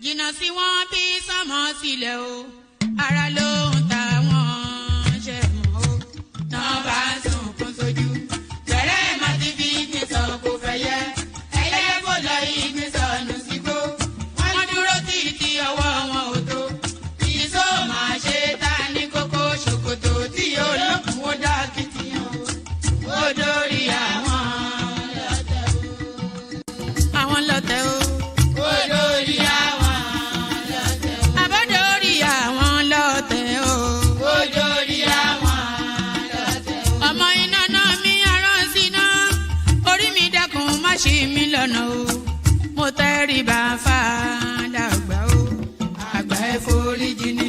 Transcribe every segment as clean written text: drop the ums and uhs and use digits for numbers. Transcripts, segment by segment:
jìnnà sí wọn bí sánmọ̀ sílẹ̀ o ara ló ń ta wọn ṣe mọ́ o náà bá ń sunkún sójú bẹ̀rẹ̀ má ti fi ìgbín sọ kó fẹ́ yẹ ẹyẹ fò lọ ìgbín sọnù sígbó wọ́n dúró títí ọwọ́ wọn ò tó ìṣó máa ṣe ta ní kókó ṣòkòtò tí olókùn ó dá kìtìyàn ó dórí àwọn lọ́tẹ̀ o. Ṣí mi lọ́nà o, mo tẹríba fàdàgbà o, àgbà ẹ foríjì ni,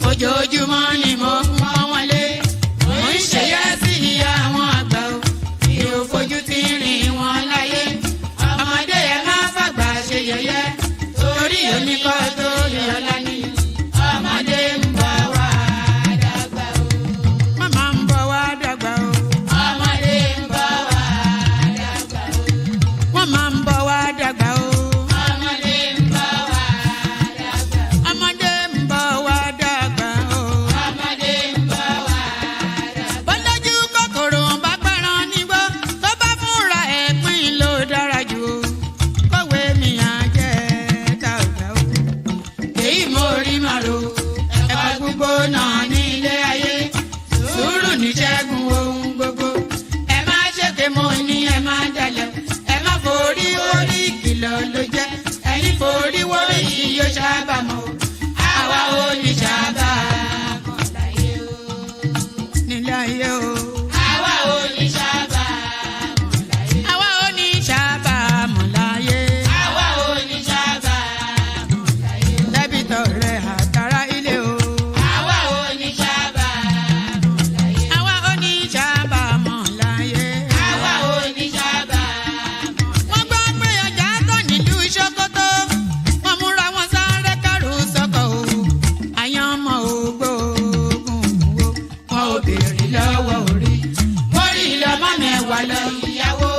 ojoojúmọ́ ni mo pọ́n wọn lé, mo ń ṣèyá sí àwọn àgbà o, mi ò fojú tí rìn wọn láyé, ọmọdé ẹ má fàgbà ṣe yẹ̀yẹ́, torí oníkọ́ tó yọ ọlá ni, ọmọdé ń bọ̀ wá dàgbà o, màmá ń bọ̀ wá dàgbà o. Máa ń bọ̀ wá dàgbà o. Ọmọdé ń bọ̀ wá dàgbà. Ọmọdé ń bọ̀ wá dàgbà o. Ọmọdé ń bọ̀ wá dàgbà. Bọ́lájú kòkòrò bá pẹ́ràn nígbó tó bá fúnra ẹ̀pín ló dára jù o. Kọ̀wé mi á jẹ́ dàgbà o. Èyí mo rí màrò ẹ̀kọ́ gbogbo náà ní ilé ayé. Sùúrù ní ṣẹ́gun ohun gbogbo. Ẹ má ṣèké mo ní ẹ má jalè. Forí orí kìlọ̀ ló jẹ́ ẹni forí wórí yìí yóò ṣàbàmọ́ àwa ò ní ṣàbàmọ́ láyé o. nílé ayé o. àwa ò ní ṣàbàmọ́ láyé. àwa ò ní ṣàbàmọ́ láyé. àwa ò ní ṣàbàmọ́ láyé. dẹ́bìtọ̀ rẹ̀ àtàrà ilé o. àwa ò ní ṣàbàmọ́ láyé. àwa ò ní ṣàbàmọ́ láyé. àwa ò ní ṣàbàmọ́. Ṣòkòtò wọn múra wọn sáré kẹrù sọkọ o àyànmọ́ ògbóògùn wo wọn ò béèrè lọ́wọ́ orí mórí lọ́mọ mẹ́wàá lọ ìyàwó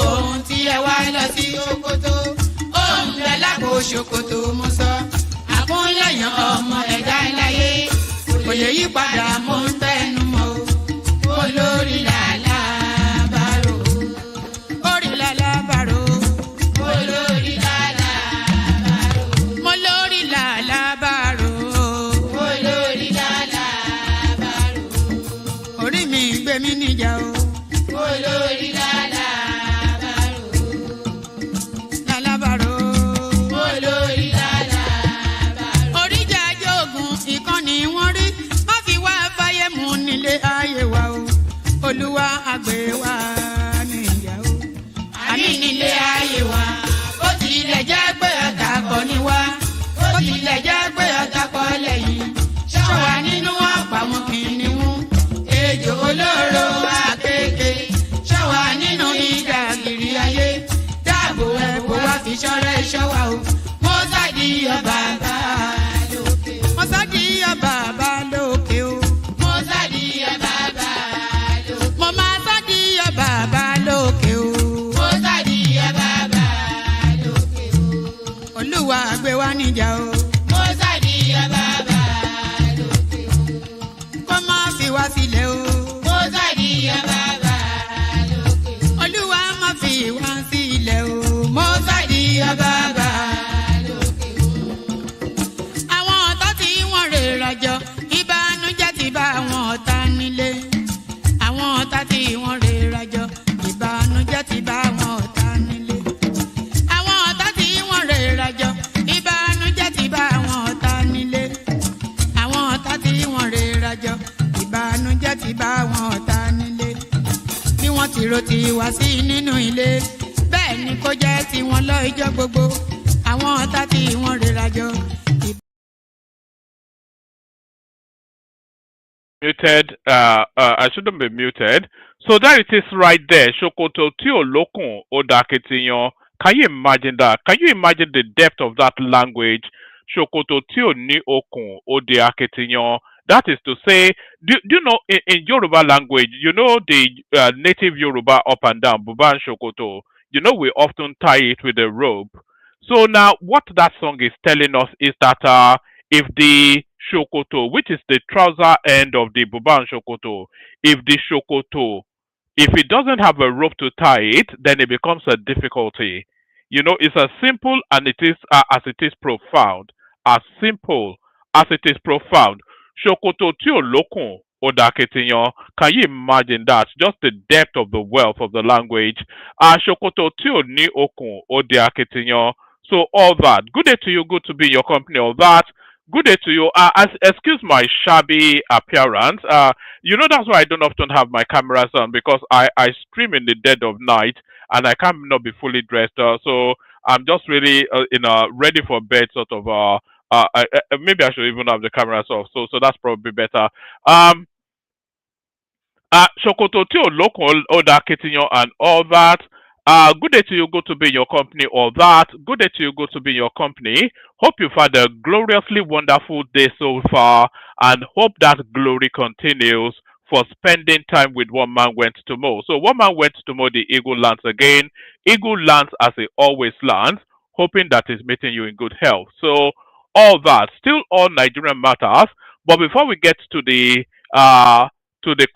ohun tí ẹ wá lọ sí Ṣòkòtò ohun rẹ lágbo Ṣòkòtò mo sọ àkúnlẹ̀yàn ọmọ ẹ̀dá láyé kò lè yí padà mo ń tẹnu mọ́ o olórí làlá bàrò orí làlá bàrò olórí làlá bàrò mo lórí làlá bàrò olórí làlá bàrò orí mi gbé mi níjà o olórí làlá bàrò làlá bàrò olórí làlá bàrò oríjà jogun ìkànnì wọn rí má fi wá fáyé mu nílé ayé wa o olúwa àgbẹ̀ wa níyàwó àmì nílé ayé wa ó tilẹ̀ jẹ́ pé ọ̀tá kọ́ ni wá ó tilẹ̀ jẹ́ pé ọ̀tá kọ́ lẹ́yìn ṣọ́wa nínú ọ̀pá wọn kìnìún ejò olóró àkékè ṣọ́wa nínú ìdàgìrì ayé dáàbò ẹ̀bùn wá fi ṣọ́rẹ́ ṣọ́wa o mo sádì ọba bá lókè mo sádì ọba bá lókè o mo sádì ọba bá lókè mo máa sádì ọba bá lókè o. Olúwa gbé wa níjà o. Mo sádì ọba bá lókè o. Kó má fi wá sílẹ̀ o. Mo sádì ọba bá lókè o. Olúwa má fi wá sílẹ̀ o. Mo sádì ọba bá lókè o. Àwọn ọ̀tá tí wọ́n rè rajọ ìbànújẹ́ ti bá àwọn ọ̀tá nílé. Àwọn ọ̀tá tí wọ́n rè rajọ ìbànújẹ́ ti bá àwọn ọ̀tá nílé. Àwọn ọ̀tá tí wọ́n rè rajọ ìbànújẹ́ ti bá àwọn ọ̀tá nílé. Àwọn ọ̀tá tí wọ́n rè rajọ ìbànújẹ́ ti bá àwọn ọ̀tá nílé. Bí wọ́n ti ro ti wá sí nínú ilé bẹ́ẹ̀ ni kó jẹ́ tiwọn lọ́jọ́ gbogbo. Àwọn ọ̀tá tí wọ́n rè rajọ. Muted. I shouldn't be muted. So there it is right there. Ṣòkòtò tí ò lókùn ó dá akitiyan. Can you imagine that? Can you imagine the depth of that language? Ṣòkòtò tí ò ní okùn ó dé akitiyan. That is to say, do you know in Yoruba language, you know the native Yoruba up and down, Buba and Shokoto, you know we often tie it with a rope. So now, what that song is telling us is that if the shokoto, which is the trouser end of the buba and shokoto, if the shokoto, if it doesn't have a rope to tie it, then it becomes a difficulty. You know, it's as simple and it is as it is profound. As simple as it is profound. Shokoto tí ò lókùn ó dà kitiyan. Can you imagine that? Just the depth of the wealth of the language. Shokoto tí ò ní okùn ó dà kitiyan. So all that. Good day to you. Good to be in your company. All that. Good day to you. Excuse my shabby appearance. You know that's why I don't often have my cameras on because I stream in the dead of night and I can't not be fully dressed. So I'm just really ready for bed sort of. Maybe I should even have the cameras off. So that's probably better. Um, Shokoto tí ò lókun ó dà kitiyan and all that. Good day to you, good to be in your company, all that. Good day to you, good to be in your company. Hope you've had a gloriously wonderful day so far and hope that glory continues for spending time with One Man Went to Mow. So One Man Went to Mow, the eagle lands again. Eagle lands as it always lands, hoping that it's meeting you in good health. So all that, still all Nigerian matters. But before we get to the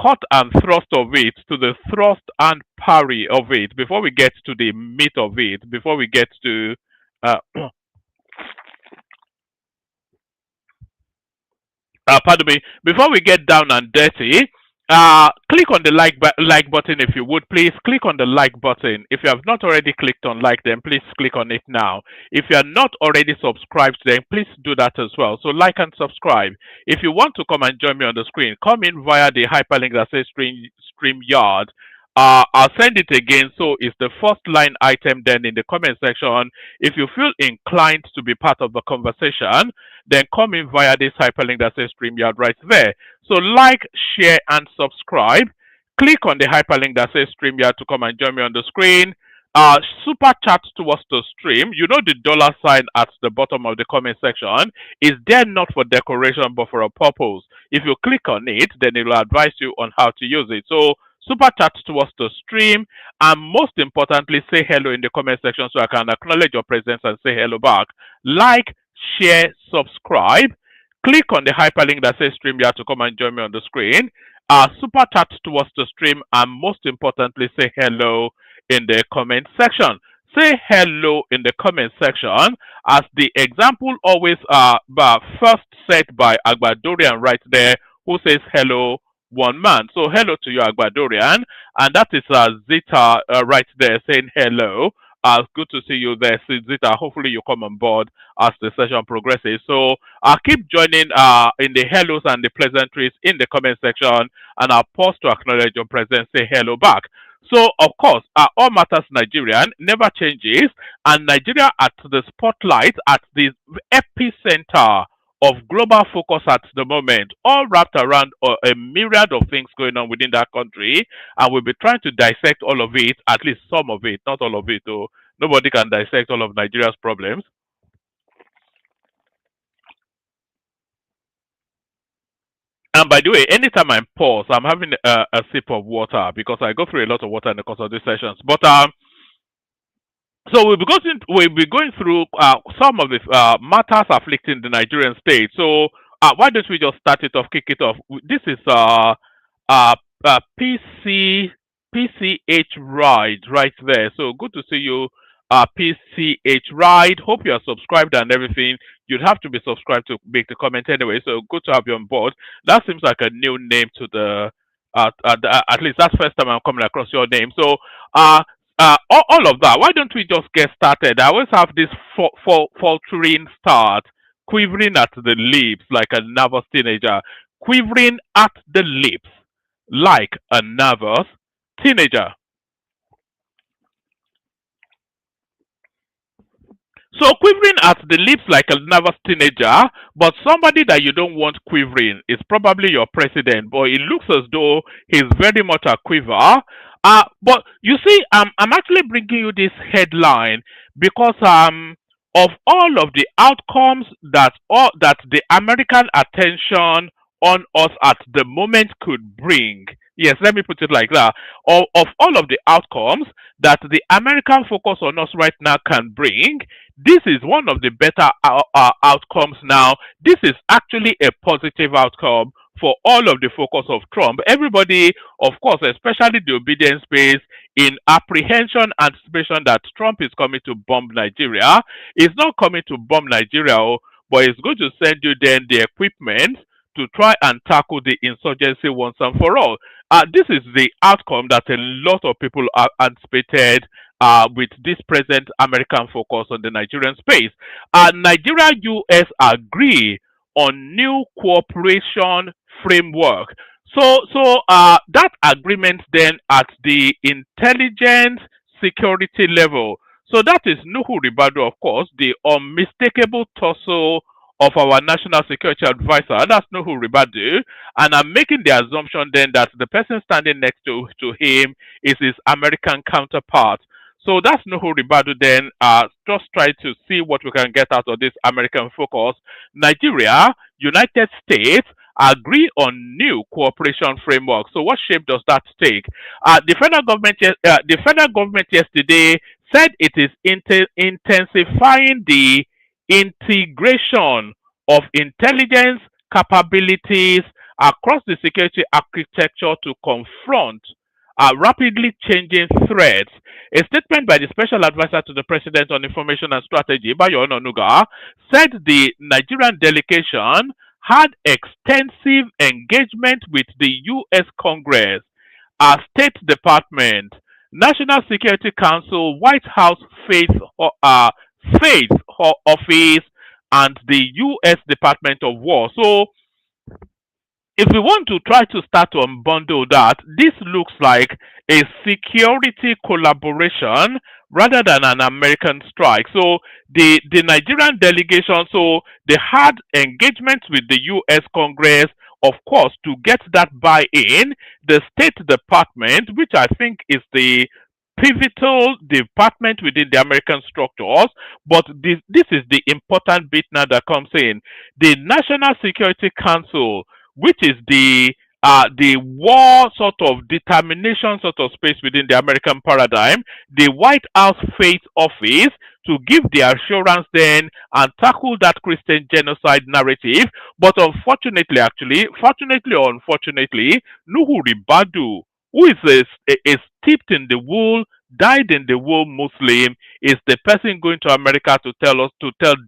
cut and thrust of it, to the thrust and parry of it, before we get to the meat of it, before we get to uh, pardon me, before we get down and dirty, click on the like button if you would, please. Click on the like button. If you have not already clicked on like, then please click on it now. If you are not already subscribed, then please do that as well. So like and subscribe. If you want to come and join me on the screen, come in via the hyperlink that says StreamYard. I'll send it again. So it's the first line item then in the comment section. If you feel inclined to be part of the conversation, then come in via this hyperlink that says StreamYard right there. So like, share, and subscribe. Click on the hyperlink that says StreamYard to come and join me on the screen. Super chat towards the stream. You know the dollar sign at the bottom of the comment section is there not for decoration but for a purpose. If you click on it, then it will advise you on how to use it. So super chat towards the stream, and most importantly, say hello in the comment section so I can acknowledge your presence and say hello back. Like, share, subscribe. Click on the hyperlink that says StreamYard to come and join me on the screen. Super chat towards the stream, and most importantly, say hello in the comment section. Say hello in the comment section, as the example always first set by Agbadorian right there, who says hello, one man. So hello to you, Agbadorian, and that is Zita right there saying hello. Good to see you there, Zita. Hopefully you come on board as the session progresses. So keep joining in the hellos and the pleasantries in the comment section, and I'll pause to acknowledge your presence. Say hello back. So of course, all matters Nigerian never changes, and Nigeria at the spotlight, at the epicenter of global focus at the moment, all wrapped around a myriad of things going on within that country, and we'll be trying to dissect all of it, at least some of it, not all of it, though. Nobody can dissect all of Nigeria's problems. And by the way, anytime I pause, I'm having a sip of water because I go through a lot of water in the course of these sessions. But so we'll be going through some of the matters afflicting the Nigerian state. So why don't we just start it off, kick it off? This is PCH Ride right there. So good to see you, PCH Ride. Hope you are subscribed and everything. You'd have to be subscribed to make the comment anyway. So good to have you on board. That seems like a new name to the. At least that's first time I'm coming across your name. So all of that. Why don't we just get started? I always have this faltering start, quivering at the lips like a nervous teenager, quivering at the lips like a nervous teenager. So quivering at the lips like a nervous teenager, but somebody that you don't want quivering is probably your president, but it looks as though he's very much a quiver. But you see, I'm actually bringing you this headline because of all of the outcomes that the American attention on us at the moment could bring. yes, let me put it like that, of all of the outcomes that the American focus on us right now can bring, this is one of the better outcomes now. This is actually a positive outcome for all of the focus of Trump. Everybody, of course, especially the obedience base, in apprehension, anticipation that Trump is coming to bomb Nigeria. He's not coming to bomb Nigeria, but he's going to send you then the equipment to try and tackle the insurgency once and for all. This is the outcome that a lot of people are anticipated with this present American focus on the Nigerian space. Nigeria US agree on new cooperation framework. So that agreement then at the intelligence security level. So that is Nuhu Ribadu, of course, the unmistakable torso of our national security advisor. That's Nuhu Ribadu. And I'm making the assumption then that the person standing next to him is his American counterpart. So that's Nuhu Ribadu then, just try to see what we can get out of this American focus. Nigeria, United States, agree on new cooperation framework. So what shape does that take? The federal government yesterday said it is intensifying the integration of intelligence capabilities across the security architecture to confront rapidly changing threats. A statement by the Special Advisor to the President on Information and Strategy, Bayo Ononuga, said the Nigerian delegation had extensive engagement with the U.S. Congress, our State Department, National Security Council, White House Faith Office, and the U.S. Department of War. So if we want to try to start to unbundle that, this looks like a security collaboration rather than an American strike. So the Nigerian delegation, so they had engagement with the U.S. Congress, of course, to get that buy-in. The State Department, which I think is the pivotal department within the American structures, but this is the important bit now that comes in. The National Security Council, which is the war sort of determination sort of space within the American paradigm, the White House Faith Office to give the assurance then and tackle that Christian genocide narrative. But unfortunately, fortunately or unfortunately, Nuhu Ribadu, who is steeped in the wool, dyed in the wool Muslim, is the person going to America to tell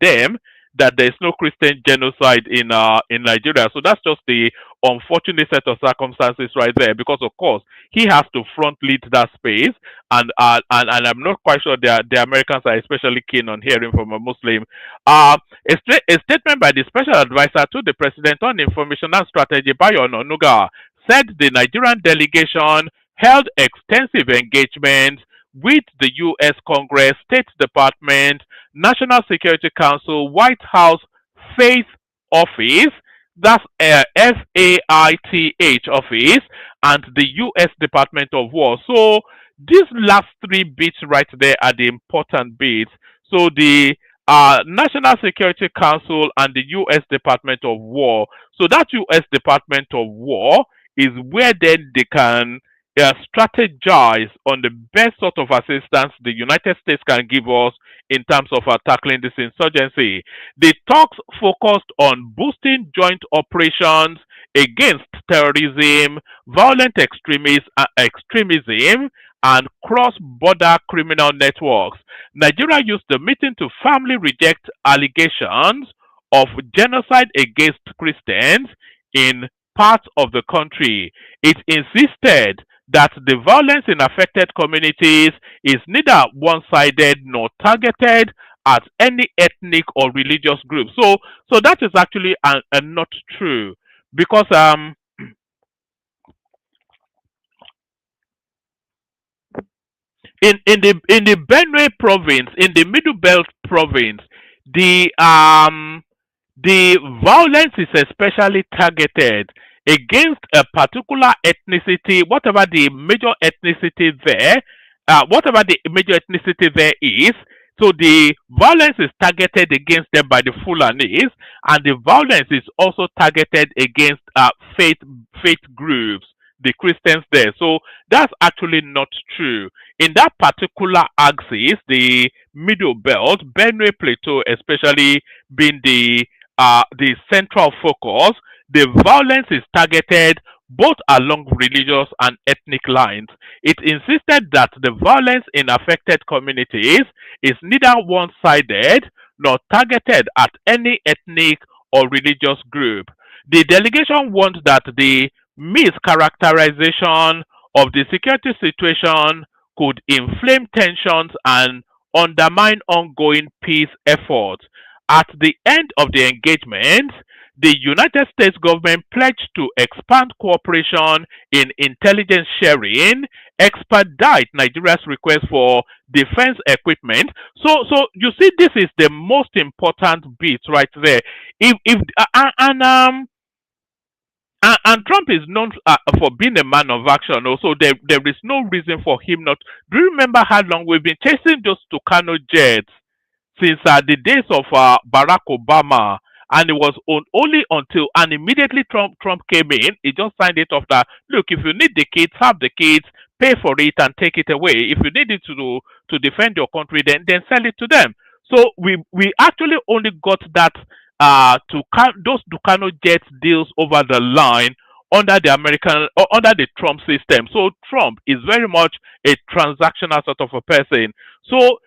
them that there is no Christian genocide in Nigeria. So that's just the unfortunate set of circumstances right there, because of course he has to front lead that space, and I'm not quite sure the Americans are especially keen on hearing from a Muslim. A statement by the Special Advisor to the President on Information and Strategy, Bayo Ononuga, said the Nigerian delegation held extensive engagement with the U.S. Congress, State Department, National Security Council, White House Faith Office, that's FAITH Office, and the U.S. Department of War. So these last three bits right there are the important bits. So the National Security Council and the U.S. Department of War. So that U.S. Department of War is where then they can strategize on the best sort of assistance the United States can give us in terms of tackling this insurgency. The talks focused on boosting joint operations against terrorism, violent extremism, and cross-border criminal networks. Nigeria used the meeting to firmly reject allegations of genocide against Christians in parts of the country. It insisted that the violence in affected communities is neither one-sided nor targeted at any ethnic or religious group. So that is actually not true, because in the Benue province, in the Middle Belt province, the violence is especially targeted against a particular ethnicity, whatever the major ethnicity there, is. So the violence is targeted against them by the Fulanis, and the violence is also targeted against faith groups, the Christians there. So that's actually not true. In that particular axis, the Middle Belt, Benue Plateau, especially being the central focus, the violence is targeted both along religious and ethnic lines. It insisted that the violence in affected communities is neither one-sided nor targeted at any ethnic or religious group. The delegation warned that the mischaracterization of the security situation could inflame tensions and undermine ongoing peace efforts. At the end of the engagement, the United States government pledged to expand cooperation in intelligence sharing, expedite Nigeria's request for defense equipment. So you see, this is the most important bit right there. If and Trump is known for being a man of action. Also, there is no reason for him not. Do you remember how long we've been chasing those Tucano jets since the days of Barack Obama? And it was only until and immediately Trump came in, he just signed it off that look, if you need the kids, have the kids, pay for it, and take it away. If you need it to defend your country, then sell it to them. So we actually only got that those Ducano Jets deals over the line under the American or under the Trump system. So Trump is very much a transactional sort of a person. So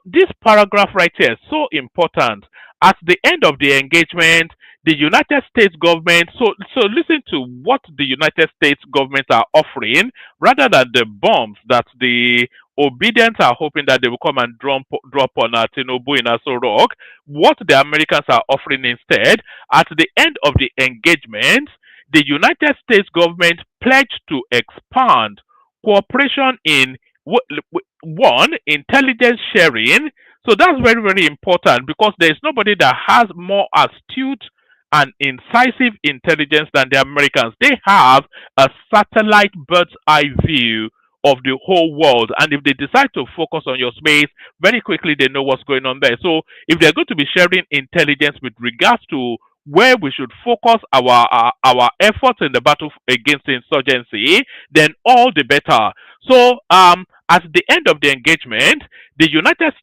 this paragraph right here is so important. At the end of the engagement, the United States government, so listen to what the United States government are offering rather than the bombs that the obedience are hoping that they will come and drop on Tinubu in Aso Rock. What the Americans are offering instead, at the end of the engagement, the United States government pledged to expand cooperation in one, intelligence sharing. So that's very, very important because there is nobody that has more astute and incisive intelligence than the Americans. They have a satellite bird's eye view of the whole world. And if they decide to focus on your space, very quickly they know what's going on there. So if they're going to be sharing intelligence with regards to where we should focus our efforts in the battle against insurgency, then all the better. So at the end of the engagement, the United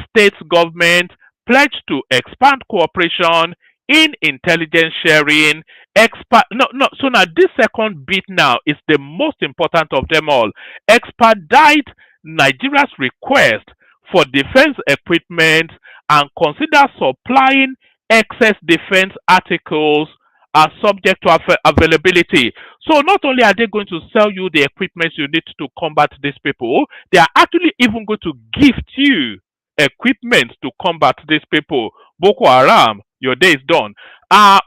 States government pledged to expand cooperation in intelligence sharing. So now this second bit now is the most important of them all. Expedite Nigeria's request for defense equipment and consider supplying excess defense articles are subject to availability. So not only are they going to sell you the equipment you need to combat these people, they are actually even going to gift you equipment to combat these people. Boko Haram, your day is done.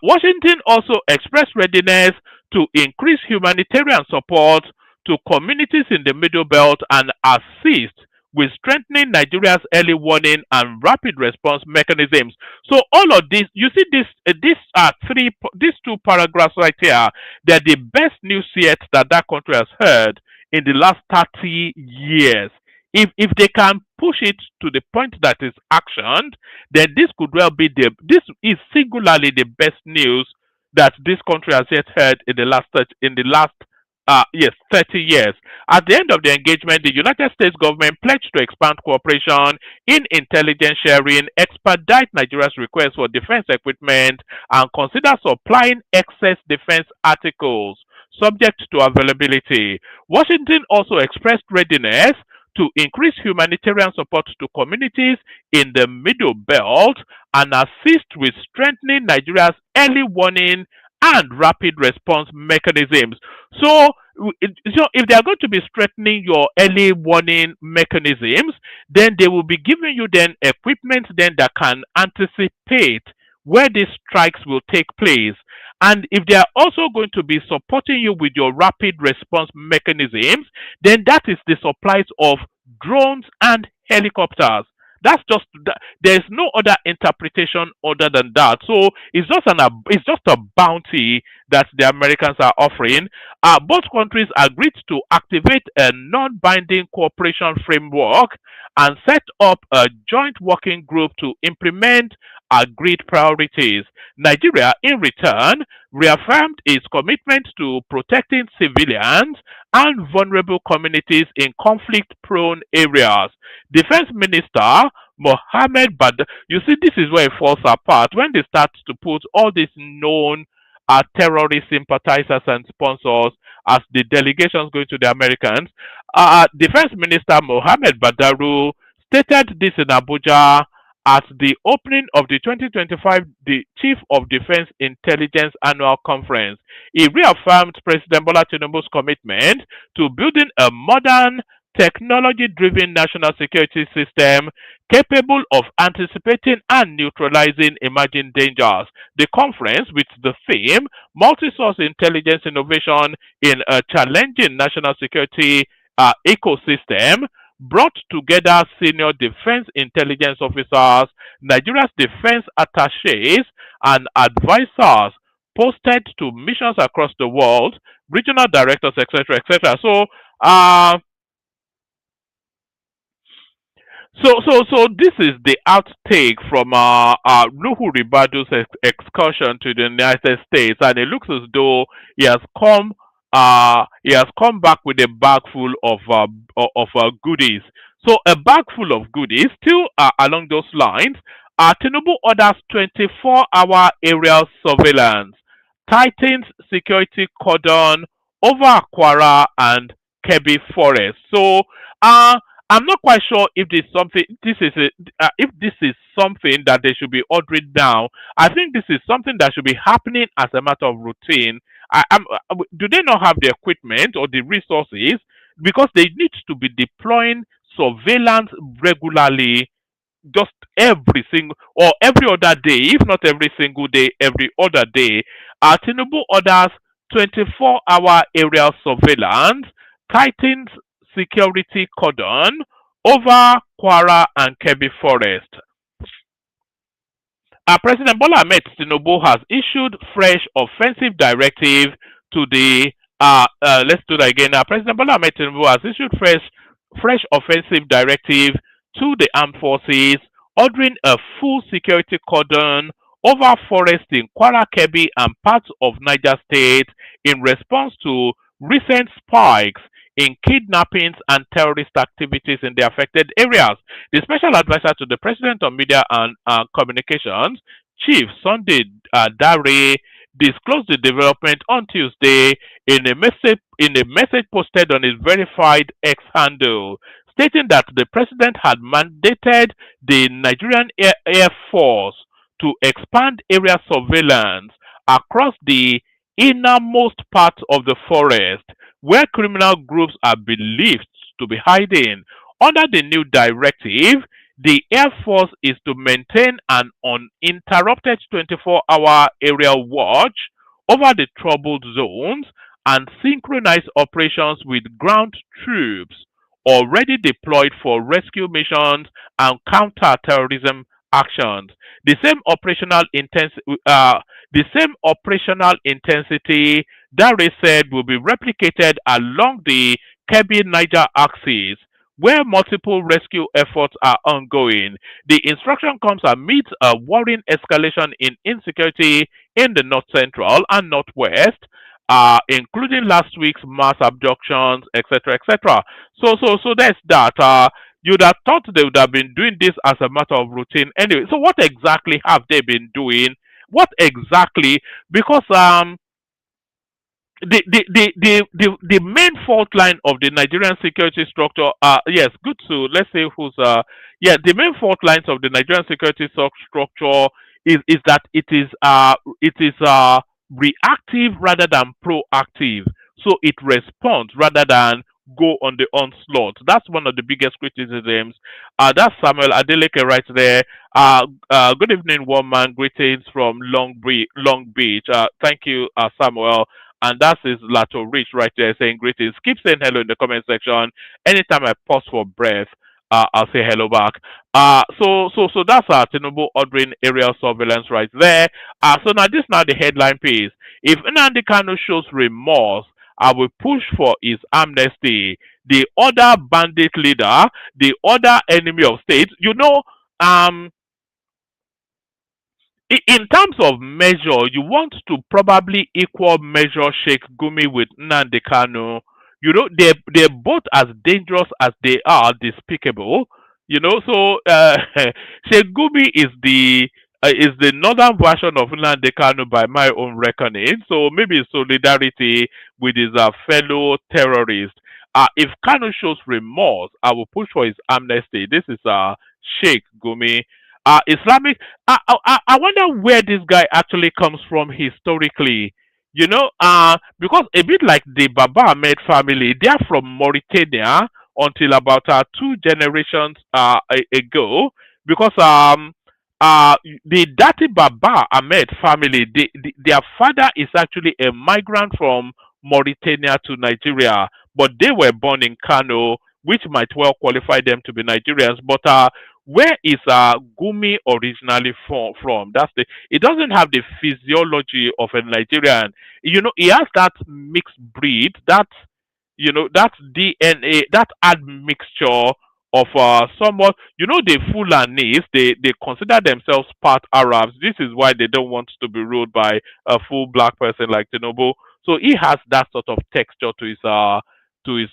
Washington also expressed readiness to increase humanitarian support to communities in the Middle Belt and assist with strengthening Nigeria's early warning and rapid response mechanisms. So all of this, you see, these two paragraphs right here, they're the best news yet that country has heard in the last 30 years. If they can push it to the point that is actioned, then this could well be this is singularly the best news that this country has yet heard in the last 30 years. At the end of the engagement, the United States government pledged to expand cooperation in intelligence sharing, expedite Nigeria's request for defense equipment, and consider supplying excess defense articles subject to availability. Washington also expressed readiness to increase humanitarian support to communities in the Middle Belt and assist with strengthening Nigeria's early warning and rapid response mechanisms. So if they are going to be strengthening your early warning mechanisms, then they will be giving you then equipment then that can anticipate where these strikes will take place. And if they are also going to be supporting you with your rapid response mechanisms, then that is the supplies of drones and helicopters. That's just there's no other interpretation other than that. So it's just a bounty that the Americans are offering. Both countries agreed to activate a non-binding cooperation framework and set up a joint working group to implement agreed priorities. Nigeria, in return, reaffirmed its commitment to protecting civilians and vulnerable communities in conflict-prone areas. Defense Minister Mohammed Badr, you see, this is where it falls apart when they start to put all these known terrorist sympathizers and sponsors as the delegations going to the Americans. Defense Minister Mohammed Badaru stated this in Abuja at the opening of the 2025 the Chief of Defense Intelligence Annual Conference. He reaffirmed President Bola Tinubu's commitment to building a modern, technology-driven national security system capable of anticipating and neutralizing emerging dangers. The conference, with the theme Multi-Source Intelligence Innovation in a Challenging National Security Ecosystem, brought together senior defense intelligence officers, Nigeria's defense attaches, and advisors posted to missions across the world, regional directors, etc., etc. So this is the outtake from Nuhu Ribadu's excursion to the United States, and it looks as though he has come back with a bag full of goodies. So a bag full of goodies. Still along those lines, Tinubu orders 24-hour aerial surveillance, tightens security cordon over Akwara and Kebbi Forest. So I'm not quite sure if this something this is if this is something that they should be ordering now. I think this is something that should be happening as a matter of routine. Do they not have the equipment or the resources? Because they need to be deploying surveillance regularly, just every single or every other day, if not every single day, every other day. Tinubu orders 24-hour aerial surveillance, tightens security cordon over Kwara and Kebbi Forest. President Bola Ahmed Tinubu has issued fresh offensive directive to the let's do that again. President Bola Ahmed Tinubu has issued fresh offensive directive to the armed forces, ordering a full security cordon over forests in Kwara, Kebbi, and parts of Niger State in response to recent spikes in kidnappings and terrorist activities in the affected areas. The special advisor to the President on Media and Communications, Chief Sunday Dare, disclosed the development on Tuesday in a message posted on his verified X handle, stating that the president had mandated the Nigerian Air Force to expand area surveillance across the innermost part of the forest where criminal groups are believed to be hiding. Under the new directive, the Air Force is to maintain an uninterrupted 24-hour aerial watch over the troubled zones and synchronize operations with ground troops already deployed for rescue missions and counter-terrorism actions. The same operational intensity, Dare said, will be replicated along the Kebbi-Niger axis, where multiple rescue efforts are ongoing. The instruction comes amidst a worrying escalation in insecurity in the north central and northwest, including last week's mass abductions, etc., etc. So that's that. You'd have thought they would have been doing this as a matter of routine anyway. So what exactly have they been doing? What exactly? Because the main fault line of the Nigerian security structure, yes, good to let's say who's the main fault lines of the Nigerian security structure is that it is reactive rather than proactive. So it responds rather than go on the onslaught. That's one of the biggest criticisms. That's Samuel Adeleke right there. Good evening, woman. Greetings from Long Beach. Thank you, Samuel. And that is Lato Rich right there saying greetings. Keep saying hello in the comment section. Anytime I pause for breath, I'll say hello back. So that's Tinubu ordering aerial surveillance right there. So now this now the headline piece. If Nnamdi Kanu shows remorse, I will push for his amnesty. The other bandit leader, the other enemy of state. In terms of measure, you want to probably equal measure Sheikh Gumi with Nnamdi Kanu. You know, they're both as dangerous as they are despicable. You know, so Sheikh Gumi is the northern version of Nnamdi Kanu by my own reckoning. So maybe solidarity with his fellow terrorists. If Kanu shows remorse, I will push for his amnesty. This is Sheikh Gumi. Islamic I wonder where this guy actually comes from historically. You know, because a bit like the Baba Ahmed family, they are from Mauritania until about two generations ago. Because the Dati Baba Ahmed family, their father is actually a migrant from Mauritania to Nigeria, but they were born in Kano, which might well qualify them to be Nigerians. But where is Gumi originally from? That's the. It doesn't have the physiology of a Nigerian. You know, he has that mixed breed, that that DNA, that admixture of somewhat. You know, the Fulanis, they consider themselves part Arabs. This is why they don't want to be ruled by a full black person like Tinubu. So he has that sort of texture to his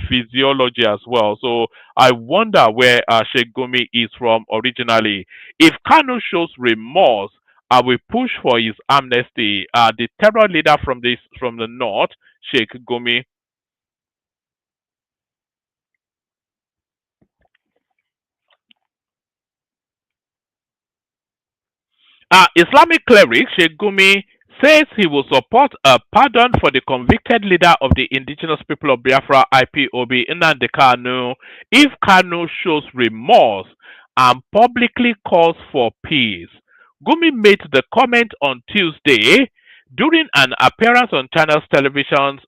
physiology as well. So I wonder where Sheikh Gumi is from originally. If Kanu shows remorse, I will push for his amnesty. The terror leader from the north, Sheikh Gumi. Islamic cleric Sheikh Gumi says he will support a pardon for the convicted leader of the indigenous people of Biafra IPOB Nnamdi Kanu if Kanu shows remorse and publicly calls for peace. Gumi made the comment on Tuesday during an appearance on Channels Television's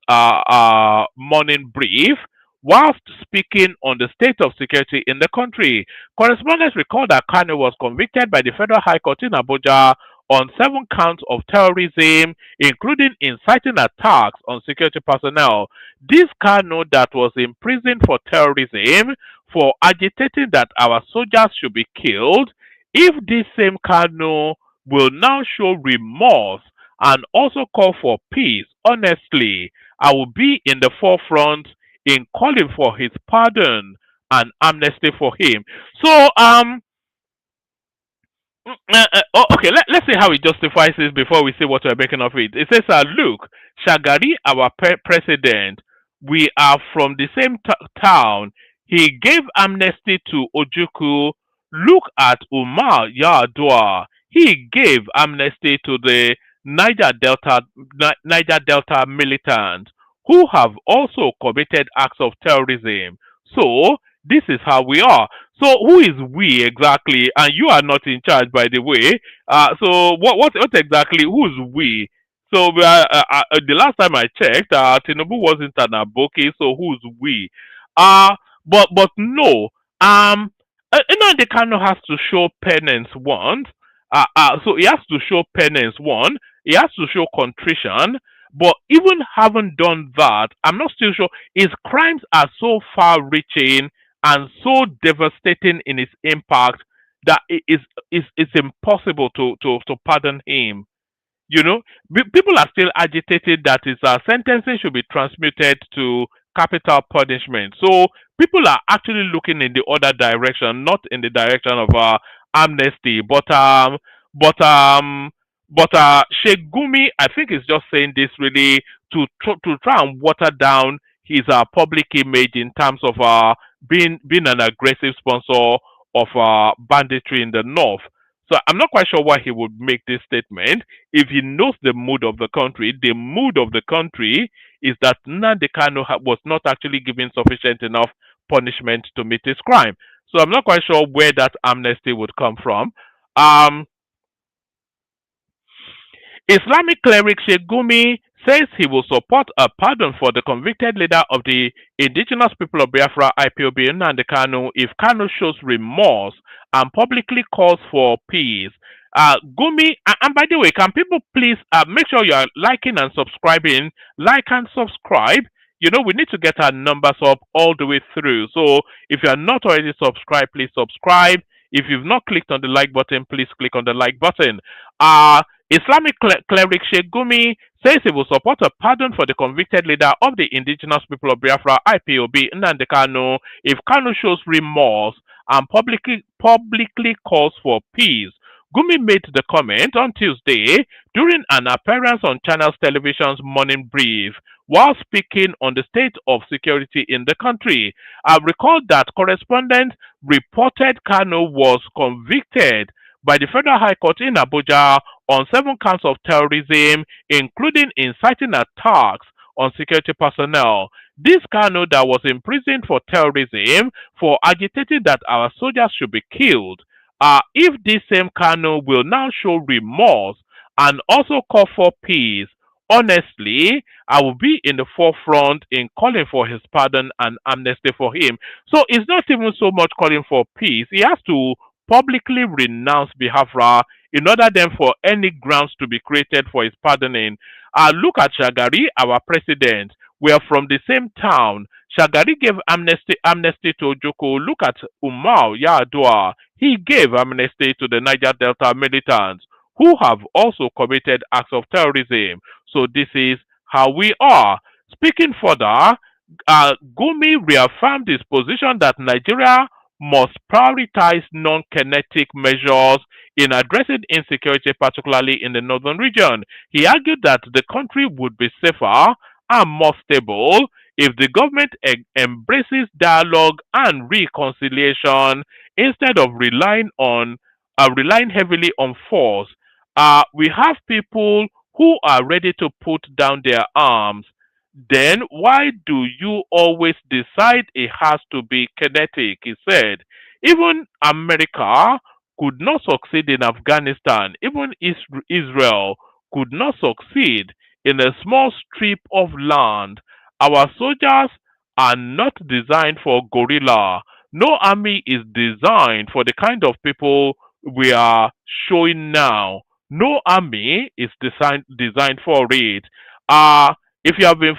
morning brief whilst speaking on the state of security in the country. Correspondents recall that Kanu was convicted by the Federal High Court in Abuja on 7 counts of terrorism, including inciting attacks on security personnel. This Kanu that was imprisoned for terrorism for agitating that our soldiers should be killed, if this same Kanu will now show remorse and also call for peace, honestly, I will be in the forefront in calling for his pardon and amnesty for him. So, okay, let's see how he justifies this before we see what we're making of it. It says, look, Shagari, our president, we are from the same town. He gave amnesty to Ojuku. Look at Umar Yadua. He gave amnesty to the Niger Delta militants who have also committed acts of terrorism. So, this is how we are. So who is we exactly? And you are not in charge, by the way. So what exactly? Who's we? So the last time I checked, Tinubu wasn't an aboki. So who's we? Uh but no. Nnamdi Kanu has to show penance once. So he has to show penance one. He has to show contrition. But even having done that, I'm not still sure his crimes are so far-reaching and so devastating in its impact that it's impossible to pardon him. You know, people are still agitated that his sentencing should be transmuted to capital punishment. So people are actually looking in the other direction, not in the direction of amnesty. But Sheikh Gumi, I think, is just saying this really to try and water down his public image in terms of being an aggressive sponsor of banditry in the north. So I'm not quite sure why he would make this statement if he knows the mood of the country. The mood of the country is that Nnamdi Kanu was not actually given sufficient enough punishment to meet his crime. So I'm not quite sure where that amnesty would come from. Um, Islamic cleric Sheikh Gumi says he will support a pardon for the convicted leader of the indigenous people of Biafra IPOB Nnamdi Kanu if Kanu shows remorse and publicly calls for peace. Gumi, and by the way, can people please make sure you are liking and subscribing? Like and subscribe. You know, we need to get our numbers up all the way through. So if you are not already subscribed, please subscribe. If you've not clicked on the like button, please click on the like button. Uh, Islamic cleric Sheikh Gumi says he will support a pardon for the convicted leader of the indigenous people of Biafra, IPOB, Nnamdi Kanu, if Kanu shows remorse and publicly calls for peace. Gumi made the comment on Tuesday during an appearance on Channels Television's Morning Brief while speaking on the state of security in the country. I recall that correspondents reported Kanu was convicted by the Federal High Court in Abuja on 7 counts of terrorism, including inciting attacks on security personnel. This Kanu that was imprisoned for terrorism for agitating that our soldiers should be killed. If this same Kanu will now show remorse and also call for peace, honestly, I will be in the forefront in calling for his pardon and amnesty for him. So it's not even so much calling for peace. He has to publicly renounce Biafra in order then for any grounds to be created for his pardoning. Look at Shagari, our president. We are from the same town. Shagari gave amnesty to Ojoko. Look at Umar Yar'Adua. He gave amnesty to the Niger Delta militants who have also committed acts of terrorism. So this is how we are. Speaking further, Gumi reaffirmed his position that Nigeria must prioritize non-kinetic measures in addressing insecurity, particularly in the northern region. He argued that the country would be safer and more stable if the government embraces dialogue and reconciliation instead of relying heavily on force. We have people who are ready to put down their arms. Then why do you always decide it has to be kinetic? He said. Even America could not succeed in Afghanistan. Even Israel could not succeed in a small strip of land. Our soldiers are not designed for guerrilla. No army is designed for the kind of people we are showing now. No army is designed for it. Uh, if you have been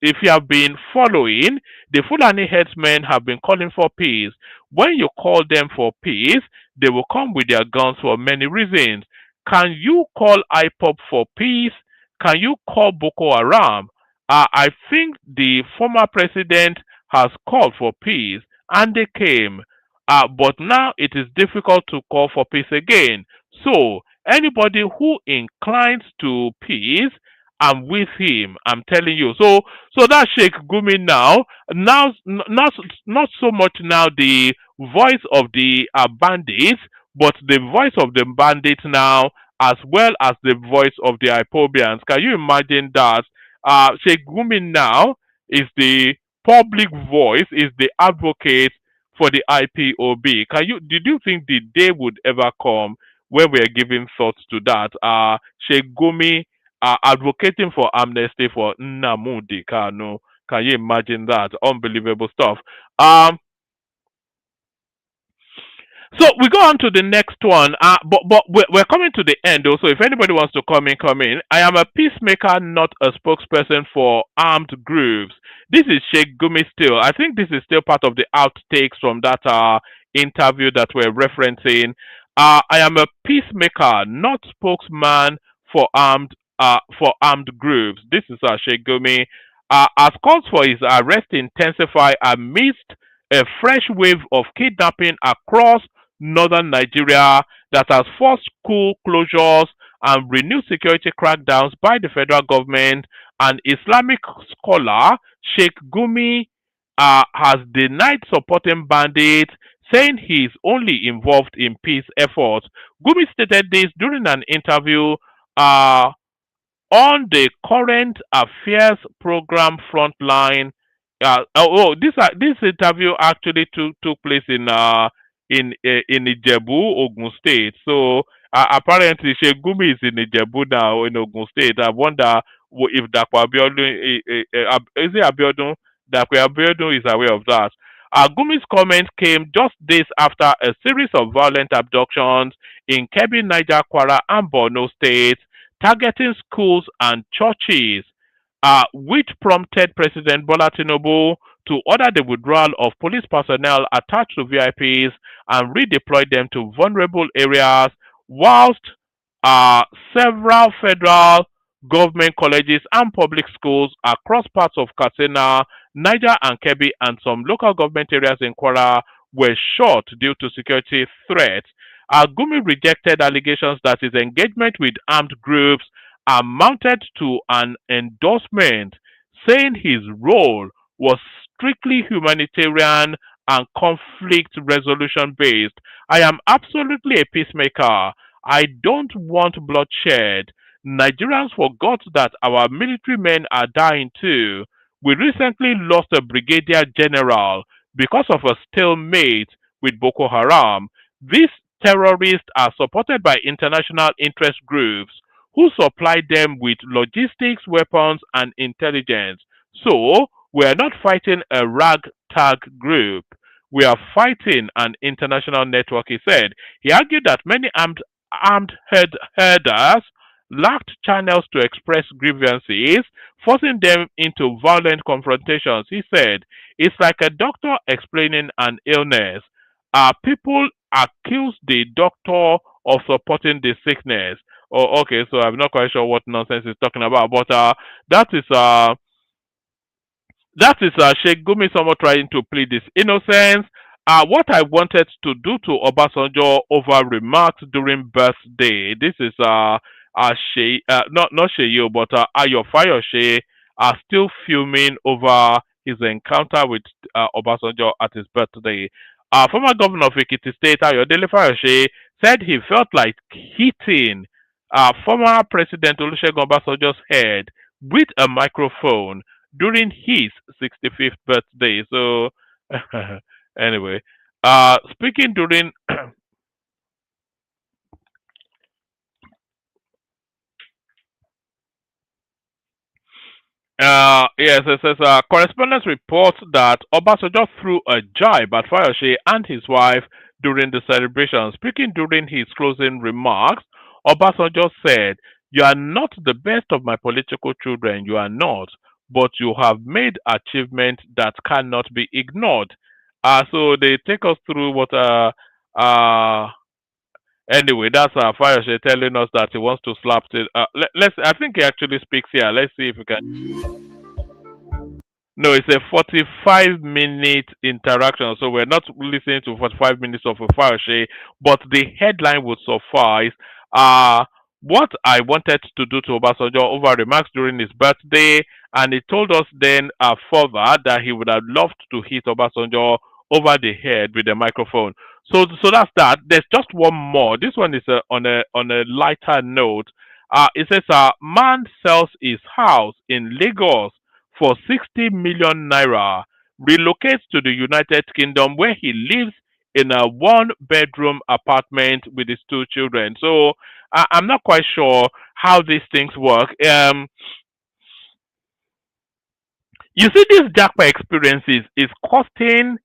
if you have been following, the Fulani headsmen have been calling for peace. When you call them for peace, they will come with their guns for many reasons. Can you call IPOP for peace? Can you call Boko Haram? I think the former president has called for peace and they came. But now it is difficult to call for peace again. So, anybody who inclines to peace, I'm with him. I'm telling you. So that's Sheikh Gumi now. Now, not so much now the voice of the bandits, but the voice of the bandits now, as well as the voice of the Ipobians. Can you imagine that? Sheikh Gumi now is the public voice, is the advocate for the IPOB. Did you think the day would ever come when we are giving thoughts to that? Sheikh Gumi advocating for amnesty for Nnamdi Kanu. Can you imagine that? Unbelievable stuff. So we go on to the next one, but we're coming to the end also. If anybody wants to come in, come in. I am a peacemaker, not a spokesperson for armed groups. This is Sheikh Gumi still. I think this is still part of the outtakes from that interview that we're referencing. I am a peacemaker, not spokesman for armed groups. This is Sheikh Gumi. As calls for his arrest intensify amidst a fresh wave of kidnapping across northern Nigeria that has forced school closures and renewed security crackdowns by the federal government, an Islamic scholar, Sheikh Gumi, has denied supporting bandits, saying he is only involved in peace efforts. Gumi stated this during an interview on the current affairs program Frontline. This interview actually took place in Ijebu, Ogun State. So apparently, Sheikh Gumi is in Ijebu now in Ogun State. I wonder if Dakwa Abiodun is it Abiodun? Dakwa Abiodun is aware of that. Gumi's comment came just days after a series of violent abductions in Kebbi, Niger, Kwara, and Borno states, targeting schools and churches, which prompted President Bola Tinubu to order the withdrawal of police personnel attached to VIPs and redeploy them to vulnerable areas, whilst uh, several federal government colleges and public schools across parts of Katsina, Niger and Kebbi, and some local government areas in Kwara were shut due to security threats. Gumi rejected allegations that his engagement with armed groups amounted to an endorsement, saying his role was strictly humanitarian and conflict resolution based. I am absolutely a peacemaker. I don't want bloodshed. Nigerians forgot that our military men are dying too. We recently lost a brigadier general because of a stalemate with Boko Haram. These terrorists are supported by international interest groups who supply them with logistics, weapons, and intelligence. So, we are not fighting a ragtag group. We are fighting an international network, he said. He argued that many herders lacked channels to express grievances, forcing them into violent confrontations. He said, it's like a doctor explaining an illness. People accuse the doctor of supporting the sickness. Oh, okay, so I'm not quite sure what nonsense he's talking about, but that is uh, Sheikh Gumi somewhat trying to plead his innocence. What I wanted to do to Obasanjo over remarks during birthday. This is not Sheyo, but Ayo Fayoshe are still fuming over his encounter with Obasanjo at his birthday. Former governor of Ekiti State Ayodele Fayoshe said he felt like hitting former President Olusegun Obasanjo's head with a microphone during his 65th birthday. So, anyway, speaking during yes, it says correspondence reports that Obasanjo threw a jibe at Fayoshe and his wife during the celebration. Speaking during his closing remarks, Obasanjo said, "You are not the best of my political children, you are not, but you have made achievements that cannot be ignored." So they take us through what uh anyway, that's Fayoshe telling us that he wants to slap it. Let's. I think he actually speaks here. Let's see if we can. No, it's a 45-minute interaction, so we're not listening to 45 minutes of a Fauci, but the headline would suffice. Uh, what I wanted to do to Obasanjo over remarks during his birthday, and he told us then further that he would have loved to hit Obasanjo over the head with a microphone. So that's that. There's just one more. This one is on a lighter note. It says, man sells his house in Lagos for 60 million naira, relocates to the United Kingdom where he lives in a one-bedroom apartment with his two children. So I'm not quite sure how these things work. You see, this Jackpot experiences is costing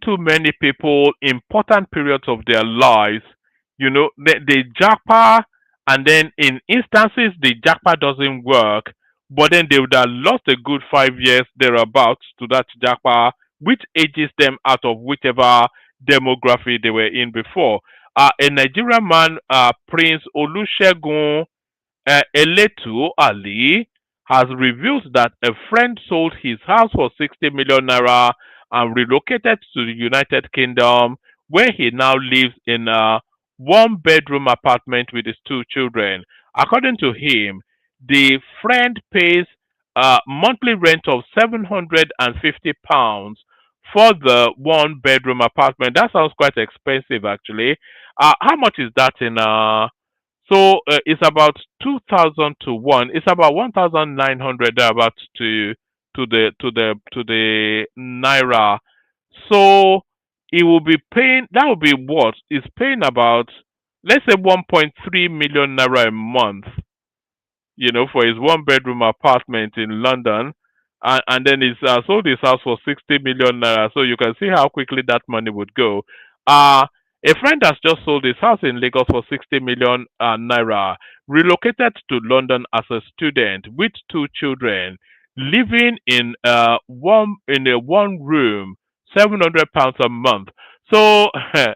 too many people important periods of their lives. You know, the Jackpot, and then in instances the Jackpot doesn't work, but then they would have lost a good 5 years thereabouts to that Jackpot, which ages them out of whichever demography they were in before. A Nigerian man, Prince Olusegun Eletu Ali, has revealed that a friend sold his house for 60 million naira and relocated to the United Kingdom, where he now lives in a one-bedroom apartment with his two children. According to him, the friend pays a monthly rent of £750 for the one-bedroom apartment. That sounds quite expensive, actually. How much is that in it's about 2,000 to one. It's about 1,900 about to the naira. So it will be paying. That will be what? It's paying about, let's say, 1.3 million naira a month. For his one-bedroom apartment in London, and then he's sold his house for 60 million naira. So you can see how quickly that money would go. A friend has just sold his house in Lagos for 60 million naira, relocated to London as a student with two children. living in a one room, £700 a month. So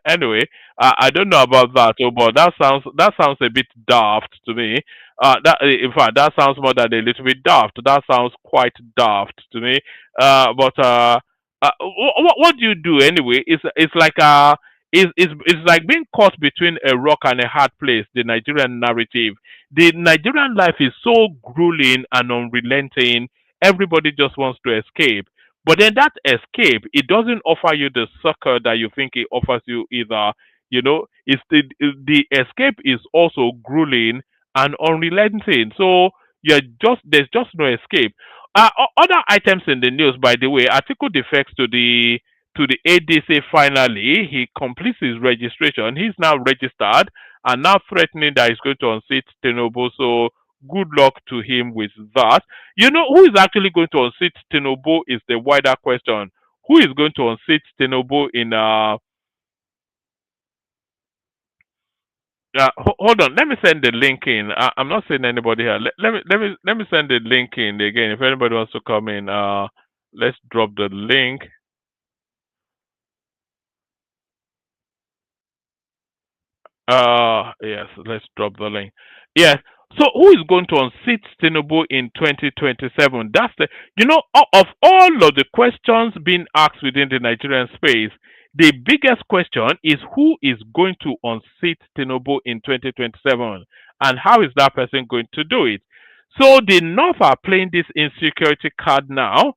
anyway, I don't know about that, oh, but that sounds a bit daft to me. That in fact that sounds more than a little bit daft. That sounds quite daft to me. But what do you do anyway? It's like it's like being caught between a rock and a hard place. The Nigerian narrative, the Nigerian life is so grueling and unrelenting. Everybody just wants to escape. But then that escape, it doesn't offer you the succor that you think it offers you either. It's the escape is also grueling and unrelenting. So there's just no escape. Other items in the news, by the way, article defects to the ADC. Finally, he completes his registration. He's now registered and now threatening that he's going to unseat Tinubu. So good luck to him with that. Who is actually going to unseat Tinubu is the wider question. Who is going to unseat Tinubu in hold on, let me send the link in. I'm not seeing anybody here. Let me send the link in again. If anybody wants to come in, let's drop the link. Yes, let's drop the link. Yes. So who is going to unseat Tinubu in 2027? That's of all of the questions being asked within the Nigerian space, the biggest question is who is going to unseat Tinubu in 2027, and how is that person going to do it? So the North are playing this insecurity card now,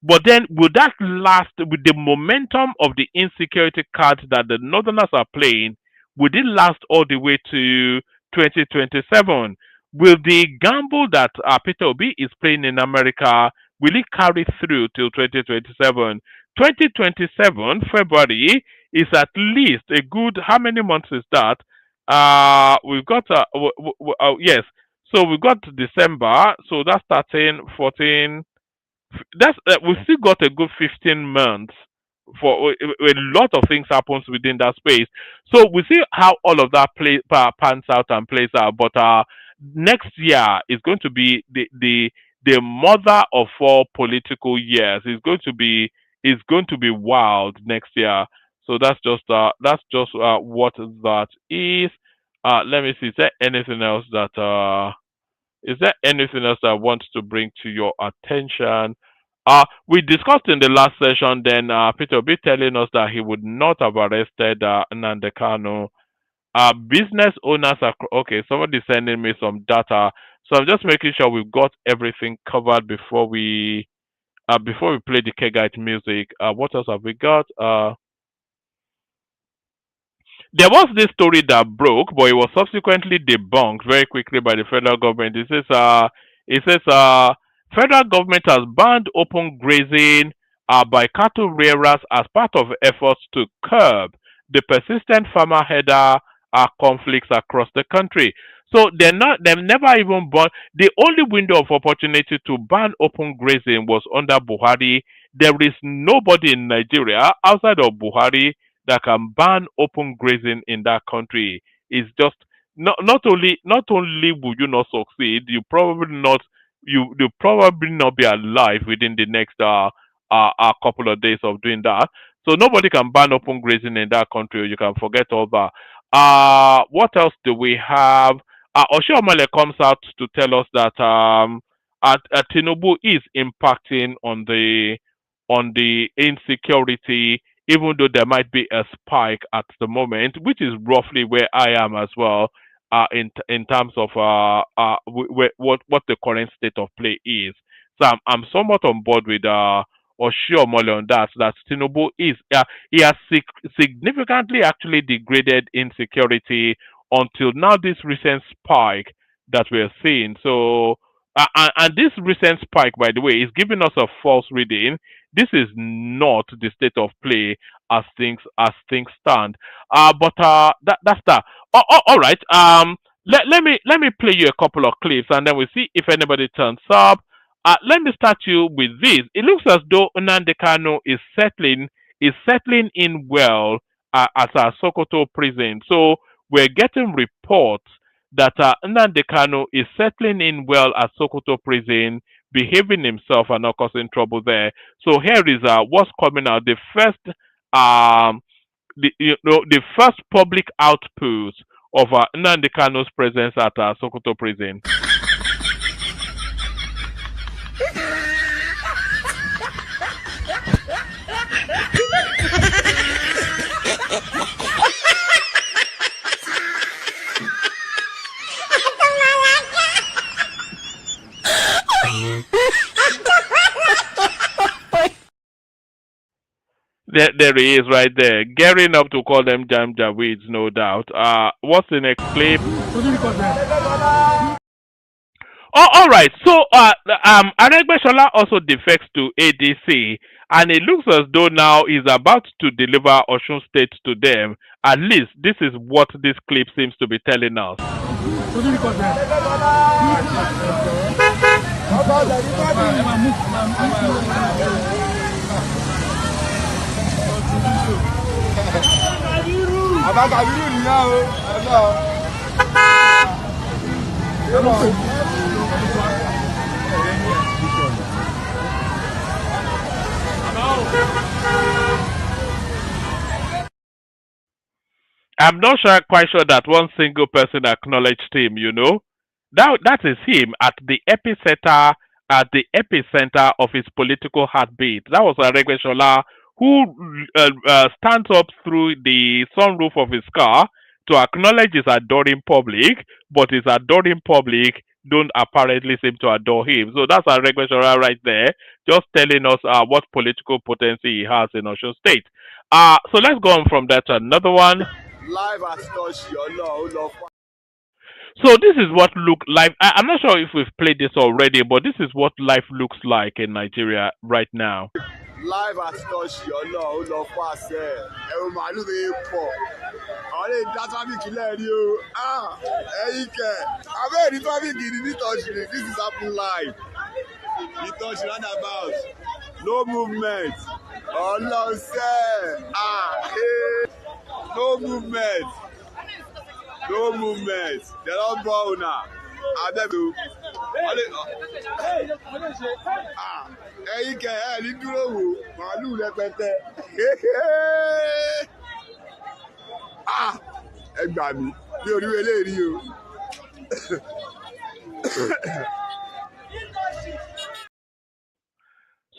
but then will that last with the momentum of the insecurity cards that the Northerners are playing? Will it last all the way to 2027? Will the gamble that Peter Obi is playing in America will it carry through till 2027? 2027 February is at least a good how many months is that? We've got yes. So we've got December. So that's 13, 14, that's we still got a good 15 months for a lot of things happens within that space. So we see how all of that pans out and plays out. But next year is going to be the mother of all political years. It's going to be wild next year. So that's just what that is. Let me see. Is there anything else I want to bring to your attention? We discussed in the last session, then Peter will be telling us that he would not have arrested Nnamdi Kanu. Business owners are okay. Somebody's sending me some data, so I'm just making sure we've got everything covered before we play the Kegite music. What else have we got? There was this story that broke, but it was subsequently debunked very quickly by the federal government. It says federal government has banned open grazing by cattle rearers as part of efforts to curb the persistent farmer header conflicts across the country. So they've never even banned. The only window of opportunity to ban open grazing was under Buhari. There is nobody in Nigeria outside of Buhari that can ban open grazing in that country. It's just not only will you not succeed, you probably not be alive within the next couple of days of doing that. So nobody can ban open grazing in that country. You can forget all that. What else do we have? Oshiomhole comes out to tell us that Tinubu is impacting on the insecurity, even though there might be a spike at the moment, which is roughly where I am as well, in terms of what the current state of play is. So I'm somewhat on board with Oshiomhole on that. That Tinubu is he has significantly actually degraded insecurity until now. This recent spike that we're seeing. So and this recent spike, by the way, is giving us a false reading. This is not the state of play as things stand. But that's that. All right. Let me play you a couple of clips, and then we see if anybody turns up. Let me start you with this. It looks as though Nnamdi Kanu is settling in well at our Sokoto prison. So we're getting reports that Nnamdi Kanu is settling in well at Sokoto prison behaving himself and not causing trouble there. So here is what's coming out. The first the first public outpost of Nnamdi Kanu's presence at Sokoto prison. There he is right there, gearing up to call them Jam Jaweeds, no doubt. What's the next clip? Oh, all right. So, Aregbesola also defects to ADC, and it looks as though now he's about to deliver Osun State to them. At least this is what this clip seems to be telling us. I'm not quite sure that one single person acknowledged him. That is him at the epicenter of his political heartbeat. That was Aregbesola, who stands up through the sunroof of his car to acknowledge his adoring public, but his adoring public don't apparently seem to adore him. So that's Aregbesola right there, just telling us what political potency he has in Osun State. So let's go on from that to another one. Live has touched your love. So this is what I'm not sure if we've played this already, but this is what life looks like in Nigeria right now. Live has touched your love fast. Malu dey po. Ore da traffic lẹ́ẹ̀rí o. Ẹ̀yin kẹ̀. Abẹ́ rí traffic ní touch me. This is happening live. The touch roundabout. No movement. Ọlọ́run sẹ́. No movement. No movement. They don't go now. I beg you. Ẹ̀yin kẹ̀ ẹ̀ ní dúró wò. Màálù rẹpẹtẹ. Ẹ gbà mí. Mi ò rí eléyìí o.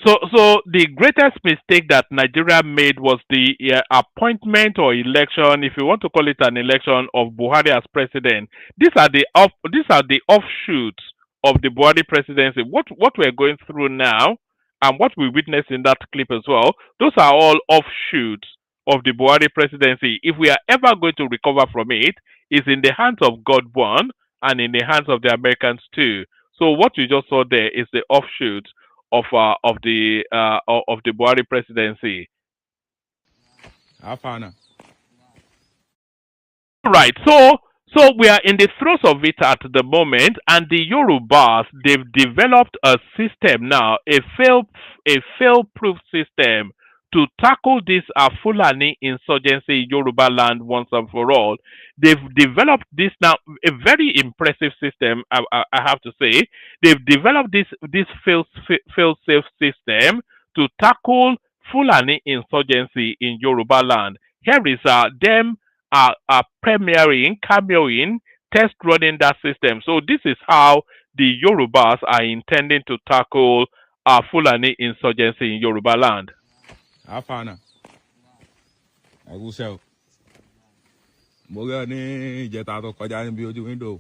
So the greatest mistake that Nigeria made was the appointment or election, if you want to call it an election, of Buhari as president. These are the offshoots of the Buhari presidency. What we're going through now, and what we witnessed in that clip as well, those are all offshoots of the Buhari presidency. If we are ever going to recover from it, it's in the hands of God one, and in the hands of the Americans too. So what you just saw there is the offshoots of the Buhari presidency. Right. So we are in the throes of it at the moment, and the Yorubas, they've developed a system now, a fail-proof system to tackle this Fulani insurgency in Yoruba land once and for all. They've developed this now, a very impressive system, I have to say. They've developed this fail-safe system to tackle Fulani insurgency in Yoruba land. Here is them cameoing, test running that system. So this is how the Yorubas are intending to tackle Fulani insurgency in Yoruba land. Afana. I will sell. Mogani Jetato Kajan beauty window.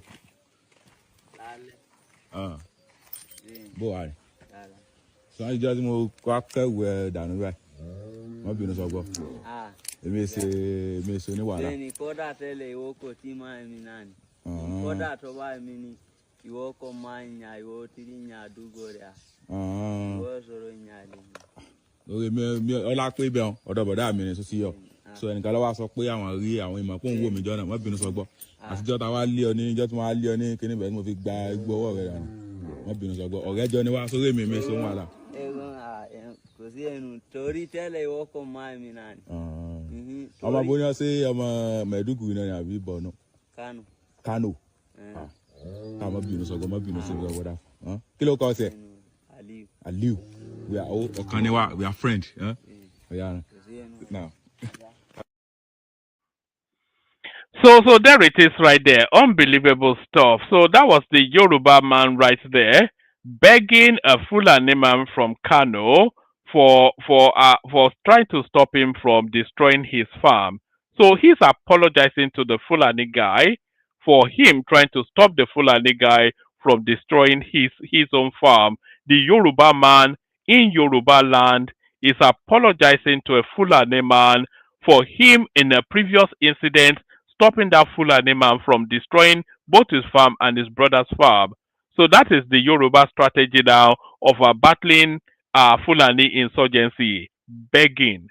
Boy. So I just move cracker where down the way. My business will go. It may say, Miss Uniwala. Any Koda tele woko tima minani. Koda to buy mini. You walk on mine, I will tinya do go there. Was or in Ọlápébẹ̀ ọ̀dọ̀ bọ̀dá mi ni tó sí yọ so ẹnìkan lọ́wọ́ sọ pé àwọn rí àwọn ìmọ̀ pé òun wò mí jọ́nà wọ́n bínú sọgbọ́ àtijọ́ tá wá lé ọ ní ìjọ́ tí wọ́n á lé ọ ní kíní bẹ̀rẹ̀ tí mo fi gba igbó ọwọ́ rẹ̀ dànù wọ́n bínú sọgbọ́ ọ̀rẹ́ jọ ni wá sórí èmi mi sọ wọn àlà. Kò sí ẹnu torí tẹ́lẹ̀ ìwọ́kọ̀ máa mi náà ni. Ọmọ bóyá ṣé ọmọ Maiduguri náà ni àbí Borno. Kano. Ká má bínú sọgbọ́ má bínú sọgbọ́ wọ́dà kí ló kọ́ ọ̀sẹ̀. Aliu. We are all Okaniwa. We are friends. Huh? Yeah. Now. So there it is right there. Unbelievable stuff. So that was the Yoruba man right there begging a Fulani man from Kano for trying to stop him from destroying his farm. So he's apologizing to the Fulani guy for him trying to stop the Fulani guy from destroying his own farm. The Yoruba man in Yoruba land is apologizing to a Fulani man for him in a previous incident stopping that Fulani man from destroying both his farm and his brother's farm. So that is the Yoruba strategy now of battling Fulani insurgency. Begging.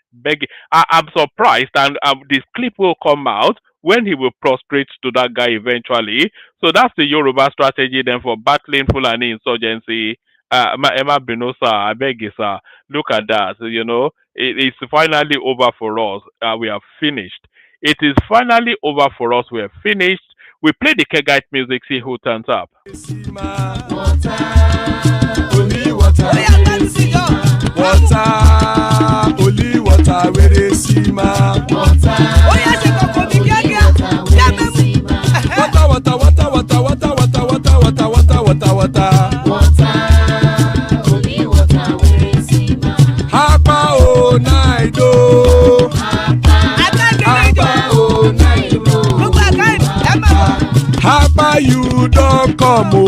I'm surprised, and this clip will come out when he will prostrate to that guy eventually. So that's the Yoruba strategy then for battling Fulani insurgency. Emma Benosa, I beg you, sir. Look at that. You know, it's finally over for us. We are finished. It is finally over for us. We are finished. We play the Kegite music, see who turns up. Only water, where they see ma. Water, only water, where they see ma. Hapa o naido. Hapa o naido. Hapa you don't come o.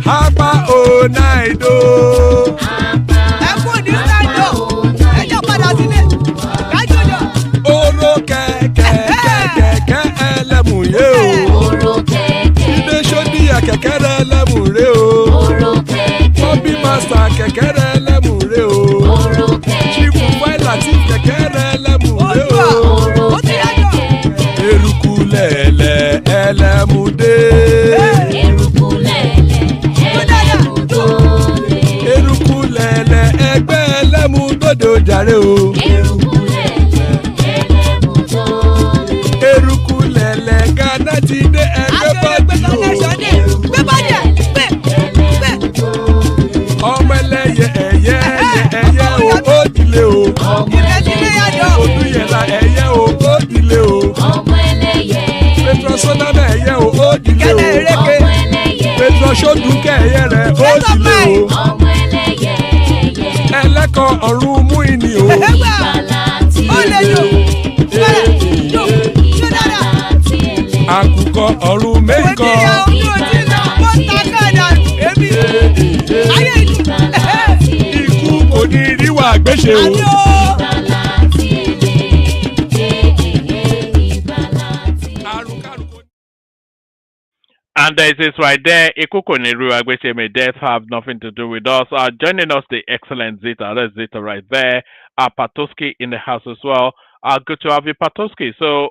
Hapa o naido. Oro kẹ̀kẹ́ ẹlẹ́mùyé o. Ilé sọ́dí kẹ̀kẹ́ ẹlẹ́mùrè o. Bobby master kẹ̀kẹ́ ẹlẹ́mùrè o. Chief Faila ti kẹ̀kẹ́ ẹlẹ́mùrè o. Eruku lẹ̀lẹ̀ ẹlẹ́mùdé. Eruku lẹ̀lẹ̀ ẹgbẹ́ ẹlẹ́mùdódò jàre o. Eruku lẹ̀lẹ̀ Ghana ti dé ẹgbẹ́ bọ́dì o. Ọmọ ẹlẹ́yẹ ẹyẹ o ó dilé o. Olúyẹ̀lá ẹyẹ o ó dilé o. Petrosonana ẹyẹ o ó dilé o. Petrosodunke ẹyẹ rẹ̀ ó dilé o. Ẹlẹ́kọ̀ ọ̀run mú ìní o. Àkùkọ ọ̀run mẹ́kọ̀. Ikú kò ní ríwà gbéṣe o. And there it is right there. Ikuko Neru Agbesheme, death have nothing to do with us. Joining us, the excellent Zita. That's Zita right there. Patoski in the house as well. Good to have you, Patoski. So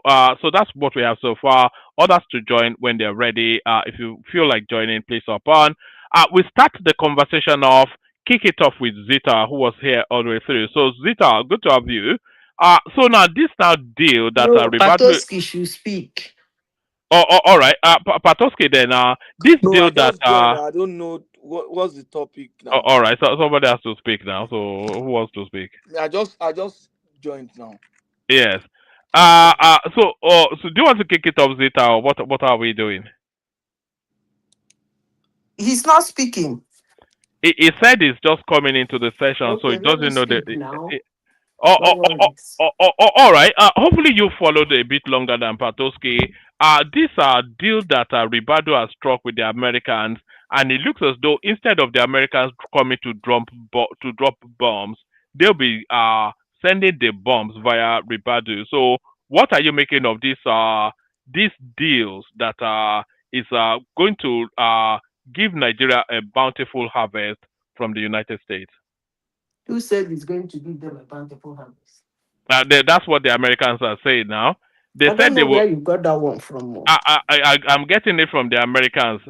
that's what we have so far. Others to join when they're ready. If you feel like joining, please hop on. We start the conversation off. Kick it off with Zita, who was here all the way through. So Zita, good to have you. So now this deal that Patoski should speak. All right. Patoski, then this deal that I don't know what's the topic now. all right. So somebody has to speak now. So who wants to speak? I just joined now. Yes. So do you want to kick it off, Zita, or what are we doing? He's not speaking. He said he's just coming into the session, so he doesn't know that. All right. Hopefully you followed a bit longer than Patoski. These are deals that Ribado has struck with the Americans, and it looks as though instead of the Americans coming to drop bombs, they'll be sending the bombs via Ribado. So, what are you making of these deals that is going to give Nigeria a bountiful harvest from the United States? Who said he's going to give them a bountiful harvest? That's what the Americans are saying now. They I said don't know where you got that one from. I'm getting it from the Americans.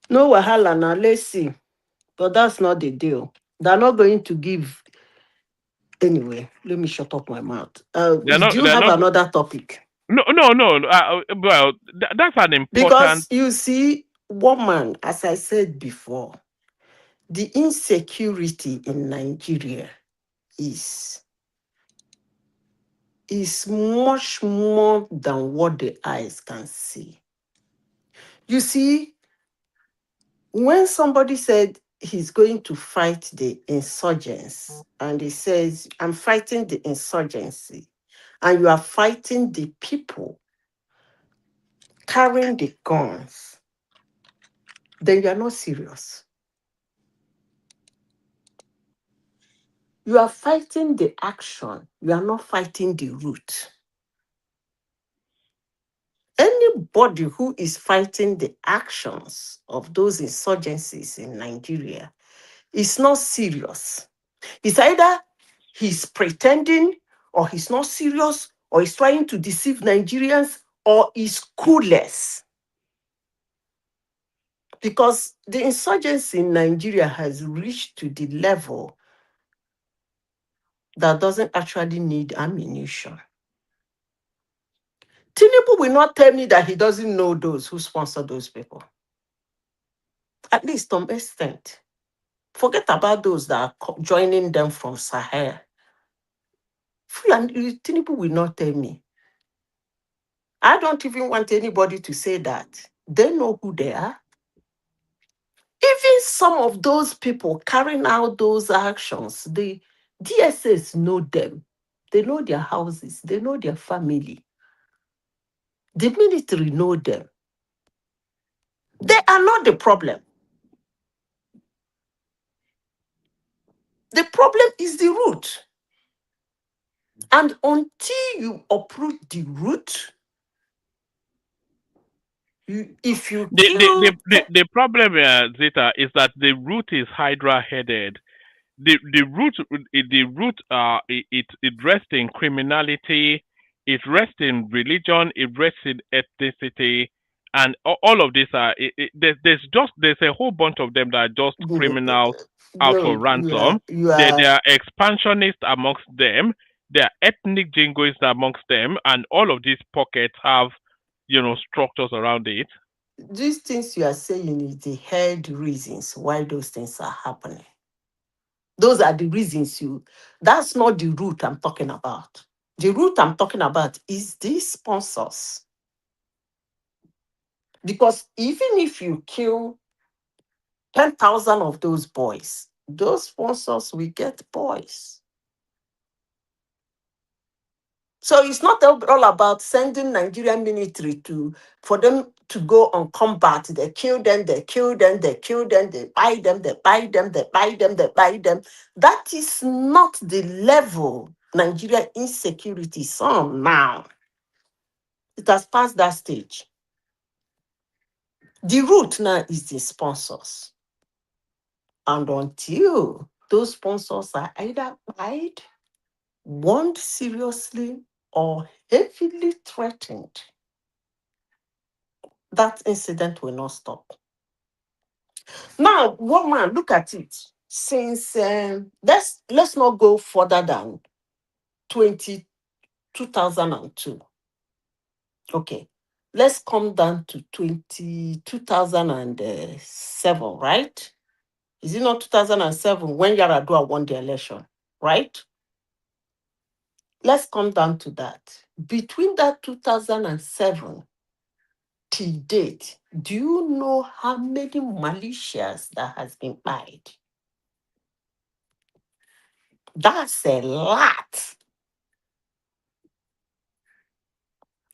No wahala now. Let's see. But that's not the deal. They're not going to give. Anyway, let me shut up my mouth. Do you have another topic? No, no, no. Well, that's an important. Because you see, woman, as I said before, the insecurity in Nigeria is is much more than what the eyes can see. You see, when somebody said he's going to fight the insurgents, and he says, I'm fighting the insurgency, and you are fighting the people carrying the guns, then you are not serious. You are fighting the action, you are not fighting the root. Anybody who is fighting the actions of those insurgencies in Nigeria is not serious. It's either he's pretending, or he's not serious, or he's trying to deceive Nigerians, or he's clueless. Because the insurgency in Nigeria has reached to the level that doesn't actually need ammunition. Tinubu will not tell me that he doesn't know those who sponsor those people. At least to some extent. Forget about those that are joining them from Sahel. Tinubu will not tell me. I don't even want anybody to say that. They know who they are. Even some of those people carrying out those actions, the DSS know them. They know their houses. They know their family. The military know them. They are not the problem. The problem is the root. And until you uproot the root, if you kill... The problem, Zeta, is that the root is hydra headed. It rests in criminality, it rests in religion, it rests in ethnicity, and all of these are there's a whole bunch of them that are just criminals out for No, ransom. you There are are expansionists amongst them, there are ethnic jingoists amongst them, and all of these pockets have structures around it. these things you are saying is the head reasons why those things are happening. Those are the reasons that's not the root I'm talking about. The root I'm talking about is these sponsors. Because even if you kill 10,000 of those boys, those sponsors will get boys. So it's not all about sending Nigerian military for them to go on combat. They kill them, they kill them, they kill them, they buy them, they buy them, they buy them, they buy them. That is not the level Nigeria insecurity is on now. It has passed that stage. The root now is the sponsors. And until those sponsors are either paid, warned seriously, or heavily threatened, that incident will not stop. Now, woman, look at it. Since let's not go further than 2002. Okay, let's come down to 2007, right? Is it not 2007 when Yaradua won the election, right? Let's come down to that. Between that 2007 till date, do you know how many militias that has been paid? That's a lot.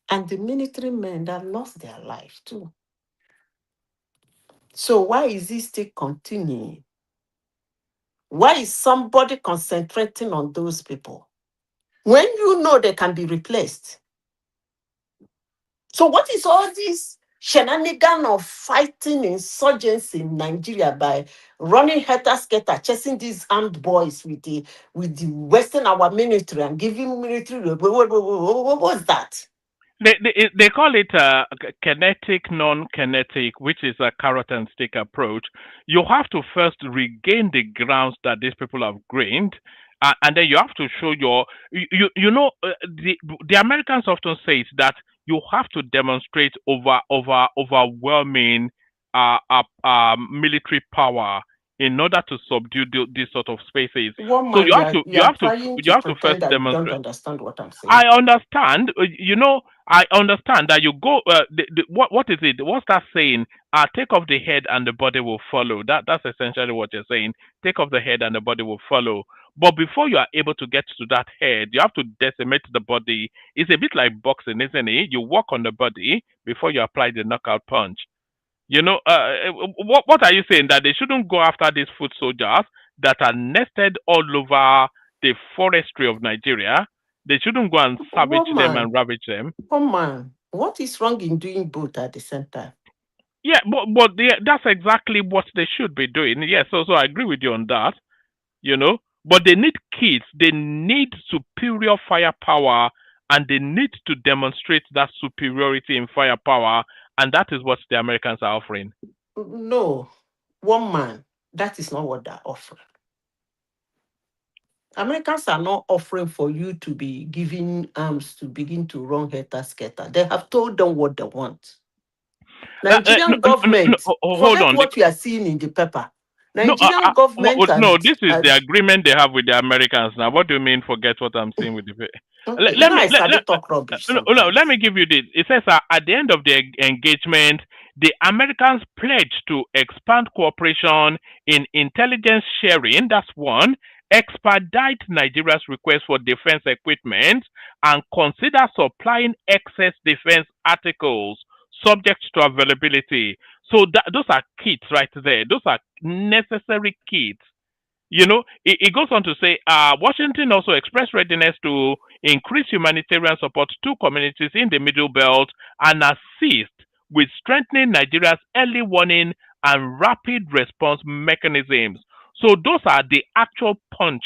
And the military men that lost their life too. So why is this still continuing? Why is somebody concentrating on those people when you know they can be replaced? So what is all this shenanigan of fighting insurgency in Nigeria by running helter-skelter, chasing these armed boys with the Western our military and giving military? What was that? They call it kinetic, non-kinetic, which is a carrot and stick approach. You have to first regain the grounds that these people have gained, and then you have to show the Americans often say it that you have to demonstrate overwhelming military power in order to subdue these sort of spaces. One So man, you are trying you to have to first pretend that you don't demonstrate. understand what I'm saying. I understand. I understand that you go. What is it? What's that saying? Take off the head and the body will follow. That's essentially what you're saying. Take off the head and the body will follow. But before you are able to get to that head, you have to decimate the body. It's a bit like boxing, isn't it? You work on the body before you apply the knockout punch. What are you saying? That they shouldn't go after these foot soldiers that are nested all over the forestry of Nigeria? They shouldn't go and savage them and ravage them. One man, what is wrong in doing both at the same time? Yeah, that's exactly what they should be doing. Yeah, so I agree with you on that. You know, but they need kits. They need superior firepower, and they need to demonstrate that superiority in firepower, and that is what the Americans are offering. No, one man, that is not what they're offering. Americans are not offering for you to be giving arms to begin to run helter-skelter. They have told them what they want. Nigerian government, hold forget on. what you are seeing in the paper. No, Nigerian government no, this is the agreement they have with the Americans now. What do you mean forget what I'm saying with the okay, I talk rubbish sometimes. let me give you this. It says at the end of the engagement, the Americans pledge to expand cooperation in intelligence sharing. That's one. Expedite Nigeria's request for defense equipment and consider supplying excess defense articles subject to availability. So those are kits right there. Those are necessary kits. It goes on to say, Washington also expressed readiness to increase humanitarian support to communities in the Middle Belt and assist with strengthening Nigeria's early warning and rapid response mechanisms. So those are the actual punch.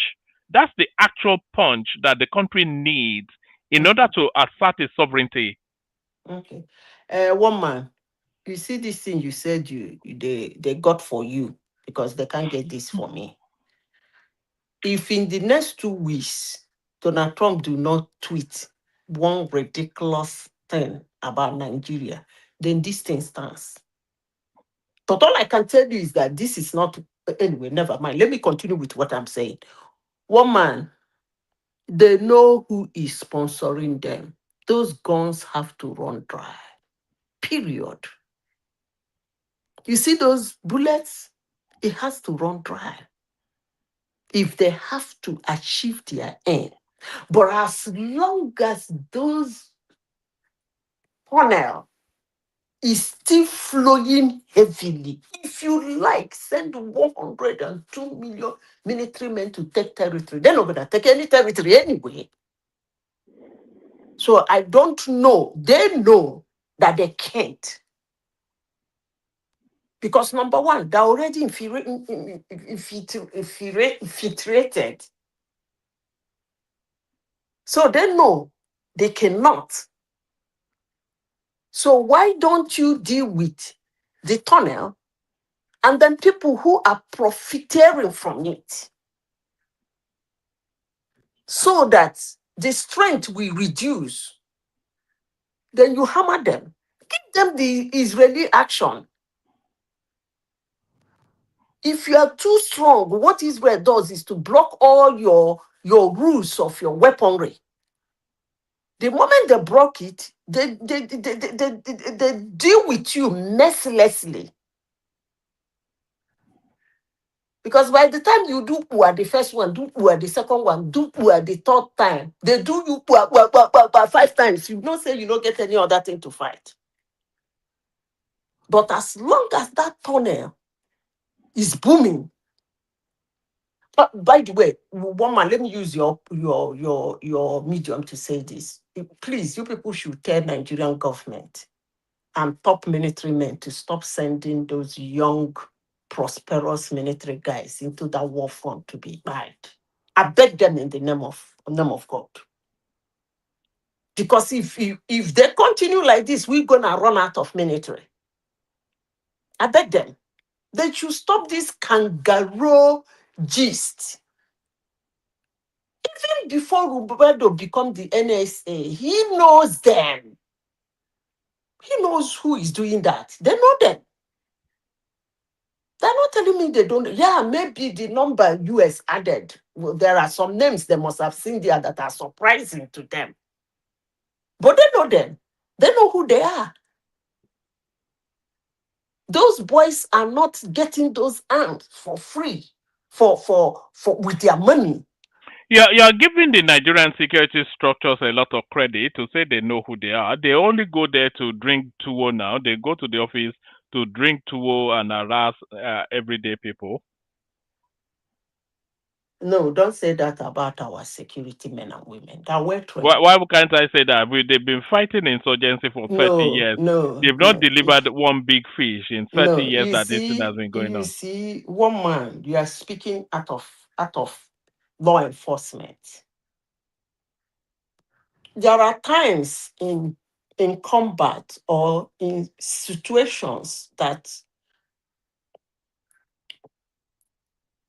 That's the actual punch that the country needs in order to assert its sovereignty. Okay. One man, you see this thing you said they got for you because they can't get this for me. If in the next 2 weeks Donald Trump do not tweet one ridiculous thing about Nigeria, then this thing stands. But all I can tell you is that this is not, anyway, never mind. Let me continue with what I'm saying. One man, they know who is sponsoring them. Those guns have to run dry. Period. You see those bullets? It has to run dry if they have to achieve their end. But as long as those funnel is still flowing heavily, if you like, send 102 million military men to take territory. They're not going to take any territory anyway. So I don't know. They know that they can't. Because number one, they're already infiltrated. So they know they cannot. So why don't you deal with the tunnel and then people who are profiteering from it so that the strength will reduce? Then you hammer them. Give them the Israeli action. If you are too strong, what Israel does is to block all your routes of your weaponry. The moment they block it, they deal with you mercilessly. Because by the time you do pua the first one, do pua the second one, do pua the third time, they do you pua 5 times. You don't say you don't get any other thing to fight. But as long as that tunnel is booming, by the way, one man, let me use your medium to say this. Please, you people should tell Nigerian government and top military men to stop sending those young, prosperous military guys into that war front to be bad. I beg them in the name of God. Because if they continue like this, we're gonna run out of military. I beg them. They should stop this kangaroo gist. Even before Rubedo become the NSA, he knows them. He knows who is doing that. They know them. They're not telling me they don't. Yeah, maybe the number US added. Well, there are some names they must have seen there that are surprising to them. But they know them. They know who they are. Those boys are not getting those arms for free, for with their money. You're giving the Nigerian security structures a lot of credit to say they know who they are. They only go there to drink tuwo now. They go to the office to drink tuwo and harass everyday people. No, don't say that about our security men and women. They're well trained. Why can't I say that? They've been fighting insurgency for 30 No, years. no, They've not no. delivered one big fish in 30 No, years that this thing has been going you on. see, one man, you are speaking out of law enforcement. There are times in combat or in situations that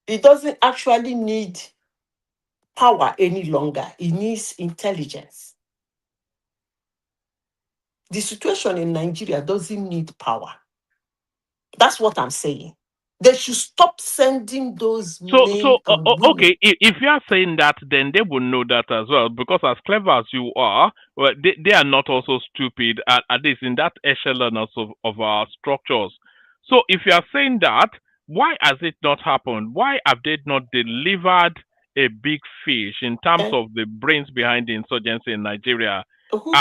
it doesn't actually need power any longer. It needs intelligence. The situation in Nigeria doesn't need power. That's what I'm saying. They should stop sending those men and women. Okay, if you are saying that, then they will know that as well. Because as clever as you are, well, they are not also stupid, at least in that echelon of our structures. So if you are saying that, why has it not happened? Why have they not delivered a big fish in terms Eh, of the brains behind the insurgency in Nigeria? who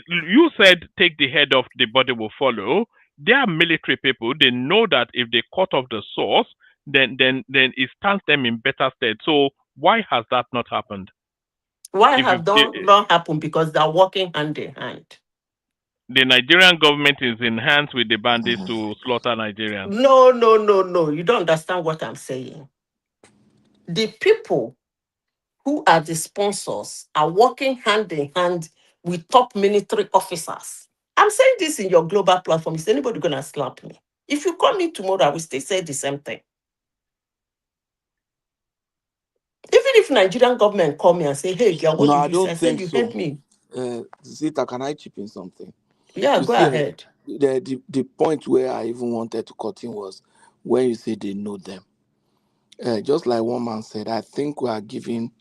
You said take the head off, the body will follow. They are military people. They know that if they cut off the source, then it stands them in better stead. So why has that not happened? why If you, have don't happen? Because they're working hand in hand. the Nigerian government is in hands with the bandits to slaughter Nigerians. No, no, no, no. You don't understand what I'm saying. The people who are the sponsors are working hand in hand with top military officers. I'm saying this in your global platform. Is anybody gonna slap me? If you call me tomorrow, I will still say the same thing. Even if Nigerian government call me and say, "Hey, girl, what No, did I you say?" don't I say, think "You so. heard me." Zita, can I chip in something? Yeah, You go see, ahead. the point where I even wanted to cut in was when you say they know them. Just like one man said, I think we are giving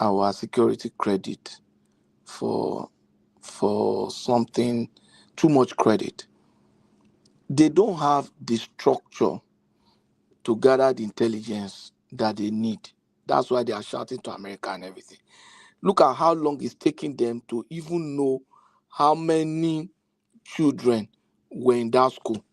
our security credit for something, too much credit. They don't have the structure to gather the intelligence that they need. That's why they are shouting to America and everything. Look at how long it's taking them to even know how many children were in that school.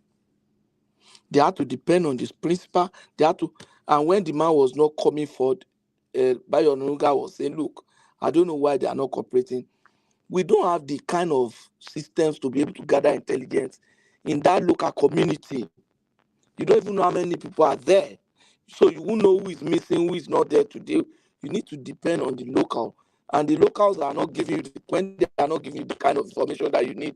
They had to depend on this principal. They had to, and when the man was not coming forward, Bayo Onanuga was saying, "Look, I don't know why they are not cooperating. We don't have the kind of systems to be able to gather intelligence in that local community. You don't even know how many people are there. So you won't know who is missing, who is not there today. You need to depend on the local. And the locals are not giving you, when they are not giving you the kind of information that you need,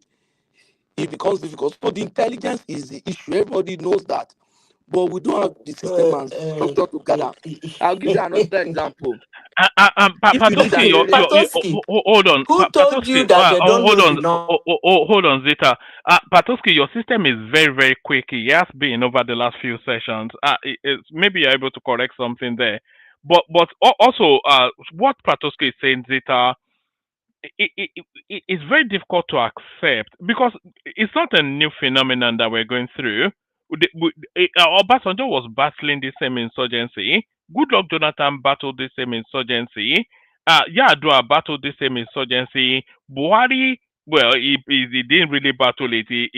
it becomes difficult. So the intelligence is the issue. Everybody knows that. But we don't have the system and structure to gather. I'll give you another example. If you need Patoski, an Patoski, hold on, who told Patoski, you that they don't hold know on, the number? hold on, Zita. Patoski, your system is very, very quick. It has been over the last few sessions. Maybe you're able to correct something there. But also, what Patoski is saying, Zita, it's very difficult to accept because it's not a new phenomenon that we're going through. Obasanjo was battling the same insurgency. Goodluck Jonathan battled the same insurgency. Yar'Adua battled the same insurgency. Buhari, well, he didn't really battle it. He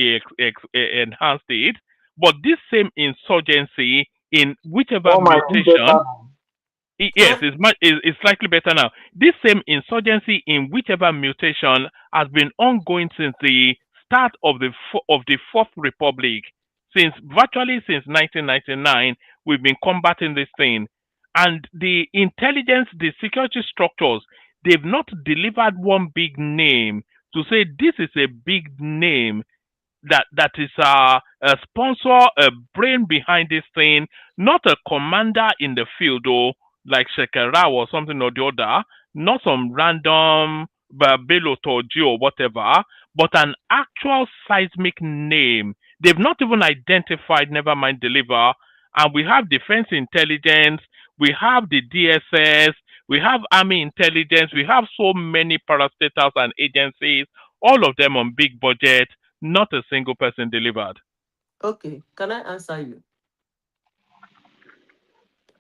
enhanced it. But this same insurgency, in whichever Oh, might be better mutation, now. yes, it's slightly better now. This same insurgency, in whichever mutation, has been ongoing since the start of the Fourth Republic. Since 1999, we've been combating this thing, and the intelligence, the security structures, they've not delivered one big name to say this is a big name that is a sponsor, a brain behind this thing, not a commander in the field, or like Shekera or something or the other, not some random Bello Toji or whatever, but an actual seismic name. They've not even identified, never mind deliver. And we have defense intelligence, we have the DSS, we have army intelligence, we have so many parastatals and agencies, all of them on big budget, not a single person delivered. Okay, can I answer you?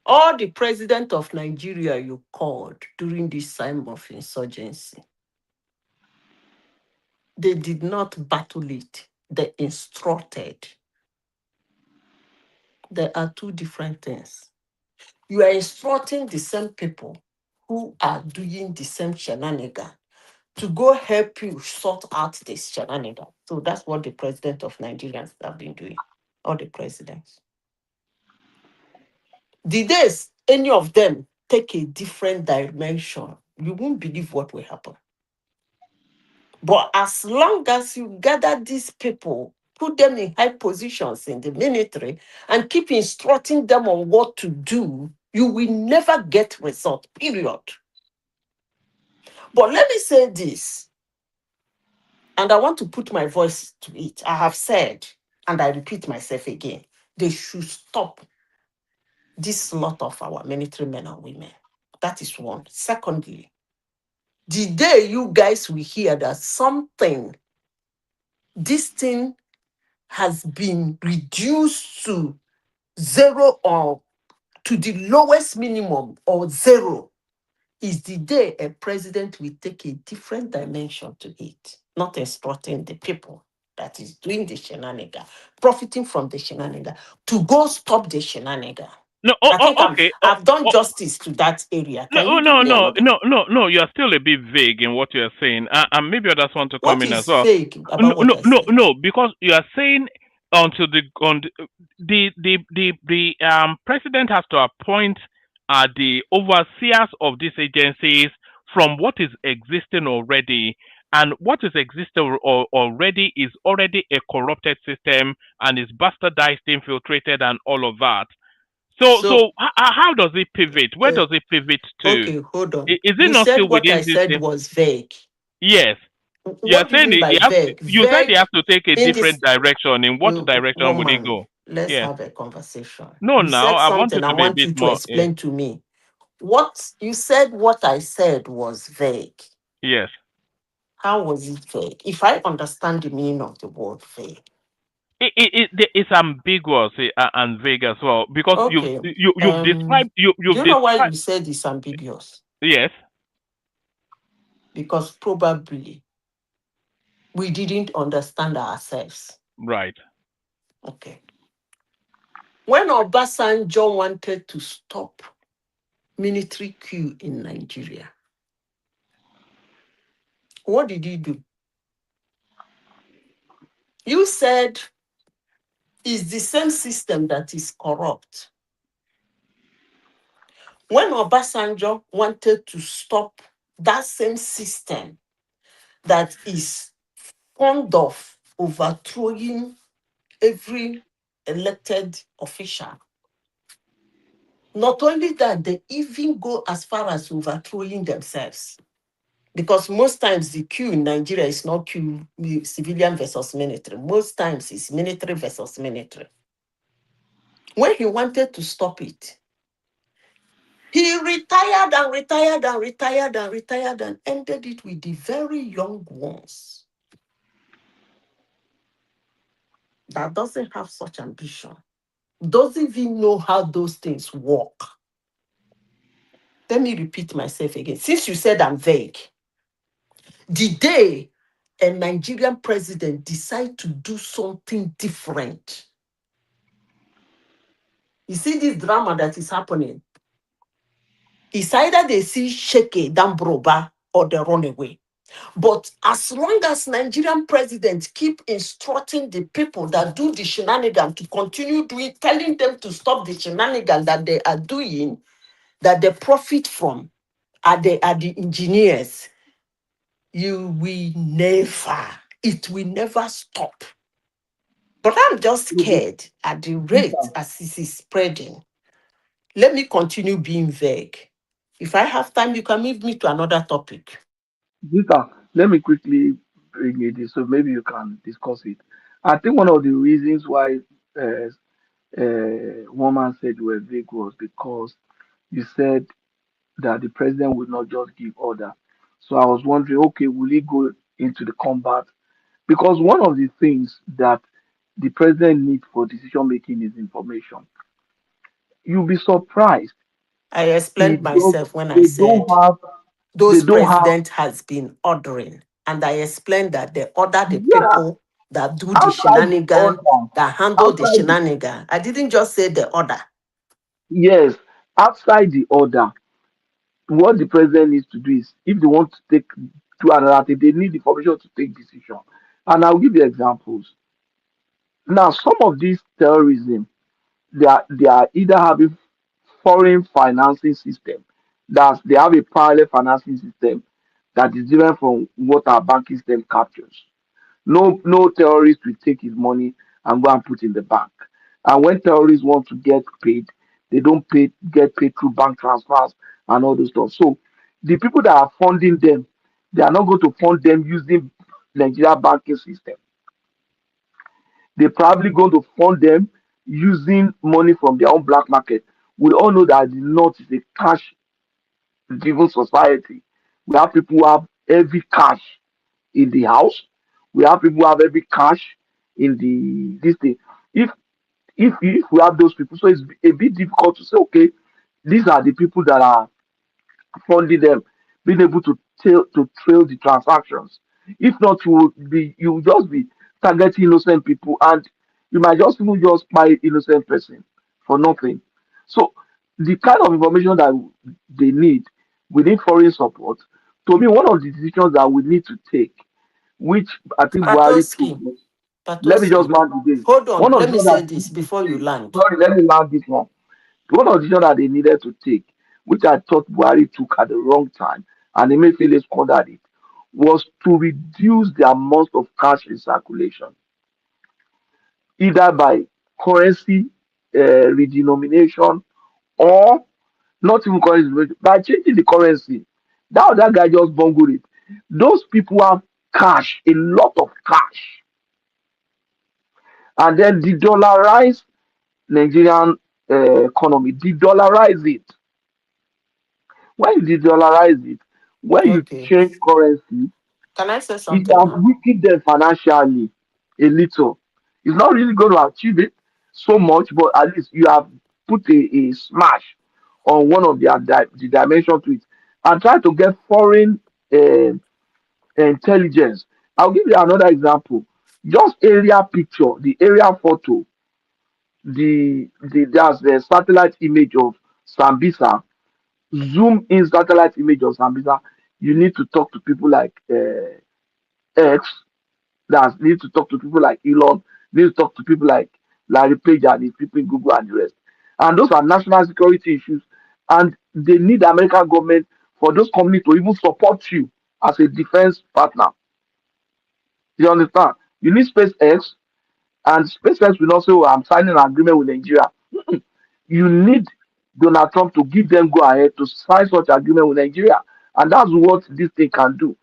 All the president of Nigeria you called during this time of insurgency, they did not battle it. They instructed. There are two different things. You are instructing the same people who are doing the same shenanigan to go help you sort out this shenanigan. So that's what the president of Nigerians have been doing. All the presidents. The days any of them take a different dimension, you won't believe what will happen. But as long as you gather these people, put them in high positions in the military, and keep instructing them on what to do, you will never get result, period. But let me say this, and I want to put my voice to it. I have said, and I repeat myself again, they should stop this lot of our military men and women. That is one. Secondly, the day you guys will hear that something, this thing has been reduced to zero or to the lowest minimum or zero, is the day a president will take a different dimension to it, not instructing the people that is doing the shenanigan, profiting from the shenanigan, to go stop the shenanigan. No, I think okay. I've done justice to that area. Can No, you give no, me no, another? no, no, no. You're still a bit vague in what you're saying, and maybe others want to come What in as is well. fake No, about what no, I no, said? no, because you are saying until the president has to appoint the overseers of these agencies from what is existing already, and what is existing already is already a corrupted system and is bastardized, infiltrated, and all of that. So, So, how does it pivot? Where uh, does it pivot to? okay, hold on. Is it You not said still what I within this? said was vague. Yes, you are What do you saying mean by vague? you said they Vague have to take a in different this direction. In what direction will they woman. go? Let's Yes. have a conversation. No, You now said I want something. you I to be a want bit you to more. explain to me. What you said, what I said was vague. Yes. How was it vague? If I understand the meaning of the word vague. It's ambiguous and vague as well because Okay. you've described Do you've you know why described. you said it's ambiguous? Yes. Because probably we didn't understand ourselves. Right. Okay. When Obasanjo wanted to stop military coup in Nigeria, what did he do? You said it's the same system that is corrupt. When Obasanjo wanted to stop that same system that is fond of overthrowing every elected official, not only that, they even go as far as overthrowing themselves. Because most times the queue in Nigeria is not queue civilian versus military. Most times it's military versus military. When he wanted to stop it, he retired and retired and retired and retired and ended it with the very young ones that doesn't have such ambition, doesn't even know how those things work. Let me repeat myself again. Since you said I'm vague, the day a Nigerian president decide to do something different, you see this drama that is happening, it's either they see Sheikh Dambroba or they run away. But as long as Nigerian presidents keep instructing the people that do the shenanigan to continue doing, telling them to stop the shenanigan that they are doing, that they profit from, are the engineers, it will never stop. But I'm just scared at the rate as this is spreading. Let me continue being vague. If I have time, you can move me to another topic. Zita, let me quickly bring it in so maybe you can discuss it. I think one of the reasons why one man said you were vague was because you said that the president would not just give order. So I was wondering, okay, will he go into the combat? Because one of the things that the president needs for decision making is information. You'll be surprised. I He explained does, myself when I they don't said have they those don't have president has been ordering. And I explained that they order the yeah people that do the outside the shenanigan, order, that handle the outside the shenanigan. I didn't just say the order. yes, outside the order. What the president needs to do is if they want to take to another thing, they need information to take decision. And I'll give you examples. Now, some of these terrorism, they are either having foreign financing system, that they have a parallel financing system that is different from what our banking system captures. No terrorist will take his money and go and put in the bank. And when terrorists want to get paid, they don't get paid through bank transfers and all those stuff. So the people that are funding them, they are not going to fund them using Nigeria banking system. They're probably going to fund them using money from their own black market. We all know that the North is a cash driven society. We have people who have every cash in the house. We have people who have every cash in the this thing. If if we have those people, so it's a bit difficult to say, okay, these are the people that are funding them, being able to trail the transactions. If not, you will just be targeting innocent people, and you might just even just buy innocent person for nothing. So the kind of information that they need, we need foreign support. To me, one of the decisions that we need to take, which I think Buhari took, Patoski, let me just Patoski. land today. Hold on, One of let the me decisions say that they this need to before you take, land. sorry, let me land this one. One of the decisions that they needed to take, which I thought Buhari took at the wrong time, and Emefiele squandered it, was to reduce the amount of cash in circulation, either by currency redenomination or not even currency, by changing the currency. That other guy just bungled it. Those people have cash, a lot of cash, and then de-dollarize Nigerian economy, de-dollarize it. When you de-dollarize it, when you Okay. change currency, Can I say it something has now? weakened them financially a little. It's not really going to achieve it so much, but at least you have put a smash on one of the dimension to it, and try to get foreign uh, intelligence. I'll give you another example. Just area picture, the area photo, the that's the satellite image of Sambisa. Zoom in satellite image of Sambisa. You need to talk to people like X, that need to talk to people like Elon, need to talk to people like Larry Page and his people in Google and the rest. And those are national security issues. And they need the American government for those companies to even support you as a defense partner. You understand? You need SpaceX, and SpaceX will not say, oh, I'm signing an agreement with Nigeria. You need Donald Trump to give them go ahead to sign such agreement with Nigeria. And that's what this thing can do.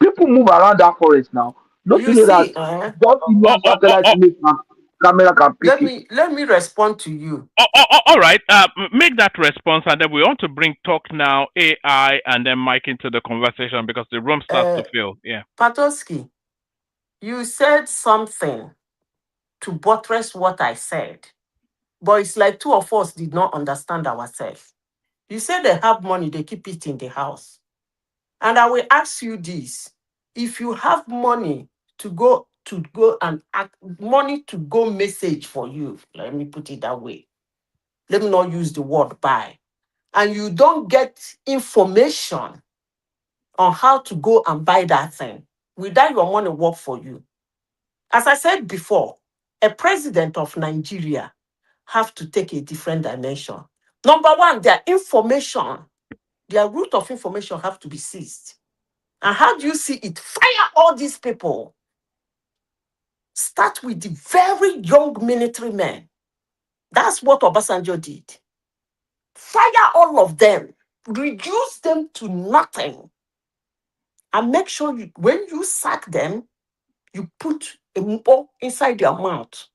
People move around that forest now. Don't you You know that see, just Oh, enough oh, oh, satellite oh, image camera can pick let it? me respond to you. all right. Make that response, and then we want to bring talk now, AI, and then Mike into the conversation because the room starts Uh, to fill. Yeah. Patoski, you said something to buttress what I said, but it's like two of us did not understand ourselves. You said they have money, they keep it in the house. And I will ask you this. If you have money to go and act, money to go message for you, let me put it that way. Let me not use the word buy. And you don't get information on how to go and buy that thing, will that your money work for you? As I said before, a president of Nigeria have to take a different dimension. Number one, their information, their root of information have to be seized. And how do you see it? Fire all these people. Start with the very young military men. That's what Obasanjo did. Fire all of them, reduce them to nothing, and make sure when you sack them, you put a mpo inside their mouth.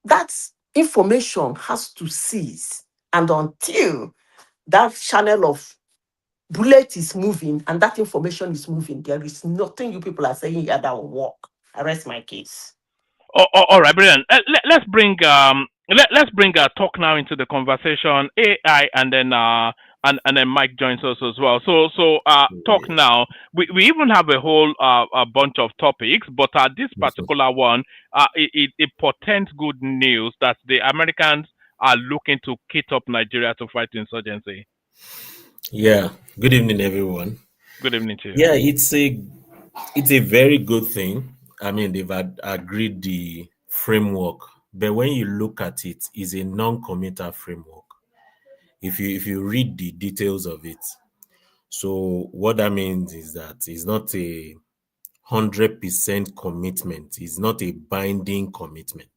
That information has to cease. And until that channel of bullet is moving and that information is moving, there is nothing you people are saying here that will work. I rest my case. All right, brilliant. Let's bring let's bring talk now into the conversation. AI and then Mike joins us as well. So talk now. We even have a whole a bunch of topics, but this particular one it portends good news that the Americans are looking to kit up Nigeria to fight insurgency. Yeah. Good evening, everyone. Good evening to you. Yeah, it's a very good thing. I mean, they've agreed the framework, but when you look at it, it's a non-committal framework. If you read the details of it, so what that means is that it's not a 100% commitment. It's not a binding commitment.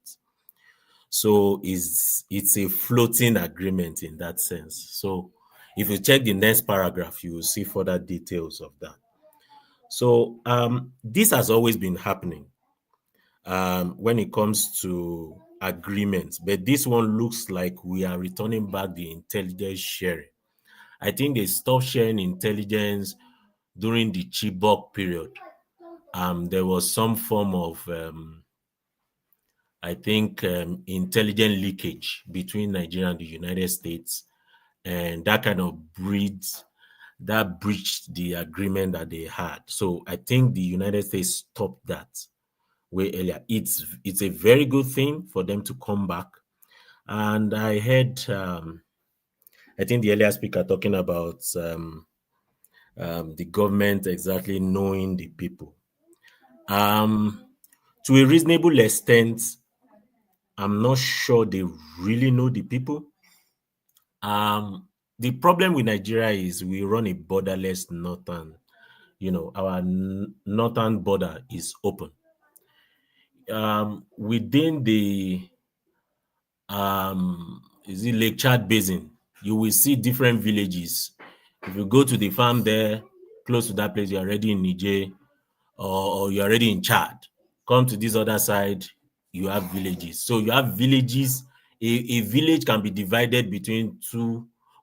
So it's a floating agreement in that sense. So if you check the next paragraph, you will see further details of that. So this has always been happening when it comes to agreements, but this one looks like we are returning back the intelligence sharing. I think they stopped sharing intelligence during the Chibok period. There was some form of I think intelligent leakage between Nigeria and the United States, and that kind of breached the agreement that they had. So I think the United States stopped that way earlier. It's a very good thing for them to come back. And I heard I think the earlier speaker talking about the government exactly knowing the people. To a reasonable extent, I'm not sure they really know the people. The problem with Nigeria is we run a borderless northern, our northern border is open. Within the is it Lake Chad Basin, you will see different villages. If you go to the farm there, close to that place, you're already in Niger, or you're already in Chad. Come to this other side, you have villages. So you have villages. A village can be divided between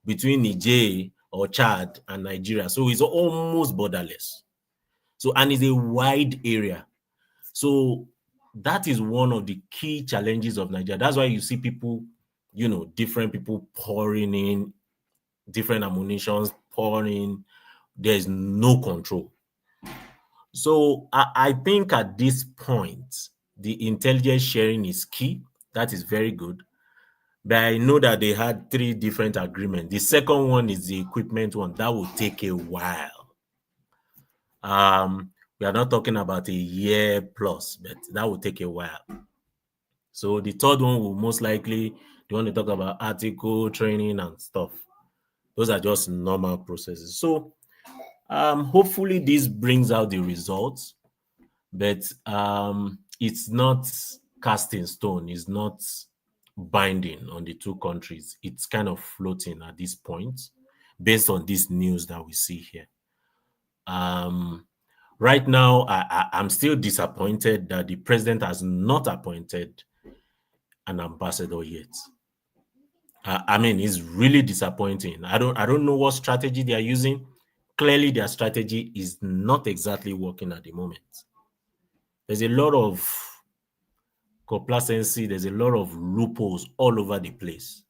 Niger or Chad and Nigeria. So it's almost borderless. So, and it's a wide area. So that is one of the key challenges of Nigeria. That's why you see people, different people pouring in, different ammunitions pouring in. There's no control. So I think at this point, the intelligence sharing is key. That is very good. But I know that they had 3 different agreements. The second one is the equipment one. That will take a while. We are not talking about a year plus, but that will take a while. So the third one will most likely, they want to talk about article training and stuff. Those are just normal processes. So hopefully this brings out the results, but it's not cast in stone. It's not binding on the 2 countries. It's kind of floating at this point based on this news that we see here. Right now, I'm still disappointed that the president has not appointed an ambassador yet. I mean, it's really disappointing. I don't know what strategy they are using. Clearly, their strategy is not exactly working at the moment. There's a lot of complacency. There's a lot of loopholes all over the place.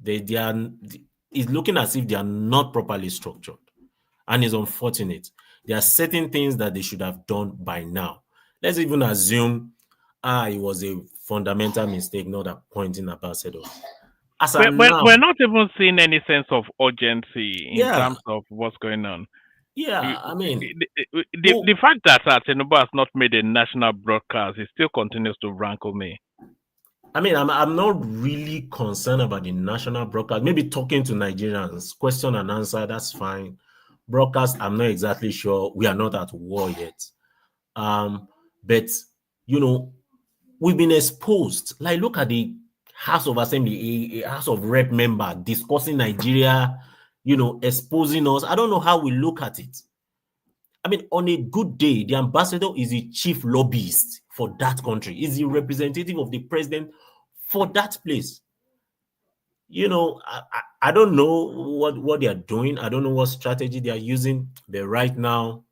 It's looking as if they are not properly structured, and it's unfortunate. There are certain things that they should have done by now. Let's even assume it was a fundamental mistake not appointing ambassador. We're not even seeing any sense of urgency in terms of what's going on. Yeah, I mean, the fact that Tinubu has not made a national broadcast, it still continues to rankle me. I mean, I'm not really concerned about the national broadcast. Maybe talking to Nigerians, question and answer, that's fine. Broadcast, I'm not exactly sure. We are not at war yet. But, we've been exposed. Like, look at the House of Assembly, a House of Rep member discussing Nigeria, exposing us. I don't know how we look at it. I mean, on a good day, the ambassador is the chief lobbyist for that country, is the representative of the president for that place. I don't know what they are doing. I don't know what strategy they are using, but right now,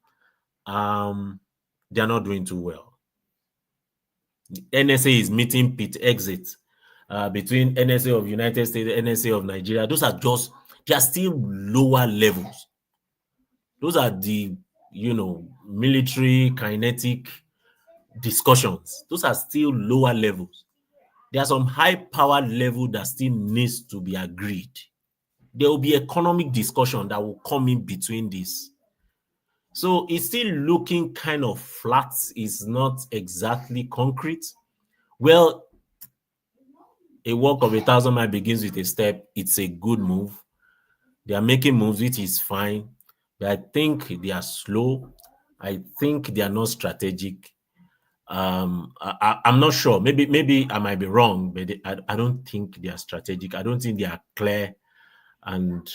they are not doing too well. NSA is meeting pit exit between NSA of United States, NSA of Nigeria. They are still lower levels. Those are the, military kinetic discussions. Those are still lower levels. There are some high power level that still needs to be agreed. There will be economic discussion that will come in between this. So it's still looking kind of flat. It's not exactly concrete. Well, a walk of 1,000 miles begins with a step. It's a good move. They are making moves, which is fine. But I think they are slow. I think they are not strategic. I'm not sure. Maybe I might be wrong, but I don't think they are strategic. I don't think they are clear. And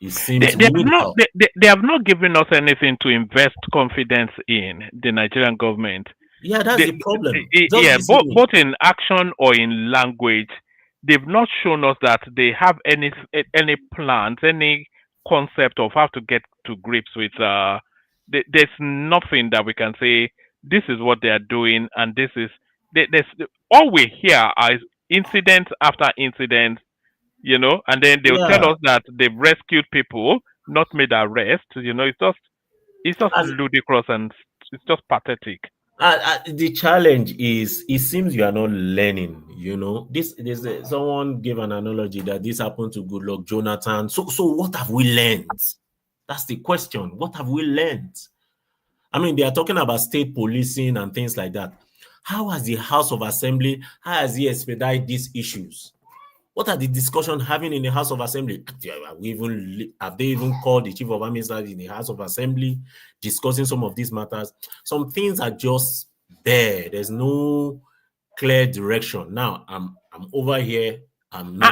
it seems they have not given us anything to invest confidence in, the Nigerian government. Yeah, that's the problem. Both in action or in language, they've not shown us that they have any plans, any concept of how to get to grips with. There's nothing that we can say. This is what they are doing, and this is there's all we hear are incident after incident, and then they'll tell us that they've rescued people, not made arrests. It's just ludicrous and it's just pathetic. The challenge is, it seems you are not learning. Someone gave an analogy that this happened to Goodluck Jonathan. So what have we learned? That's the question. What have we learned? I mean, they are talking about state policing and things like that. How has the House of Assembly, how has he expedited these issues? What are the discussions having in the House of Assembly? Have they even called the Chief of Army Staff in the House of Assembly discussing some of these matters? Some things are just there. There's no clear direction. Now, I'm over here. And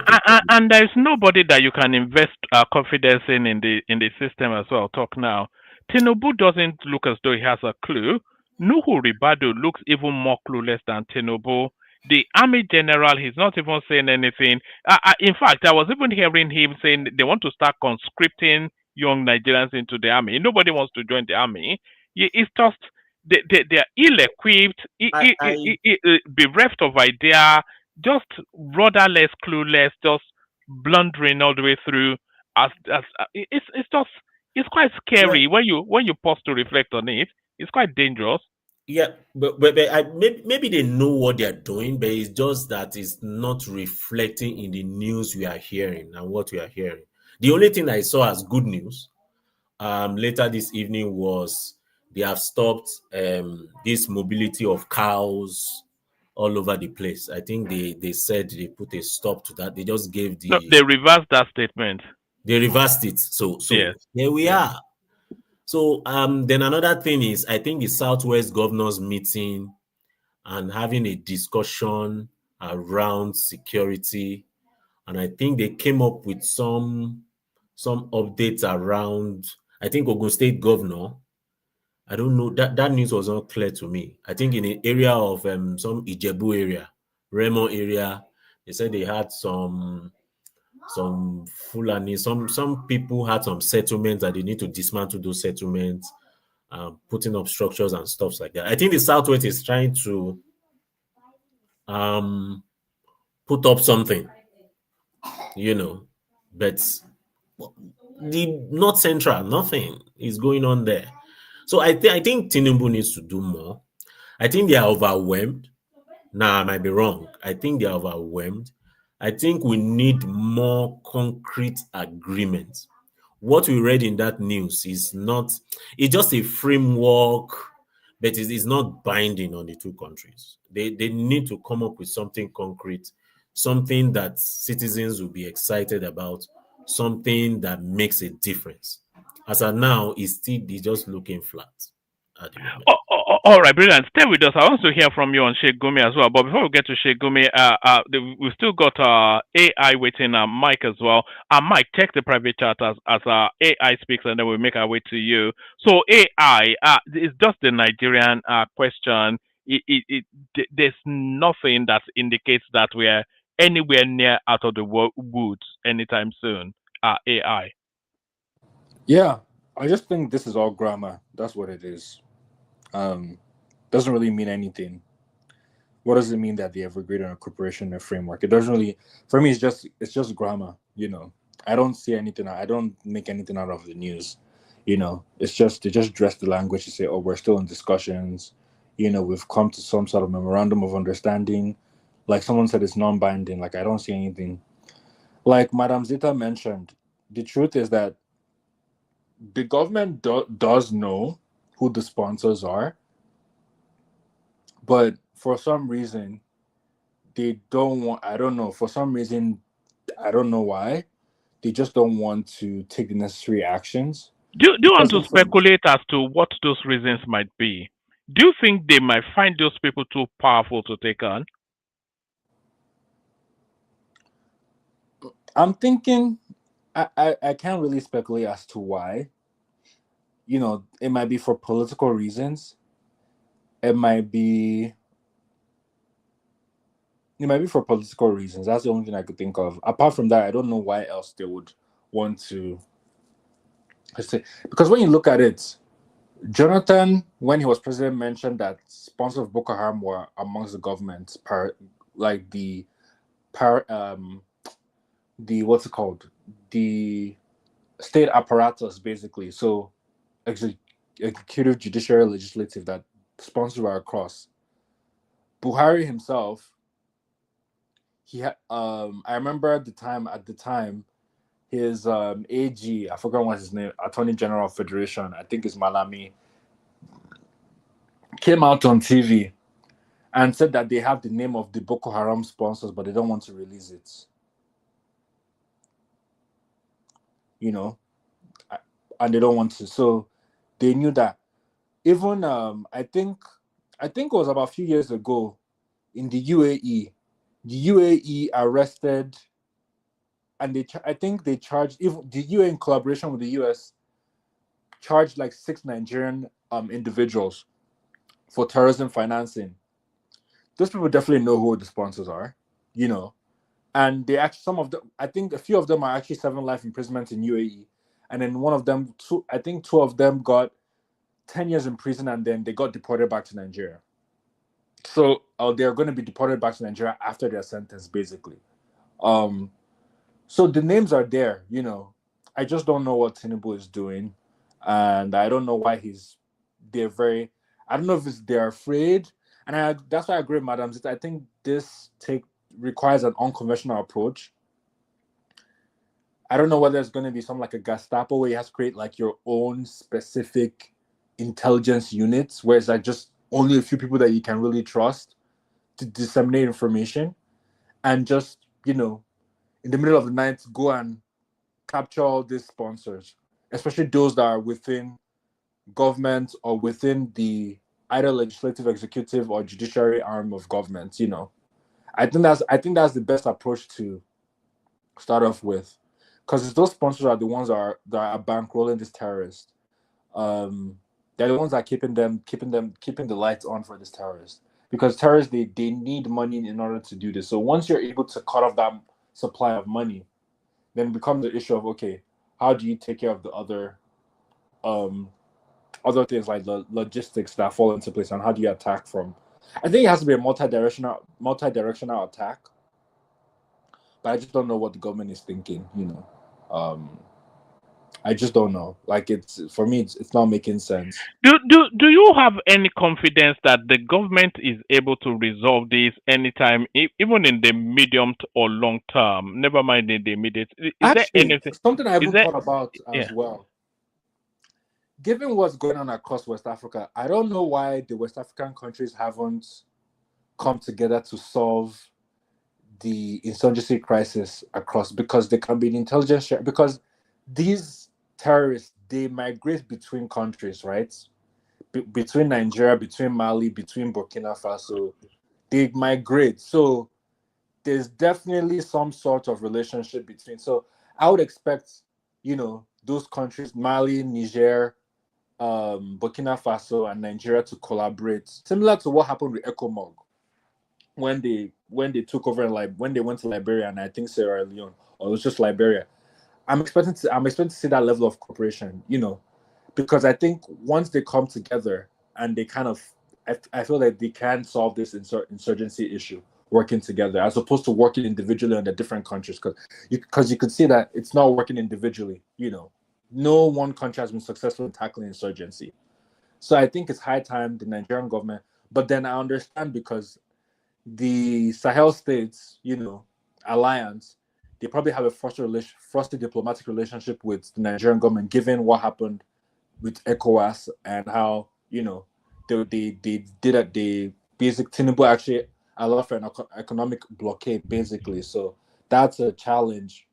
there's nobody that you can invest confidence in the system as well. Talk now. Tinubu doesn't look as though he has a clue. Nuhu Ribadu looks even more clueless than Tinubu. The army general, he's not even saying anything. In fact, I was even hearing him saying they want to start conscripting young Nigerians into the army. Nobody wants to join the army. It's just they are ill-equipped, bereft of idea, just rudderless, clueless, just blundering all the way through. It's quite scary when you pause to reflect on it. It's quite dangerous. Yeah, but maybe they know what they're doing, but it's just that it's not reflecting in the news we are hearing and what we are hearing. The only thing I saw as good news later this evening was they have stopped this mobility of cows all over the place. I think they said they put a stop to that. They just gave No, they reversed that statement. They reversed it. So yes. Here we are. So then another thing is, I think the Southwest governors meeting and having a discussion around security, and I think they came up with some updates around, I think, Ogun State governor. I don't know, that news was not clear to me. I think in the area of some Ijebu area, Remorse area, they said they had some Fulani, some people had some settlements that they need to dismantle those settlements, putting up structures and stuff like that. I think the Southwest is trying to put up something, but the North Central, nothing is going on there. So I think Tinubu needs to do more. I think they are overwhelmed. Now, I might be wrong. I think they are overwhelmed. I think we need more concrete agreements. What we read in that news is it's just a framework, but it is not binding on the two countries. They need to come up with something concrete, something that citizens will be excited about, something that makes a difference. As of now, it's just looking flat at the moment. All right, brilliant. Stay with us. I want to hear from you on Sheikh Gumi as well. But before we get to Sheikh Gumi, we've still got AI waiting. Mike as well. Mike, check the private chat as AI speaks, and then we'll make our way to you. So AI, it's just the Nigerian question. There's nothing that indicates that we're anywhere near out of the woods anytime soon. AI. Yeah, I just think this is all grammar. That's what it is. Doesn't really mean anything. What does it mean that they have agreed on a cooperation and a framework? It doesn't really. For me, it's just grammar. I don't see anything. I don't make anything out of the news. It's just they just dress the language to say, oh, we're still in discussions. We've come to some sort of memorandum of understanding. Like someone said, it's non-binding. Like I don't see anything. Like Madam Zita mentioned, the truth is that the government does know who the sponsors are, but for some reason they don't want. I don't know. For some reason, I don't know why. They just don't want to take the necessary actions. Do you want to Because speculate as to what those reasons might be? Do you think they might find those people too powerful to take on? I'm thinking, I can't really speculate as to why. It might be for political reasons. It might be for political reasons. That's the only thing I could think of. Apart from that, I don't know why else they would want to say. Because when you look at it, Jonathan, when he was president, mentioned that sponsors of Boko Haram were amongst the government, the what's it called, the state apparatus, basically. So, executive, judiciary, legislative, that sponsors were across. Buhari himself, he had. I remember at the time, his AG, I forgot what his name, Attorney General of Federation, I think it's Malami, came out on TV and said that they have the name of the Boko Haram sponsors, but they don't want to release it. And they don't want to. So they knew that. Even I think it was about a few years ago in the UAE. The UAE arrested, and I think they charged, even the UAE in collaboration with the US charged like 6 Nigerian individuals for terrorism financing. Those people definitely know who the sponsors are, and they actually, some of them, I think a few of them are actually 7 life imprisonment in UAE, and then one of them, I think 2 of them got 10 years in prison, and then they got deported back to Nigeria. So they're going to be deported back to Nigeria after their sentence, basically. So the names are there, I just don't know what Tinubu is doing, and I don't know why I don't know if they're afraid, and that's why I agree with Madam Zita. I think this requires an unconventional approach. I don't know whether it's going to be something like a Gestapo where you have to create like your own specific intelligence units, where it's like just only a few people that you can really trust to disseminate information, and just, in the middle of the night, go and capture all these sponsors, especially those that are within government or within the either legislative, executive, or judiciary arm of government. I think that's the best approach to start off with, because those sponsors are the ones that are bankrolling these terrorists. They're the ones that are keeping the lights on for this terrorist, because terrorists, they need money in order to do this. So once you're able to cut off that supply of money, then it becomes the issue of, okay, how do you take care of the other things like the logistics that fall into place, and how do you attack from? I think it has to be a multi-directional attack, but I just don't know what the government is thinking. I just don't know. Like, for me, it's not making sense. Do you have any confidence that the government is able to resolve this anytime, even in the medium or long term? Never mind in the immediate. Is there anything? Something I even thought about as Yeah. well. Given what's going on across West Africa, I don't know why the West African countries haven't come together to solve the insurgency crisis across, because there can be an intelligence share, because these terrorists, they migrate between countries, right? between Nigeria, between Mali, between Burkina Faso, they migrate. So there's definitely some sort of relationship between. So I would expect, those countries, Mali, Niger, Burkina Faso, and Nigeria to collaborate, similar to what happened with ECOMOG when they took over when they went to Liberia and I think Sierra Leone, or it was just Liberia. I'm expecting to see that level of cooperation, because I think once they come together and they kind of, I feel like they can solve this insurgency issue working together as opposed to working individually on the different countries, because you could see that it's not working individually. No one country has been successful in tackling insurgency. So I think it's high time the Nigerian government, but then I understand because the Sahel states, alliance, they probably have a frosty diplomatic relationship with the Nigerian government, given what happened with ECOWAS and how, they did that. Tinubu actually allowed for an economic blockade, basically. So that's a challenge,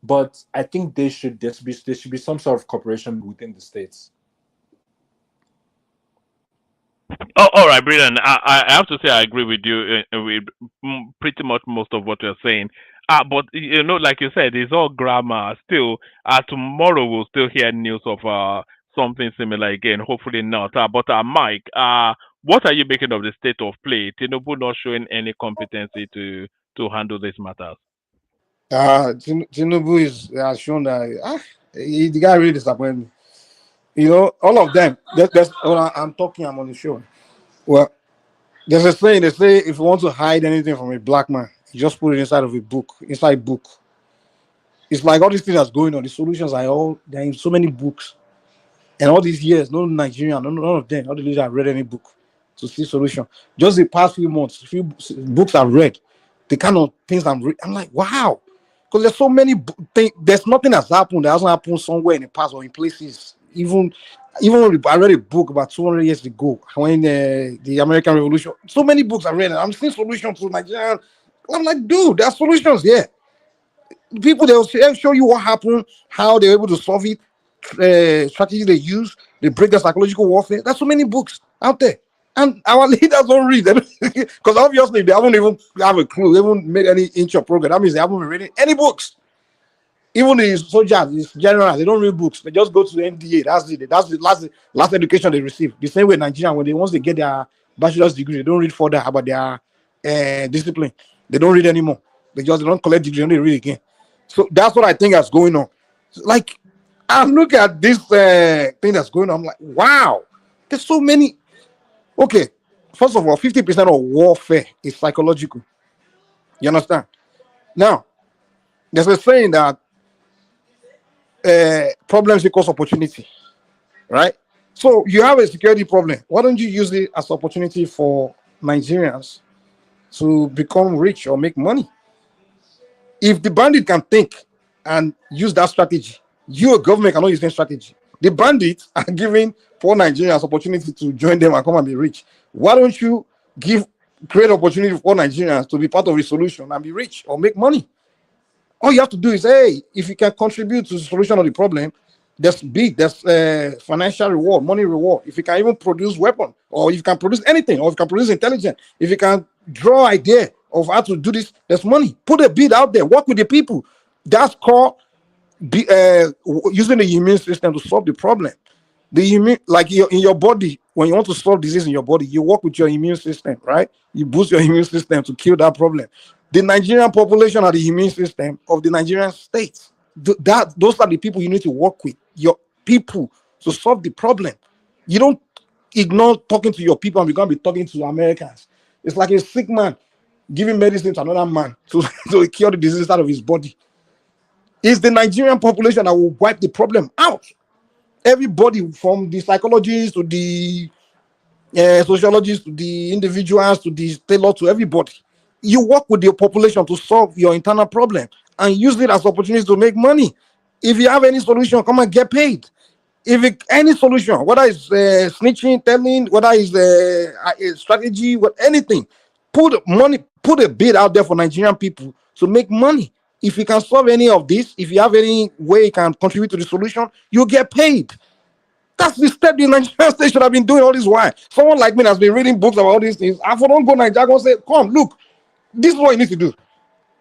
But I think there should be some sort of cooperation within the states. Oh, all right, brilliant. I have to say I agree with you with pretty much most of what you're saying. But like you said, it's all grammar. Still, tomorrow we'll still hear news of something similar again. Hopefully not. But Mike, what are you making of the state of play? Tinubu not showing any competency to handle these matters. Tinubu has shown that the guy really disappointed me. All of them. I'm on the show. Well, there's a saying. They say if you want to hide anything from a black man, you just put it inside of a book. Inside book. It's like all these things that's going on. The solutions they're in so many books. And all these years, no Nigerian, none of them, all the leaders have read any book to see solution. Just the past few months, few books I've read, the kind of things I'm like, wow. Because there's so many things, there's nothing that's happened that hasn't happened somewhere in the past or in places. Even I read a book about 200 years ago when the American Revolution. So many books I read, and I'm seeing solutions to Nigeria. I'm like, dude, there are solutions here. People, they'll show you what happened, how they were able to solve it, strategy they use, they break the psychological warfare. There's so many books out there. And our leaders don't read them because obviously they haven't even have a clue. They haven't made any inch of progress. That means they haven't been reading any books. Even the soldiers, the generals, they don't read books. They just go to the NDA. That's the last education they receive. The same way Nigerian, once they get their bachelor's degree, they don't read further about their discipline. They don't read anymore. They don't collect degree and they read again. So that's what I think is going on. Like, I look at this thing that's going on. I'm like, wow, there's so many. Okay, first of all, 50% of warfare is psychological. You understand? Now, there's a saying that problems equals opportunity, right? So you have a security problem. Why don't you use it as opportunity for Nigerians to become rich or make money? If the bandit can think and use that strategy, your government cannot use that strategy. The bandits are giving poor Nigerians opportunity to join them and come and be rich. Why don't you create opportunity for Nigerians to be part of a solution and be rich or make money? All you have to do is, hey, if you can contribute to the solution of the problem, there's financial reward, money reward. If you can even produce weapon, or if you can produce anything, or if you can produce intelligence, if you can draw idea of how to do this, there's money. Put a bid out there, work with the people. That's called using the immune system to solve the problem. The immune, like in your body, when you want to solve disease in your body, you work with your immune system, right? You boost your immune system to kill that problem. The Nigerian population are the immune system of the Nigerian states. Those are the people you need to work with, your people, to solve the problem. You don't ignore talking to your people and you're going to be talking to Americans. It's like a sick man giving medicine to another man to cure the disease out of his body. It's the Nigerian population that will wipe the problem out. Everybody, from the psychologists to the sociologists to the individuals to the tailor to everybody, you work with the population to solve your internal problem and use it as opportunity to make money. If you have any solution, come and get paid. Any solution, whether it's snitching, telling, whether it's a strategy, anything, put a bid out there for Nigerian people to make money. If you can solve any of this, if you have any way you can contribute to the solution, you'll get paid. That's the step the Nigerian state should have been doing all this while. Someone like me has been reading books about all these things. I don't go Nigeria and say, come, look, this is what you need to do.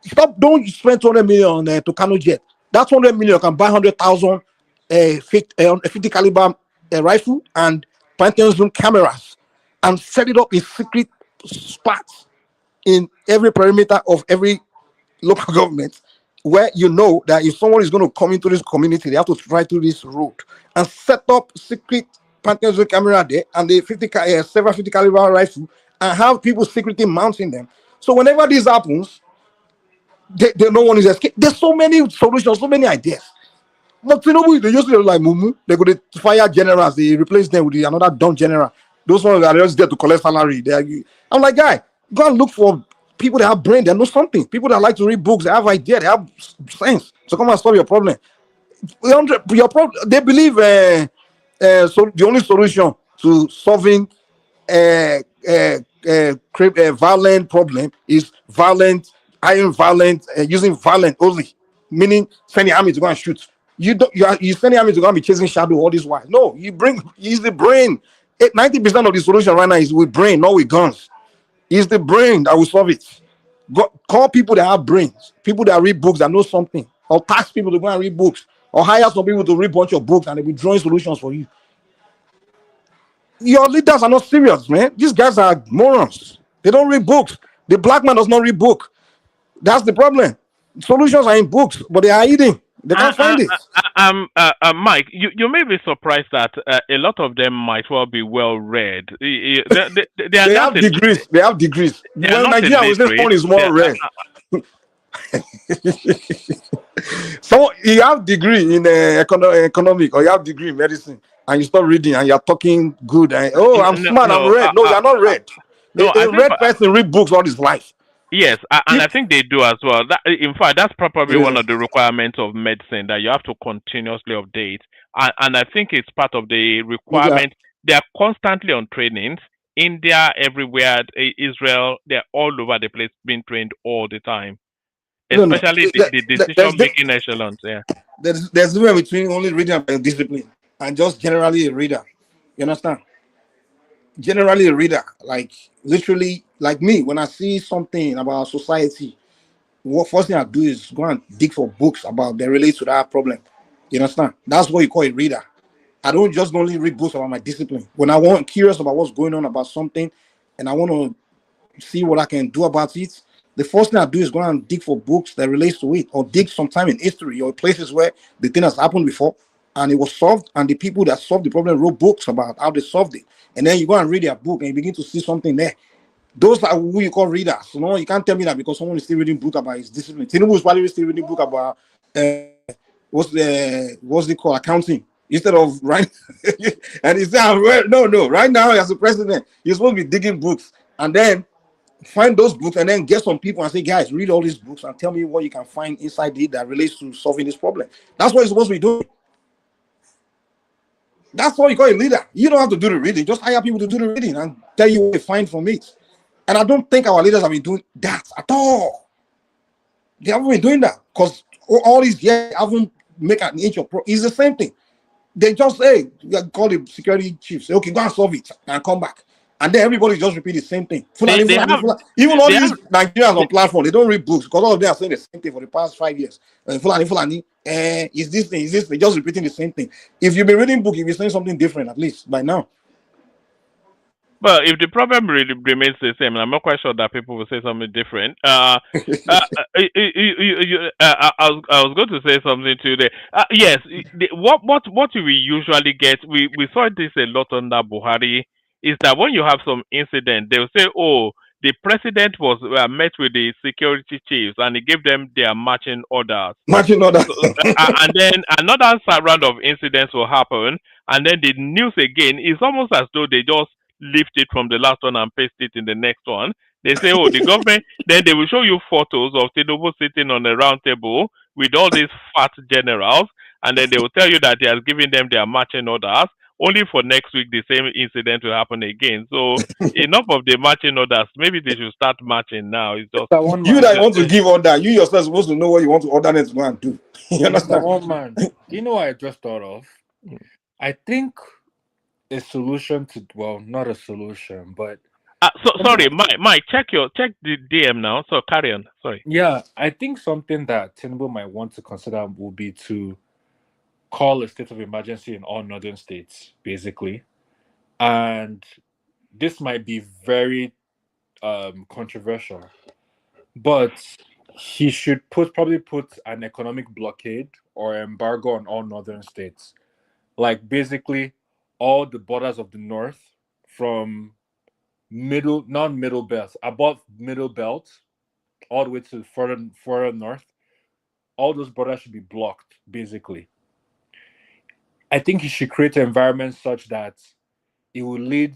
Stop, don't spend 200 million to Kano jet. That 200 million can buy 100,000 50 caliber rifle and Pantheon zoom cameras and set it up in secret spots in every perimeter of every local government, where you know that if someone is going to come into this community, they have to try through this road and set up secret Pantheon zoom camera there and the 50 caliber rifle and have people secretly mounting them. So whenever this happens, no one is escaping. There's so many solutions, so many ideas. But Tinubu, they used to like Mumu. They go to fire generals. They replace them with another dumb general. Those ones are just there to collect salary. I'm like, guy, go and look for people that have brain. They know something. People that like to read books. They have ideas. They have sense. So come and solve your problem. Your problem. They believe so the only solution to solving violent problem is using violent only, meaning sending army to go and shoot. You sending army to go and be chasing shadow all this while. No, use the brain. 90% of the solution right now is with brain, not with guns. It's the brain that will solve it. Call people that have brains, people that read books that know something, or tax people to go and read books, or hire some people to read a bunch of books and they'll be drawing solutions for you. Your leaders are not serious, man. These guys are morons. They don't read books. The black man does not read book. That's the problem. Solutions are in books, but they are hidden. They can't find it. Mike, you may be surprised that a lot of them might well be well read. They have degrees. They have degrees. Well, Nigeria was this one is more read. So you have degree in economic, or you have degree in medicine, and you start reading and you're talking good. And, I'm smart. I'm read. No, you're not read. A read person read books all his life. Yes, and I think they do as well. In fact, that's probably one of the requirements of medicine, that you have to continuously update. And I think it's part of the requirement. They are constantly on trainings. India, everywhere, Israel, they're all over the place being trained all the time. Especially the decision-making echelons. Yeah. There's a difference between only reading about discipline and just generally a reader. You understand? Generally a reader, like literally, like me, when I see something about society, what first thing I do is go and dig for books about that relate to that problem. You understand? That's what you call a reader. I don't just only read books about my discipline. When I want curious about what's going on about something and I want to see what I can do about it, the first thing I do is go and dig for books that relates to it, or dig sometime in history or places where the thing has happened before and it was solved, and the people that solved the problem wrote books about how they solved it. And then you go and read their book and you begin to see something there. Those are who you call readers. You know, you can't tell me that because someone is still reading book about his discipline. Tinubu is probably still reading book about what's it called, accounting, instead of right. And he said, no, right now as a president, you're supposed to be digging books and then find those books and then get some people and say, guys, read all these books and tell me what you can find inside it that relates to solving this problem. That's what you're supposed to be doing. That's what you call a leader. You don't have to do the reading. Just hire people to do the reading and tell you what they find from it. And I don't think our leaders have been doing that at all. They haven't been doing that because all these years haven't make an inch of it's the same thing. They just say, call the security chief, say, okay, go and solve it and come back. And then everybody just repeat the same thing. Fulani. Even all these Nigerians on platform, they don't read books because all of them are saying the same thing for the past 5 years. Fulani, is this thing, they're just repeating the same thing. If you've been reading book, you'll be saying something different at least by now. Well, if the problem really remains the same, and I'm not quite sure that people will say something different. I was going to say something today. Yes, what we usually get, we saw this a lot under Buhari, is that when you have some incident, they'll say, oh, the president was met with the security chiefs and he gave them their marching orders. And then another round of incidents will happen, and then the news again is almost as though they just lift it from the last one and paste it in the next one. They say, oh, the government, then they will show you photos of Tinubu sitting on a round table with all these fat generals, and then they will tell you that he has given them their marching orders, only for next week the same incident will happen again. So enough of the marching orders. Maybe they should start marching now. It's just you that want to give order. You yourself supposed to know what you want to order them to go and do. You understand? One man. You know what I just thought of? I think a solution to, well, not a solution, but So sorry, Mike, check the DM now. So carry on. Sorry. yeah, I think something that Tinubu might want to consider will be to call a state of emergency in all northern states, basically. And this might be very controversial, but he should probably put an economic blockade or embargo on all northern states. Like basically all the borders of the north from not middle belt, above middle belt, all the way to further north, all those borders should be blocked, basically. I think he should create an environment such that it will lead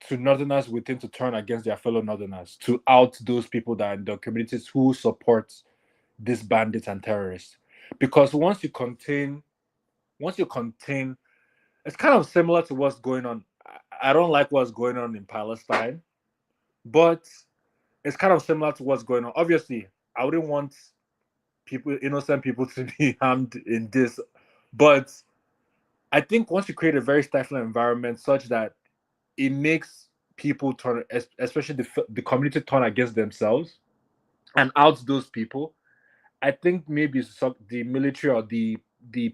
to northerners within to turn against their fellow northerners, to out those people that are in the communities who support these bandits and terrorists. Because once you contain, it's kind of similar to what's going on. I don't like what's going on in Palestine, but it's kind of similar to what's going on. Obviously, I wouldn't want innocent people to be harmed in this, but I think once you create a very stifling environment such that it makes people turn, especially the community, turn against themselves and out those people, I think maybe the military or the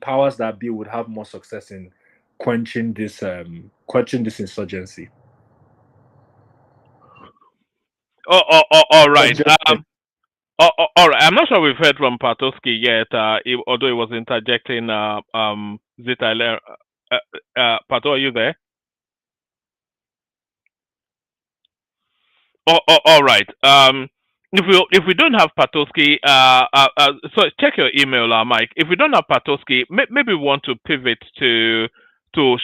powers that be would have more success in quenching this insurgency. All right. All right. I'm not sure we've heard from Patoski yet. Although he was interjecting. Zita, Pato, are you there? All right. If we don't have Patoski, so check your email, Mike. If we don't have Patoski, maybe we want to pivot to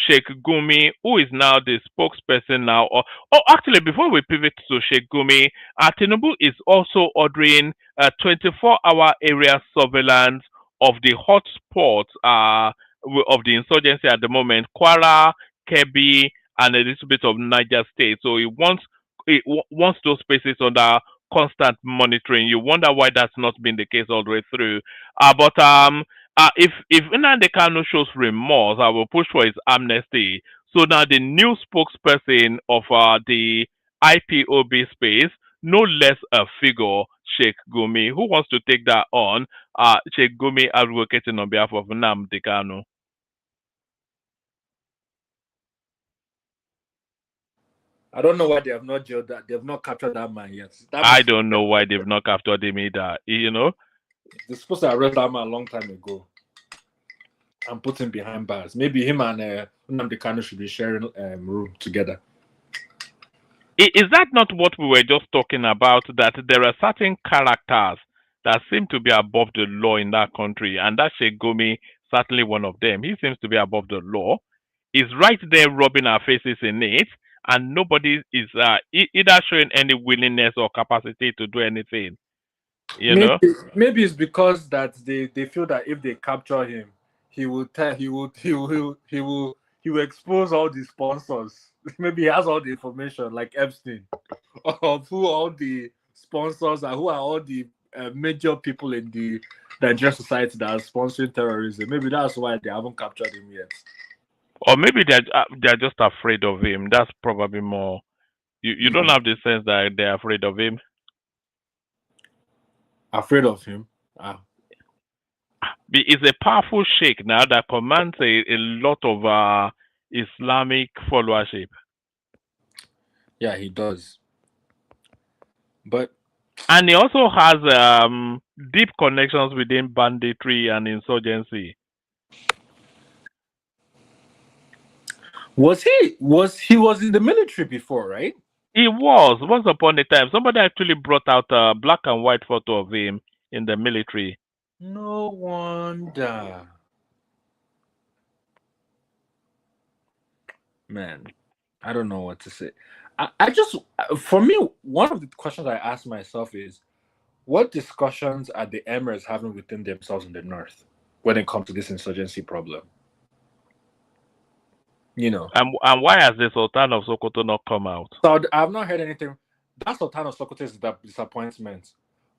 Sheikh Gumi, who is now the spokesperson now. Or actually, before we pivot to Sheikh Gumi, Tinubu is also ordering 24-hour area surveillance of the hotspots of the insurgency at the moment, Kwara, Kebbi, and a little bit of Niger State. So he wants those spaces under constant monitoring. You wonder why that's not been the case all the way through. But if Nnamdi Kanu shows remorse, I will push for his amnesty. So now the new spokesperson of the IPOB space, no less a figure, Sheikh Gumi. Who wants to take that on? Sheikh Gumi advocating on behalf of Nnamdi Kanu. I don't know why they have not jailed that. They have not captured that man yet. I don't know why they've not captured him either. They're supposed to arrest that man a long time ago and put him behind bars. Maybe him and Nnamdi Kanu should be sharing room together. Is that not what we were just talking about? That there are certain characters that seem to be above the law in that country, and that Sheikh Gumi certainly one of them. He seems to be above the law. He's right there rubbing our faces in it, and nobody is either showing any willingness or capacity to do anything. Maybe it's because that they feel that if they capture him, he will expose all the sponsors. Maybe he has all the information like Epstein of who all the sponsors are, who are all the major people in the Nigerian society that are sponsoring terrorism. Maybe that's why they haven't captured him yet. Or maybe they're just afraid of him. That's probably more. You don't have the sense that they're afraid of him. Afraid of him? He's a powerful sheikh now that commands a lot of Islamic followership. Yeah, he does. And he also has deep connections within banditry and insurgency. He was in the military before, right? He was once upon a time. Somebody actually brought out a black and white photo of him in the military. No wonder. Man, I don't know what to say. For me, one of the questions I ask myself is, what discussions are the emirs having within themselves in the north when it comes to this insurgency problem? And why has the Sultan of Sokoto not come out? So I've not heard anything. That Sultan of Sokoto is the disappointment.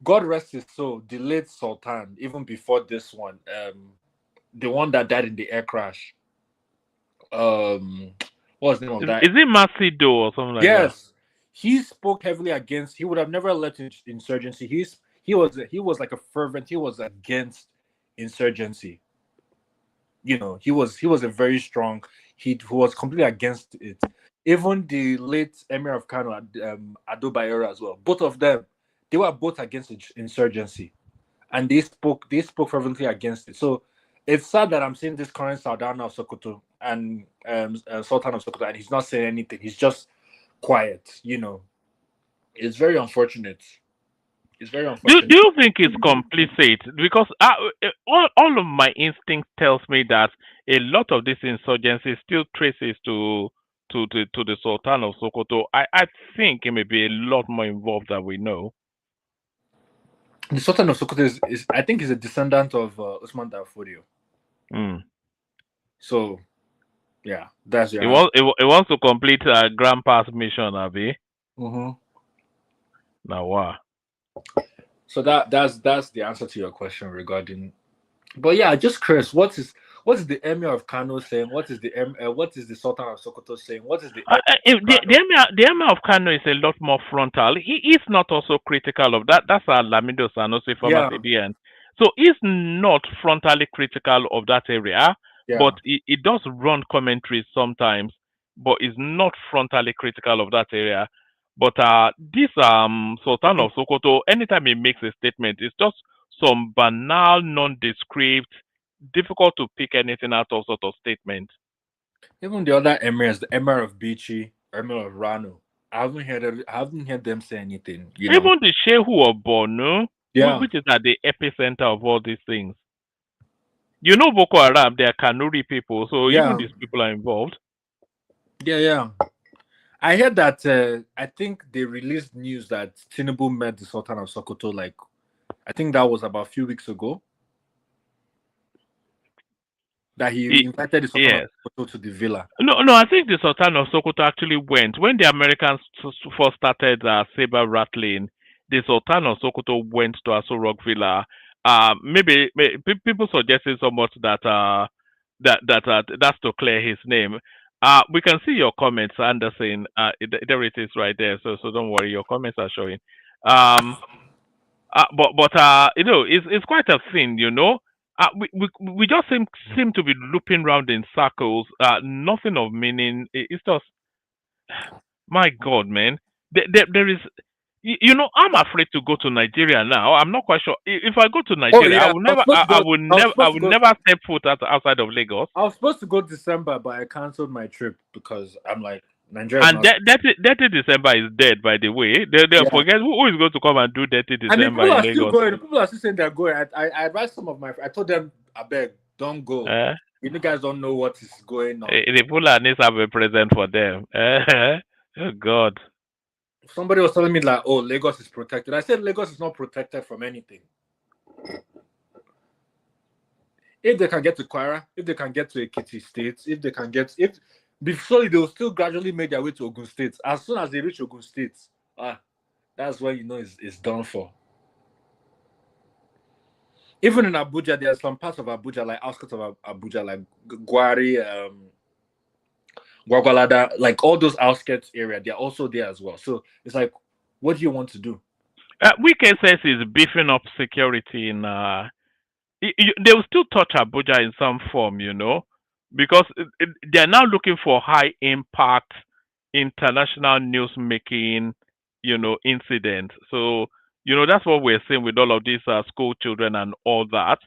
God rest his soul, the late Sultan, even before this one, the one that died in the air crash. What's What's the name of that? Is it Macedo or something like that? Yes, he spoke heavily against. He would have never led to insurgency. He was like a fervent. He was against insurgency. You know, he was a very strong. He was completely against it. Even the late Emir of Kano, Ado Bayero as well. Both of them, they were both against insurgency, and they spoke fervently against it. So it's sad that I'm seeing this current Sultan of Sokoto and Sultan of Sokoto, and he's not saying anything. He's just quiet. You know, it's very unfortunate. It's very unfortunate. Do you think it's complicit? Because all of my instinct tells me that a lot of this insurgency still traces to the Sultan of Sokoto. I think it may be a lot more involved than we know. The Sultan of Sokoto is I think, is a descendant of Usman Danfodio. So, yeah, that's your. It wants to complete grandpa's mission, Abi. Now, wow. So that's the answer to your question regarding. But yeah, just Chris, what is the Emir of Kano saying? What is the Sultan of Sokoto saying? What is the the Emir of Kano is a lot more frontal. He is not also critical of that. That's Lamido Sanusi from CBN. So he's not frontally critical of that area, but he does run commentaries sometimes, but is not frontally critical of that area. But this Sultan of Sokoto, anytime he makes a statement, it's just some banal, nondescript, difficult to pick anything out of sort of statement. Even the other emirs, the Emir of Bichi, Emir of Rano, I haven't heard them say anything. You know? Even the Shehu of Borno, which is at the epicenter of all these things. You know Boko Haram, they are Kanuri people, so even these people are involved. Yeah. I heard that I think they released news that Tinubu met the Sultan of Sokoto, like I think that was about a few weeks ago. That he invited the Sultan of Sokoto to the villa. No, I think the Sultan of Sokoto actually went when the Americans first started saber rattling. The Sultan of Sokoto went to Aso Rock Villa. Maybe people suggested so much that that's to clear his name. We can see your comments, Anderson. There it is right there. So don't worry, your comments are showing. But you know, it's quite a thing, you know. We just seem to be looping around in circles. Nothing of meaning. It's just, my God, man. There is, you know, I'm afraid to go to Nigeria now. I'm not quite sure if I go to Nigeria. I will never step foot outside of Lagos. I was supposed to go December, but I canceled my trip because I'm like, Nigeria. And Dirty December is dead, by the way. They forget who is going to come and do Dirty December. And people are still going. People are still saying they're going. I advised some of my. I told them, I beg, don't go. You guys don't know what is going on. The people needs to have a present for them. Oh God. Somebody was telling me like, oh, Lagos is protected. I said Lagos is not protected from anything. If they can get to Kwara, if they can get to Ekiti State, if they can get before they will still gradually make their way to Ogun State. As soon as they reach Ogun State, that's when you know it's done for. Even in Abuja, there are some parts of Abuja, like outskirts of Abuja, like Gwari, Gwagwalada, like all those outskirts area, they're also there as well. So it's like, what do you want to do? Wike says is beefing up security in. They will still touch Abuja in some form, you know, because they're now looking for high impact international news making, you know, incidents. So you know that's what we're seeing with all of these school children and all that.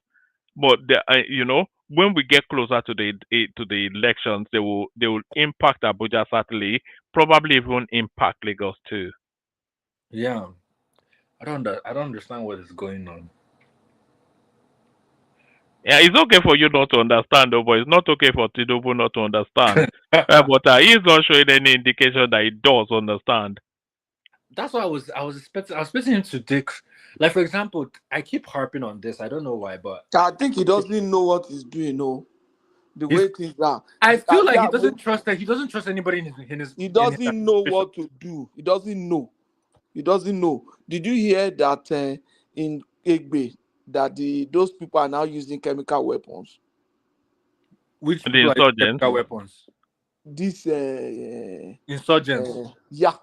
But you know, when we get closer to the elections, they will impact Abuja certainly, probably even impact Lagos too. Yeah, I don't understand what is going on. Yeah, it's okay for you not to understand, though, but it's not okay for Tinubu not to understand. But he's not showing any indication that he does understand. That's what I was expecting him to take. Like, for example, I keep harping on this. I don't know why, but I think he doesn't know what he's doing. No, the way things are. I feel like he doesn't trust that. He doesn't trust anybody in his. He doesn't know what to do. He doesn't know. Did you hear that in Egbe that those people are now using chemical weapons? Which the insurgents? Chemical weapons? this Insurgents. yeah.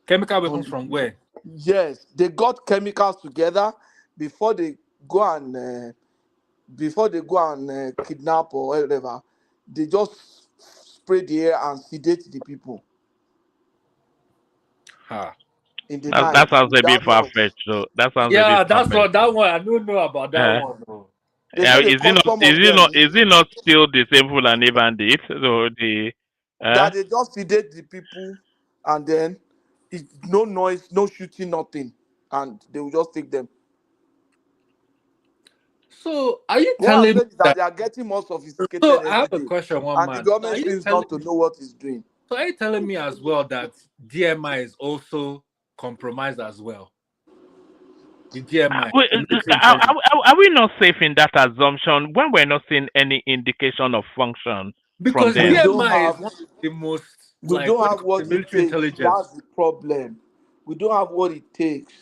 Chemical weapons from where? Yes, they got chemicals together before they go and kidnap or whatever. They just spray the air and sedate the people Ha. in the That night sounds a bit without far laws. fetched, though. That sounds a bit Yeah, far that's fetched. what that one. I don't know about that Uh, one. No. They say they is it caught not? some Is of it them not? Is it not still the same Fulani bandits? So the. that they just sedate the people and then no noise, no shooting, nothing, and they will just take them. So are you What I'm telling me saying is that that? they are getting more sophisticated So I every have a day, question, one and the man. So are government you seems telling? not to know what it's doing. So are you telling me as well that DMI is also compromised as well? The DMI, the military intelligence. Are we not safe in that assumption when we're not seeing any indication of function from Because We them? don't DMI is have one of the most, we like, don't when it have comes to what it military takes. intelligence. That's the problem. We don't have what it takes.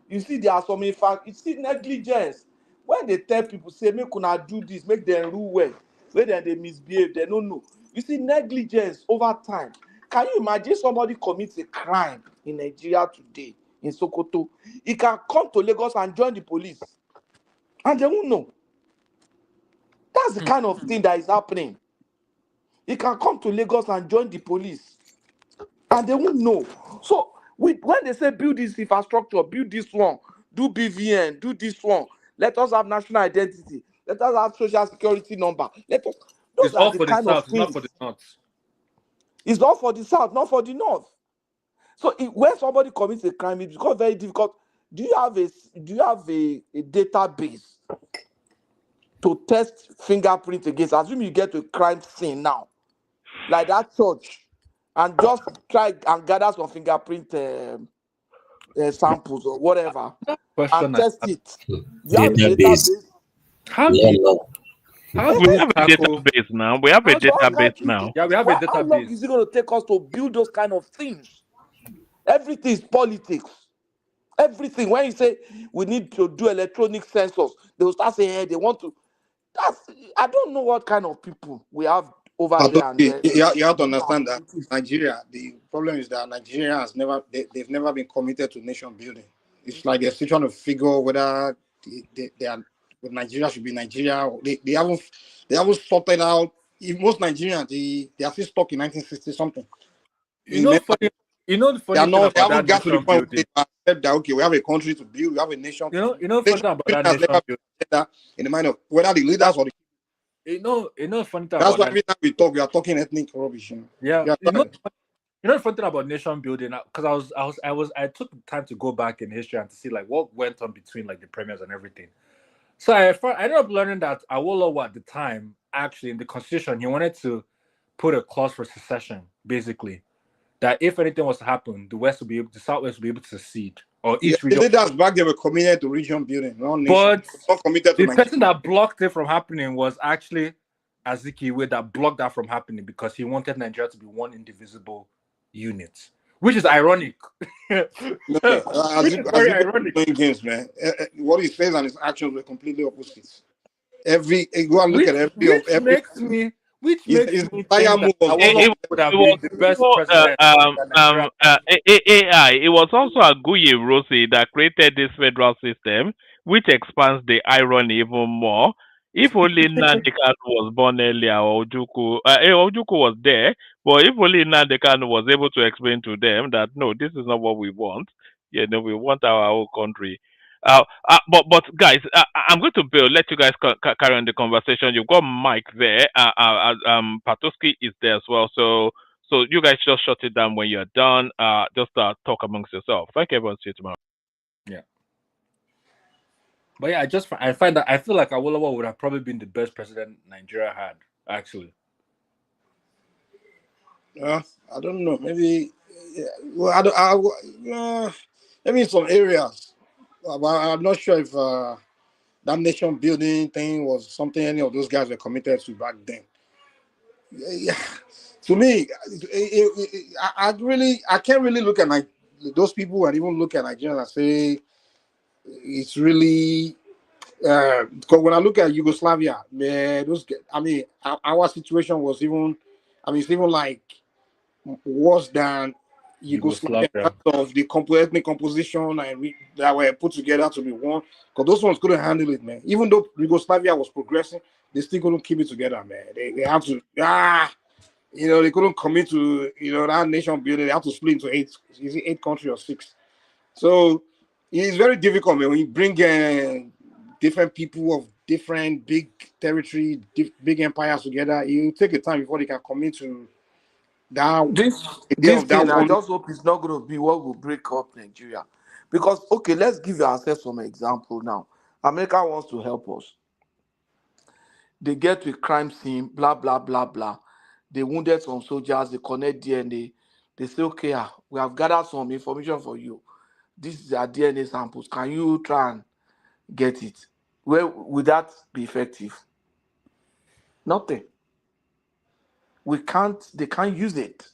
You see, there are some in fact, you see negligence. When they tell people, say, make una do this, make them rule well, when they misbehave, they don't know. You see, negligence over time. Can you imagine somebody commits a crime in Nigeria today, in Sokoto? He can come to Lagos and join the police, and they won't know. That's the kind of thing that is happening. He can come to Lagos and join the police, and they won't know. So when they say build this infrastructure, build this one, do BVN, do this one, let us have national identity, let us have social security number, let us. It's Those are all the for the kind of south, it's not things. for the north. It's not for the south, not for the north. So when somebody commits a crime, it becomes very difficult. Do you have a database to test fingerprint against? Assume you get to a crime scene now, like that church, and just try and gather some fingerprint samples or whatever and Question I test have. it. Do you have a Database. database? How do Yeah, you, no. how do We you have a tackle? database now. We have a How do So how you, database likely? now. yeah, we have a How long database. is it going to take us to build those kind of things? Everything is politics. Everything. When you say we need to do electronic sensors, they will start saying, hey, they want to. That's I don't know what kind of people we have over But there, and you have to doing our understand that politics. Nigeria, the problem is that Nigeria has they've never been committed to nation building. It's like they're still trying to figure whether they are, whether Nigeria should be Nigeria. They haven't sorted out. If most Nigerians, they are still stuck in 1960 something. You know, funny. You know the They are funny thing not. They about haven't that got to the nation point where building. they accept that okay, we have a country to build, we have a nation. Funny Nation thing about building that has nation never building. been that in the mind of whether the leaders or the. Funny thing That's about why that. every time we talk, we are talking ethnic rubbish. Yeah, Yeah, you know, the funny thing about nation building, because I took time to go back in history and to see like what went on between like the premiers and everything. So I ended up learning that Awolowo at the time, actually in the constitution, he wanted to put a clause for secession, basically, that if anything was to happen, the Southwest would be able to secede, or yeah, each the region. leaders back they were committed to region building, not nation. But Not committed to the Nigeria. person that blocked it from happening was actually Azikiwe, that blocked that from happening because he wanted Nigeria to be one indivisible unit, which is ironic. Okay, Which is very ironic. playing games, man. What he says and his actions were completely opposites. Go and look at Which every. makes His me entire think that move was Awolowo would It have was been the best also president that Nigeria. AI. It was also Aguye Rossi that created this federal system, which expands the irony even more. If only Nnamdi Kanu was born earlier, or Ojukwu was there, but if only Nnamdi Kanu was able to explain to them that no, this is not what we want. We want our own country. But guys, I'm going to let you guys carry on the conversation. You've got Mike there. Patoski is there as well. So you guys just shut it down when you're done. Just talk amongst yourself. Thank you, everyone. See you tomorrow. Yeah. But yeah, I find that I feel like Awolowo would have probably been the best president Nigeria had, actually. I don't know. Maybe. Well, I don't. Maybe in some areas, but I'm not sure if that nation building thing was something any of those guys were committed to back then. Yeah. To me, I can't really look at those people and even look at Nigeria and say it's really. Because when I look at Yugoslavia, man, our situation was even I mean, it's even like worse than Yugoslavia in Yugoslavia. terms of the ethnic composition and that were put together to be one. Because those ones couldn't handle it, man. Even though Yugoslavia was progressing, they still couldn't keep it together, man. They had to they couldn't commit to that nation building. They had to split into 8. Is it 8 countries or 6? So it's very difficult, man. When you bring different people of different big territory, big empires together, you take a time before they can commit to that idea This of that thing, I one. just hope it's not going to be what will break up Nigeria. Because, okay, let's give ourselves some example now. America wants to help us. They get to a crime scene, blah, blah, blah, blah. They wounded some soldiers, they connect DNA. They say, okay, we have gathered some information for you. This is their DNA samples. Can you try and get it? Where would that be effective? Nothing. They can't use it.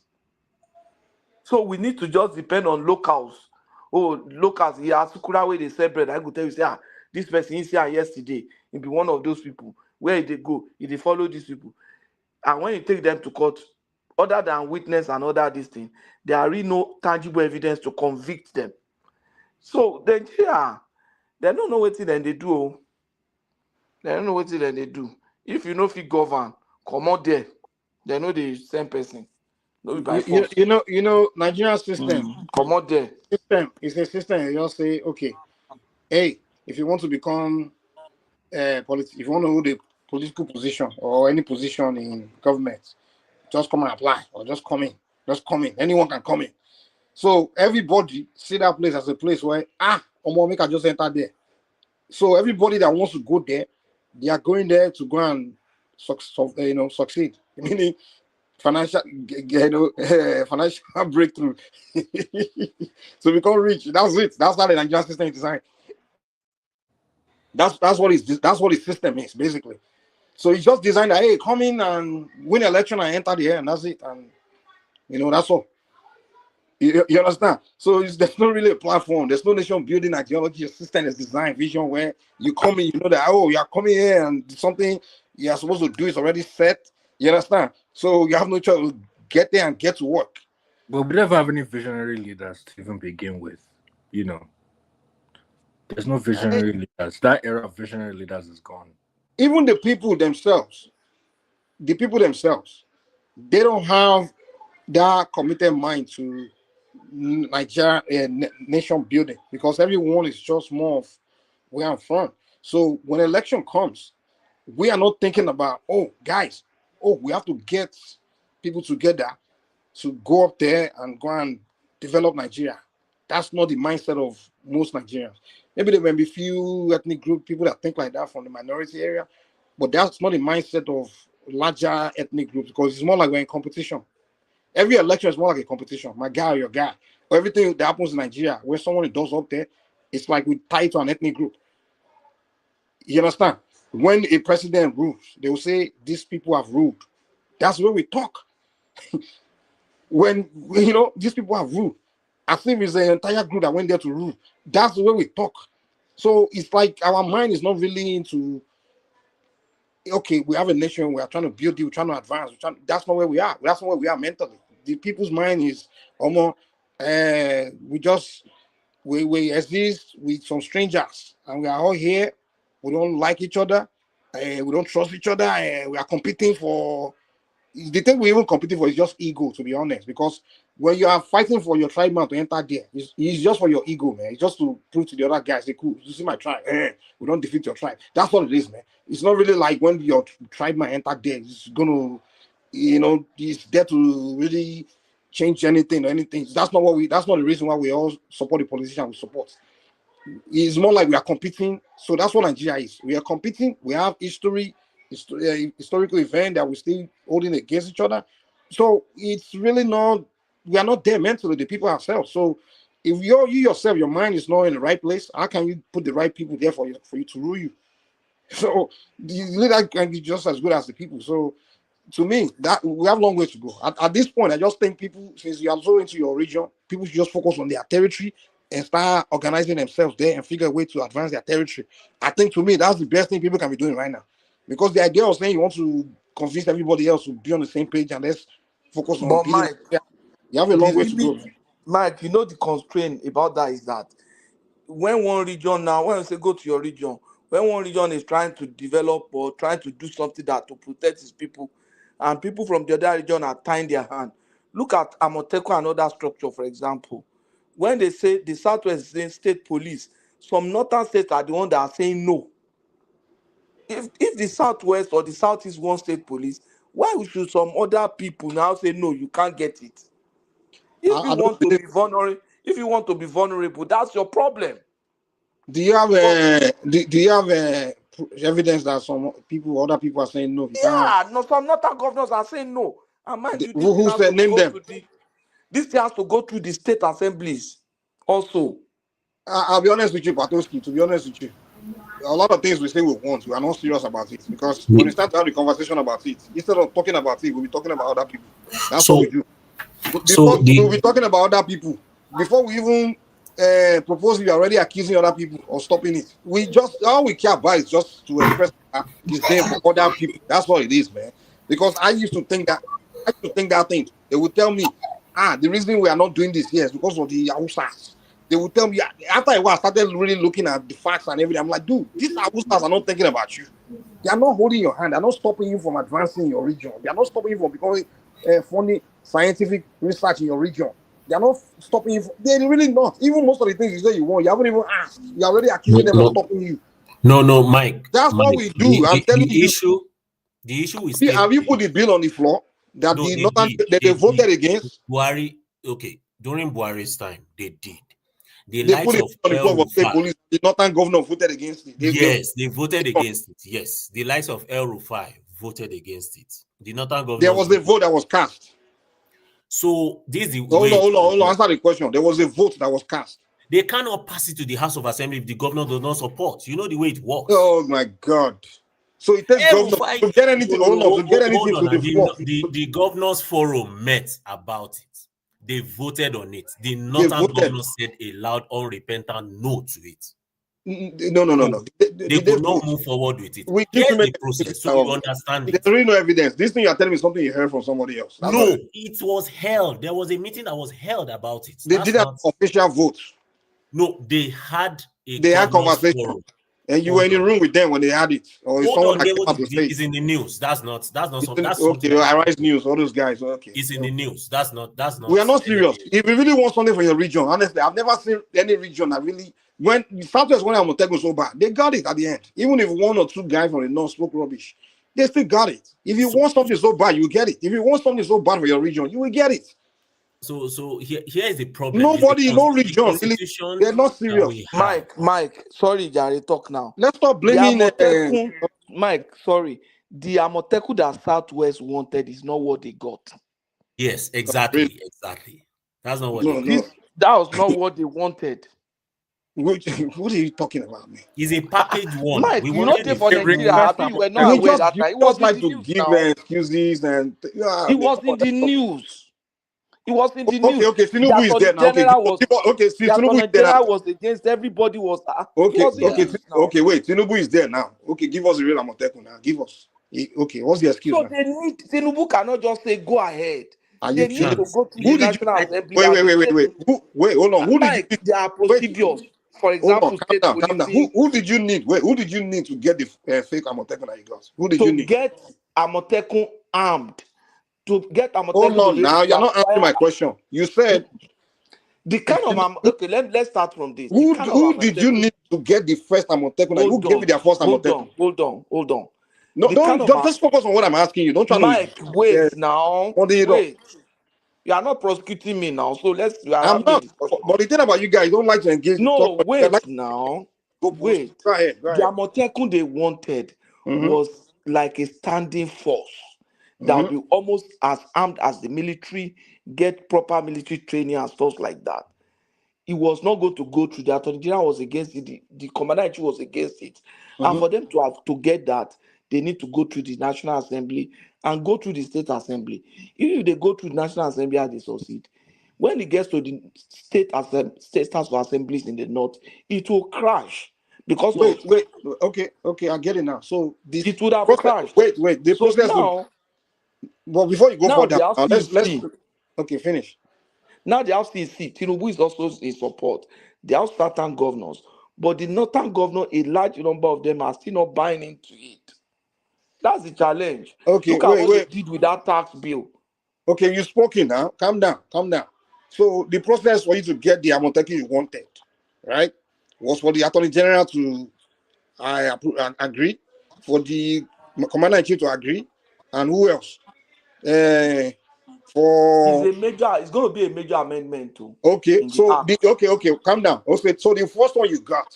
So we need to just depend on locals. Oh, locals, yeah, Sukura where they sell bread. I could tell you, say, this person is here yesterday. He'll be one of those people. Where they go, if they follow these people. And when you take them to court, other than witness and other this thing, there are really no tangible evidence to convict them. So then, they don't know what then they do. They don't know what then they do. If you know if you govern, come out there. They know the same person. No, by force. Nigerian system. Come out there. System is a system. You just say, okay, hey, if you want to become if you want to hold a political position or any position in government, just come and apply or just come in. Just come in. Anyone can come in. So everybody see that place as a place where make I just enter there. So everybody that wants to go there, they are going there to go and succeed. Meaning financial breakthrough. So become rich. That's it. That's how the Nigerian system is designed. That's what his system is basically. So it's just designed that hey, come in and win an election and enter the air, and that's it. And that's all. You understand? So there's not really a platform. There's no nation building ideology. A system is designed vision where you come in, you know that you are coming here and something you are supposed to do is already set. You understand? So you have no choice to get there and get to work. But we never have any visionary leaders to even begin with. There's no visionary leaders. That era of visionary leaders is gone. Even the people themselves, they don't have that committed mind to Nigeria nation building because everyone is just more of where I'm from. So when election comes, we are not thinking about we have to get people together to go up there and go and develop Nigeria. That's not the mindset of most Nigerians. Maybe there may be few ethnic group people that think like that from the minority area, but that's not the mindset of larger ethnic groups because it's more like we're in competition. Every election is more like a competition. My guy or your guy. Or everything that happens in Nigeria, where someone does up there, it's like we tie to an ethnic group. You understand? When a president rules, they will say, these people have ruled. That's where we talk. When, these people have ruled. I think it's the entire group that went there to rule. That's the way we talk. So it's like our mind is not really into, okay, we have a nation, we are trying to build it, we're trying to advance. That's not where we are. That's not where we are mentally. The people's mind is almost, we exist with some strangers and we are all here. We don't like each other. We don't trust each other. We are competing for, the thing we're even competing for is just ego, to be honest, because when you are fighting for your tribe man to enter there, it's just for your ego, man. It's just to prove to the other guys, cool, you see my tribe, we don't defeat your tribe. That's what it is, man. It's not really like when your tribe man enter there, it's gonna, it's there to really change anything or anything. That's not the reason why we all support the politician we support. It's more like we are competing. So that's what Nigeria is. We are competing. We have historical event that we're still holding against each other. So it's really not, we are not there mentally, the people ourselves. So if you yourself, your mind is not in the right place, how can you put the right people there for you to rule you? So the leader can be just as good as the people. So to me, that we have a long way to go. At this point, I just think people, since you are so into your region, people should just focus on their territory and start organizing themselves there and figure a way to advance their territory. I think to me, that's the best thing people can be doing right now. Because the idea of saying you want to convince everybody else to be on the same page and let's focus on But building Mike, Nigeria. You have a long the way to go, limit, man. Mike, you know the constraint about that is that when one region now, when I say go to your region, when one region is trying to develop or trying to do something that to protect its people, and people from the other region are tying their hand. Look at Amoteco and other structure, for example. When they say the Southwest is saying state police, some northern states are the ones that are saying no. If the Southwest or the Southeast want state police, why should some other people now say no, you can't get it? If you I don't want to believe. be vulnerable, that's your problem. Do you have But evidence that some people, other people are saying no? You can't have. yeah, no, some northern governors are saying no. And mind you, this thing Who has said to name go them? to the state assemblies also. I'll be honest with you, Patoski. To be honest with you, a lot of things we say we want, we are not serious about it because when we start to have the conversation about it, instead of talking about it, we'll be talking about other people. That's what we So, do. so Before we'll be the talking about other people. Before we even propose, we are already accusing other people or stopping it. We just all we care about is just to express is there for other people. That's what it is, man. Because I used to think that thing. They would tell me, the reason we are not doing this here is because of the Hausas. They would tell me after a while, I started really looking at the facts and everything. I'm like, dude, these Hausas are not thinking about you. They are not holding your hand. They're not stopping you from advancing your region. They are not stopping you from becoming funny scientific research in your region. They are not stopping you. They're really not. Even most of the things you say you want, you haven't even asked. You're already accusing them of no, stopping you. no, Mike, That's what we do. I'm telling you. the issue with state Have you put police. the bill on the floor that No, the they northern did. that they voted against? Buhari, okay, during Buhari's time, they did. The They likes put it of on the floor El for state Rufai, police. The northern governor voted against it. yes, they voted against it. Yes, the likes of El Rufai voted against it. The northern There governors. was a vote that was cast. So this is the Hold way. on. Answer the question. There was a vote that was cast. They cannot pass it to the House of Assembly if the governor does not support. You know the way it works. Oh my God! So it takes El governor Rufai, to get anything. To get anything hold to on. the floor. The governors forum met about it. They voted on it. The They northern voted. governor said a loud, unrepentant no to it. No. They could not move forward with it. Here's the process, so you understand it. There's really no evidence. This thing you're telling me is something you heard from somebody else. No, it was held. There was a meeting that was held about it. They did an official vote. No, they had a conversation. forum. And you were in the room with them when they had it, or someone that came out to say it's in the news. That's something. That's okay. Arise News, all those guys. Okay, it's in the news. That's not. We are not serious. If you really want something for your region, honestly, I've never seen any region that really when Southwest when Amoteco so bad, they got it at the end. Even if one or two guys from the north spoke rubbish, they still got it. If you want something so bad, you get it. If you want something so bad for your region, you will get it. So here is the problem. Nobody, no region, really, they're not serious. Mike, sorry, Jare, talk now. Let's stop blaming Mike, sorry. The Amoteco that Southwest wanted is not what they got. Yes, exactly. That's not what they got. That was not what they wanted. What are you talking about, man? It's a package one. Mike, we you not there for Nigeria. You were not aware that time. It was like to give excuses and it was in the news. It was in the news. Okay, Tinubu is there now. Tinubu is there now. Was against everybody. Was okay. Wait, Tinubu is there now. Okay, give us the real Amoteco now. Give us. Okay, what's the excuse? So now? they need Tinubu cannot just say go ahead. They need to go to the National Assembly. Wait, hold on. Who did you? There are procedures. For example, calm down. Who did you need? Who did you need to get the fake Amoteco that you got? Who did you need? To get Amoteco armed. To get Amoteco. Hold on now. You're not answering my question. You said the kind of okay. Let's start from this. Who did you need to get the first Amoteco? Who gave you their first Amoteco? Hold on. No, don't just focus on what I'm asking you. Don't try Mike, wait now. Wait. You are not prosecuting me now, so let's. I'm not. But the thing about you guys, you don't like to engage. No, wait now. Wait. Go ahead. The Amoteco they wanted was like a standing force that would be almost as armed as the military, get proper military training and stuff like that. It was not going to go through that. The Attorney General was against it. The Commander-in-Chief was against it, and for them to get that, they need to go through the National Assembly and go through the State Assembly. Even if they go through the National Assembly and they succeed, when it gets to the State House of Assemblies in the North, it will crash. Because wait. Okay, I get it now. So it would have crashed. Wait. The process now, But before you go Now further, they are still let's see. okay, finish. Now they have still see. Tinubu is also in support. They have certain governors, but the northern governor, a large number of them are still not buying into it. That's the challenge. Okay, Look at what they wait. did with that tax bill. Okay, you spoken now. Calm down. So the process for you to get the Amotekun you wanted, right, was for the Attorney General to agree, for the Commander in Chief to agree, and who else? For It's going to be a major amendment too. okay, In the so act. okay, calm down. Okay, so the first one you got,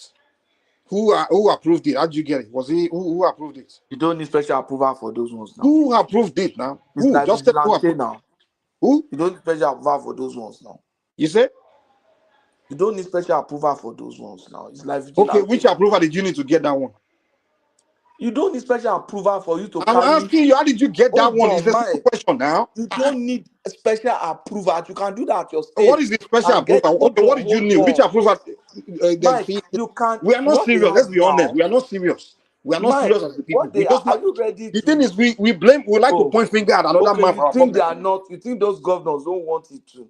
who approved it? How did you get it? Was he who approved it? You don't need special approval for those ones now. Who approved it now? It's Who? like Just tell who vigilante approved. now. Who? You don't need special approval for those ones now. You say? You don't need special approval for those ones now. It's like vigilante. Okay, which approval did you need to get that one? You don't need special approval for you to I'm carry. asking you, how did you get that Hold one? on, It's a simple question now. You don't need a special approval. You can do that at your state. What is the special and get- approval? hold Okay, what on, did you hold need? on. Which approval? Mike, you can. We are not what they serious. Let's have be honest. now- We are not serious. We are not Mike, serious as the people. what they are you ready The to? thing is, we blame. We like to Oh, point finger at another okay, man for you our think they problem. are not? You think those governors don't want it to?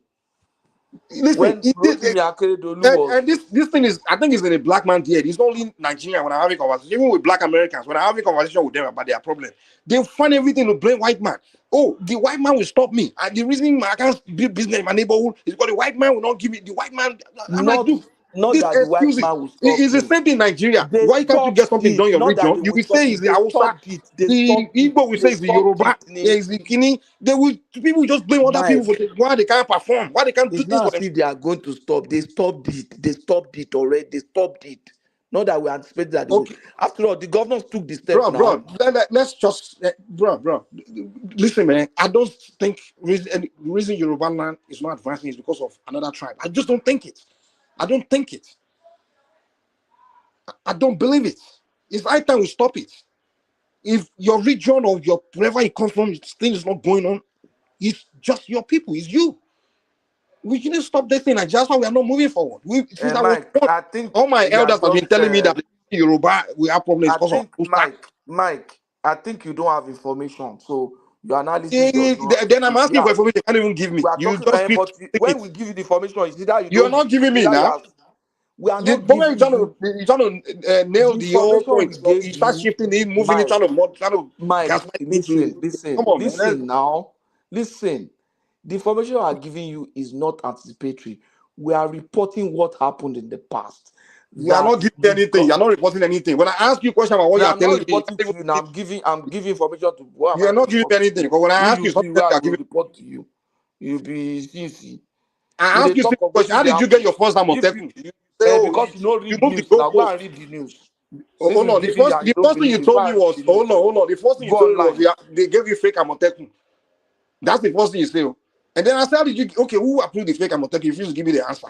Listen, When Rotimi Akeredolu was and this thing is, I think, it's in a black man's head. It's not only Nigeria when I'm having conversation, even with black Americans, when I'm having conversation with them about their problem, they find everything to blame white man. Oh, the white man will stop me. And the reason I can't build business in my neighborhood is because the white man will not give me. The white man, I'm like, dude, not this that the white excuses. man will stop It's the you. same thing in Nigeria. They Why can't you get something done in your not that region? they You will will stop say it. it's the They Hausa, stopped it. They the Igbo will say it's the Yoruba, it's the Kini. They will people will just blame other people for why they can't perform, why they can't do It's things for not as them. if they are going to stop. They stopped it. They stopped it already. They stopped it. Not that we anticipate that they will. Okay. After all, the governors took the step now. Let's just, bro. Listen, man. I don't think the reason Yoruba land is not advancing is because of another tribe. I just don't think it. I don't think it. I don't believe it. It's high time we stop it. If your region or your wherever you come from, things is not going on, it's just your people. It's you. We shouldn't stop this thing. And that's why we are not moving forward. Since I was Mike, born, I think all my you are elders have been just, telling me that the Yoruba we have problems I because of think Mike, I think you don't have information. So your analysis does not. then I'm asking Yeah, for information you can't even give me. we are You talking. just feel But when we give you the information, it's either you you're don't. not giving me either you now. are- We are The not moment giving you're trying to nail the whole information we point, so gave you start you, shifting it, moving it, Mike. trying to Mike, gaslight me to listen, come on, man. now. Listen, the information we are giving you is not anticipatory. We are reporting what happened in the past. You are not giving me anything. You are not reporting anything. When I ask you a question about what you are I'm not telling me, reporting to you now. I'm giving information to what am you I are going not to giving me report anything. to? Because when I Who ask you you be something, where you I are go giving. report to you. You be see. I We ask dey you talk simple of question. wetin How dey did you get happen. your first time on If Teku? you You say, oh, because you no you read moved the news now, go goalpost. and read the news. Oh, Since hold we on. giving you and you The don't first thing believe you me, go told me and read was, the news. hold on. The first thing you Go told me was, online. yeah, they gave you fake Amotekun. That's the first thing you say. Oh. And then I said, how did you? Okay, who approved the fake Amotekun? You refuse to give me the answer.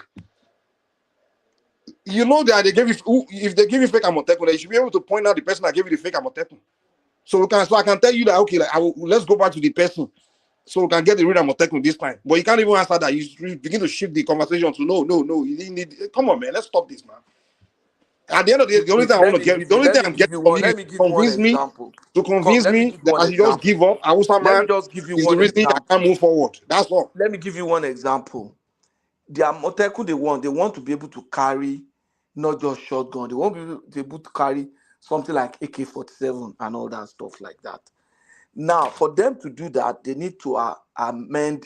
You know that they gave you. If they give you fake Amotekun, they should be able to point out the person that gave you the fake Amotekun. So I can tell you that okay, like let's go back to the person, so we can get the real Amotekun this time. But you can't even answer that. You begin to shift the conversation to no. You didn't need. Come on, man. Let's stop this, man. At the end of the day, the only thing I want to get, the only thing I'm getting from you Let is me give you one example. to convince Let me me give you that one I should just example. give up. Hausa Let me man just give you is the one reason I example. can't move forward. That's all. Let me give you one example. The Amotekun they want to be able to carry not just shotgun. They want to be able to carry something like AK-47 and all that stuff like that. Now, for them to do that, they need to amend.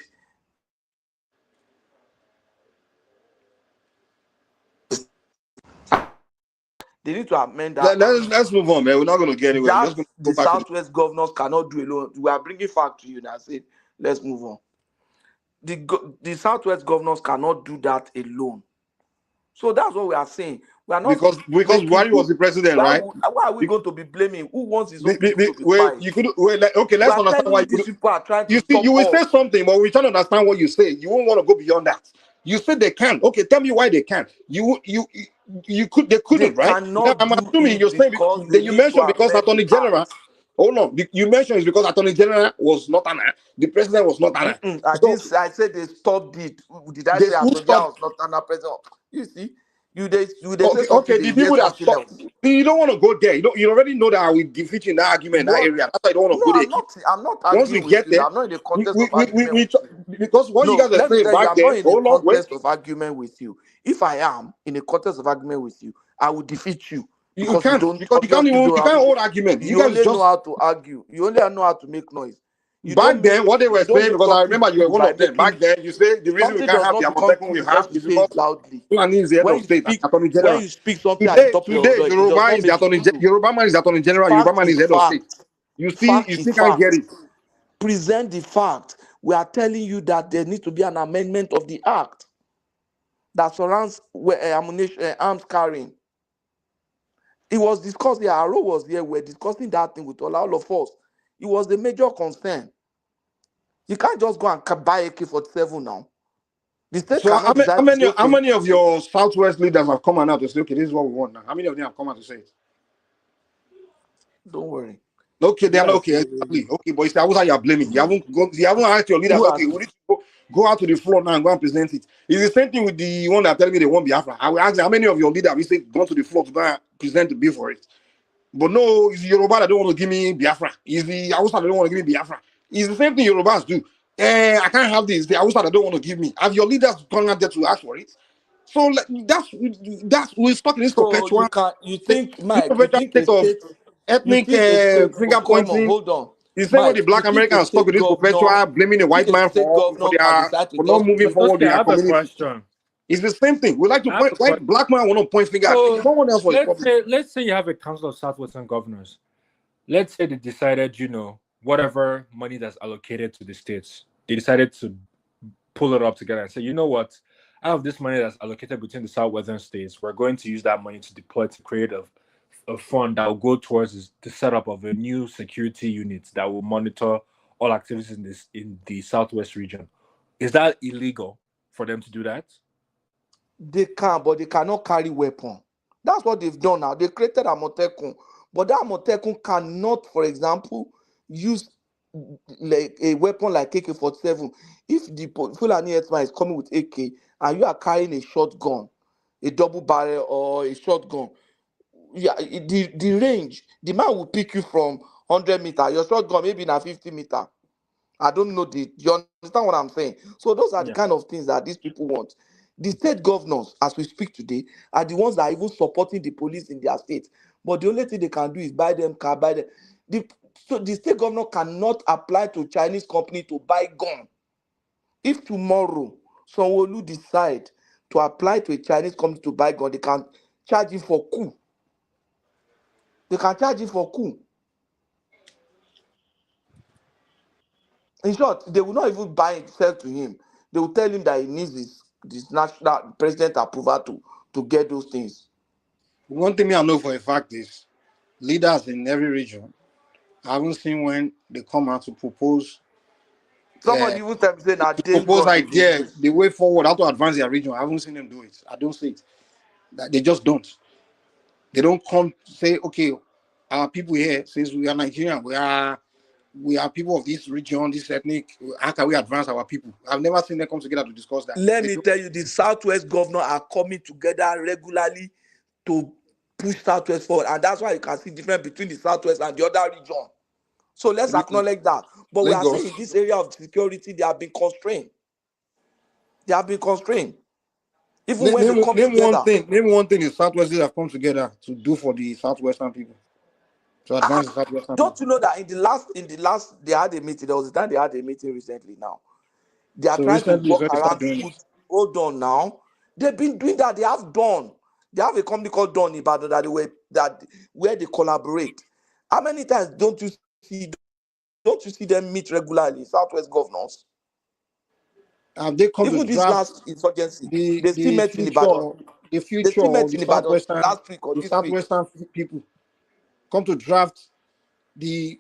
They need to amend that. Let's move on, man. We're not going to get anywhere. We're just going to go The back to Southwest governors cannot do alone. We are bringing fact to you now. Say, let's move on. The Southwest governors cannot do that alone. So that's what we are saying. We are not because Buhari was the president, right? Why are we going to be blaming who wants his own people to be quiet? Okay, let's understand why these people are trying to you see. stop You will say us. something, but we're trying to understand what you say. You won't want to go beyond that. You said they can. Okay, tell me why they can. They couldn't, right? Now, Cannot I'm do assuming it you're saying because they that you need to mentioned because amend Attorney the General. act. Hold on, you mentioned it's because Attorney General was not an the president was not an. I So I said they stopped it. Did I they say who Attorney stopped? was not an president? You see, You they say Okay, something, okay. they The hear people that something stop, else. you don't want to go there. You already know that I will defeat you in that argument in that What? area. That's why I don't want to No, go there. I'm not Once we arguing with get you now. there, I'm not in the contest of argument we with you. because what you No, guys are let me saying tell you, back I'm not there. in the Hold on, wait. contest of argument with you. If I am in a contest of argument with you, I will defeat you You because you can't don't because obviously don't you have can't the, hold argument. You you guys only know just how to argue. You only know how to make noise. back then what they were You don't saying make because I something remember you were true one by of them. Back making then you say the reason we something can't does have the not become Amotekun we true have unless you is say it because loudly. Fulani is the head When of you state and speak, attorney when general. you speak something at the top of your Today lungs, it does Yoruba not is the make it attorney true. Yoruba man is the attorney general. Yoruba Fact man is is head of state. fact. You Fact still is can't get fact. it. Present the fact. We are telling you that there needs to be an amendment of the act that surrounds ammunition, arms carrying. It was discussed here. Aro was here. We're discussing that thing with all of us. It was the major concern. You can't just go and buy AK-47 now. The state So cannot decide to say, how okay, many of your Southwest leaders have come out to say, okay, this is what we want now? How many of them have come out to say it? don't worry. Okay, they are not Yes, okay. Exactly. Okay, but it's how you are blaming. You haven't asked your leaders, who okay, has we need to go out to the floor now and go and present it. It's the same thing with the one that telling me they want Biafra. I will ask them, how many of your leaders have you say gone to the floor to go and present the bill for it? But no, it's the Yoruba that don't want to give me Biafra. It's the Hausa that don't want to give me Biafra. It's the same thing Yorubas do. I can't have this. The Hausa that don't want to give me. Have your leaders gone out there to ask for it? So like, that's we're stuck in this So perpetual, you think, this Mike, perpetual state of you ethnic think a state, finger come on, pointing. hold on. The same way the Mike, you black think a Americans stuck state with this governor, perpetual blaming the you think white a man state governor can decide to for not just, moving forward Okay, with I their have a community. question. It's the same thing. We like to I have point a why question. black man want to point finger at So someone else for his problem. let's say you have a council of Southwestern governors. Let's say they decided, whatever money that's allocated to the states, they decided to pull it up together and say, you know what, out of this money that's allocated between the Southwestern states, we're going to use that money to deploy to create a fund that will go towards the setup of a new security unit that will monitor all activities in the Southwest region. Is that illegal for them to do that? they can, but they cannot carry weapon. That's what they've done now. They created Amotekun, but that Amotekun cannot, for example, use like a weapon like AK-47. If the Fulani Herdsman is coming with AK and you are carrying a shotgun, a double barrel or a shotgun, yeah, the range, the man will pick you from 100 meters. Your shotgun maybe na 50 meters. I don't know you understand what I'm saying? So those are the Yeah. kind of things that these people want. The state governors, as we speak today, are the ones that are even supporting the police in their state. But the only thing they can do is buy them car, buy them. So the state governor cannot apply to Chinese company to buy gun. If tomorrow Sanwo-Olu decide to apply to a Chinese company to buy gun, they can charge him for coup. They can charge him for coup. In short, they will not even buy it, sell to him. They will tell him that he needs this national president approval to get those things. One thing I know for a fact is leaders in every region, I haven't seen when they come out to propose Somebody even tell me say na Dame propose gun they dey ideas, use. the way forward, how to advance their region. I haven't seen them do it. I don't see it. They just don't. They don't come say, okay, our people here, since we are Nigerian, we are people of this region, this ethnic. How can we advance our people? I've never seen them come together to discuss that. Let me tell you, the Southwest governor are coming together regularly to push Southwest forward, and that's why you can see difference between the Southwest and the other region. So let's acknowledge that. But we are saying in Lagos. this area of security, they have been constrained. They have been constrained. Even when they come Name one together. thing. Name one thing the Southwest have come together to do for the Southwestern people, to advance the Southwestern Don't people. you know that in the last they had a meeting? There was a time they had a meeting recently now. They are So trying to recently, is work when they start around doing food. it. Hold on now. They've been doing that. They have done. They have a company called Dawn Ibadan where they collaborate. How many times don't you see them meet regularly, Southwest governors? Have they come to Even this draft last insurgency, the they still the met in Ibadan. future the They future still of met the in Ibadan Southwestern last week or this week. people? Come to draft the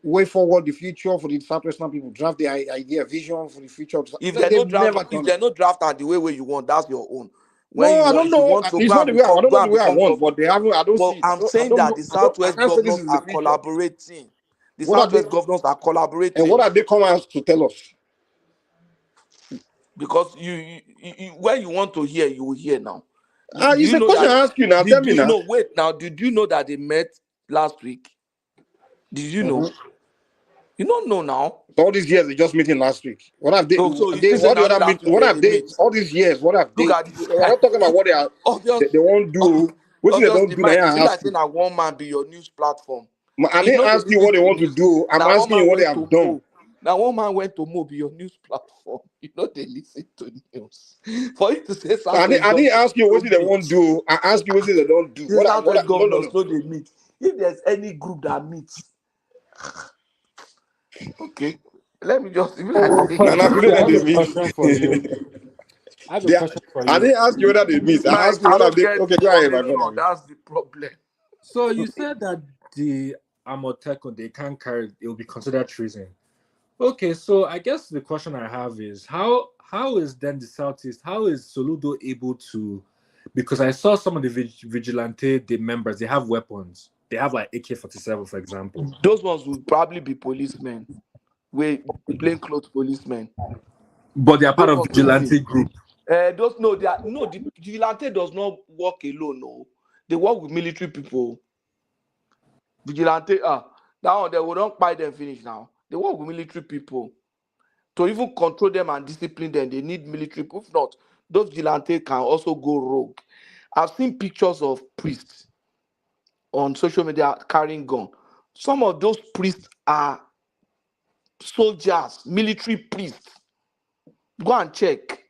way forward, the future for the Southwestern people. Draft the idea, vision for the future. If Like, they no they've draft, never if done it. they no draft and the way you want, that's your own. When No, you I want, don't if you know. want to It's not the way I don't go know the and way I become want, but governor. they haven't. I don't But see it. I'm I saying don't that know. the I Southwest can't say this governors is the are future. collaborating. The What are they? Southwest governors are And what collaborating are they coming out to tell us? because when you want to hear, you will hear now. It's a question I ask you now. Tell me now. No, wait now. Did you know that they met last week? Did you know? You don't know now. All these years they just meeting last week. What have they? Oh, so you They still what the say other last meet? week What they have they? meet? All these years, what have Look they? at this We're guy. not talking about what Obvious, they won't do. What they don't obviously, do? Now Mike, I be like ask saying you. that one man be your news platform. I You didn't know they ask you listen what they to want to news. do. I'm Now one asking you man what they went have to done. Mo. Now one man went to Mo be your news platform. You know they listen to news. For you to say Southwest I didn't governors ask you no what they meet. won't do. I ask you what they don't do. The Southwest No, no, governors no. know they meet. If there's any group that meets, okay. Let me just if I Oh, say Now, now, okay, I that have they a meet. question for you. I have a question for I you. didn't ask you whether they meet. I Mike, asked you I what have don't they. get Okay, go ahead, my information. brother. That's the problem. So you said that the Amotekun they can't carry it will be considered treason. Okay, so I guess the question I have is how is then the Southeast, how is Soludo able to, because I saw some of the vigilante the members, they have weapons. They have like AK-47, for example. Those ones would probably be policemen. We plainclothes policemen. But they are part Those of ones will see. vigilante group. Those no, they are no. The vigilante does not work alone. No, they work with military people. Vigilante, now they will not buy them finish now. They work with military people to even control them and discipline them. They need military people. If not, those vigilante can also go rogue. I've seen pictures of priests on social media carrying gun. Some of those priests are soldiers, military priests. Go and check.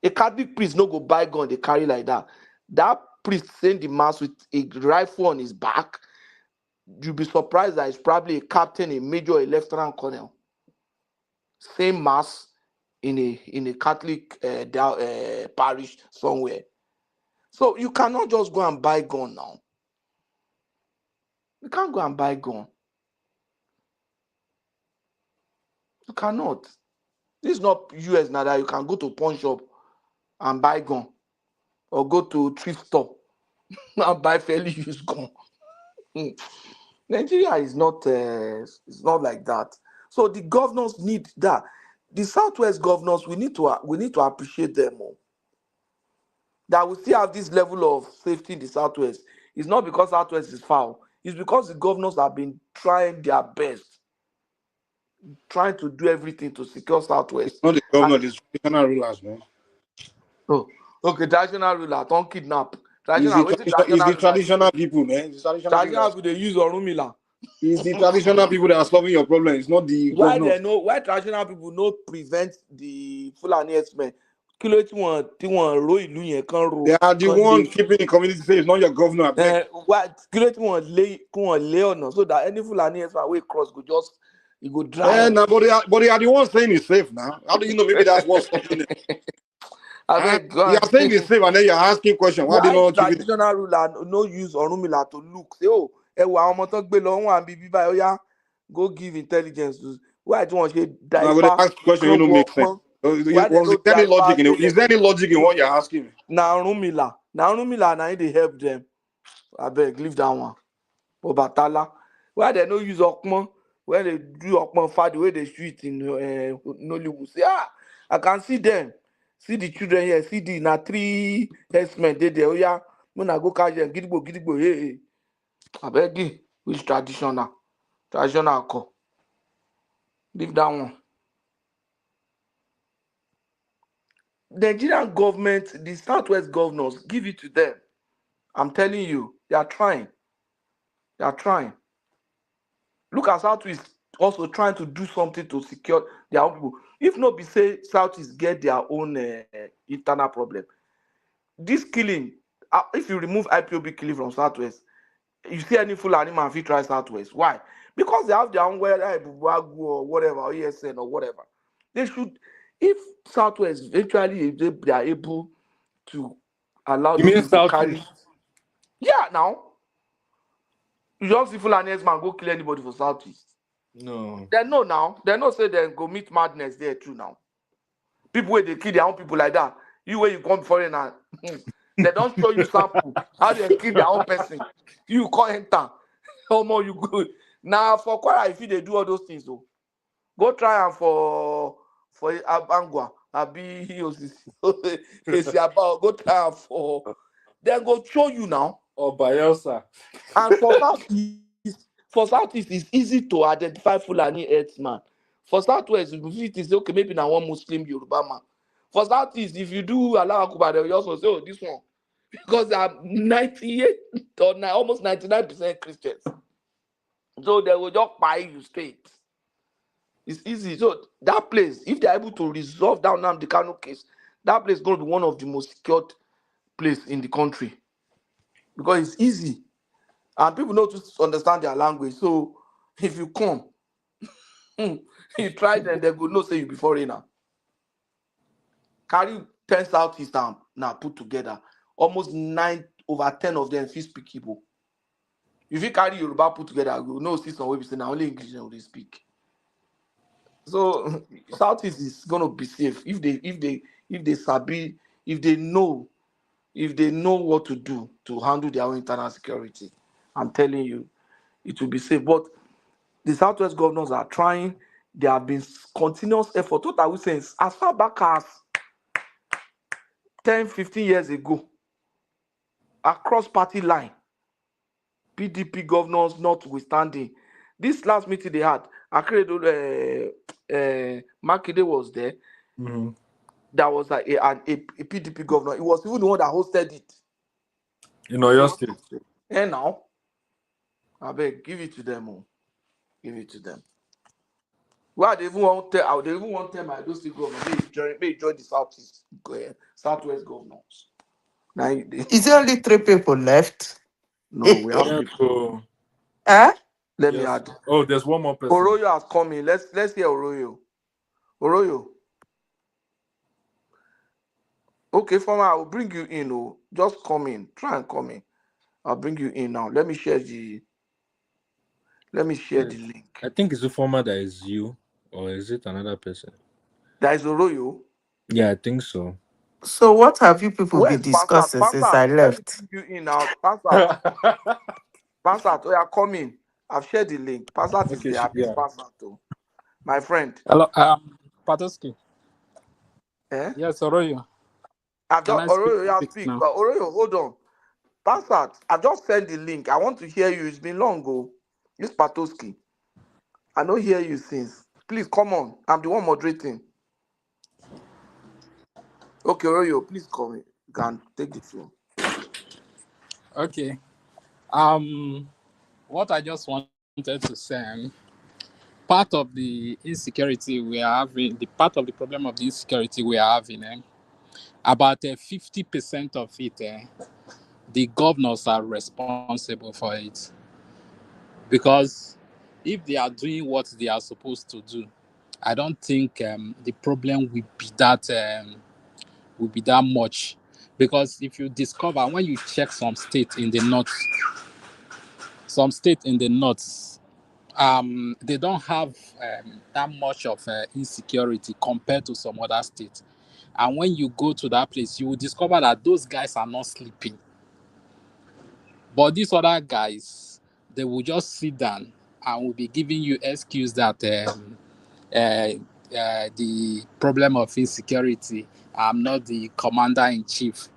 A Catholic priest no go buy gun, they carry like that. That priest saying the mass with a rifle on his back, you'll be surprised that it's probably a captain, a major, a lieutenant colonel. Same mass in a Catholic parish somewhere. So you cannot just go and buy gun now. You can't go and buy gun. You cannot. This is not US now that you can go to pawn shop and buy gun or go to thrift store and buy fairly used gun. Nigeria is not it's not like that. So the governors need that. The Southwest governors, we need to appreciate them more. That we still have this level of safety in the Southwest. It's not because Southwest is foul. It's because the governors have been trying their best, trying to do everything to secure Southwest. It's not the governor, it's traditional rulers, man. Oh, okay, traditional ruler, don't kidnap. What's the It's traditional the ruler? traditional people, man. It's traditional people. Traditional people they use Orunmila. It's the traditional people that are solving your problem. It's not the governors. Why traditional people no prevent the Fulani herdsmen? Kí ló tí wọ́n ro ìlú yẹn kan ro They are the kan one lé. keeping the community safe, not your governor. I beg. Kí ló tí wọ́n lé ọ̀nà so that any Fulani herdsman wey cross go just e go dry up. Nah, but they are the ones saying it's safe now. How do you know? Maybe that's what's stopping it. You are saying it's safe, and then you're asking question. Why they not keep it? Traditional ruler no use Orunmila to look say ẹ wo àwọn ọmọ tó gbé lọ wọn àbí bíbá ẹ ó yá go give intelligence to why tí wọ́n ṣe da No, but the ifá ask question you kan don't wo make sense. why they no Is there da any ifá logic in it? Is there any logic in what you're asking me? na Orunmila na him dey help them. Abeg leave that one. Obatala why they no use Okpon when they do Okpon fa the way they shoot in Nollywood say I can see them. See the children here, see the na 3 herdsmen dey there. Oh yeah, when I go catch them, gidigbo, hey. Abeg, which traditional? Traditional call. Leave that one. The Nigerian government, the Southwest governors, give it to them. I'm telling you, they are trying. They are trying. Look at Southeast also trying to do something to secure their own people. If not, be say Southeast get their own internal problem. This killing, if you remove IPOB killing from Southwest, you see any full animal if you try Southwest. Why? Because they have their own or whatever, or ESN or whatever. They should, if Southwest eventually if they are able to allow You these mean people to carry. Southeast? Yeah, now. You don't see Fulani man go kill anybody for Southeast. No. They know now. They know say they go meet madness there too now. People where they kill their own people like that. You where you come foreigner, they don't show you sample how they kill their own person. You can't enter. How more you good. Now for Kwara, if they do all those things, though, go try and for Abangwa, Abi go try and for They go show you now. Or Bayelsa. And for Southeast, it's easy to identify Fulani herdsman. For Southwest, it is okay, maybe now one Muslim Yoruba man. For Southeast, if you do Allah Akbar, they will also say, oh, this one. Because they are 98 or almost 99% Christians. So they will just buy you straight. It's easy. So that place, if they're able to resolve that Nnamdi Kanu case, that place is going to be one of the most secured place in the country. Because it's easy. And people know to understand their language. So if you come, you try them, they go no say you be foreigner. Carry 10 Southeast now put together. Almost 9 over 10 of them fit speak Igbo. If you carry Yoruba put together, you know see some way we say now only English they speak. So Southeast is gonna be safe if they sabi, if they know what to do to handle their own internal security. I'm telling you, it will be safe. But the Southwest governors are trying. There have been continuous effort. What are we saying? As far back as 10, 15 years ago, across party line, PDP governors notwithstanding. This last meeting they had, Akredo Makinde was there. Mm-hmm. That was like a PDP governor. It was even the one that hosted it. In Oyo State. And now, I beg, give it to them. Oh. Give it to them. Well, they even want to tell my those governors may join the Southwest governors. Now, Is there only 3 people left? no, we have people. Huh? Let me add. Oh, there's one more person. Oroyo has come in. Let's hear Oroyo. Oroyo. Okay, Former, I will bring you in. Oh, just come in. Try and come in. I'll bring you in now. Let me share the link. I think it's the former that is you, or is it another person? That is Oroyo. Yeah, I think so. So what have you people Where's been discussing since I left? Let me bring you in now. Pastor. Pastor, oh, yeah, come in. I've shared the link. Pastor is there. Please, Pastor, too. My friend. Hello, Patoski. Eh? Yes, Oroyo. Oroyo, yeah, speak. Now? But Oroyo, hold on. Pastor, I've just sent the link. I want to hear you. It's been long ago. It's Patoski. I don't hear you since. Please come on. I'm the one moderating. Okay, Oroyo, please come in. You can take the floor. Okay. What I just wanted to say, part of the insecurity we are having, the part of the problem of the insecurity we are having, about 50% of it, the governors are responsible for it. Because if they are doing what they are supposed to do, I don't think the problem will be that much. Because if you discover, when you check some states in the north, they don't have that much of insecurity compared to some other states. And when you go to that place, you will discover that those guys are not sleeping. But these other guys, they will just sit down and will be giving you excuse that the problem of insecurity, I'm not the commander-in-chief.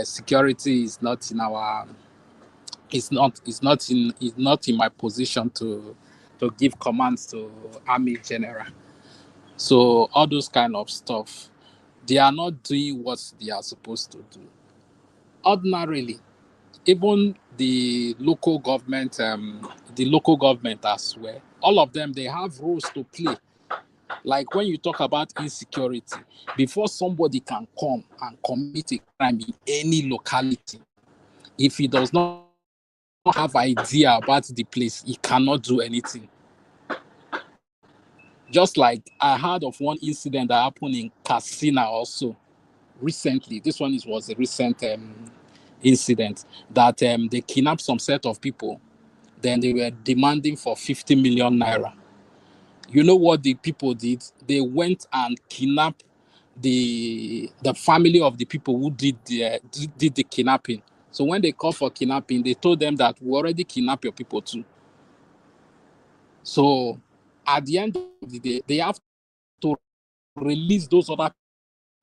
Security is not in our... It's not in my position to give commands to army general. So all those kind of stuff, they are not doing what they are supposed to do. Ordinarily, even the local government as well, all of them, they have roles to play. Like when you talk about insecurity, before somebody can come and commit a crime in any locality, if he does not have idea about the place, he cannot do anything. Just like I heard of one incident that happened in Katsina also recently. This one was a recent incident that they kidnapped some set of people. Then they were demanding for 50 million naira. You know what the people did? They went and kidnapped the family of the people who did the kidnapping. So when they called for kidnapping, they told them that we already kidnapped your people too. So at the end of the day, they have to release those other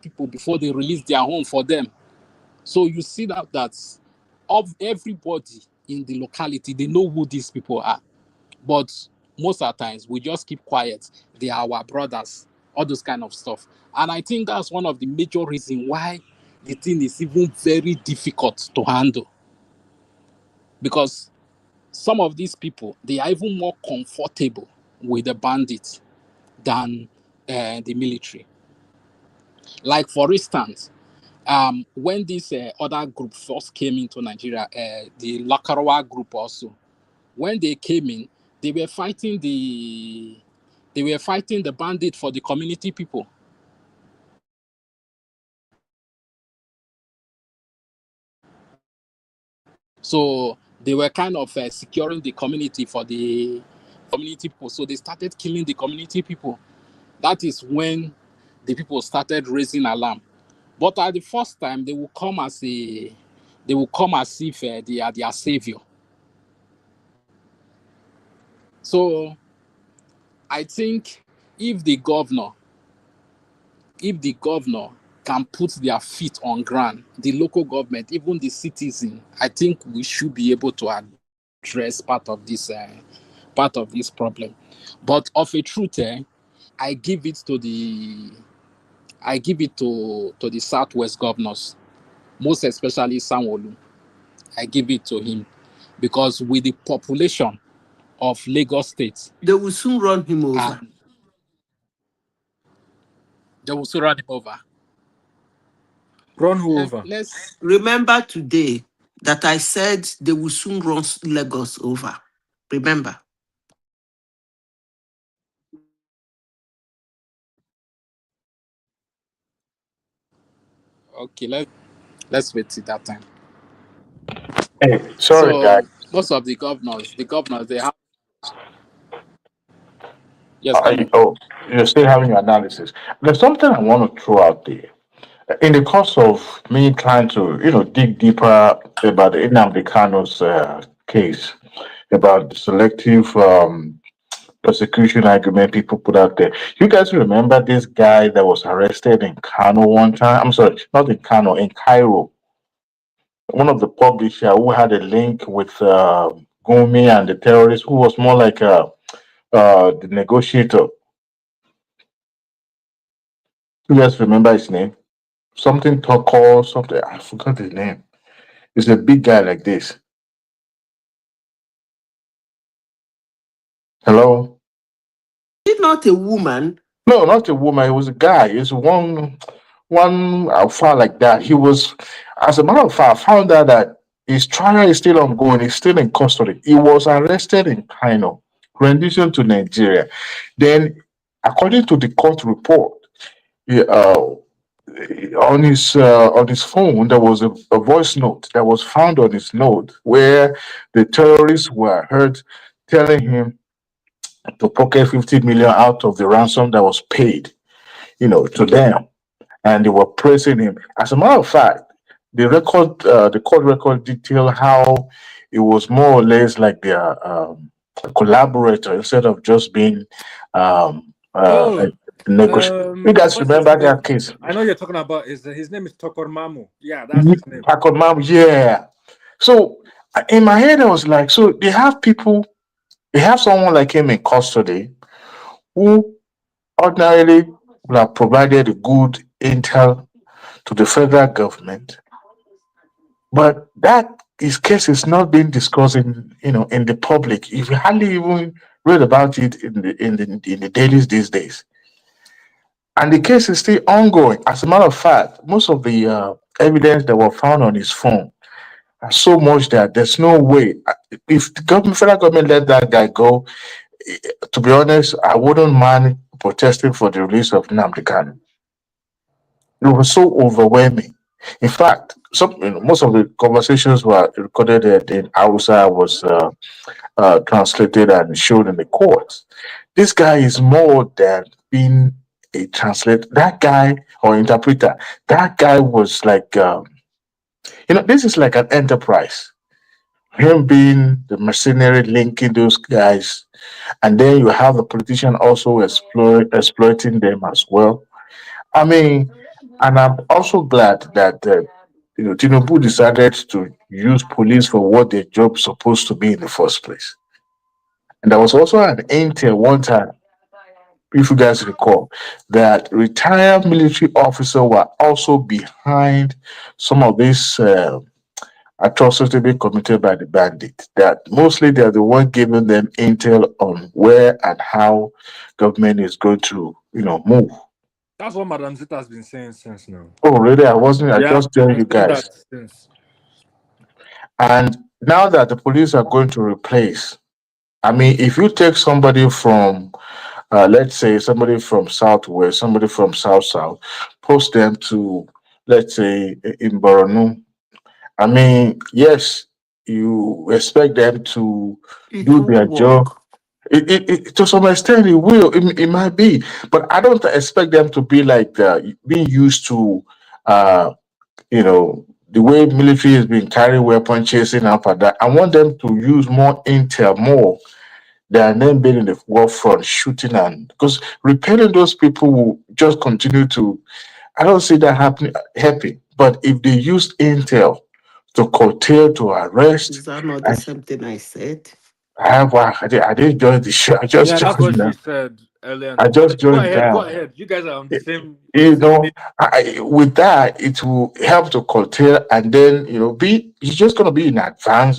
people before they release their home for them. So you see that of everybody in the locality, they know who these people are. But most of the times we just keep quiet. They are our brothers, all those kind of stuff. And I think that's one of the major reasons why the thing is even very difficult to handle. Because some of these people, they are even more comfortable with the bandits than the military. Like, for instance, when this other group first came into Nigeria, the Lakarawa group also, when they came in, they were fighting the bandit for the community people. So they were kind of securing the community for the community people. So they started killing the community people. That is when the people started raising alarm. But at the first time, they will come as if they are their savior. So I think if the governor can put their feet on ground, the local government, even the citizen, I think we should be able to address part of this problem. But of a truth, I give it to the Southwest governors, most especially Sanwo-Olu. I give it to him because with the population of Lagos State, They will soon run him over. They will soon run him over. Run who over? Let's remember today that I said they will soon run Lagos over. Remember. Okay, let's wait till that time. Hey, sorry, guys. So most of the governors, they have. Yes, tell me. You're still having your analysis. There's something I want to throw out there. In the course of me trying to, dig deeper about the Nnamdi Kanu's case, about the selective prosecution argument people put out there. You guys remember this guy that was arrested in Kano one time? I'm sorry, not in Kano, in Cairo. One of the publisher who had a link with GUMI and the terrorists, who was more like the negotiator. You guys remember his name? Something Toko, something. I forgot his name. He's a big guy like this. Hello? Is not a woman? No, not a woman. He was a guy. He's one alpha like that. He was, as a matter of fact, I found out that his trial is still ongoing. He's still in custody. He was arrested in Kano, rendition to Nigeria. Then, according to the court report, on his phone there was a voice note that was found on his note where the terrorists were heard telling him to pocket 50 million out of the ransom that was paid, to them, and they were praising him. As a matter of fact, the court record detail how it was more or less like their collaborator instead of just being a negotiator. You guys remember that case? I know you're talking about his name is Tokor Mamu. Yeah, that's his name. Tokor Mamu, yeah. So in my head, I was like, so they have someone like him in custody who ordinarily would have provided a good intel to the federal government, but that his case is not being discussed in the public. If you hardly even read about it in the dailies these days, and the case is still ongoing. As a matter of fact, most of the evidence that were found on his phone are so much that there's no way. If the federal government let that guy go, to be honest, I wouldn't mind protesting for the release of Nnamdi Kanu. It was so overwhelming. In fact, most of the conversations were recorded in Hausa, was translated and shown in the courts. This guy is more than being a translator. That guy or interpreter. That guy was like, this is like an enterprise. Him being the mercenary linking those guys, and then you have the politician also exploiting them as well. I mean, and I'm also glad that Tinubu decided to use police for what their job supposed to be in the first place. And there was also an intel one time, if you guys recall, that retired military officers were also behind some of these atrocity being committed by the bandit. That mostly they are the one giving them intel on where and how government is going to, move. That's what Madam Zita has been saying since now. Oh, really? I wasn't. I Yeah, just telling been you saying guys. that since. And now that the police are going to replace, I mean, if you take somebody from, let's say, somebody from Southwest, somebody from South, post them to, let's say, in Borno. I mean, yes, you expect them to It do won't their job. work. To some extent, it will. It might be, but I don't expect them to be like being used to, uh, the way military has been carrying weapon chasing up and that. I want them to use more intel, more than them being in the war front shooting, and because repelling those people will just continue to. I don't see that happen. But if they use intel to curtail, to arrest, Is that not the I, same thing I said? I didn't join the show. I just Yeah, that's what joined she now. said earlier in I the just morning. Go joined ahead, go now. ahead. You guys are on the same You know, page. with that, it will help to curtail, and then be. It's just gonna be in advance.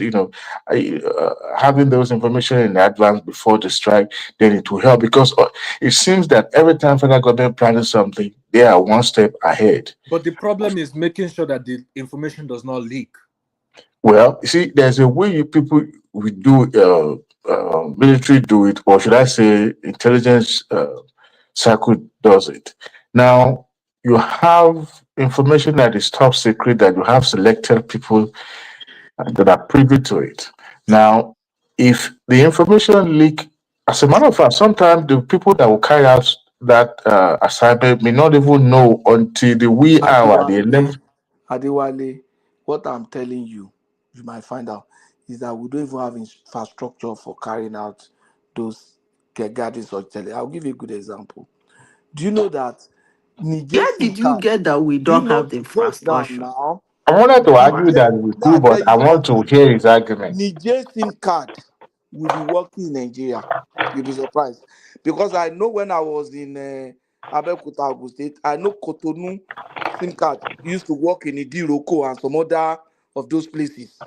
Having those information in advance before the strike, then it will help because it seems that every time federal government planning something, they are one step ahead. But the problem is making sure that the information does not leak. Well, you see, there's a way we do military do it, or should I say, intelligence circle does it. Now you have information that is top secret that you have selected people that are privy to it. Now, if the information leak, as a matter of fact, sometimes the people that will carry out that assignment may not even know until the wee hour, the 11th. Adewale, what I'm telling you, you might find out, is that we don't even have infrastructure for carrying out those guarding such tele. I'll give you a good example. Do you know that Niger Where SIM did you card? get that we Do you don't know? have the Hold down infrastructure? now. I wanted to argue Niger, that we now do, I tell but you I want to something. hear his argument. Niger SIM card will be working in Nigeria. You'll be surprised. Because I know when I was in Abeokuta, Ogun State, I know Cotonou SIM card used to work in Idiroko and some other of those places.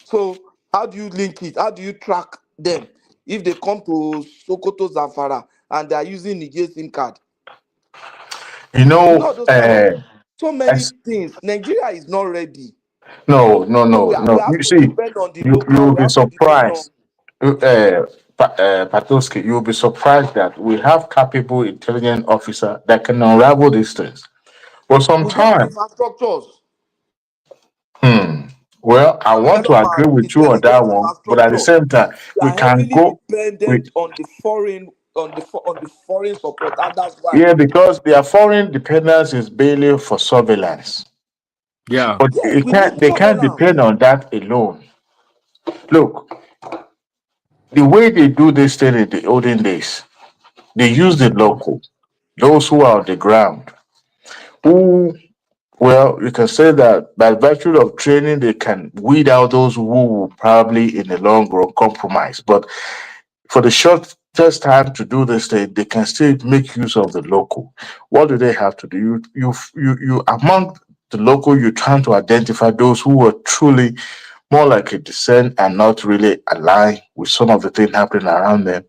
So how do you link it? How do you track them? If they come to Sokoto Zamfara and they are using Niger SIM card. You know those kind of so many As, things. Nigeria is not ready. no, no, So no, we no. have You to see, depend on the you local. will We be have to depend on surprised. Patoski, you will be surprised that we have capable intelligent officer that can unravel these things. For some we don't have time, infrastructures. hmm. Well, I want to Develop agree our with you on that intelligence one, but at the infrastructure. same time, We we are can heavily go with dependent on the foreign on the foreign support, and that's why. yeah, because their foreign dependence is barely for surveillance. Yeah. But Yes, we need they can't surveillance. depend on that alone. Look, the way they do this thing in the olden days, they use the local, those who are on the ground, who, well, you can say that by virtue of training, they can weed out those who will probably in the long run compromise. But for the shortest time to do this thing, they can still make use of the local. What do they have to do? You among the local, you're trying to identify those who are truly more like a descent and not really align with some of the things happening around them.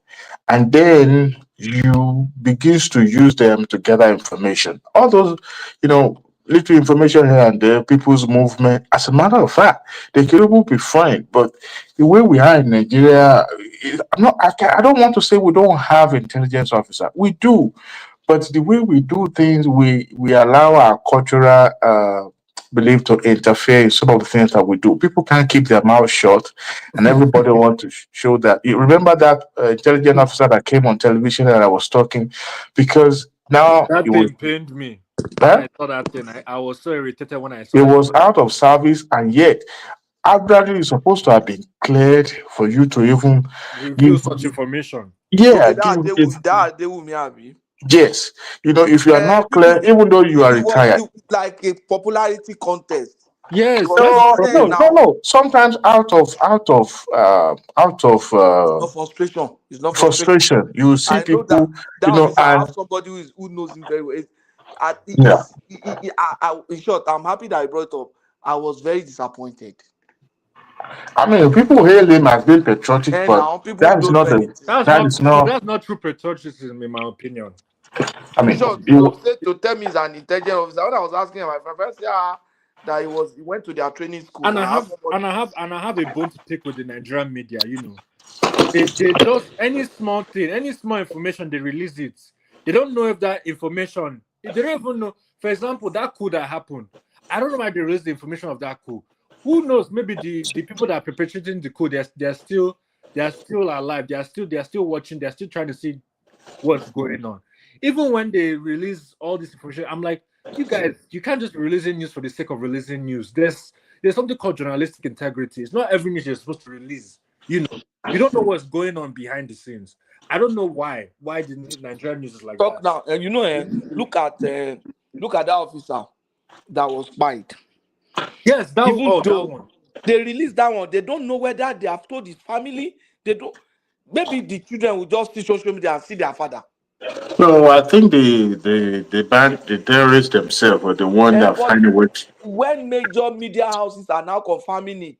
And then you begins to use them to gather information. All those, little information here and there, people's movement. As a matter of fact, they could even be fine. But the way we are in Nigeria, I don't want to say we don't have intelligence officer. We do, but the way we do things, we allow our cultural belief to interfere in some of the things that we do. People can't keep their mouth shut, and everybody wants to show that. You remember that intelligence officer that came on television and I was talking, because now That thing pained me when huh? I saw that thing. I was so irritated when I It saw it. was out of service, and yet actually it's supposed to have been cleared for you to even Reveal give. such information. Okay, Yeah, that give they it. will that they will me happy. Yes, if you are not clear, even though you are retired. Like a popularity contest. Yes, Because that's the No, there problem. now, Sometimes it's not frustration. It's not frustration. frustration, you see I know that people, that officer, I and have somebody who knows him very well. yeah. In short, I'm happy that I brought it up. I was very disappointed. I mean, people hail him as being patriotic, And but now people that is don't know not a anything. That's that not is no, not. that's not true patriotism in my opinion. I In mean, short, you. to tell me he's an intelligent officer. When I was asking him, my friend said that he went to their training school. And That I I have have somebody. and I have and I have a bone to pick with the Nigerian media, They just any small thing, any small information, they release it. They don't know if that information, they don't even know. For example, that coup that happened. I don't know why they released the information of that coup. Who knows? Maybe the people that are perpetrating the coup, they're still alive. They're still watching. They're still trying to see what's going on. Even when they release all this information, I'm like, you guys, you can't just be releasing news for the sake of releasing news. There's something called journalistic integrity. It's not every news you're supposed to release. You don't know what's going on behind the scenes. I don't know why. Why the Nigerian news is like Talk that. now. Look at that officer that was spied. Yes, Even that though one. they released that one, they don't know whether they have told his family. They don't. Maybe the children will just see social media and see their father. No, I think the terrorists themselves were the one that But find a way. when major media houses are now confirming it,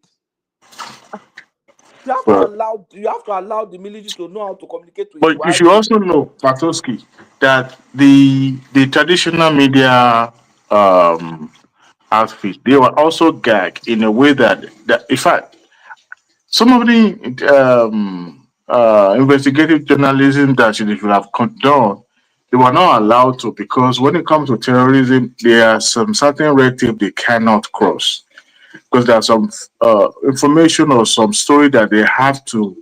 But you have to allow the military to know how to communicate to his but you wife. should also know, Patoski, that the traditional media um outfit, they were also gagged in a way that in fact some of the investigative journalism that they should have done, they were not allowed to, because when it comes to terrorism, there are some certain red tape they cannot cross, because there's some information or some story that they have to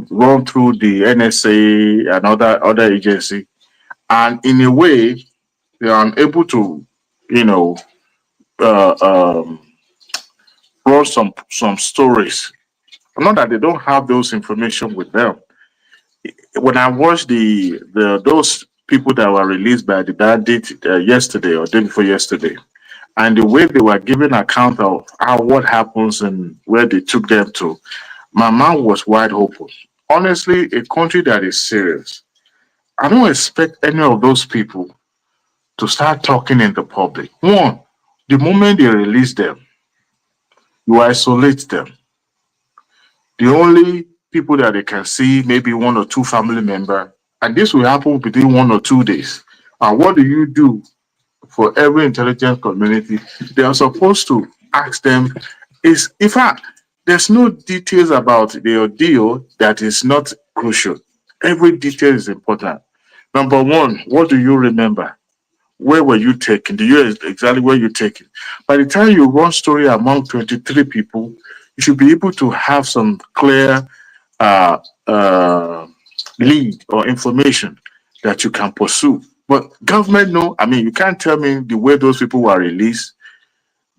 run through the NSA and other agency, and in a way they are unable to, you know, uh, um, run some stories. Not that they don't have those information with them. When I watched the those people that were released by the bandit yesterday or day before yesterday, and the way they were giving account of how what happens and where they took them to, my mouth was wide open. Honestly, a country that is serious, I don't expect any of those people to start talking in the public. One, the moment they release them, you isolate them. The only people that they can see, maybe one or two family member, and this will happen within 1 or 2 days. And what do you do for every intelligence community? They are supposed to ask them, is in fact, there's no details about the ordeal that is not crucial. Every detail is important. Number one, what do you remember? Where were you taken? Do you exactly where you taken? By the time you run story among 23 people, you should be able to have some clear uh, uh, lead or information that you can pursue. But government, no, I mean, you can't tell me the way those people were released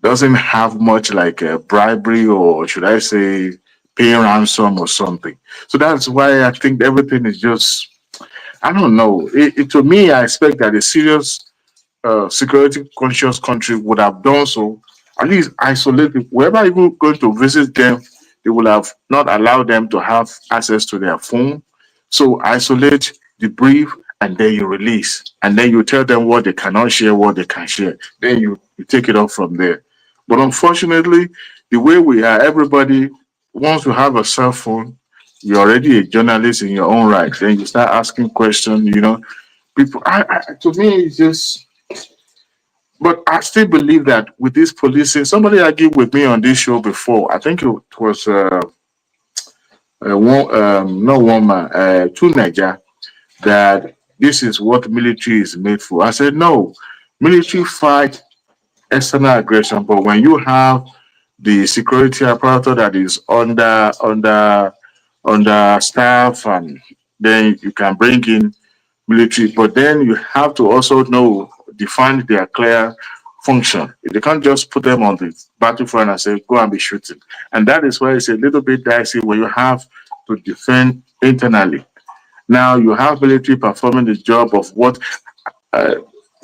doesn't have much like a bribery, or should I say paying ransom or something. So that's why I think everything is just, I don't know. To me, I expect that a serious security conscious country would have done so, at least isolate people. Whoever even going to visit them, they will have not allowed them to have access to their phone. So isolate, debrief, and then you release. And then you tell them what they cannot share, what they can share. Then you take it off from there. But unfortunately, the way we are, everybody wants to have a cell phone. You're already a journalist in your own right. Then you start asking questions, people. To me, it's just, but I still believe that with this policing, somebody argued with me on this show before. I think it was not one man, two Niger, that this is what military is made for. I said no, military fight external aggression, but when you have the security apparatus that is under staff, and then you can bring in military, but then you have to also know, define their clear function. They can't just put them on the battlefront and say, go and be shooting. And that is why it's a little bit dicey when you have to defend internally. Now you have military performing the job of what uh,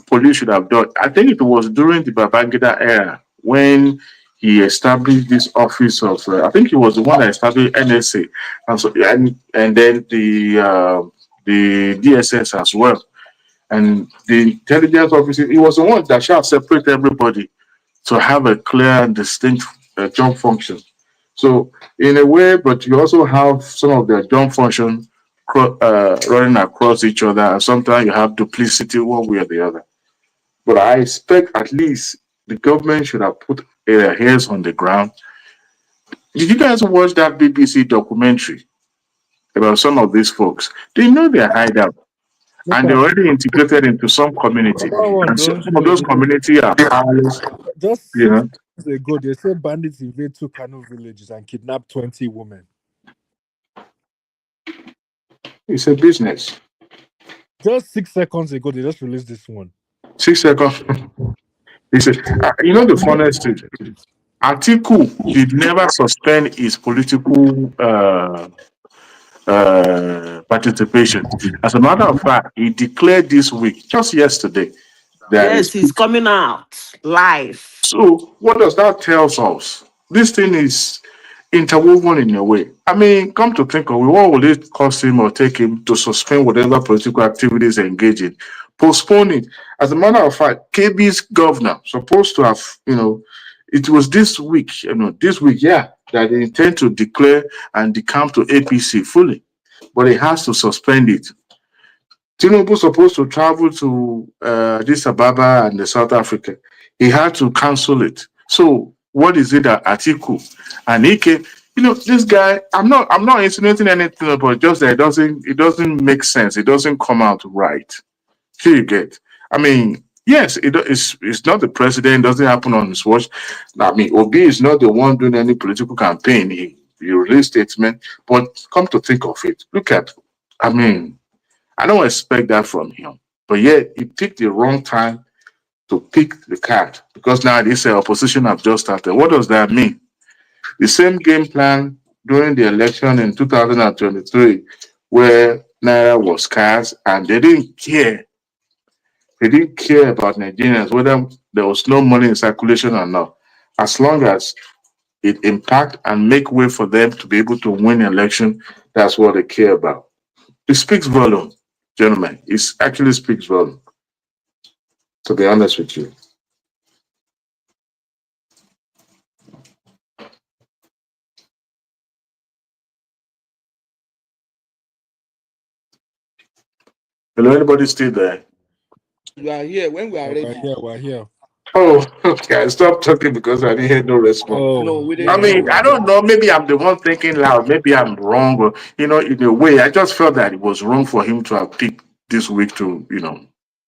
police should have done. I think it was during the Babangida era when he established this office of. I think he was the one that established NSA, and so and then the DSS as well, and the intelligence officer. He was the one that shall separate everybody to have a clear and distinct job function. So in a way, but you also have some of their job function running across each other, and sometimes you have duplicity one way or the other. But I expect at least the government should have put their hairs on the ground. Did you guys watch that BBC documentary about some of these folks? They know their hideout Look and they're at already integrated into some community. that one. And some Don't of show those again. community are powerless, Just you know. 6 months ago, they said bandits invade 2 Kanu villages and kidnapped 20 women. It's a business. Just 6 seconds ago, they just released this one. 6 seconds. He said, you know the funniest thing? Atiku did never suspend his political participation. As a matter of fact, he declared this week, just yesterday, that Yes, is. he's coming out live. So, what does that tell us? This thing is interwoven in a way. I mean, come to think of it, what will it cost him or take him to suspend whatever political activities they engage in? Postpone it. As a matter of fact, KB's governor supposed to have, it was this week, yeah, that they intend to declare and decamp to APC fully, but he has to suspend it. Tinubu supposed to travel to Addis Ababa and the South Africa. He had to cancel it. So what is it that Atiku and Ike? This guy. I'm not insinuating anything, but just that it doesn't make sense. It doesn't come out right. Here you get. I mean, yes, it's not the president. Doesn't happen on his watch. I mean, Obi is not the one doing any political campaign. He released statement, but come to think of it, look at. I mean, I don't expect that from him. But yet, he picked the wrong time to pick the card because now this opposition have just started. What does that mean? The same game plan during the election in 2023, where Naira was scarce and they didn't care. They didn't care about Nigerians, whether there was no money in circulation or not. As long as it impact and make way for them to be able to win election, that's what they care about. It speaks volume, gentlemen. It actually speaks volume, to be honest with you. Hello, anybody still there? We are here when we are ready. We're here. Oh, okay. I stopped talking because I didn't hear no response. No, we I didn't hear mean, you. I don't know. Maybe I'm the one thinking loud. Maybe I'm wrong. Or, in a way, I just felt that it was wrong for him to have picked this week to,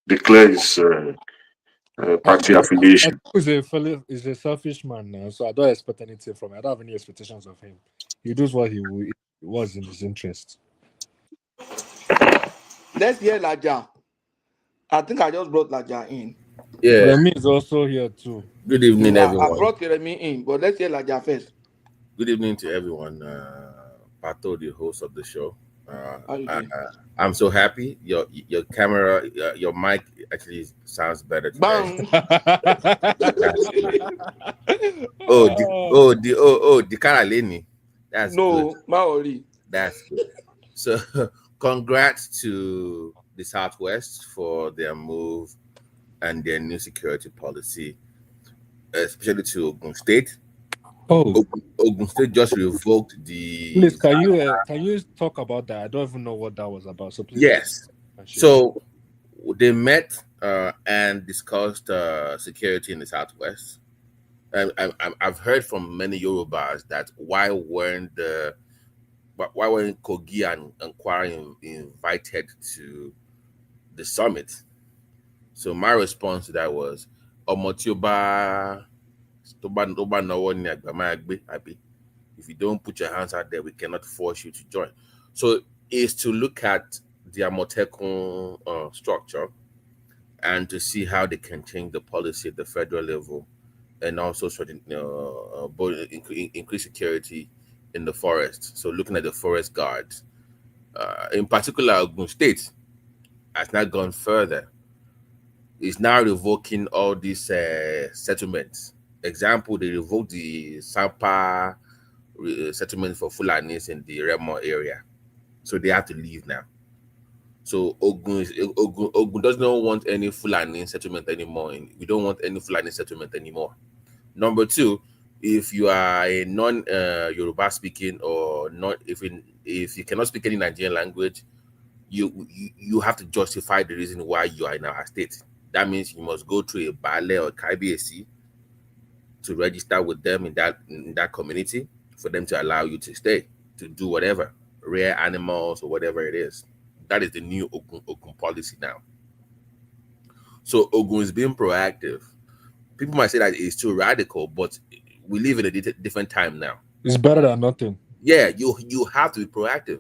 declare his party affiliation. He's a selfish man now, so I don't expect anything from him. I don't have any expectations of him. He does what was in his interest. Let's hear Laja. I think I just brought Laja in. Yeah. Remy is also here too. Good evening, everyone. I brought Remy in, but let's hear Laja first. Good evening to everyone. Pato, the host of the show. I'm so happy. Your camera, your mic actually sounds better today. The Karaleni. That's good. Maori. That's good. So, congrats to the Southwest for their move and their new security policy, especially to Ogun State. Ogun State just revoked the. Please, can you talk about that? I don't even know what that was about. So please. Yes. So they met and discussed security in the Southwest. I've heard from many Yorubas that why weren't Kogi and Kwara invited to the summit? So my response to that was, if you don't put your hands out there, we cannot force you to join. So is to look at the Amotekun structure and to see how they can change the policy at the federal level, and also increase security in the forest. So looking at the forest guards, in particular, Ogun State has now gone further. It's now revoking all these settlements. Example, they revoked the Sampa settlement for Fulanis in the Remorse area. So they have to leave now. So Ogun does not want any Fulani settlement anymore. We don't want any Fulani settlement anymore. Number two, if you are a non-Yoruba speaking or not, if you cannot speak any Nigerian language, you have to justify the reason why you are in our state. That means you must go through a Bale or KBAC to register with them in that community for them to allow you to stay, to do whatever, rare animals or whatever it is. That is the new Ogun policy now. So Ogun is being proactive. People might say that it's too radical, but we live in a different time now. It's better than nothing. Yeah, you have to be proactive.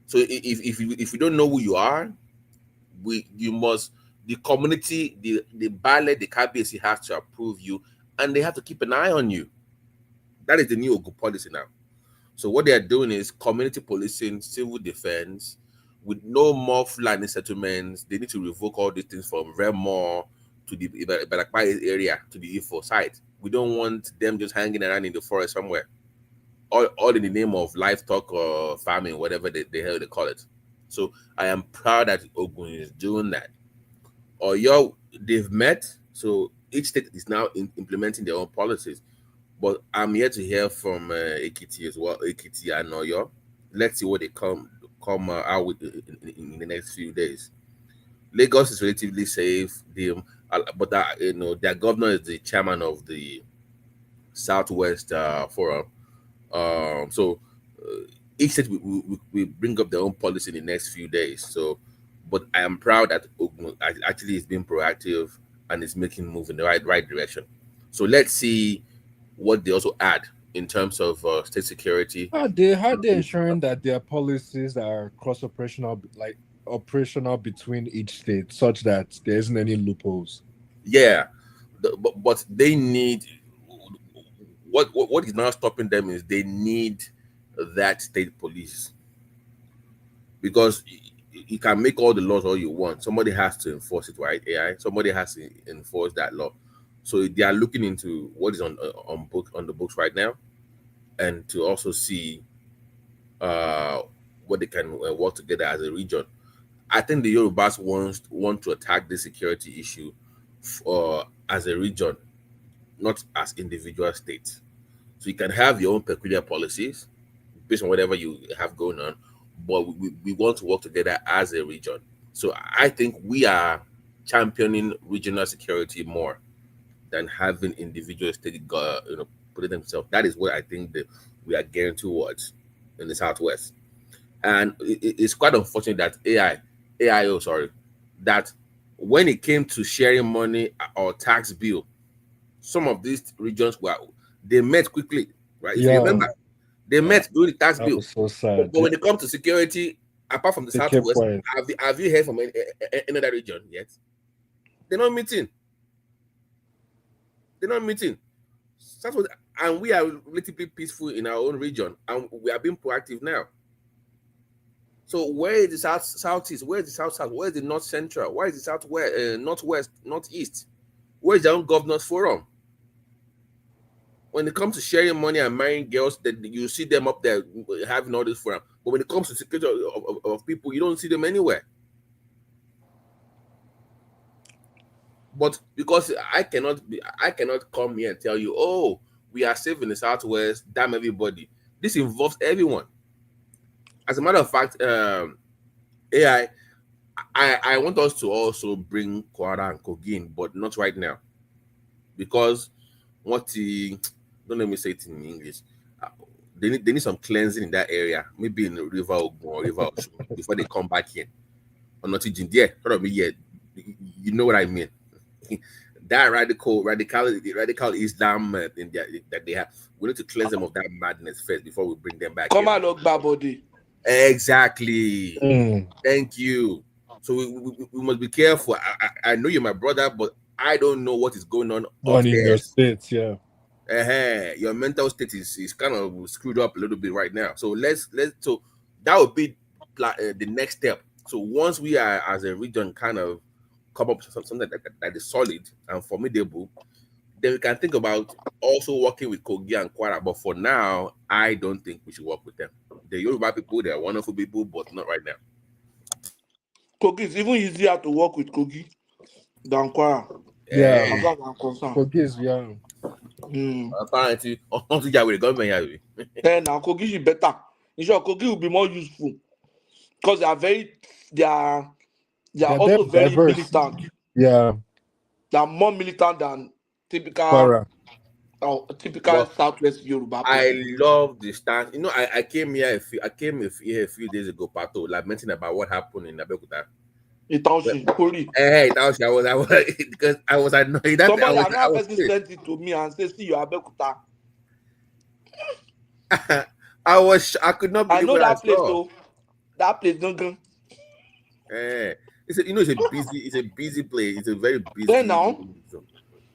So if you don't know who you are, you must, the community, the ballet, the KBC have to approve you, and they have to keep an eye on you. That is the new Ogun policy now. So what they are doing is community policing, civil defense, with no more Fulani settlements. They need to revoke all these things from Remorse to the Ibarakpai area to the Ifo site. We don't want them just hanging around in the forest somewhere, all in the name of livestock or farming, whatever they call it. So I am proud that Ogun is doing that. They've met, so each state is now implementing their own policies. But I'm here to hear from Ekiti as well, Ekiti and Oyo. Let's see what they come out with in the next few days. Lagos is relatively safe, but their governor is the chairman of the Southwest Forum. So each state we bring up their own policy in the next few days. So, but I am proud that Ogun actually is being proactive and is making move in the right direction. So let's see what they also add in terms of state security. How they ensuring that their policies are cross operational between each state, such that there isn't any loopholes? Yeah, but they need what is now stopping them is they need that state police, because you can make all the laws all you want. Somebody has to enforce it, right? AI. Somebody has to enforce that law. So they are looking into what is on the books right now, and to also see what they can work together as a region. I think the Yorubas want to attack the security issue as a region, not as individual states. So you can have your own peculiar policies based on whatever you have going on, but we want to work together as a region. So I think we are championing regional security more than having individual states putting themselves. That is what I think that we are getting towards in the Southwest. And it's quite unfortunate that that when it came to sharing money or tax bill, some of these regions they met quickly, right? If you remember, they met during the tax bill. Was so sad. But when it comes to security, apart from the Southwest, have you heard from any other region yet? They're not meeting. And we are relatively peaceful in our own region, and we are being proactive now. So where is the southeast? Where is the south? Where is the north central? Where is the southwest, northwest, northeast? Where is their own governors forum? When it comes to sharing money and marrying girls, that you see them up there having all this forum. But when it comes to security of people, you don't see them anywhere. But because I cannot come here and tell you, oh, we are safe in the Southwest, damn everybody. This involves everyone. As a matter of fact, AI, I want us to also bring Kwara and Kogin, but not right now. Because don't let me say it in English. They need some cleansing in that area, maybe in the River Ogun or River Osun, before they come back here. Or not in there. You know what I mean. That radical Islam that they have, we need to cleanse them of that madness first before we bring them back. Come on, body. Exactly. Thank you. So we must be careful. I know you're my brother, but I don't know what is going on in your states. Yeah. Your mental state is kind of screwed up a little bit right now. So so that would be the next step. So once we are as a region kind of come up with something that is solid and formidable, then we can think about also working with Kogi and Kwara. But for now, I don't think we should work with them. The Yoruba people, they are wonderful people, but not right now. Kogi is even easier to work with Kogi than Kwara. Yeah. As far as I'm concerned. Kogi is young. Apparently, with the government. Now Kogi is better. In short, Kogi will be more useful because they are also very diverse. militant. Yeah. They are more militant than typical Kwara. Southwest Yoruba. I love the stance. You know, I came here a few days ago, Pato, lamenting about what happened in Abeokuta. Hey, I was because I was annoyed. Somebody another person sent it to me and said, "See you Abeokuta." I could not believe I know what that place saw. though. That place don't go. It's a busy place. It's a very busy. Then now,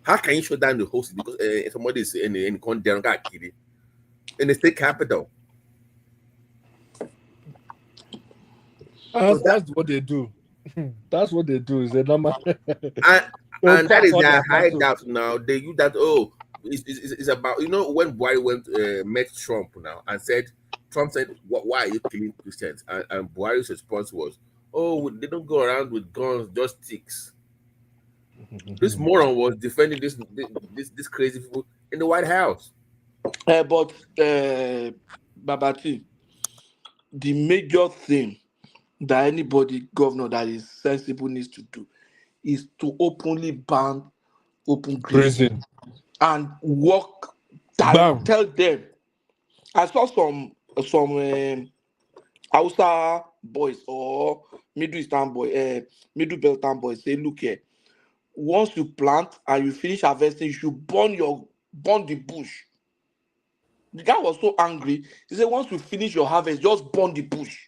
how can you shut down the host because somebody is in the state capital? That's what they do. That's what they do. Is a number. and that is their hideout now. They use that. Oh, it's about when Buhari met Trump now and Trump said, why are you killing Christians? And Buhari's response was, oh, they don't go around with guns, just sticks. This moron was defending this crazy people in the White House. But Babati, the major thing that anybody governor that is sensible needs to do is to openly ban open grazing and work. Tell them. I saw some Hausa boys or Middle Beltan boys say, look here, once you plant and you finish harvesting, you should burn the bush. The guy was so angry. He said, once you finish your harvest, just burn the bush.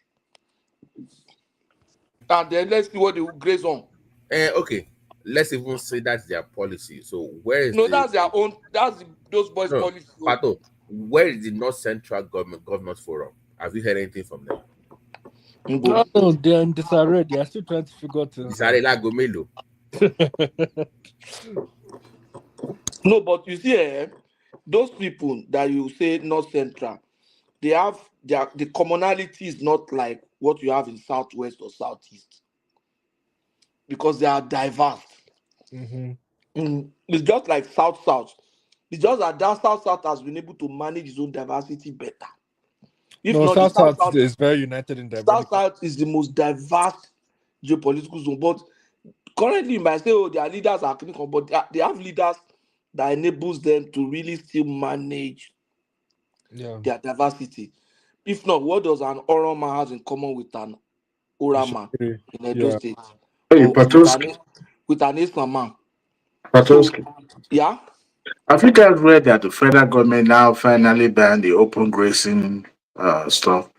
And then let's see what they will graze on. Okay. Let's even say that's their policy. So where is that's their own, that's those boys' policy. Pato, where is the North Central Government Forum? Have you heard anything from them? No, they're in disarray. They are still trying to figure things out. No, but you see, those people that you say North Central, they have the commonality is not like what you have in Southwest or Southeast because they are diverse. It's just like South. It's just that South has been able to manage its own diversity better. If not, South is very united in diversity. South is the most diverse geopolitical zone. But currently, you might say, oh, their leaders are critical, but they have leaders that enables them to really still manage their diversity. If not, what does an Oroma have in common with an Orama in Edo State? Hey, with an Islam man. Patowski. Yeah? Have you guys read that the federal government now finally banned the open grazing stuff?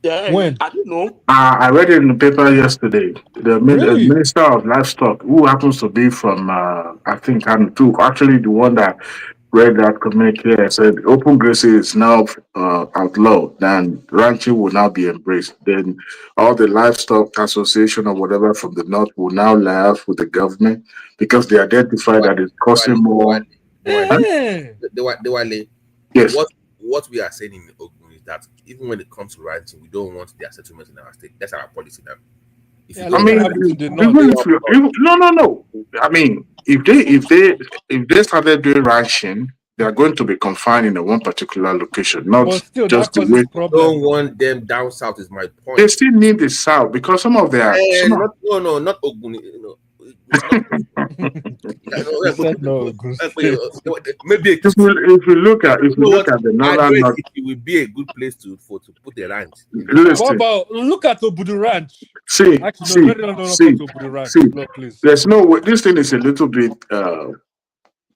Yeah, when? I don't know. I read it in the paper yesterday. The Minister of Livestock, who happens to be from, I think, Kanu, actually the one that read that communique, said open grazing is now outlawed, then ranching will now be embraced. Then all the livestock association or whatever from the north will now laugh with the government because they identify that it's costing more. Yes. What we are saying in Ogun is that even when it comes to ranching, we don't want their settlements in our state. That's our policy now. No. I mean, if they started doing ranching, they are going to be confined in one particular location, not just the way. Don't want them down south. Is my point. They still need the south because some of their not Ogun. Maybe if you look at the northern north, it will be a good place to put the ranch. What about look at Obudu Ranch? See, please. There's no way. This thing is a little bit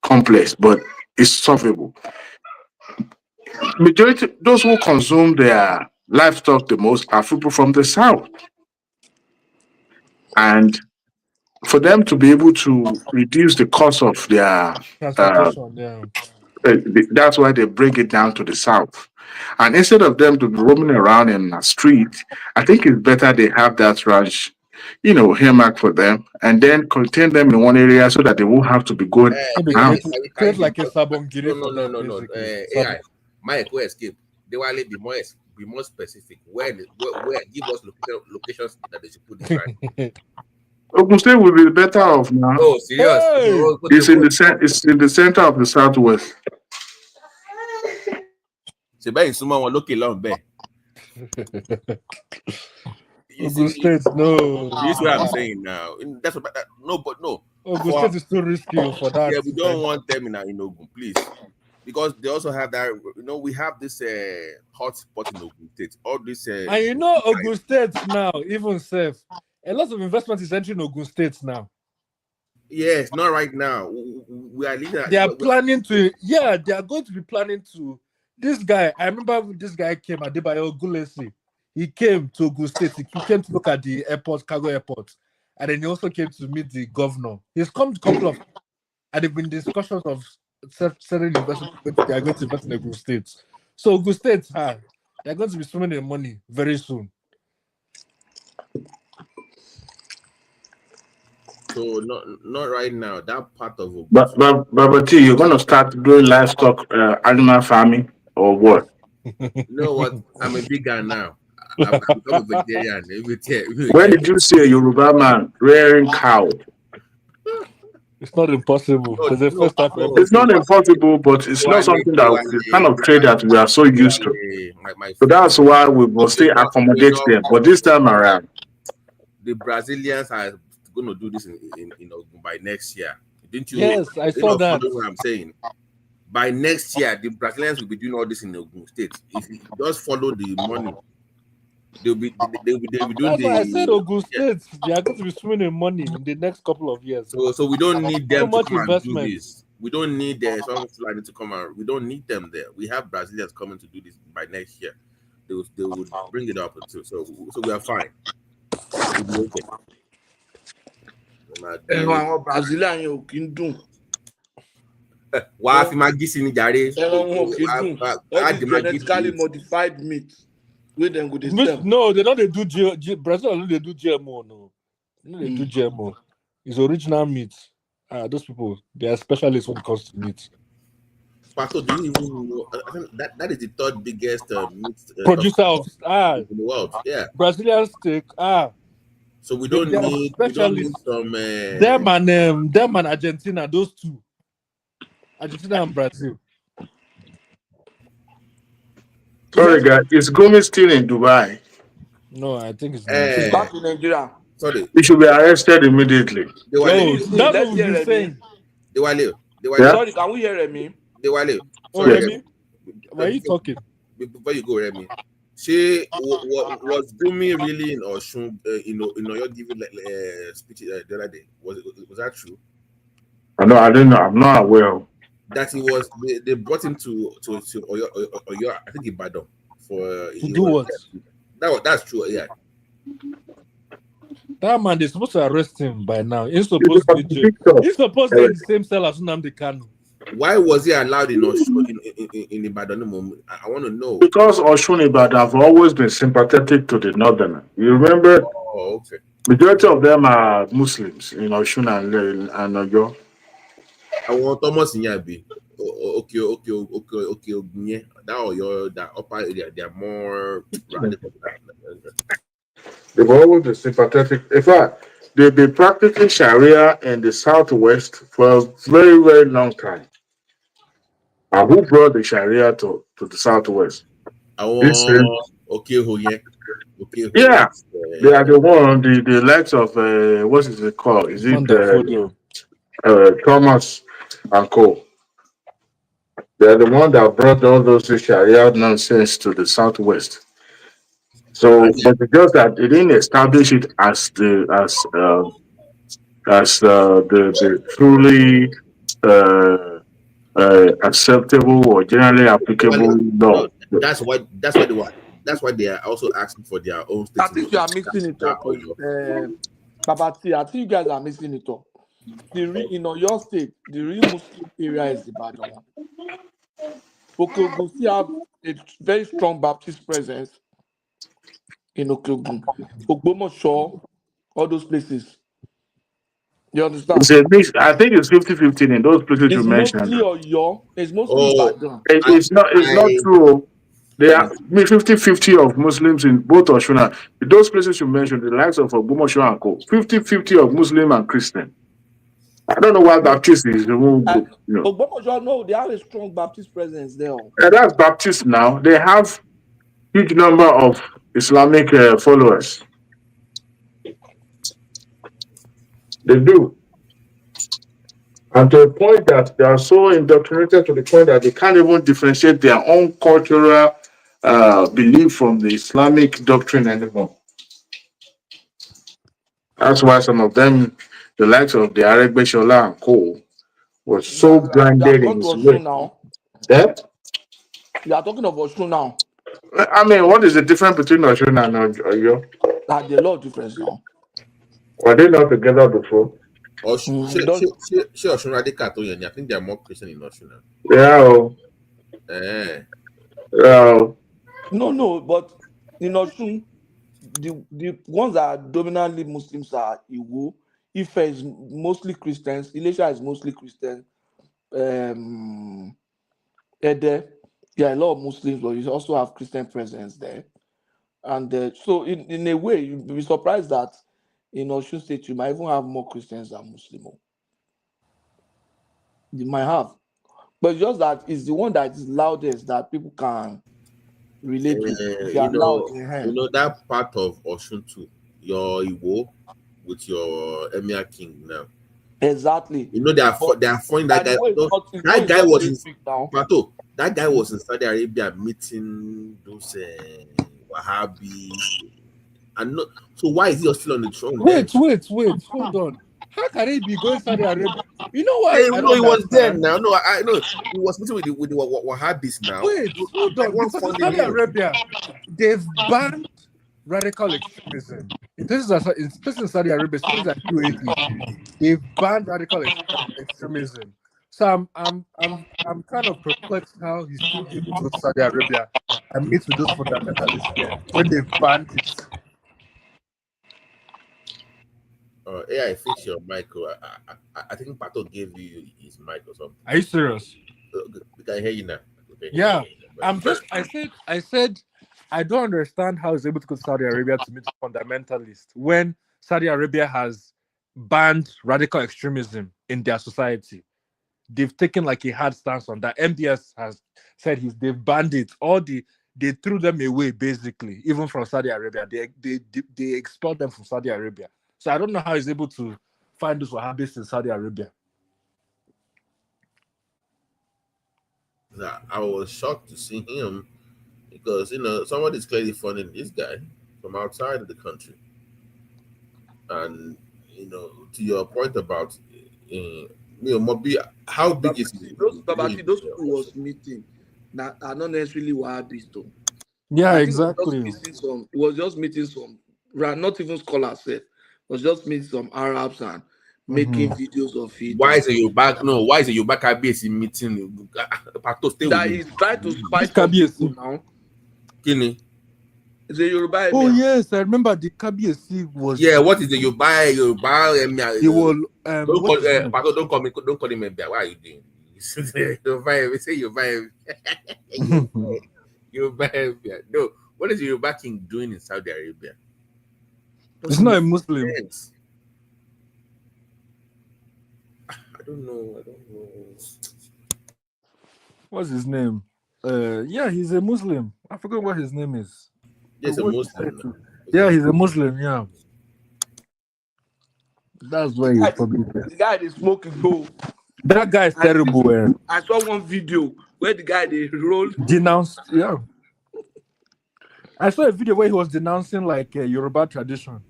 complex, but it's solvable. Majority those who consume their livestock the most are people from the south, and for them to be able to reduce the cost of their transportation, that's why they bring it down to the south. And instead of them to be roaming around in the street, I think it's better they have that ranch, earmarked for them, and then contain them in one area so that they won't have to be going Maybe around. create like a No, sabongiri for them, no. basically. AI, Mike, who escape? They will be more specific. Where give us locations that they should put this right. Ogun State will be better off now. Oh, serious? Hey! It's in the center of the southwest. So by someone look along there. Ogun State, no. This is what I'm saying now. That's what no. Ogun State is too risky for that. Yeah, we don't want them in Ogun, please. Because they also have that, we have this hot spot in Ogun State. All this. And Ogun State now, even safe. A lot of investment is entering Ogun State now. Yes, not right now. We are leading. They are planning to. Yeah, they are going to be planning to. This guy, I remember this guy came, Adebayo Gulesi. He came to Ogun State. He came to look at the airport, cargo airport, and then he also came to meet the governor. He's come to a couple of, and there have been discussions of certain investment. They are going to invest in Ogun State. So Ogun State, they're going to be swimming in money very soon. So not right now. That part of Ogun. But T, you're gonna start doing livestock animal farming or what? You know what? I'm a big guy now. I'm a vegetarian. When did you see a Yoruba man rearing cow? It's not impossible. It's not impossible, but it's not something that the kind of trade that we are so used to. So that's why we must still accommodate them. But this time around, the Brazilians are going to do this by next year. Didn't you? Yes, I saw that. What I'm saying. By next year, the Brazilians will be doing all this in Ogun State. If you just follow the money, they'll be doing That's why I said Ogun State. They are going to be swimming in money in the next couple of years. So we don't need them to come investment. and do this. We don't need some flying to come out. We don't need them there. We have Brazilians coming to do this by next year. They will bring it up too. So we are fine. We'll be okay. Àwọn Brazilian yẹn ò kí ń dùn. Wàá fi máa gí sí ni jàre. Ẹran wọn ò kí ń dùn. All the genetically modified meat wey dem go dey sell. No, they don't do Brazil don't do GMO. No, they do GMO. It's original meat. Those people, they are specialists when it comes to meat. Pato, do you even know? I think that is the third biggest meat producer of in the world. Yeah, Brazilian steak. So we don't need some them and Argentina, those two. Argentina and Brazil. Sorry, guys, is GUMI still in Dubai? No, I think it's He's back in Nigeria. Sorry. He should be arrested immediately. That's what we're saying. Sorry, can we hear me? Sorry, why are you talking? Before you go, Remy. Was GUMI really in Osun? You're giving speech the other day. Was that true? I don't know. I'm not aware. That he was. They brought him to Oyo, I think Ibadan for to do what? That's true. Yeah. That man, they're supposed to arrest him by now. He's supposed to be in the same cell as Nnamdi Kanu. Why was he allowed in Osun in Ibadan? I want to know. Because Osun Ibadan have always been sympathetic to the Northerners. You remember? Oh, okay. Majority of them are Muslims in Osun and Oyo. I want Thomas Nyabi. Okay. That upper area, they are more radical. They've always been sympathetic. In fact, they've been practicing Sharia in the Southwest for a very, very long time. And who brought the Sharia to the Southwest? Yeah, they are the one, the likes of, what is it called? Is it Thomas and Co. They're the one that brought all those Sharia nonsense to the Southwest. So, but it's just that they didn't establish it as the truly acceptable or generally applicable law. That's why they are also asking for their own state. I think you are mixing it up. Babati, I think you guys are mixing it up. Your state, the real Muslim area is Ibadan. Okogun still have a very strong Baptist presence in Oklogun, Ogbomoso, all those places. You understand? It's a mix. I think it's 50-50 in those places you It's mentioned. mostly Oyo. It's mostly Oh, Ibadan. It's not. It's not I true. There are 50-50 of Muslims in both Oshuna. Those places you mentioned, the likes of Ogbomoso and Co. 50-50 of Muslim and Christian. I don't know why Baptist is the one And group. You know, Ogbomoso, no, they have a strong Baptist presence there. and that's Baptist now. They have huge number of Islamic followers. They do. And to the point that they are so indoctrinated to the point that they can't even differentiate their own cultural belief from the Islamic doctrine anymore. That's why some of them, the likes of the Aregbe Shola and Co., was so They have blinded in gone to his way. Osun now. That, You are talking of Osun now. I mean, what is the difference between Oshun and Oyo? There's a lot of difference now. Were they not together before? Oshun Radical to I think they are more Christian in Oshun now. Yeah. No, but in Osun, the ones that are dominantly Muslims are Iwo. Ife is mostly Christians. Ilesha is mostly Christian. Ede, there are a lot of Muslims, but you also have Christian presence there. And so, in a way, you'd be surprised that in Osun State, you might even have more Christians than Muslims. You might have. But it's just that it's the one that is loudest that people can relate with. If you are loud, you know that part of Osun too, your Iwo with your Emir King now. Exactly. You know they are finding that guy. That guy was in Plateau. That guy was in Saudi Arabia meeting those Wahhabis. And no, so why is he still on the throne? Wait, hold on. How can he be going Saudi Arabia? You know what? No, he was there now. No, I know he was meeting with the Wahhabis now. Wait, hold on. Because in Saudi Arabia, they've banned radical extremism. In places in Saudi Arabia, places like UAE, they've banned radical extremism. So I'm kind of perplexed how he's still able to go to Saudi Arabia and meet with those fundamentalists there when they've banned it. AI, fix your mic. I think Pato gave you his mic or something. Are you serious? We can hear you now. Yeah, I said I don't understand how he's able to go to Saudi Arabia to meet fundamentalists when Saudi Arabia has banned radical extremism in their society. They've taken like a hard stance on that. MBS has said they've banned it. They threw them away basically, even from Saudi Arabia. They expelled them from Saudi Arabia. So I don't know how he's able to find those Wahhabis in Saudi Arabia. I was shocked to see him because somebody's clearly funding this guy from outside of the country. And to your point about Mobi, how big is those people was meeting that are not necessarily Wahhabis though. Yeah, exactly. It was just meeting some, not even scholars. It was just meeting some Arabs and making videos of it. Why is it Yoruba KBS meeting? That is trying to spice up people now. Kini. It's a Yoruba. Oh yes, I remember the KBS was. Yeah, what is the Yoruba? You will. Don't call him Emia. Why are you doing? Yoruba. Say Yoruba. Yoruba. No, what is the Yoruba king doing in Saudi Arabia? It's not a Muslim. I don't know. What's his name? Yeah, he's a Muslim. I forgot what his name is. He's a Muslim. Yeah, he's a Muslim. Yeah, that's why he's probably there. The guy is smoking gold. That guy is terrible. I saw one video where the guy they rolled denounced. Yeah, I saw a video where he was denouncing like a Yoruba tradition.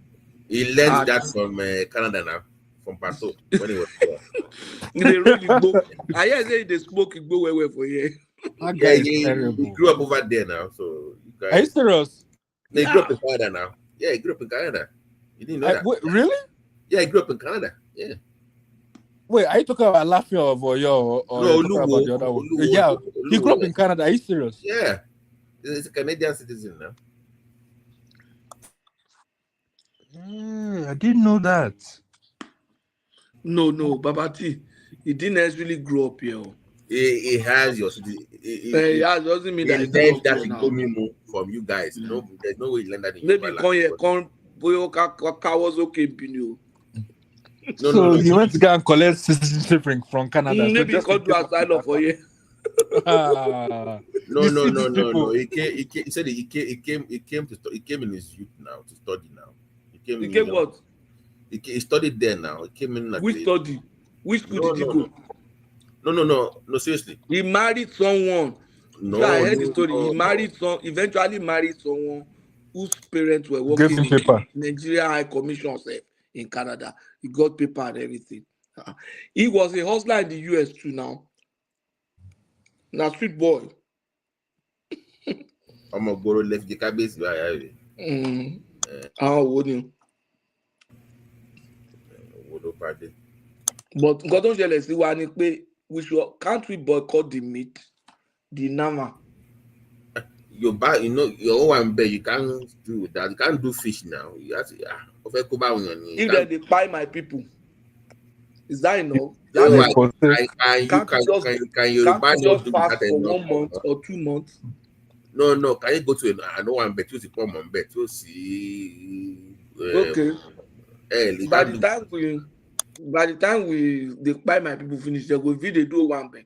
He learned that from Canada now, from Pato when he was there. They really go. I hear say they smoke it go well for you. That guy is terrible. He grew up over there now, so you guys. Are you serious? He grew up in Canada now. Yeah, he grew up in Canada. You didn't know that? Wait, really? Yeah, he grew up in Canada. Yeah. Wait, are you talking about Lafayette or Oyo? Or no, about the other one? Yeah, he grew up in Canada. Are you serious? Yeah. He's a Canadian citizen now. I didn't know that. No, Babati, he didn't necessarily grow up here. He has your city. Doesn't mean He that he grew learned up that here in now. GUMI from you guys. No, there's no way he learned that in Maybe Yoruba land. was okay, Binu. So he went to go and collect citizenship from Canada. So Maybe he just can't do asylum for you. No. He said he came in his youth now to study now. He came what? He studied there now. He came in like Which study? Which school did he go? No, seriously. He married someone. I heard the story. He eventually married someone whose parents were working in Nigeria High Commission in Canada. He got paper and everything. He was a hustler in the US too now. Now, street boy. I'm gonna go left the cabbage. But can't we boycott the meat, the nama? Your own one bed, you can't do that. You can't do fish now. You have to, if they buy my people, is that enough? Can you just fast for 1 month or 2 months? No. Can you go to another one bed to come on bed to see? Okay. By the time they buy my people finish, they go they do one bed.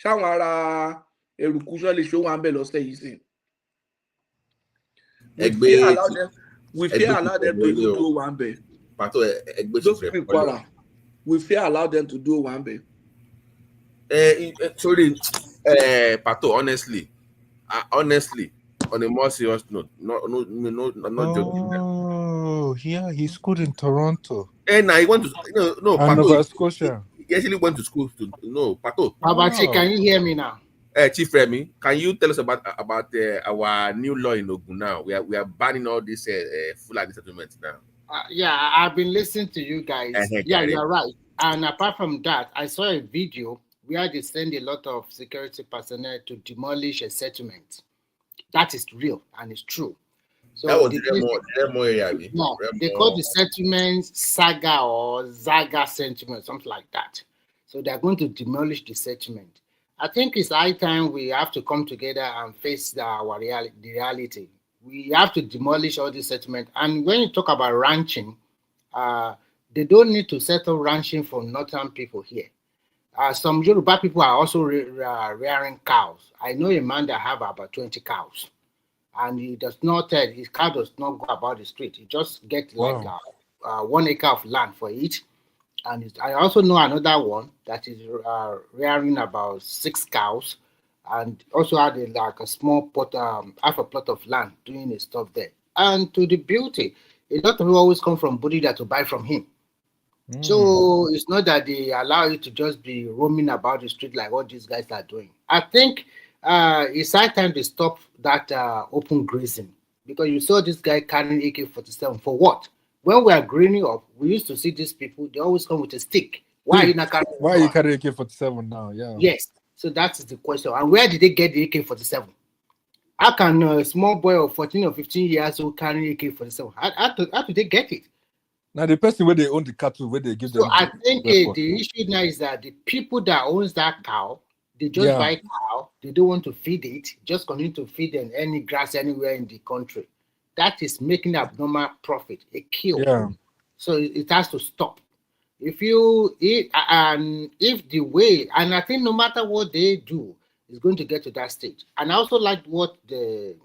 Shawara erukusha le show one bed or stay easy. We fear allow them to do one bed. We fear allow them to do one bed. Sorry, Pato, honestly, on a more serious note, I'm not joking. Oh, yeah, he schooled in Toronto. And he went to Pato, Nova Scotia. He actually went to school Pato. Babati, can you hear me now? Chief Remy, can you tell us about our new law in Ogun now? We are banning all these Fulani settlements now. Yeah, I've been listening to you guys. Yeah, you're right. And apart from that, I saw a video where they send a lot of security personnel to demolish a settlement. That is real and it's true. So that was Remorse area. No, they call the settlement Saga or Zaga settlement, something like that. So they're going to demolish the settlement. I think it's high time we have to come together and face the reality. We have to demolish all these settlements. And when you talk about ranching, they don't need to settle ranching for northern people here. Some Yoruba people are also rearing cows. I know a man that have about 20 cows. And he does not, his cow does not go about the street. He just gets like 1 acre of land for each. And I also know another one that is rearing about 6 cows and also had a small pot, half a plot of land doing his stuff there. And to the beauty, a lot of people always come from Bodida to buy from him. So it's not that they allow you to just be roaming about the street like what these guys are doing. I think it's high time to stop that open grazing, because you saw this guy carrying AK-47 for what? When we are growing up, we used to see these people, they always come with a stick. Why are you not carrying? Why are you carrying AK-47 now? Yeah. Yes. So that is the question. And where did they get the AK-47? How can a small boy of 14 or 15 years old carry AK-47? How do they get it? Now the person where they own the cattle, where they give them. So I think the issue now is that the people that owns that cow, they just buy cow. They don't want to feed it. Just continue to feed them any grass anywhere in the country. That is making abnormal profit, a kill. Yeah. So it has to stop. If the way, and I think no matter what they do, it's going to get to that stage. And I also like what the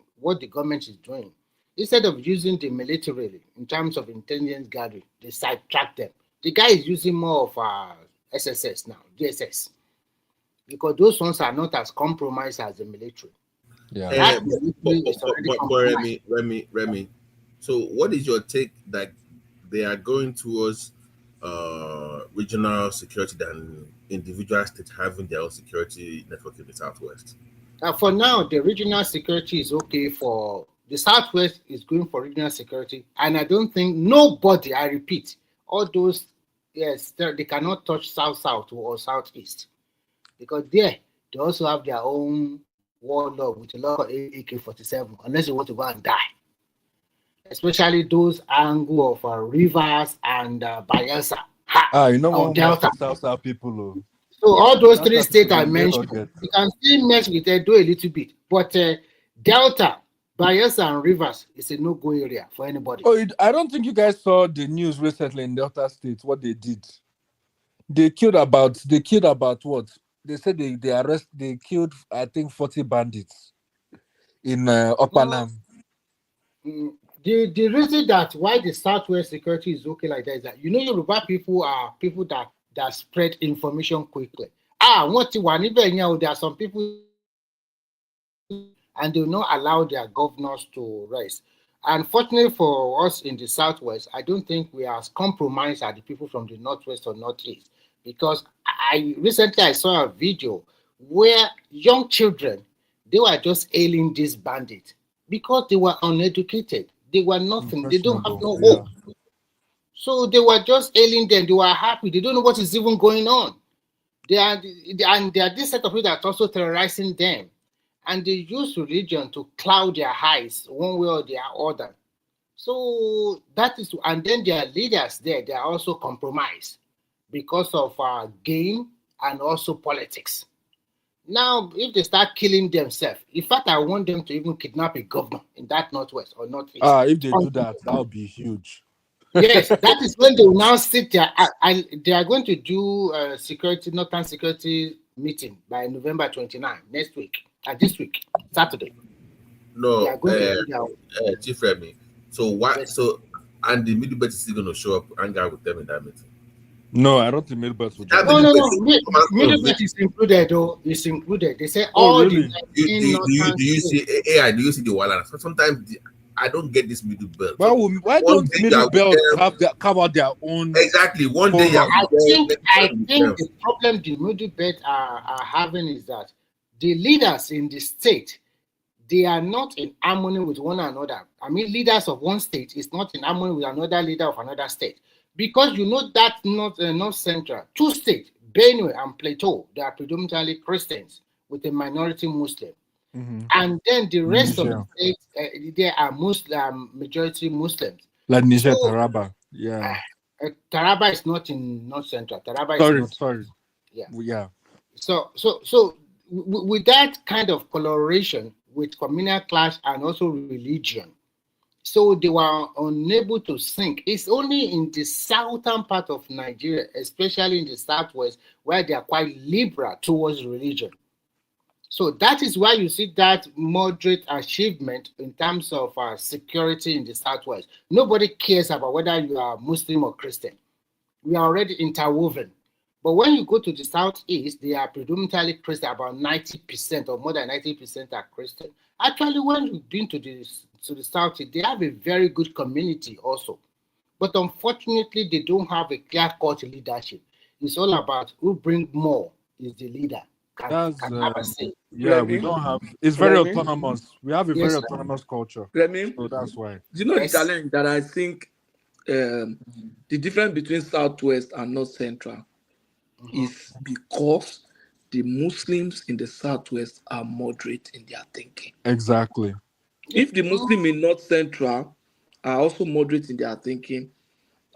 government is doing. Instead of using the military in terms of intelligence gathering, they sidetrack them. The guy is using more of SSS now, DSS, because those ones are not as compromised as the military. Yeah. Remy. So, what is your take that they are going towards regional security than individual states having their own security network in the Southwest? For now, the regional security is okay for the Southwest is going for regional security, and I don't think nobody, I repeat, all those, yes, they cannot touch South or Southeast, because there they also have their own warlord with a lot of AK-47 unless you want to go and die. Especially those angle of Rivers and Bayelsa. You know or what? Delta. South people. So all those three Delta states people, I they mentioned, forget. you can still mess with it, do a little bit. But Delta, Bayelsa, and Rivers is a no-go area for anybody. I don't think you guys saw the news recently in Delta State, what they did. They killed about what? They said they killed, I think, 40 bandits in Upper Nam. The reason that why the Southwest security is okay like that is that Yoruba people are people that spread information quickly. What you want? There are some people and they will not allow their governors to rest. Unfortunately for us in the Southwest, I don't think we are as compromised as the people from the Northwest or Northeast, because recently I saw a video where young children, they were just hailing these bandits because they were uneducated. They were nothing. They don't have no hope. So they were just hailing them. They were happy. They don't know what is even going on. They are this set of people that are also terrorizing them. And they use religion to cloud their eyes one way or the other. So that is, and then their leaders there, they are also compromised because of game and also politics. Now, if they start killing themselves, in fact, I want them to even kidnap a governor in that Northwest or Northeast. If they do that, that would be huge. Yes, that is when they will now sit there. They are going to do a Northern security meeting by November 29, next week. This week, Saturday. No, Chief Remy. So why? Yes. So and the Middle Belt is still going to show up and hang out with them in that meeting. No, I don't think Middle Belt will. No. Middle Belt is included, though. It's included. They say all really? Do you see AI? Do you see the wall? Sometimes I don't get this Middle Belt. Why don't Middle Belt come out their own? Exactly. One day. I think the problem the Middle Belt are having is that the leaders in the state, they are not in harmony with one another. I mean, leaders of one state is not in harmony with another leader of another state. Because that North Central, two states, Benue and Plateau, they are predominantly Christians with a minority Muslim. Mm-hmm. And then the rest of the states, they are majority Muslims. Like Niger, Taraba. Yeah. Taraba is not in North Central. Taraba is sorry. Yeah. So with that kind of coloration with communal clash and also religion, so they were unable to sync. It's only in the southern part of Nigeria, especially in the Southwest, where they are quite liberal towards religion. So that is why you see that moderate achievement in terms of security in the Southwest. Nobody cares about whether you are Muslim or Christian. We are already interwoven. But when you go to the Southeast, they are predominantly Christian, about 90% or more than 90% are Christian. Actually, when you've been to the Southeast, they have a very good community also. But unfortunately, they don't have a clear-cut leadership. It's all about who brings more is the leader. We don't have. It's very autonomous. We have a very autonomous culture. So that's why. You know the challenge that I think the difference between Southwest and North Central is because the Muslims in the Southwest are moderate in their thinking. Exactly. If the Muslims in North Central are also moderate in their thinking,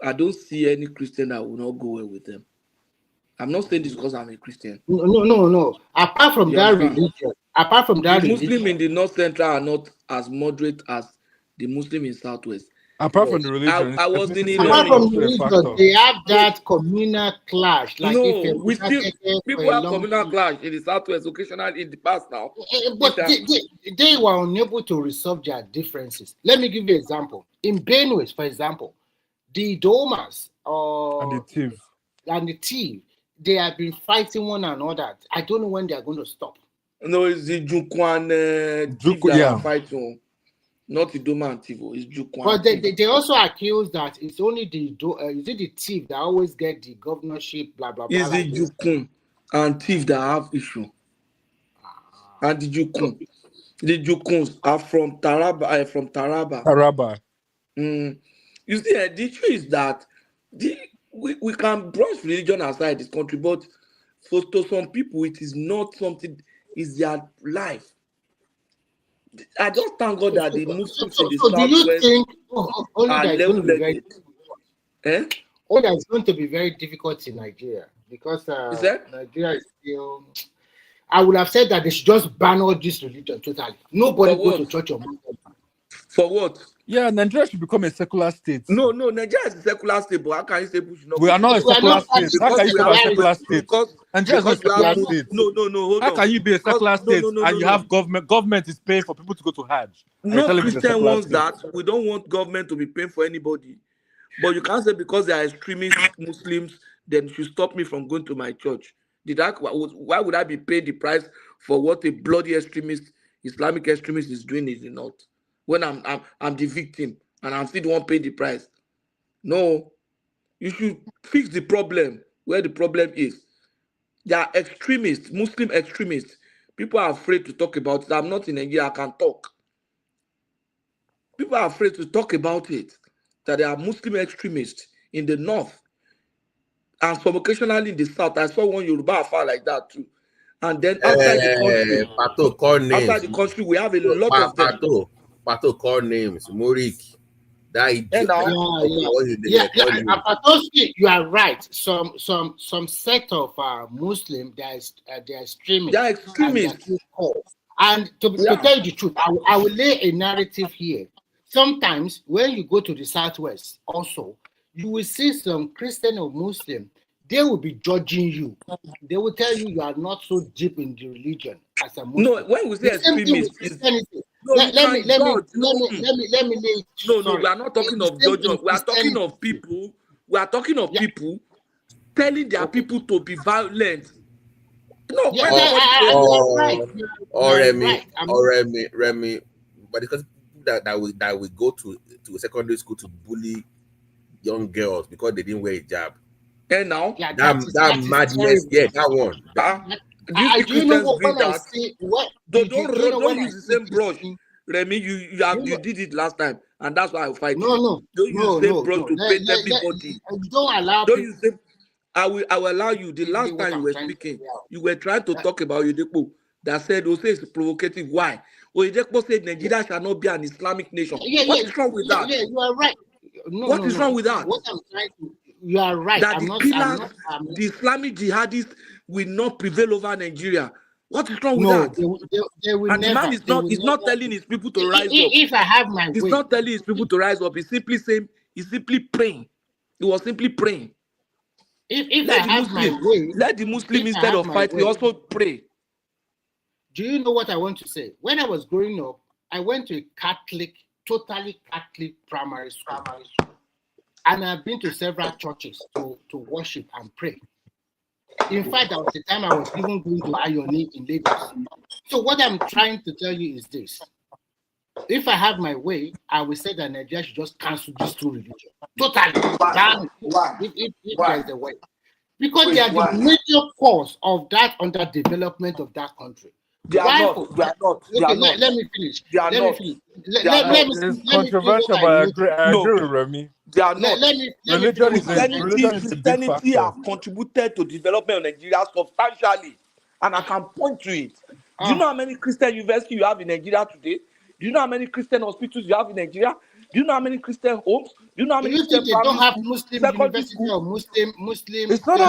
I don't see any Christian that will not go well with them. I'm not saying this because I'm a Christian. No. Apart from that religion, the Muslims in the North Central are not as moderate as the Muslim in Southwest. Apart from the religion, I was in apart from the religion, they have that communal clash. Like people have communal clash in the Southwest occasionally in the past now. But they were unable to resolve their differences. Let me give you an example. In Benue, for example, the Domas and the Tiv, they have been fighting one another. I don't know when they are going to stop. No, it's the Jukwan that are fighting. Not the Doma and Tivo, it's Jukwan. But they also accuse that it's only the thief that always get the governorship, blah, blah, blah. It's the Jukun and thief that have issue. And the Jukuns are from Taraba. Taraba. You see, the issue is that we can brush religion aside this country, but to some people, it is not something, it's their life. I just thank God that the Muslims in the So do you Southwest think only are that is going to be very level-headed? only that is going to be very difficult in Nigeria because Is that? Nigeria is still. I would have said that they should just ban all this religion totally. Nobody go to church or mosque. For what? Yeah, Nigeria should become a secular state. No, Nigeria is a secular state, but how can you say we should not? We are not a secular state. How can you say we are a secular state? Because Nigeria is not a secular state. No, hold on. How can you be a secular state and you have government? Government is paying for people to go to Hajj. No Christian wants that. We don't want government to be paying for anybody. But you can't say because they are extremist Muslims, then you should stop me from going to my church. Why would I be paid the price for what a bloody extremist, Islamic extremist is doing is not? When I'm the victim and I'm still the one paying the price. No, you should fix the problem where the problem is. They are extremists, Muslim extremists. People are afraid to talk about it. I'm not in Nigeria, I can talk. People are afraid to talk about it. That there are Muslim extremists in the north. And some occasionally in the south. I saw one Yoruba affair like that too. And then outside the country, we have a lot of them. Pato call names, Morik. You are right. Some set of Muslim, they are extremists. They are extremists. And to tell you the truth, I will lay a narrative here. Sometimes when you go to the southwest, also you will see some Christian or Muslim. They will be judging you. They will tell you are not so deep in the religion as a Muslim. No, when we say extremists, let me lay it. No, we are not talking of judgment. We are talking of people. We are talking of people telling their people to be violent. No, Remy, but because that we go to a secondary school to bully young girls because they didn't wear a hijab. And now that madness, yeah, that one. Do you know what I say? Don't use the same brush, Remy. You did it last time, and that's why I fight you. Don't use the same brush to paint everybody. Don't allow. Don't use them. I will allow you. The last time you were speaking, you were trying to talk about Oyedepo that said Ose is provocative. Why? Oyedepo said Nigeria shall not be an Islamic nation. What is wrong with that? Yeah, you are right. What is wrong with that? What I'm trying to. You are right. That the Islamic jihadists will not prevail over Nigeria. What is wrong with that? They will and never, the man is not telling his people to rise up. If I have my way. He's not telling his people to rise up. He's simply saying, he's simply praying. He was simply praying. If I have my way. Let the Muslim instead of fighting also pray. Do you know what I want to say? When I was growing up, I went to a totally Catholic primary school. And I've been to several churches to worship and pray. In fact, there was a time I was even going to Ayoni in Lagos. So what I'm trying to tell you is this. If I have my way, I will say that Nigeria should just cancel these two religions. Totally. If there's a way. Because they are the major cause of that underdevelopment of that country. They are not. Let me finish. It's controversial, but I agree with Remy. They are not. Christianity have contributed to development of Nigeria substantially, and I can point to it. Do you know how many Christian universities you have in Nigeria today? Do you know how many Christian hospitals you have in Nigeria? Do you know how many Christian homes? Do you know how many Christian families? Don't have Muslim university or Muslim. It's not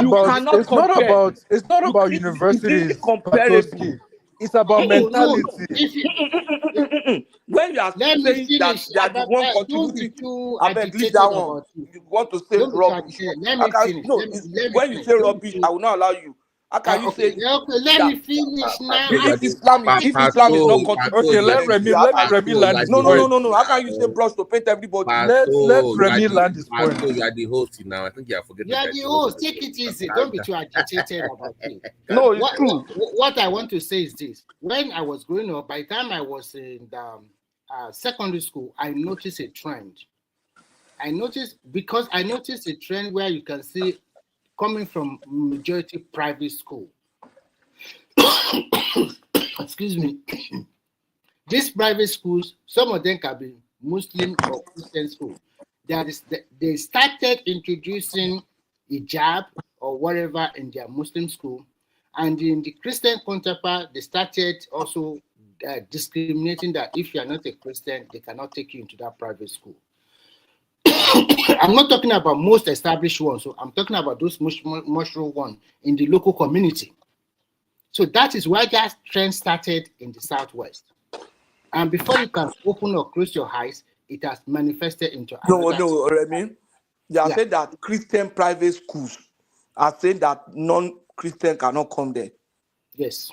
about universities. Comparable. It's about mentality. When you are saying that they are the one contributing, I beg, leave that one. You want to say rubbish. When you say rubbish, I will not allow you. How can you say? Let me finish now. If Islam is not contributing, okay, let Remy land. No. How can you say brush to paint everybody? Let Remy land his point. You are the host now. I think you are forgetting. You are the host. Take it easy. Don't be too agitated about it. No, it's true. What I want to say is this: when I was growing up, by the time I was in the secondary school, I noticed a trend. I noticed a trend where you can see coming from majority private school. Excuse me. These private schools, some of them can be Muslim or Christian schools. They started introducing hijab or whatever in their Muslim school. And in the Christian counterpart, they started also discriminating that if you are not a Christian, they cannot take you into that private school. I'm not talking about most established ones, so I'm talking about those mushroom ones in the local community. So that is why that trend started in the Southwest. And before you can open or close your eyes, it has manifested into another. No, Remy. They are saying that Christian private schools are saying that non-Christian cannot come there. Yes.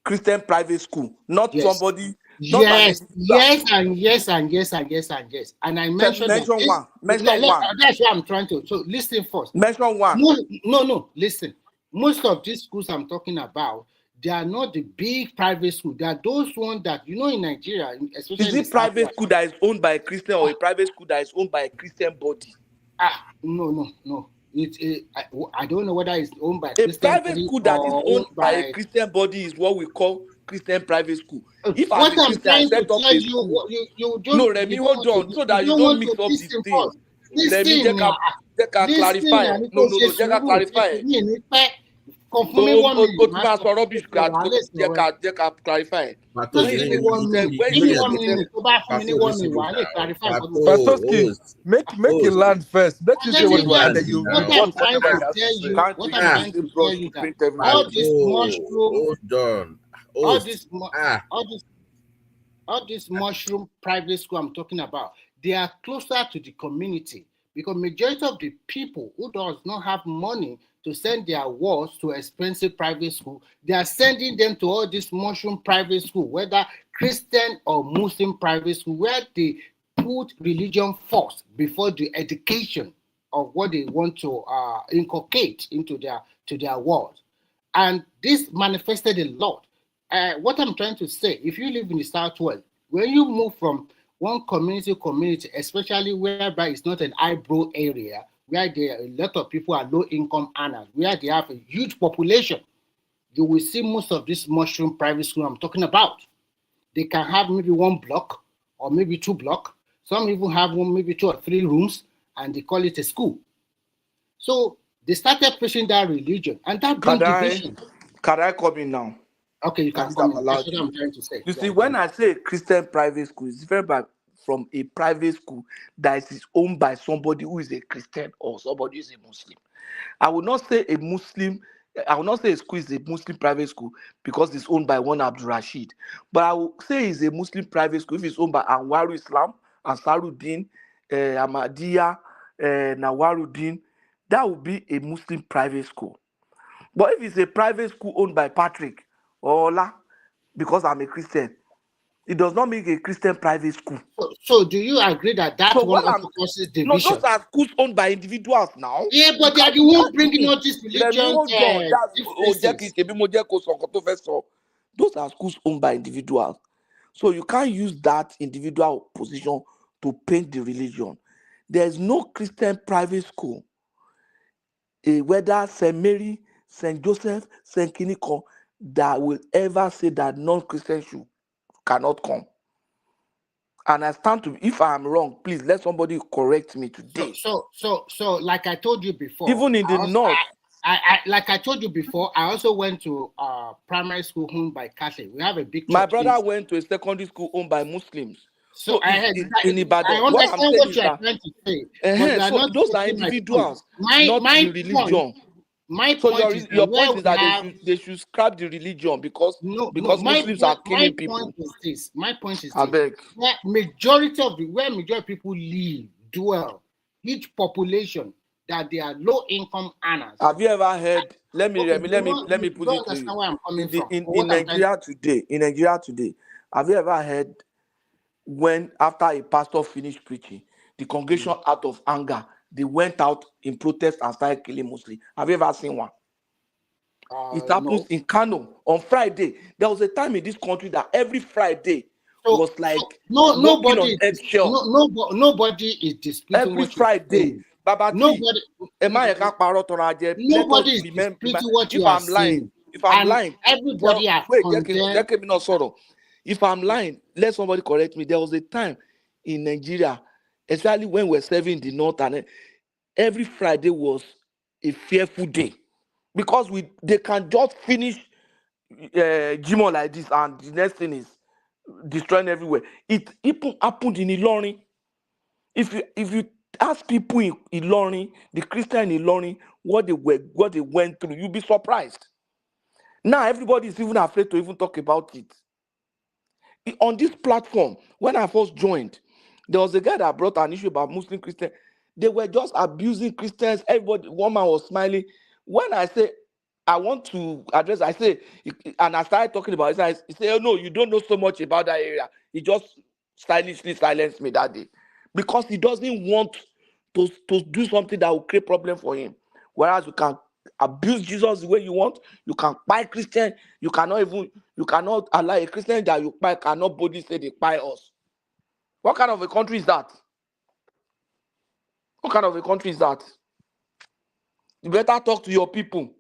Christian private school, not somebody. Yes, yes, and yes, and yes, and yes, and yes. And I mentioned mention that. One. Mention one. That's what I'm trying to. So listen first. Mention one. No. Listen. Most of these schools I'm talking about, they are not the big private school. They are those ones that in Nigeria, especially. Is it private school that is owned by a Christian or a private school that is owned by a Christian body? No. I don't know whether it's owned by a Christian private school that is owned by a Christian body is what we call Christian private school. If as a Christian I set up a school, no, Remy, hold on, so that you don't mix up these things. Remy, they can clarify. No, they can clarify. Rubbish, they can clarify. Make you land first. Let you say what you want, then you what I'm trying to tell you. What I'm trying to tell you that all this mushroom, all this mushroom private school I'm talking about, they are closer to the community because majority of the people who does not have money to send their wards to expensive private school, they are sending them to all this mushroom private school, whether Christian or Muslim private school, where they put religion first before the education of what they want to inculcate into their wards. And this manifested a lot. What I'm trying to say, if you live in the Southwest, when you move from one community to community, especially whereby it's not an eyebrow area, where there are a lot of people are low-income earners, where they have a huge population, you will see most of this mushroom private school I'm talking about. They can have maybe one block or maybe 2 blocks. Some even have maybe 2 or 3 rooms, and they call it a school. So they started pushing that religion, and that brings division. Can I come in now? Okay, you can come in. That's what I'm trying to say. You see, when I say Christian private school, it's different from a private school that is owned by somebody who is a Christian or somebody who is a Muslim. I will not say a school is a Muslim private school because it's owned by one Abdul Rashid. But I will say it's a Muslim private school if it's owned by Anwaru Islam, Ansaruddin, Ahmadiyya, Nawaruddin. That would be a Muslim private school. But if it's a private school owned by Patrick or Ola, because I'm a Christian, it does not make a Christian private school. So do you agree that one also causes division? No, those are schools owned by individuals now. Yeah, but they are the ones bringing all this religion. Those are schools owned by individuals. So you can't use that individual position to paint the religion. There's no Christian private school, whether St. Mary, St. Joseph, St. Kiniko, that will ever say that non-Christian cannot come. And I stand to, if I am wrong, please let somebody correct me today. So like I told you before, even in the north, like I told you before, I also went to primary school owned by Catholic. We have a big church. My brother went to a secondary school owned by Muslims. So I understand what you are trying to say. So those are individuals, not the religion. My point is your point is that they should scrap the religion because Muslims are killing people. My point is this. Where majority of people live, dwell, each population, that they are low income earners. Have you ever heard? Let me put it to you. In Nigeria today, have you ever heard when after a pastor finished preaching, the congregation out of anger, they went out in protest and started killing Muslims? Have you ever seen one? It happens in Kanu on Friday. There was a time in this country that every Friday was like nobody is disputing every Friday. Nobody is disputing what you are saying. If I'm lying, everybody if I'm lying, let somebody correct me. There was a time in Nigeria, especially when we're serving in the north, and every Friday was a fearful day because they can just finish Jimo like this, and the next thing is destroying everywhere. It even happened in Ilorin. If you ask people in Ilorin, the Christian in Ilorin, what they went through, you'll be surprised. Now everybody is even afraid to even talk about it. On this platform, when I first joined, there was a guy that brought an issue about Muslim Christian. They were just abusing Christians. Everybody, one man was smiling. When I say I want to address, I say, and I started talking about it. He said, "Oh no, you don't know so much about that area." He just stylishly silenced me that day because he doesn't want to do something that will create problem for him. Whereas you can abuse Jesus the way you want, you can buy Christian, you cannot allow a Christian that you buy cannot boldly say they buy us. What kind of a country is that? What kind of a country is that? You better talk to your people.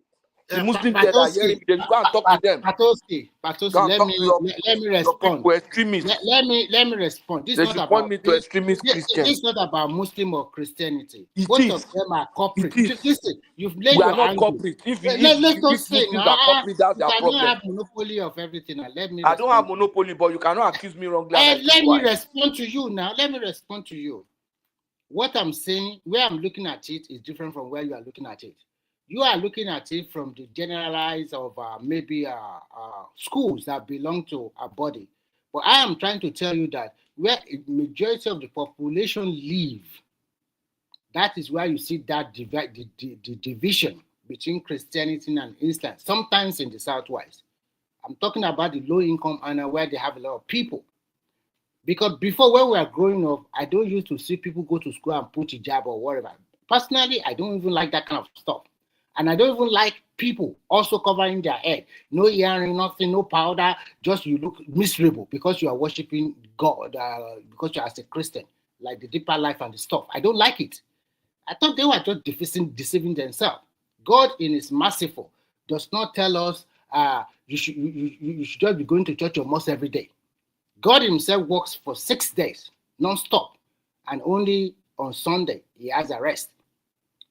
The Muslims that are hearing me, you go and talk to them. Patosi, let me respond. Extremists. Let me respond. This is not about me to extremist Christians. This is not about Muslim or Christianity. It Both is. of them are corporate. It is. Listen, you've laid We your are not angle. corporate. If Muslims are corporate, that's their you problem. cannot have monopoly of everything. Now, let me. I don't have monopoly, but you cannot accuse me wrongly. Let me respond to you now. Let me respond to you. What I'm saying, where I'm looking at it, is different from where you are looking at it. You are looking at it from the generalized of maybe schools that belong to a body. But I am trying to tell you that where a majority of the population live, that is where you see that the division between Christianity and Islam, sometimes in the Southwest. I'm talking about the low income area where they have a lot of people. Because before, when we are growing up, I don't used to see people go to school and put hijab or whatever. Personally, I don't even like that kind of stuff. And I don't even like people also covering their head. No earring, nothing, no powder. Just you look miserable because you are worshiping God, because you are as a Christian, like the deeper life and the stuff. I don't like it. I thought they were just deceiving themselves. God, in His merciful, does not tell us you should just be going to church or mosque every day. God Himself works for 6 days, non-stop, and only on Sunday He has a rest.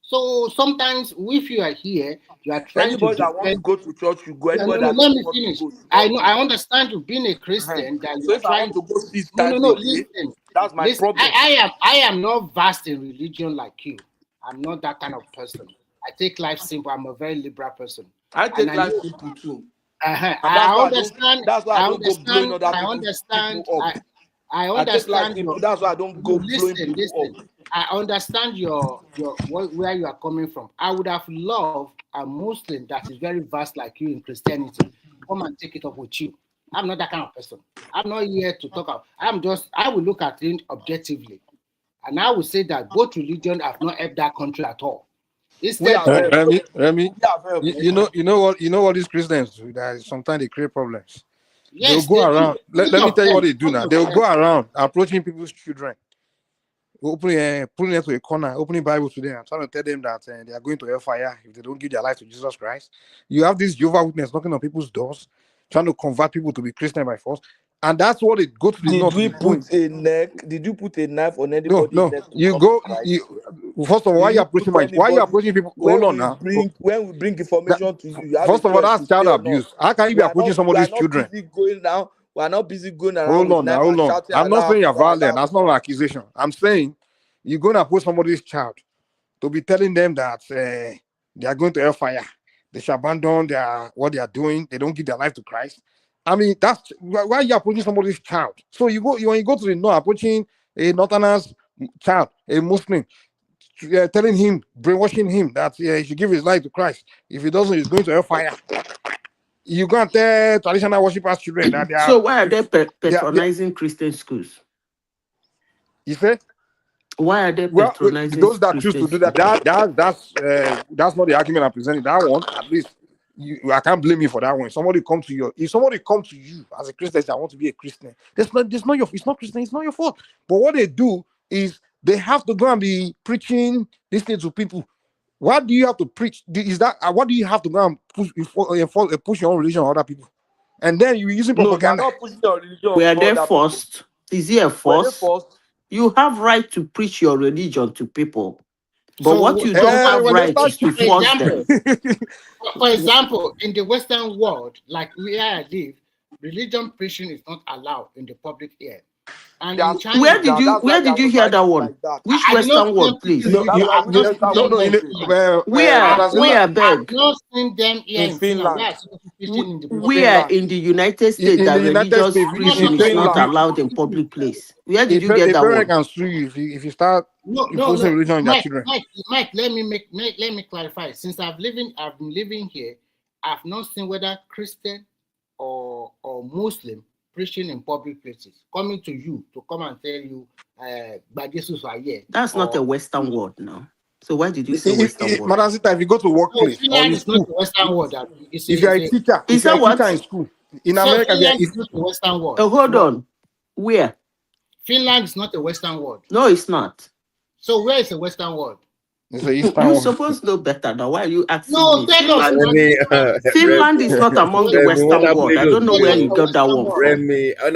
So sometimes, if you are here, you are trying anybody to that wants to go to church, you go. Anybody let me finish. I know. I understand you being a Christian. That you are trying to go. No. Listen. That's my problem. I am not vast in religion like you. I'm not that kind of person. I take life simple. I'm a very liberal person. I take life simple too. I understand. That's why I don't go blowing other I understand. people up. I understand. That's why I don't go blowing people up. I understand your where you are coming from. I would have loved a Muslim that is very vast like you in Christianity come and take it up with you. I'm not that kind of person. I'm not here to talk about. I will look at it objectively, and I will say that both religions have not helped that country at all. Remy, you know what these Christians do? That sometimes they create problems. Yes, they'll go around. Let me tell you what they do now. They'll go around approaching people's children, pulling them to a corner, opening Bible to them, and trying to tell them that they are going to hellfire if they don't give their life to Jesus Christ. You have this Jehovah's Witness knocking on people's doors, trying to convert people to be Christian by force. And that's what it go to the north. Did you put a knife on anybody's neck? No. You go. First of all, why you approaching people? Hold on now. When we bring information to you, first of all, that's child abuse. How can you be approaching somebody's children? We are not busy going around. Hold on. I'm not saying you're violent. That's not an accusation. I'm saying you're going to approach somebody's child to be telling them that they are going to hellfire. They should abandon what they are doing. They don't give their life to Christ. I mean, that's why you're approaching somebody's child. So when you go to the north, approaching a northerner's child, a Muslim, telling him, brainwashing him that he should give his life to Christ. If he doesn't, he's going to hellfire. You can't tell traditional worshipers children that they are. So why are they patronizing Christian schools? You say? Why are they patronizing those that choose to do that? That's not the argument I'm presenting. That one, at least. I can't blame you for that one. If somebody come to you as a Christian, I want to be a Christian. It's not Christian, it's not your fault. But what they do is they have to go and be preaching this thing to people. What do you have to preach? What do you have to go and push your own religion on other people? And then you're using propaganda. No, not pushing your religion. We are there forced. Is it a force? You have right to preach your religion to people. But so what you don't have right is to force them. For example, in the Western world, like where I live, religion preaching is not allowed in the public ear. And Yeah, in China, Where did you hear that one? Which I did not Western see them word, please? no, preaching. I've not seen them Where, I've beg? not seen them here in in Finland. Finland. Where I see them preaching in the public. Where in the United States In that the United religious States, preaching in is not Finland, allowed in public place? Where did you get a that parent one? can sue you if you start No, imposing religion on their Mike, children. Mike, let me clarify. Since I've been living here, I've not seen whether Christian or Muslim preaching in public places, coming to you to come and tell you, Jesus are here. That's not a Western word, no. So why did you say If, Western word? Madam Sita, if you go to No, workplace or Finland in is not school, a Western word. if you're a teacher, Is that what? in school, in So America, Finland is not a Western word. Hold on. Where? Finland is not a Western word. No, it's not. So where is a Western word? You're supposed to know better now. Why are you asking No, me? tell us. Finland is not among the Western world. I don't know where you got that one from. Remy, Tell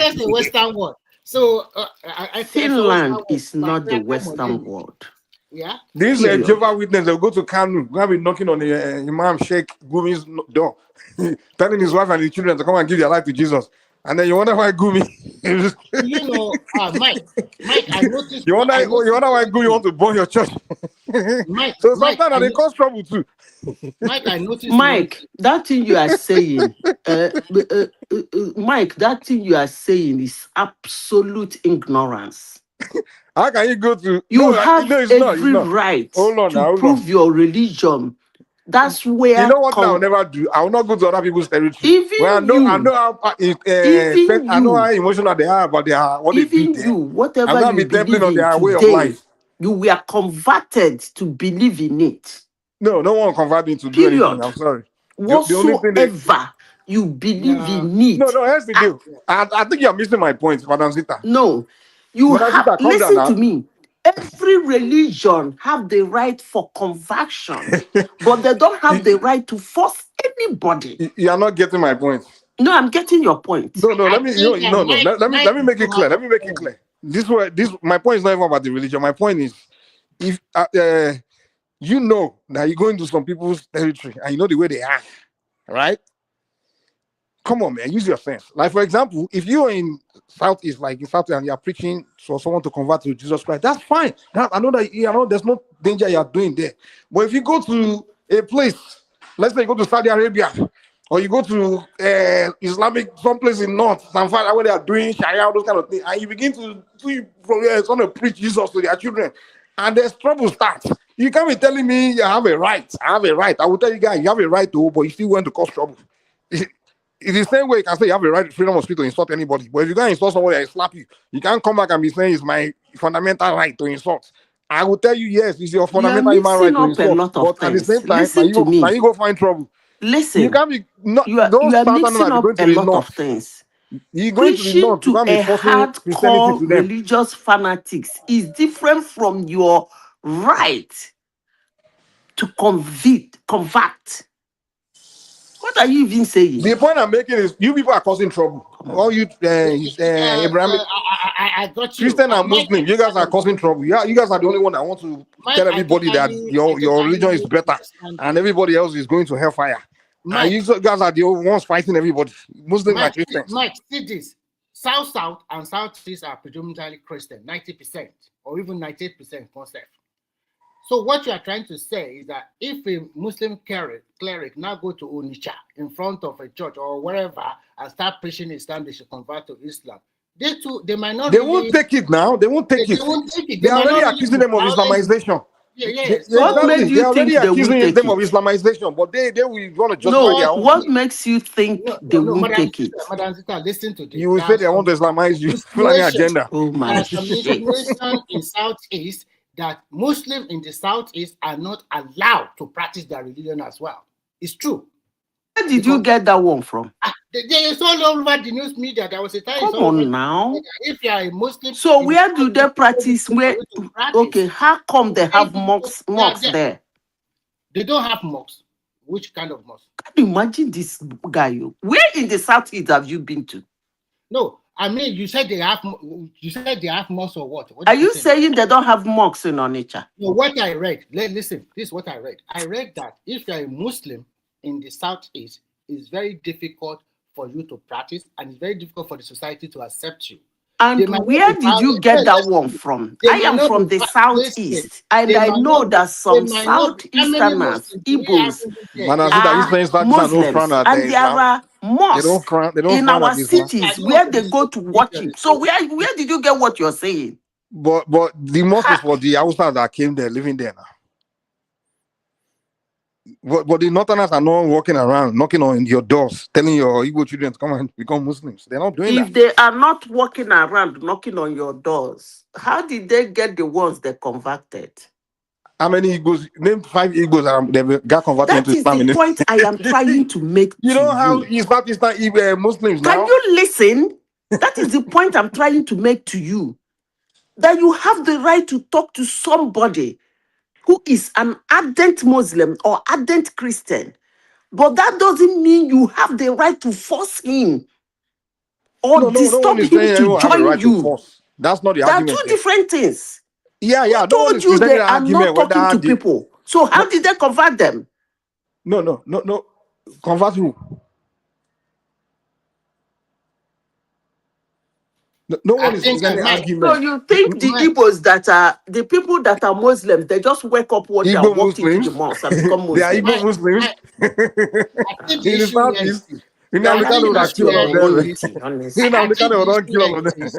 us the Western word. So Finland is not the Western world. Yeah. This Jehovah's Witness, they'll go to Kanu, go and be knocking on the Imam SHEIKH GUMI's door, telling his wife and his children to come and give their life to Jesus. And then you wonder why GUMI. Mike, I noticed. You wonder why GUMI want to burn your church. So sometimes they cause trouble too. Mike, I noticed. Mike, that thing you are saying, Mike, that thing you are saying is absolute ignorance. How can you go to? You have every right to prove your religion. That's where. You know what I'll never do? I will not go to other people's territory. Even I know how emotional they are about what they do there. Whatever you believe in their way of today, life. you were converted to believe in it. No one converted me to do anything. I'm sorry. Whatsoever you believe in it. No, here's the deal. I think you're missing my point, Madam Zita. No, listen to me. Every religion have the right for conversion, but they don't have the right to force anybody. You are not getting my point. No, I'm getting your point. No. Let me make it clear. Let me make it clear. My point is not even about the religion. My point is, if you know that you go into some people's territory and you know the way they are, right? Come on, man, use your sense. Like, for example, if you're in Southeast, like in Southeast, and you're preaching for someone to convert to Jesus Christ, that's fine. I know there's no danger you're doing there. But if you go to a place, let's say you go to Saudi Arabia, or you go to Islamic, someplace in North, Sanfara, where they are doing Sharia, those kind of things, and you begin to preach Jesus to their children, and there's trouble starts. You can't be telling me you have a right. I have a right. I will tell you guys, you have a right to, but you still want to cause trouble. It's the same way you can say you have a right, freedom of speech to insult anybody. But if you can't insult somebody, I slap you. You can't come back and be saying it's my fundamental right to insult. I will tell you, yes, it's your fundamental human right to insult. But at the same time, now you go find trouble. Listen, you can't be you are mixing up a lot of things. Preaching to a hardcore religious fanatics is different from your right to convert. What are you even saying? The point I'm making is you people are causing trouble. All you Abrahamic, I got you. Christian and Muslim, you guys are causing trouble. Yeah, you guys are the only one that want to tell everybody that your religion is better and everybody else is going to hellfire. And you guys are the ones fighting everybody. Muslims and Christians. Mike, see this. South and Southeast are predominantly Christian, 90% or even 98% concept. So what you are trying to say is that if a Muslim cleric now go to Onitsha in front of a church or wherever and start preaching Islam, they should convert to Islam. They might not. They won't take it now. They won't take it. They are already accusing them of Islamization. What made you think they will take them of Islamization? But they will want to justify their own. What makes you think they won't take it? Madam Zita, listen to this. You will say they want to Islamize you. Agenda. Oh my situation in Southeast that Muslims in the Southeast are not allowed to practice their religion as well. It's true. Where did you get that one from? It's all over the news media. There was a time. Come on now. If you are a Muslim, so where do they practice? Okay, how come they have mosques there? They don't have mosques. Which kind of mosque? Can you imagine this guy? Where in the Southeast have you been to? No, I mean you said they have. You said they have mosques or what? Are you saying they don't have mosques in Onitsha? No, what I read. Listen, this is what I read. I read that if you are a Muslim in the Southeast, is very difficult for you to practice, and it's very difficult for the society to accept you. And where did you get that one from? I am from the southeast, and I know that some southeasterners, Igbos, Manazita, you saying that no Muslims, frown at and there Islam? are mosques They don't in frown our at Islam. cities where they go to worship. So where did you get what you're saying? But the mosque is for the Hausas that came there, living there now. But the Northerners are not walking around, knocking on your doors, telling your Igbo children to come and become Muslims. They're not doing If that. they are not walking around knocking on your doors, how did they get the ones they converted? How many Igbos? Name 5 Igbos they got converted That into is Islam. the point I am trying to make. You know how Southeastern Muslims now? Can you listen? That is the point I'm trying to make to you. That you have the right to talk to somebody who is an ardent Muslim or ardent Christian. But that doesn't mean you have the right to force him or no disturb one is him saying to anyone have a join right to you. force. That's not the There are argument. two different things. Yeah. Who No one told is you presenting they an are argument not talking to people? So how did they convert them? No. Convert who? No one is presenting an argument. So you think the Igbos that are the people that are Muslims, they just wake up one day and Igbo walk into Muslims? the mosque and become They are Muslims? Igbo Muslims. think the In the issue here Southeast, is Nnamdi Kanu would kill all of them. I Nnamdi think Kanu the would kill all issue of here them. is,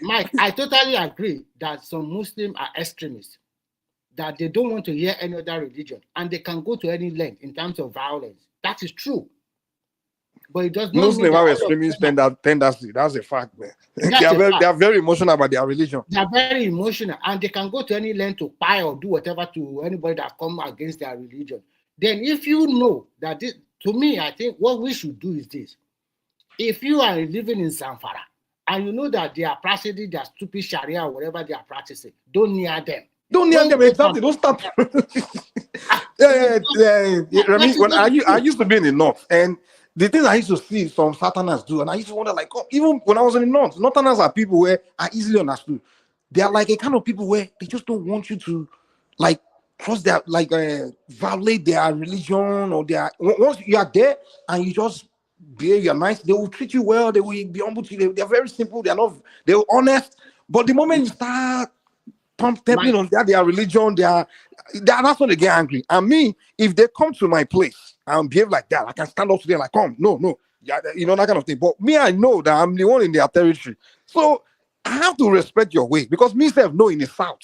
Mike, I totally agree that some Muslims are extremists, that they don't want to hear any other religion, and they can go to any length in terms of violence. That is true. But it does not mean Muslims that have all extremist of them tendency. That's a fact, man. That's a fact. They are very emotional about their religion. They are very emotional, and they can go to any length to buy or do whatever to anybody that come against their religion. Then if you know that this, to me, I think what we should do is this. If you are living in Zamfara and you know that they are practicing their stupid Sharia or whatever they are practicing, don't near them. Don't near them, exactly. Don't start. Remy, when I used to be in the north, and the things I used to see some Southerners do, and I used to wonder, like, oh, even when I was in the north, Northerners are people where are easily understood. They are like a kind of people where they just don't want you to, like, trust their, like, violate their religion or their. Once you are there and you just behave, you're nice, they will treat you well. They will be humble to you. They are very simple. They're honest. But the moment you start stepping on their religion, that's when they get angry. And me, if they come to my place and behave like that, I can stand up to them like, come, no, yeah, you know, that kind of thing. But me, I know that I'm the one in their territory, so I have to respect your way, because me self know in the South,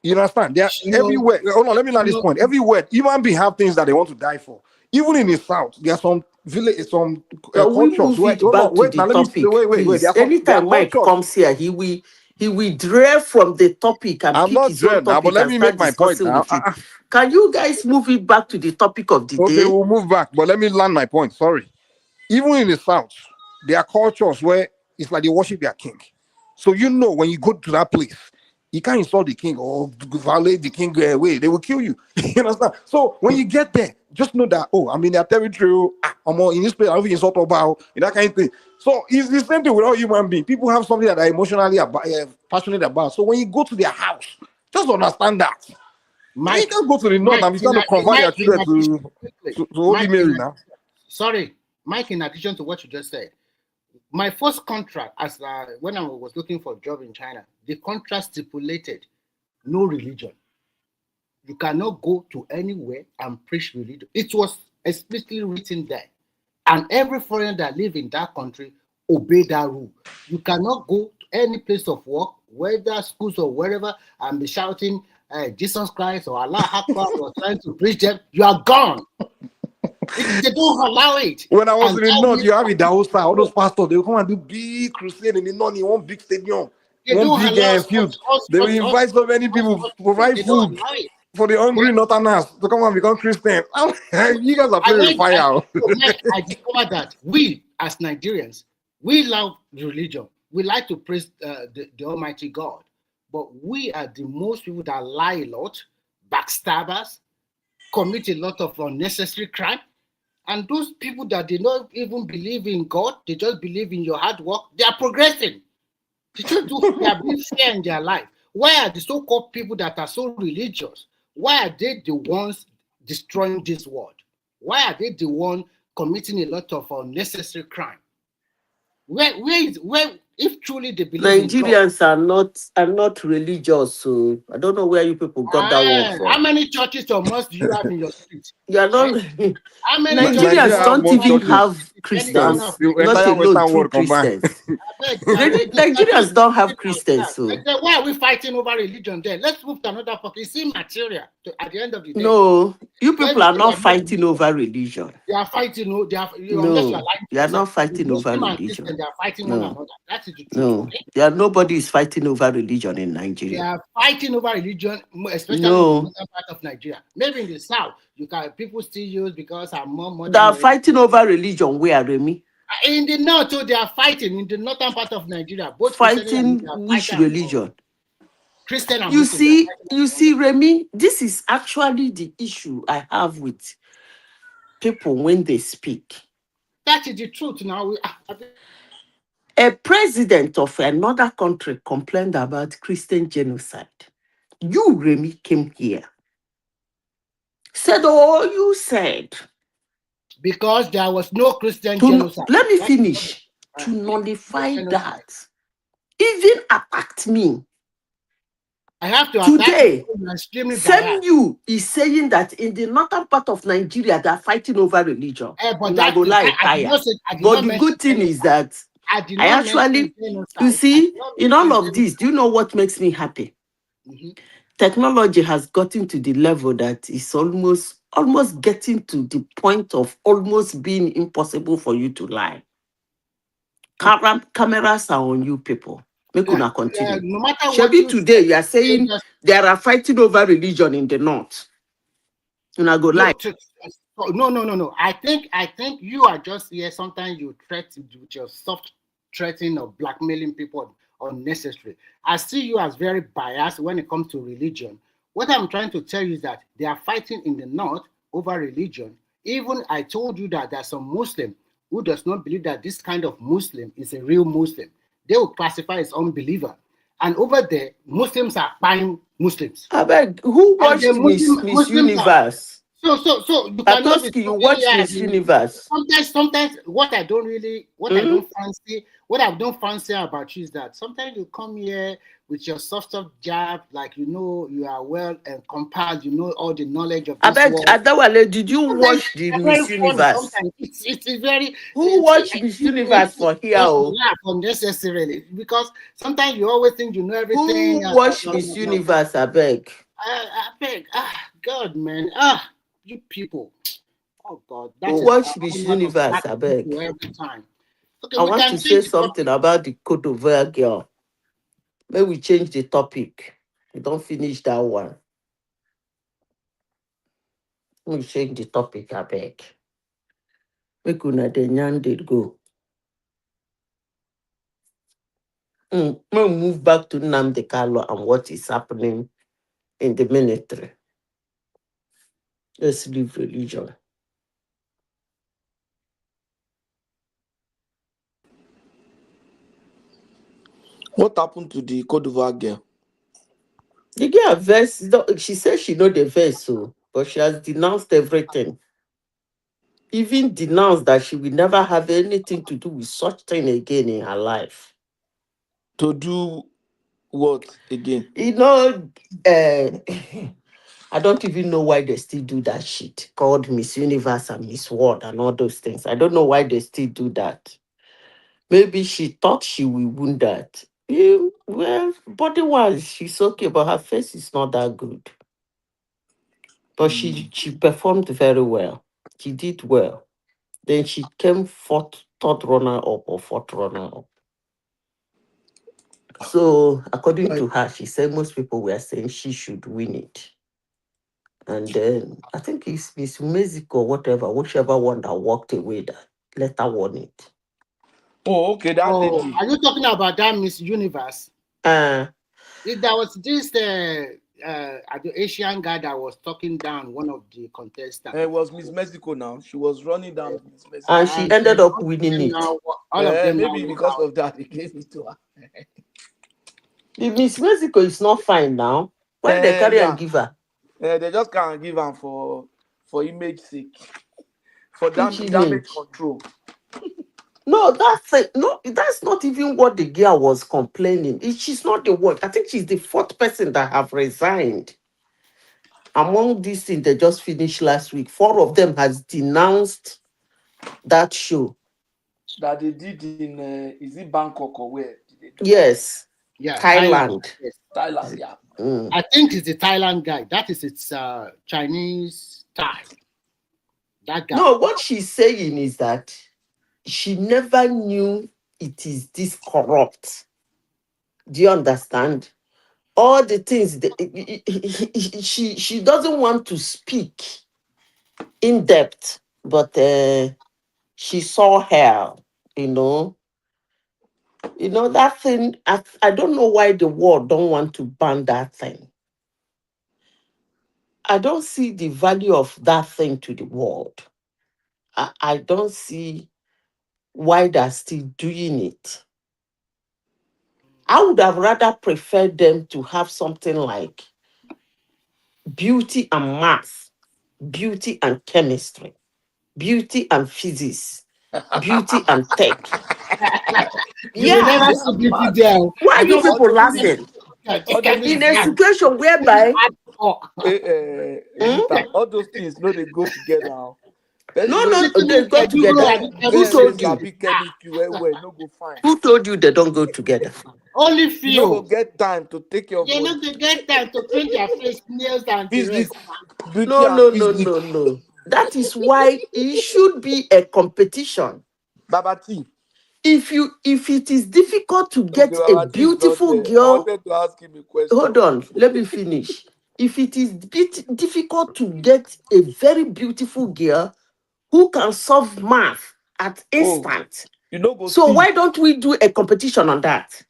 you understand? They are everywhere. Hold on, let me land this point. Everywhere, human beings have things that they want to die for. Even in the South, there are some village, some we cultures. move it back to the topic, please. Anytime Mike comes here, he will derail from the topic and pick his own topic but let me and start make my point discussing now. with it. Can you guys move it back to the topic of the day? Okay, we'll move back, but let me land my point. Sorry. Even in the South, there are cultures where it's like they worship their king. So you know when you go to that place, you can't insult the king or violate the king way. They will kill you. You understand? So when you get there, just know that, oh, I'm in their territory. I'm in this place. I don't insult about that kind of thing. So it's the same thing with all human beings. People have something that are emotionally passionate about. So when you go to their house, just understand that. Mike, you can't go to the north and be trying to convert your children to Holy Mary now. Sorry, Mike, in addition to what you just said, my first contract, as when I was looking for a job in China, the contract stipulated no religion. You cannot go to anywhere and preach religion. It was explicitly written there. And every foreigner that lives in that country obey that rule. You cannot go to any place of work, whether schools or wherever, and be shouting Jesus Christ or Allah Akbar or trying to preach them. You are gone. They don't allow it. When I was in the north, you have it Daosta, all those pastors, they will come and do big crusade in the north, in one big stadium, one big field. They will invite so many people to provide food for the hungry northerners to come and become Christian. You guys are playing with fire. I discovered that we, as Nigerians, we love religion. We like to praise the Almighty God. But we are the most people that lie a lot, backstabbers, commit a lot of unnecessary crime. And those people that they don't even believe in God, they just believe in your hard work, they are progressing. They are being fair in their life. Why are the so-called people that are so religious, why are they the ones destroying this world? Why are they the ones committing a lot of unnecessary crime. Where if truly they believe in God, Nigerians are not religious, so I don't know where you people got that word how from. many churches or mosques do you have in your street? You are not. How many Nigeria Nigerians have churches don't more even churches have any corner of Christians, than the not entire Nigeria? alone Western true world combined. Christians. I beg, Nigerians don't have Christians, so Like, why are we fighting over religion there? Let's move to another topic. It's immaterial at the end of the day. no, you When people you are say not you are not fighting over religion. they are fighting, unless you are No, lying to you are yourself. not fighting over Muslim and religion. Christian, they are fighting one No, another. That is the truth. no, nobody is fighting over religion in They Nigeria. are fighting over religion, especially in the No, northern part of Nigeria. Maybe in the south, people still use because I'm more they modern. are fighting over religion. Where, Remy? In the north, so they are fighting in the northern part of Nigeria. Both Christian and Fighting Muslim are which fighting. religion? Christian and You Muslim, they are see, fighting. Remy, this is actually the issue I have with people when they speak. That is the truth now. A president of another country complained about Christian genocide. You, Remy, came here. Said, oh, you said. Because there was no Christian genocide. Let me finish. To nullify that. Even attacked me. I have to today. Extremely Same you is saying that in the northern part of Nigeria, they are fighting over religion. But I go lie, but the good thing is that I actually, you see, in all of this, do you know what makes me happy? Technology has gotten to the level that it's almost getting to the point of almost being impossible for you to lie. Cameras are on you people. Make una continue. No matter what Shebi today, you are saying there are fighting over religion in the north. Una go lie. No. I think you are just here. Sometimes you threaten with your soft threatening or blackmailing people unnecessary. I see you as very biased when it comes to religion. What I'm trying to tell you is that they are fighting in the north over religion. Even I told you that there's some Muslim who does not believe that this kind of Muslim is a real Muslim. They will classify as unbeliever. And over there, Muslims are buying Muslims. I beg, who watched Miss Universe? So you cannot be you watch Miss Universe. Sometimes what I don't fancy about you is that sometimes you come here with your soft jab, like you are well and compiled, all the knowledge of this world. Adewale, did you watch the Miss Universe? It's very. Who watched Miss Universe for here? Laugh unnecessarily because sometimes you always think you know everything. Who watched Miss Universe? I beg. God, man, you people. Oh God, who watched Miss Universe? I beg. Every time. Okay, I want to say something about the Cote d'Ivoire girl. Maybe we change the topic. We don't finish that one. We change the topic, I beg. Make una the nyan did go. We move back to Nnamdi Kanu and what is happening in the military. Let's leave religion. What happened to the Cote d'Ivoire girl? The girl verse, she says she know the verse, but she has denounced everything. Even denounced that she will never have anything to do with such thing again in her life. To do what again? I don't even know why they still do that shit called Miss Universe and Miss World and all those things. I don't know why they still do that. Maybe she thought she will win that. Well, body-wise, she's okay, but her face is not that good. But she performed very well. She did well. Then she came third runner-up or fourth runner-up. So, according to her, she said most people were saying she should win it. And then I think it's Miss Mexico, whichever one that walked away that let her won it. Oh, okay, that lady. Are you talking about that Miss Universe? There was this the Asian guy that was talking down one of the contestants. It was Miss Mexico now. She was running down Miss Mexico. And she ended up winning it. All of them maybe because of that, they gave it to her. The Miss Mexico is not fine now. Why they carry and give her? They just can't give her for image sake. for Which damage image? control. No, that's not even what the girl was complaining. She's not the one. I think she's the fourth person that have resigned. Among these things they just finished last week, 4 of them has denounced that show. That they did in is it Bangkok or where? Did they do Yes. Yeah, Thailand. Yes. Thailand, yeah. I think it's the Thailand guy. That is its Chinese Thai. That guy. No, what she's saying is that she never knew it is this corrupt. Do you understand? All the things she doesn't want to speak in depth, but she saw her, you know. That thing. I don't know why the world don't want to ban that thing. I don't see the value of that thing to the world. I don't see why they're still doing it. I would have rather preferred them to have something like beauty and math, beauty and chemistry, beauty and physics, beauty and tech. You will never see beauty there. Why are you people laughing? In a situation whereby Rita, all those things, no, they go together. No, they go together. Who told you? No go fine. Who told you they don't go together? Only few. You don't get time to take your You don't get time to paint your face, nails, and the rest. No. That is why it should be a competition. Babati. If it is difficult to get a beautiful girl, I wanted to ask him a question. Hold on, let me finish. If it is difficult to get a very beautiful girl who can solve math at instant, why don't we do a competition on that?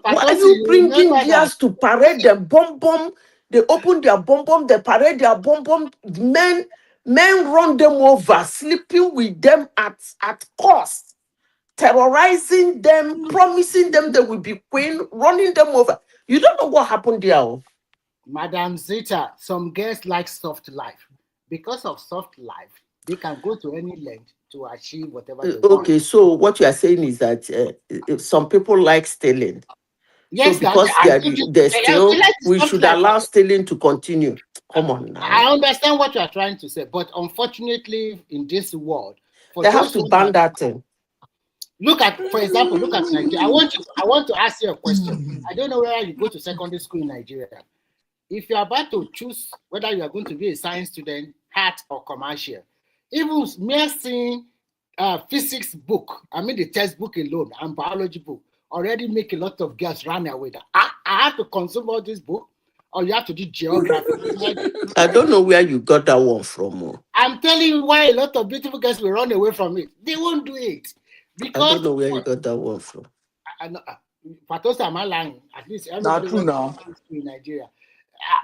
Why are you bringing girls to parade their bomb? They open their bomb, they parade their bomb. Men run them over, sleeping with them at cost, terrorizing them, promising them they will be queen, running them over. You don't know what happened there. Madam Zita, some girls like soft life. Because of soft life, they can go to any length to achieve whatever they want. Okay, so what you are saying is that some people like stealing. Yes, so because they're still, we should allow stealing to continue. Come on now. I understand what you are trying to say, but unfortunately, in this world, they have to ban that thing. For example, look at Nigeria. I want to ask you a question. I don't know whether you go to secondary school in Nigeria. If you are about to choose whether you are going to be a science student, art, or commercial, even mere seeing physics book, the textbook alone, and biology book, already make a lot of girls run away. I have to consume all this book, or you have to do geography. I don't know where you got that one from. I'm telling you why a lot of beautiful girls will run away from it. They won't do it. Because I don't know where you got that one from. Patosa, am I lying? At least everybody true now. In Nigeria.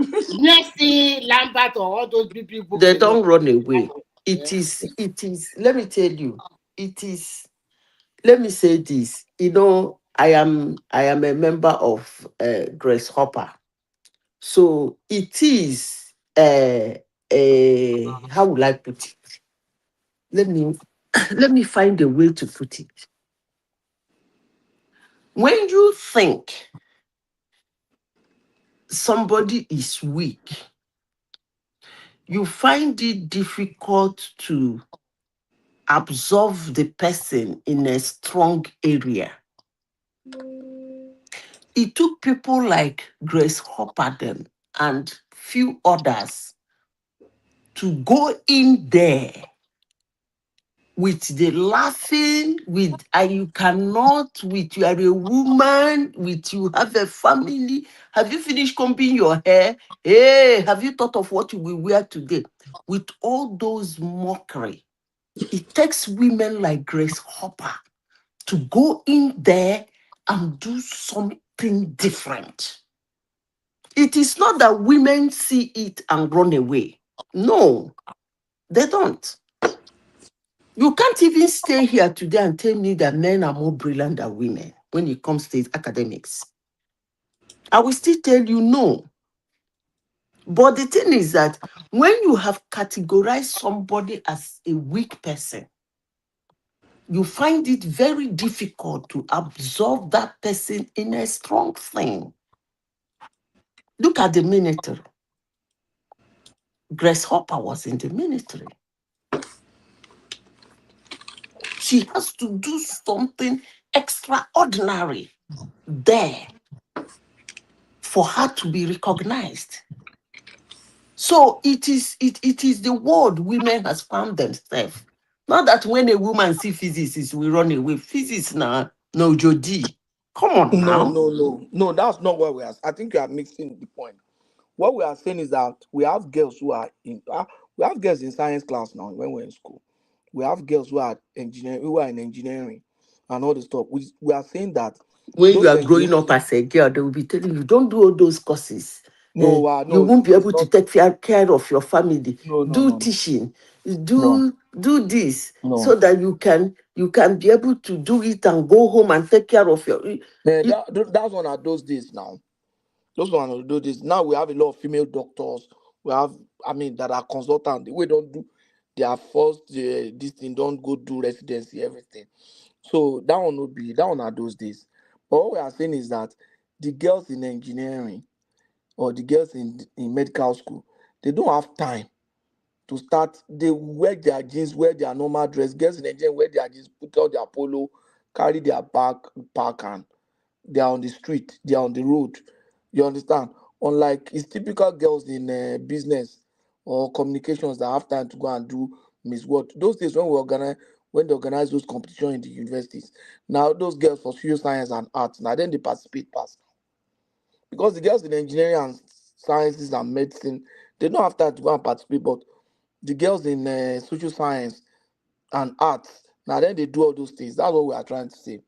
Messi, Lambert, or all those people. They don't run away. It is, let me tell you, it is, let me say this, I am a member of Grace Hopper. So it is, how would I put it? Let me find a way to put it. When you think somebody is weak, you find it difficult to absorb the person in a strong area. It took people like Grace Hopper and few others to go in there with the laughing, with you cannot, with you are a woman, with you have a family. Have you finished combing your hair? Hey, have you thought of what you will wear today? With all those mockery, it takes women like Grace Hopper to go in there and do something different. It is not that women see it and run away. No, they don't. You can't even stay here today and tell me that men are more brilliant than women when it comes to academics. I will still tell you no. But the thing is that when you have categorized somebody as a weak person, you find it very difficult to absorb that person in a strong thing. Look at the military. Grace Hopper was in the military. She has to do something extraordinary there for her to be recognized. So it is the world women has found themselves. Not that when a woman see physicists, we run away. Physics now, no Jody. Come on now. No, that's not what we are. I think you are mixing the point. What we are saying is that we have girls who are in we have girls in science class now when we're in school. We have girls who are in engineering and all the stuff. We are saying that When you those are growing engineering. up as a girl, they will be telling you, don't do all those courses. No, You won't be it's able to not. take care of your family. Do No, teaching, no, do this, so no. that you can be able to do it and go home and take care of your. That's one of those days now. Those one of those days. Now we have a lot of female doctors. We have, that are consultants. We don't do their first this thing. Don't go do residency, everything. So that one would be that one are those days. But what we are saying is that the girls in engineering or the girls in medical school, they don't have time to start. They wear their jeans, wear their normal dress. Girls in engineering wear their jeans, put on their polo, carry their bag, pack, and they are on the street, they are on the road. You understand? Unlike it's typical girls in business or communications that have time to go and do Miss What. Those days when they organize those competitions in the universities. Now those girls for social science and arts, now then they participate past. Because the girls in engineering and sciences and medicine, they don't have time to go and participate, but the girls in social science and arts, now then they do all those things. That's what we are trying to say.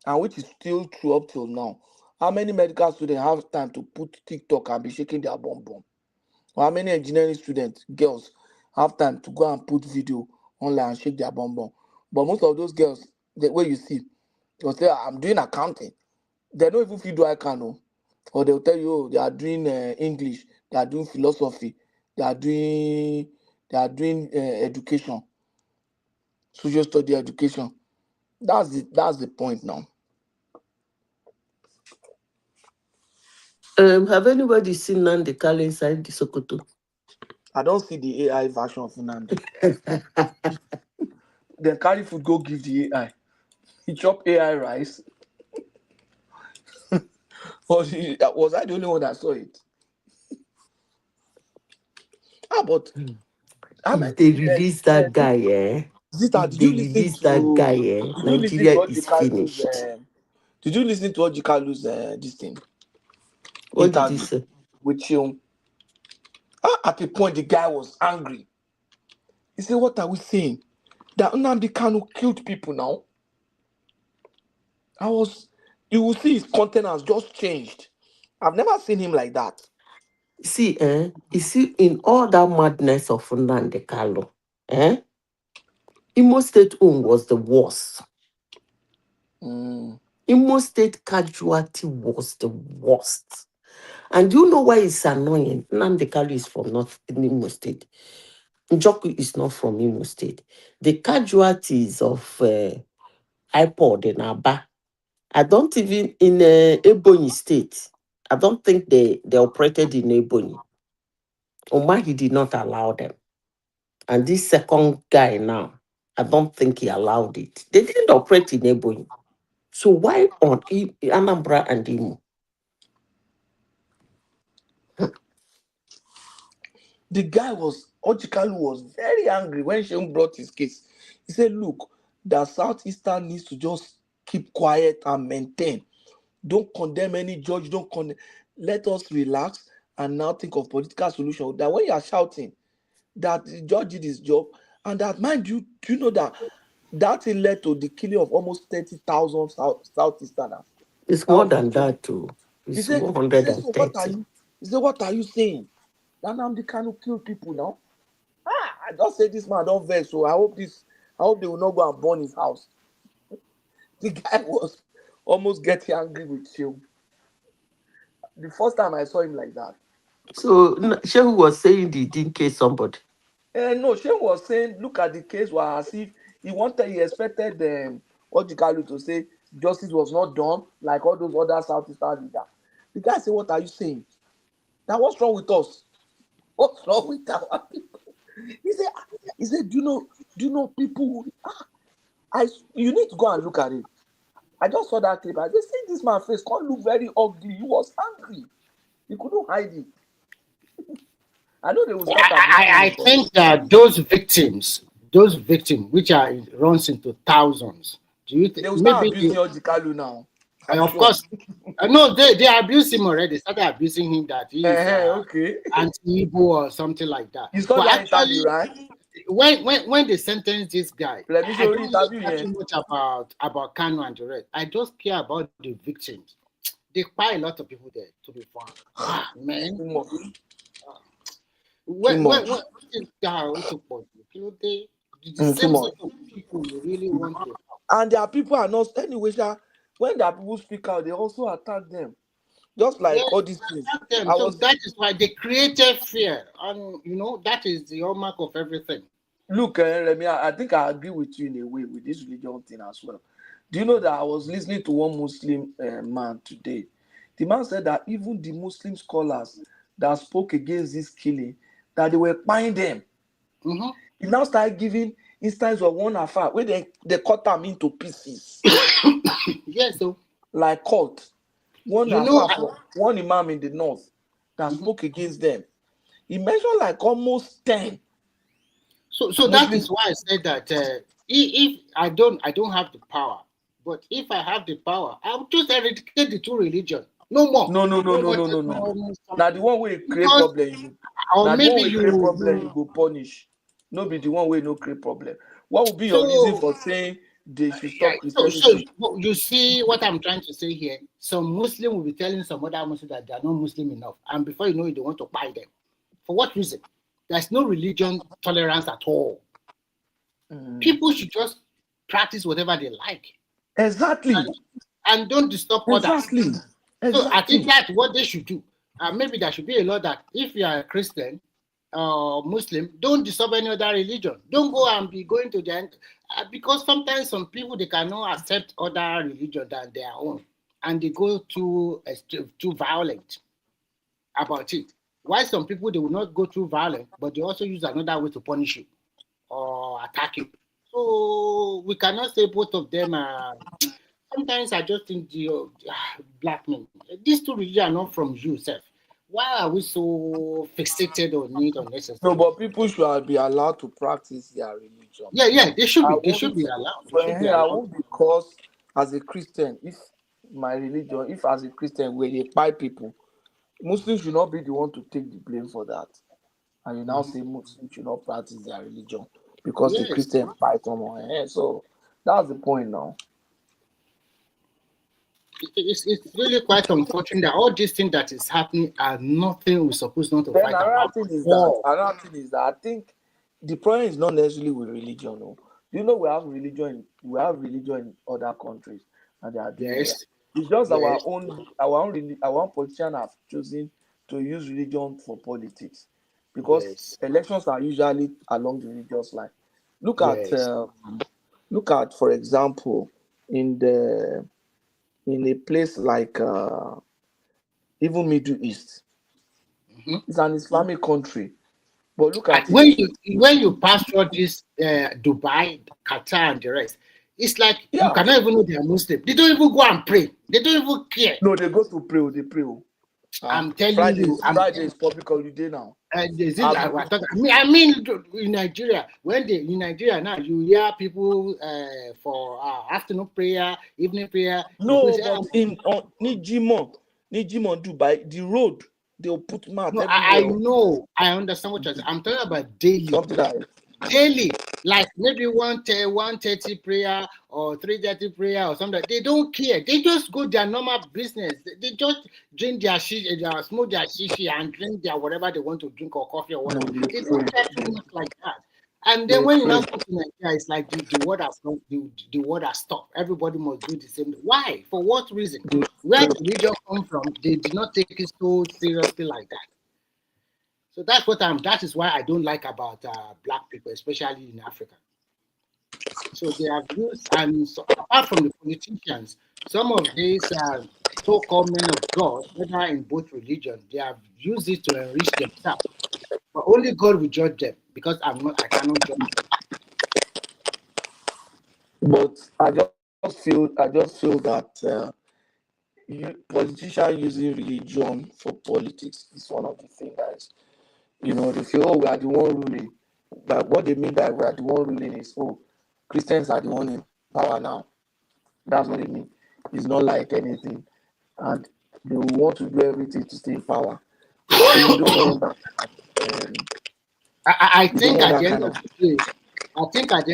And which is still true up till now. How many medical students have time to put TikTok and be shaking their bum bum? Or how many engineering students, girls, have time to go and put video online and shake their bum bum? But most of those girls, the way you see, they'll say, I'm doing accounting. They don't even feel do I can know. Or they'll tell you, oh, they are doing English, they are doing philosophy, they are doing education, social study education. That's the point now. Have anybody seen Nnamdi Kanu inside the Sokoto? I don't see the AI version of Nnamdi. Then carry food go give the AI. He chop AI rice. Was I the only one that saw it? But how If many they release that guy, Zita, if they release that guy, Nigeria is finished. Did you listen to Ojikalu's this thing What did he interview say? with Chium? At the point the guy was angry. He said, "What are we saying? That Nnamdi Kanu killed people now?" You will see his content has just changed. I've never seen him like that. See, you see, in all that madness of Nnamdi Kanu, Imo State own was the worst. Imo State casualty was the worst. And you know why it's annoying? Nnamdi Kanu is from North Imo State. Njoku is not from Imo State. The casualties of iPod in Aba, I don't even, in Ebonyi State, I don't think they operated in Ebonyi. Umahi did not allow them. And this second guy now, I don't think he allowed it. They didn't operate in Ebonyi. So why on Anambra and Imo? The guy Ojikalu was very angry when Sheung brought his case. He said, look, the Southeastern needs to just keep quiet and maintain. Don't condemn any judge, don't condemn. Let us relax and now think of political solution. That when you are shouting that the judge did his job, and that, mind you, do you know that thing led to the killing of almost 30,000 Southeasterners? It's That more was the than killing. that too. He It's said, so what are 130. you? He said, what are you saying? That Nnamdi Kanu kill people now? I just say this man don't vex, so I hope they will not go and burn his house. The guy was almost getting angry with you. The first time I saw him like that. So Shehu was saying he didn't kill somebody. No, Shehu was saying, look at the case where as if he expected Ojikalu to say justice was not done like all those other Southeastern leaders. The guy said, what are you saying? Now what's wrong with us? What's wrong with our people? He said, do you know people? You need to go and look at it. I just saw that clip. I just see this man's face can't look very ugly. He was angry. He couldn't hide it. I know they will start. I think that those victims, which are runs into thousands, do you think they will start abusing Ojikalu now? Of course, no, they abuse him already. Started abusing him that he is okay. anti-Igbo or something like that. You saw that interview, right? When they sentenced this guy, I don't care too much about Kanu and the rest. I just care about the victims. They quite a lot of people there to be found. Man, people you really want to. And their people are not anyway. When their people speak out, they also attack them. Just like all these things. That is why they created fear, and that is the hallmark of everything. Look, Remy, I think I agree with you in a way with this religion thing as well. Do you know that I was listening to one Muslim man today? The man said that even the Muslim scholars that spoke against this killing, that they were buying them. Mm-hmm. He now started giving instances of one affair where they cut them into pieces. Yes, so like cult. One imam in the north that spoke against them. He mentioned like almost 10. So that is why I said that if I don't have the power, but if I have the power, I'll just eradicate the two religions. No more. No. Now the one way create problem, you go punish. No be the one way no create problem. What would be your reason for saying they should stop Christianity? So you see what I'm trying to say here. Some Muslim will be telling some other Muslim that they are not Muslim enough, and before you know it, they want to buy them. For what reason? There's no religion tolerance at all. People should just practice whatever they like. Exactly. And don't disturb others. So I think that's what they should do. Maybe there should be a law that if you are a Christian or Muslim, don't disturb any other religion. Don't go and be going to the end. Because sometimes some people, they cannot accept other religion than their own. And they go too violent about it. Why some people, they will not go too violent, but they also use another way to punish you or attack you. So we cannot say both of them are... Sometimes I just think black men, these two religions are not from you, sir. Why are we so fixated on it unnecessarily? No, but people should be allowed to practice their religion. Yeah, they should be. They should be allowed. I won't, because as a Christian, if as a Christian, where they buy people, Muslims should not be the one to take the blame for that. And you now say Muslims should not practice their religion because the Christian buy someone. So that's the point now. It's really quite unfortunate that all these things that is happening are nothing we're supposed not to fight about. Another thing is that I think the problem is not necessarily with religion. No. Do you know we have religion in other countries and they are doing that. It's just our own politicians have chosen to use religion for politics because elections are usually along the religious line. Look at for example in a place like even Middle East. It's an Islamic country. But look at when you pass through this Dubai, Qatar, and the rest, it's like you cannot even know they are Muslim. They don't even go and pray. They don't even care. No, they go to pray. They pray. I'm telling you. Friday is public holiday now. I mean, in Nigeria, now you hear people for afternoon prayer, evening prayer. No, but in Nijimon, Dubai, the road they'll put mat. No, I know, I understand what you're saying. I'm talking about daily. Daily, like maybe 1:30 prayer or 3:30 prayer or something. They don't care. They just go their normal business. They just drink their smoke their shishi and drink their whatever they want to drink or coffee or whatever. They don't care too much like that. And then when you now go to Nigeria, it's like the word has stopped. Everybody must do the same. Why? For what reason? Where did religion come from? They did not take it so seriously like that. So that is why I don't like about black people, especially in Africa. So they have used, and so, apart from the politicians, some of these so-called men of God, whether in both religions, they have used it to enrich themselves. But only God will judge them because I cannot judge them. But I just feel that politicians using religion for politics is one of the things that is, they feel, oh, we are the one ruling. But what they mean that we are the one ruling is, oh, Christians are the one in power now. That's what they mean. It's not like anything. And they want to do everything to stay in power. So you don't want that. I think at the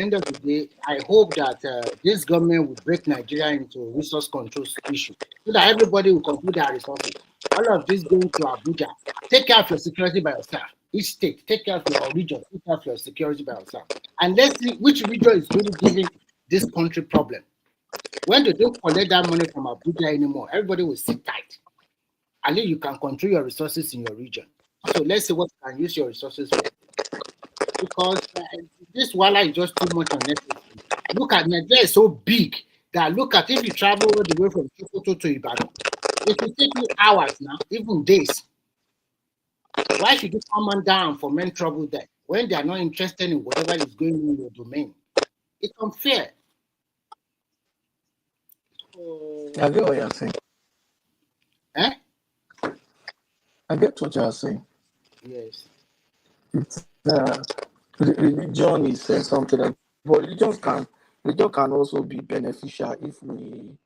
end of the day, I hope that this government will break Nigeria into resource control issue so that everybody will control their resources. All of this going to Abuja. Take care of your security by yourself. Each state, take care of your region, take care of your security by yourself. And let's see which region is really giving this country problem. When they don't collect that money from Abuja anymore, everybody will sit tight. At least you can control your resources in your region. So let's see what you can use your resources for. Because this wala is just too much unnecessary. Look at Nigeria is so big that look at if you travel all the way from Sokoto to Ibadan, it will take you hours now, even days. Why should you come on down for men trouble there when they are not interested in whatever is going on in your domain? It's unfair. I get what you're saying. Eh? I get what you're saying. Yes. It's religion is something like, but religion can also be beneficial if we.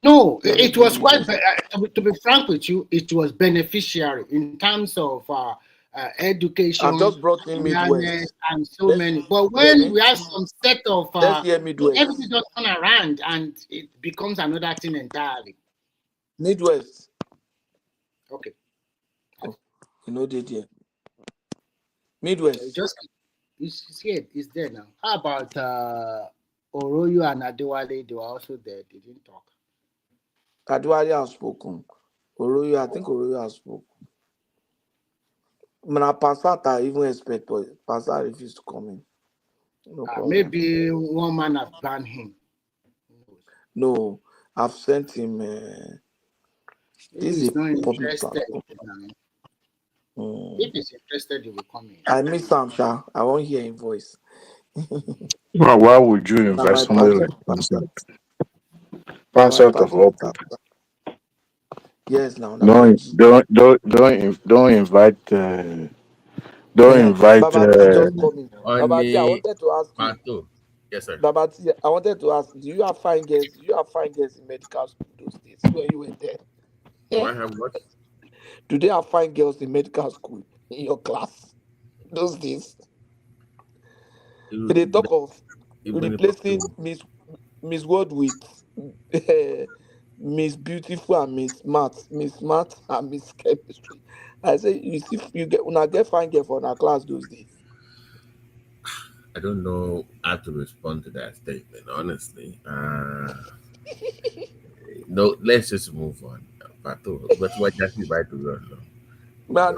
No, it was quite. To be frank with you, it was beneficiary in terms of education, I've just brought in Midwest and so many. But when we have some set of Midwest, everything just turn around and it becomes another thing entirely. Midwest. Okay. You know they there. Midwest. It's here. It's there now. How about Oroyo and Adewale? They were also there. They didn't talk. Adewale has spoken. Oroyo, I think Oroyo has spoken. Pastor, I even expect, but Pastor refused to come in. No maybe one man has banned him. No, I've sent him. This is not interested. If he's interested, he will come in. I miss Sam Sha. I won't hear his voice. Well, why would you invite somebody like Pansat? Pansat of all people. Yes, now. Don't invite. Don't invite. Babati just coming. Babati, I wanted to ask you. Yes, sir. Babati, I wanted to ask, do you have fine girls? Do you have fine girls in medical school those days when you were there? Do I have what? Do they have fine girls in medical school in your class those days? They talk of replacing Miss World with Miss Beautiful and Miss Smart and Miss Chemistry. I say, you see, when I get fine girl for our class those days. I don't know how to respond to that statement, honestly. No, let's just move on. But what just invite to run? I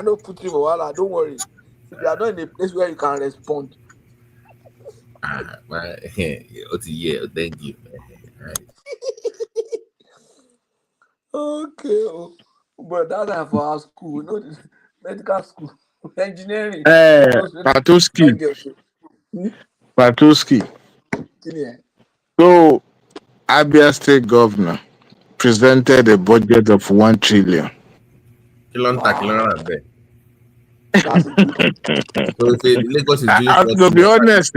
no put you for don't worry. You are not in a place where you can respond. Yeah, thank you. Okay, but that's for our school, not medical school, engineering. Patuski. So, Abia State Governor presented a budget of 1 trillion. That's a good one. So Lagos is doing to be honest,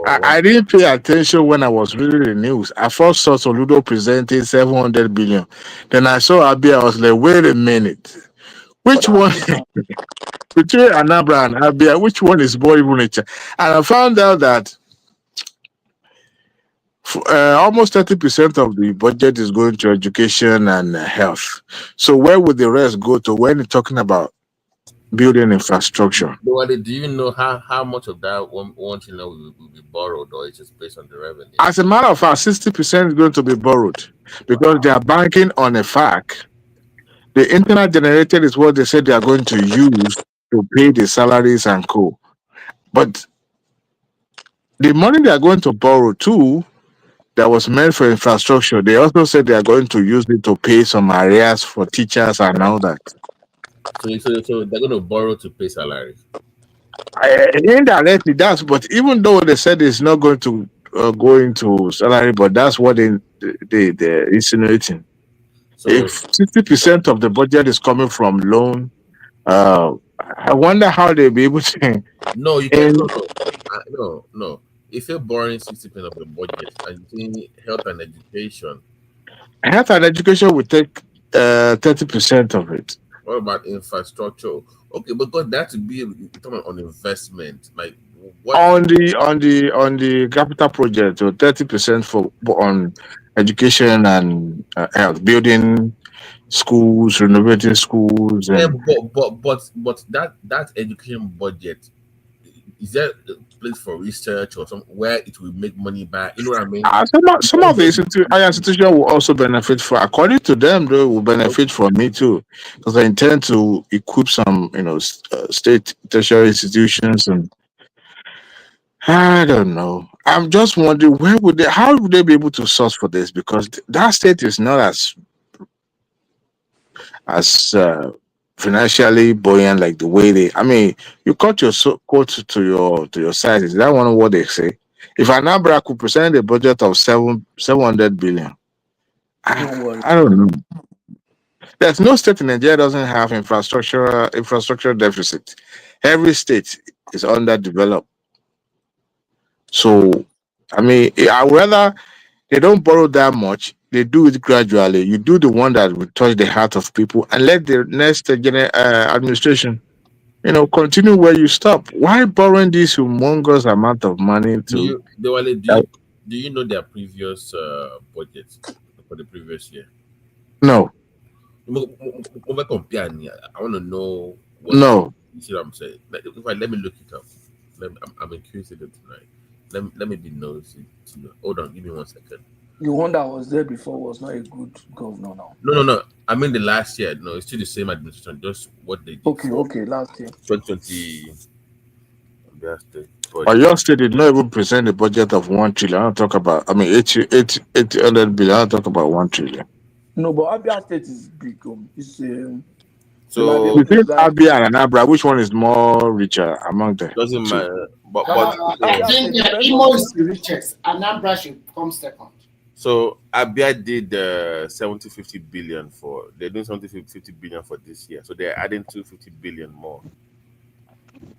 I didn't pay attention when I was reading the news. I first saw Soludo presenting 700 billion. Then I saw Abia. I was like, wait a minute. Which one? Between Anambra and Abia, which one is more even? And I found out that almost 30% of the budget is going to education and health. So where would the rest go to when you're talking about building infrastructure? Do you know how much of that one will be borrowed, or it's just based on the revenue? As a matter of fact, 60% is going to be borrowed because they are banking on a fact. The internal generated is what they said they are going to use to pay the salaries and co. But the money they are going to borrow too, that was meant for infrastructure, they also said they are going to use it to pay some arrears for teachers and all that. So they're going to borrow to pay salaries. Indirectly, that's, but even though they said it's not going to go into salary, but that's what they're insinuating. So If 60% of the budget is coming from loan, I wonder how they'll be able to. no, you can't. No. If you're borrowing 60% of the budget and you think health and education, Health and education will take 30% of it. what about infrastructure? Okay, because that would be talking on investment. Like what On the capital project, so 30% for on education and health, building schools, renovating schools, yeah, and but that education budget, is there a place for research or some where it will make money back? You know what I mean? some of the higher institutions will also benefit for. According to them, they will benefit from me too, because I intend to equip some, state tertiary institutions, and I don't know. I'm just wondering how would they be able to source for this, because that state is not as financially buoyant like the way they. I mean, you cut your quote to your size. Is that one of what they say? If Anambra could present a budget of 700 billion, Don't worry. I don't know. There's no state in Nigeria doesn't have infrastructure deficit. Every state is underdeveloped. So, I mean, I would rather they don't borrow that much. They do it gradually. You do the one that will touch the heart of people, and let the next administration, continue where you stop. Why borrowing this humongous amount of money to? Do you know their previous budget for the previous year? No. I want to know. No. You see what I'm saying? Let me look it up. I'm curious about tonight. Let me be nosy. Hold on, give me 1 second. The one that was there before was not a good governor now. No. I mean the last year. No, it's still the same administration. Just what they did. Okay, last year. 2020. But your state did not even present a budget of 1 trillion. I don't talk about. 800 billion. I don't talk about 1 trillion. No, but Abia State is big. It's so between Abia and Anambra, which one is more richer among them? Doesn't matter. But I think Imo is the richest. Anambra should come second. So Abia did 50 billion for. They're doing 50 billion for this year. So they're adding 250 billion more.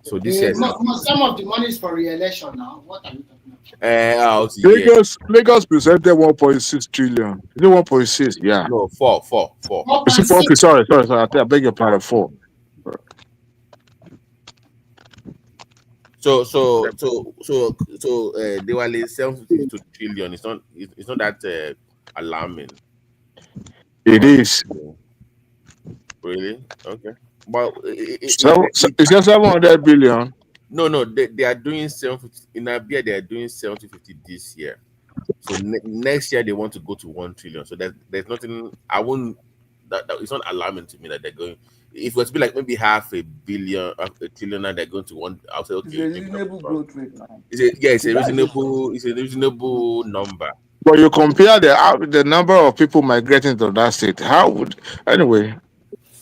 So this year, some of the money is for re-election now. What are you talking about? Lagos presented 1.6 trillion. Is it 1.6? Yeah. No, 4. Okay, sorry. I beg your pardon. 4. So they were 752 trillion. It's not that alarming. It is. Really? Okay. But it's just 700 billion. No, they are doing 750 in Abia. They are doing 750 this year. So next year they want to go to 1 trillion. So there's nothing. I won't. That it's not alarming to me that they're going. If it was to be like maybe half a trillion, and they're going to 1. I'll say okay. It's a reasonable growth rate now. It's a reasonable number. But you compare the number of people migrating to that state. How would anyway?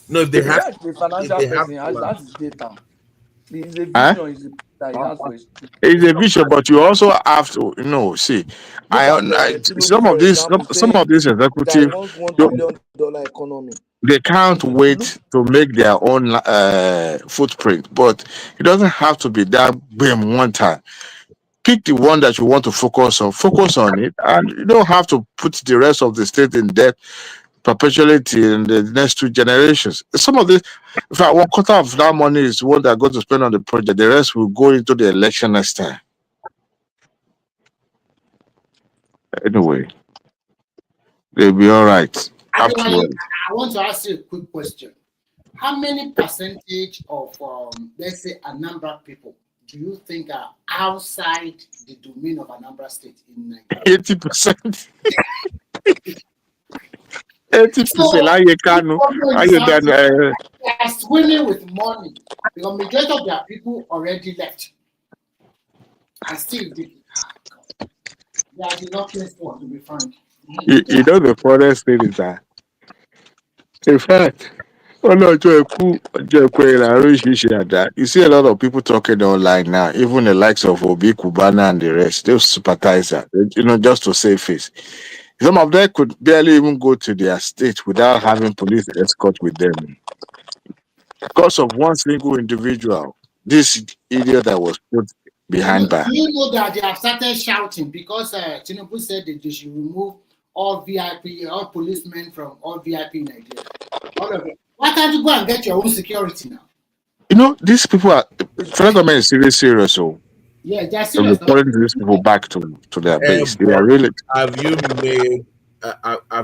No, if they have the financial person has that is data. It's a vision that he has for his. It's a vision, but you also have to see. Some of these executives, $1 billion economy. They can't wait to make their own footprint, but it doesn't have to be that big one time. Pick the one that you want to focus on it, and you don't have to put the rest of the state in debt perpetually in the next 2 generations. Some of this, in fact, 1/4 of that money is what they're going to spend on the project. The rest will go into the election next time. Anyway, they'll be all right. I want to ask you a quick question. How many percentage of, let's say, Anambra people do you think are outside the domain of Anambra State in Nigeria? 80%. 80% Nnamdi Kanu. They are swimming with money because majority of their people already left. And still, they are the luckiest one, to be frank. You know the funniest thing is that, in fact, you see a lot of people talking online now, even the likes of Obi Kubana and the rest, they'll sympathize that, just to save face. Some of them could barely even go to their state without having police escort with them because of one single individual, this idiot that was put behind Do bars. you know that they have started shouting because Tinubu said that they should remove all VIP, all policemen from all VIP in Nigeria? All of it. Why can't you go and get your own security now? These people are, federal government is really serious. So yeah, they're they're serious. reporting these people back to their base. They are really. Have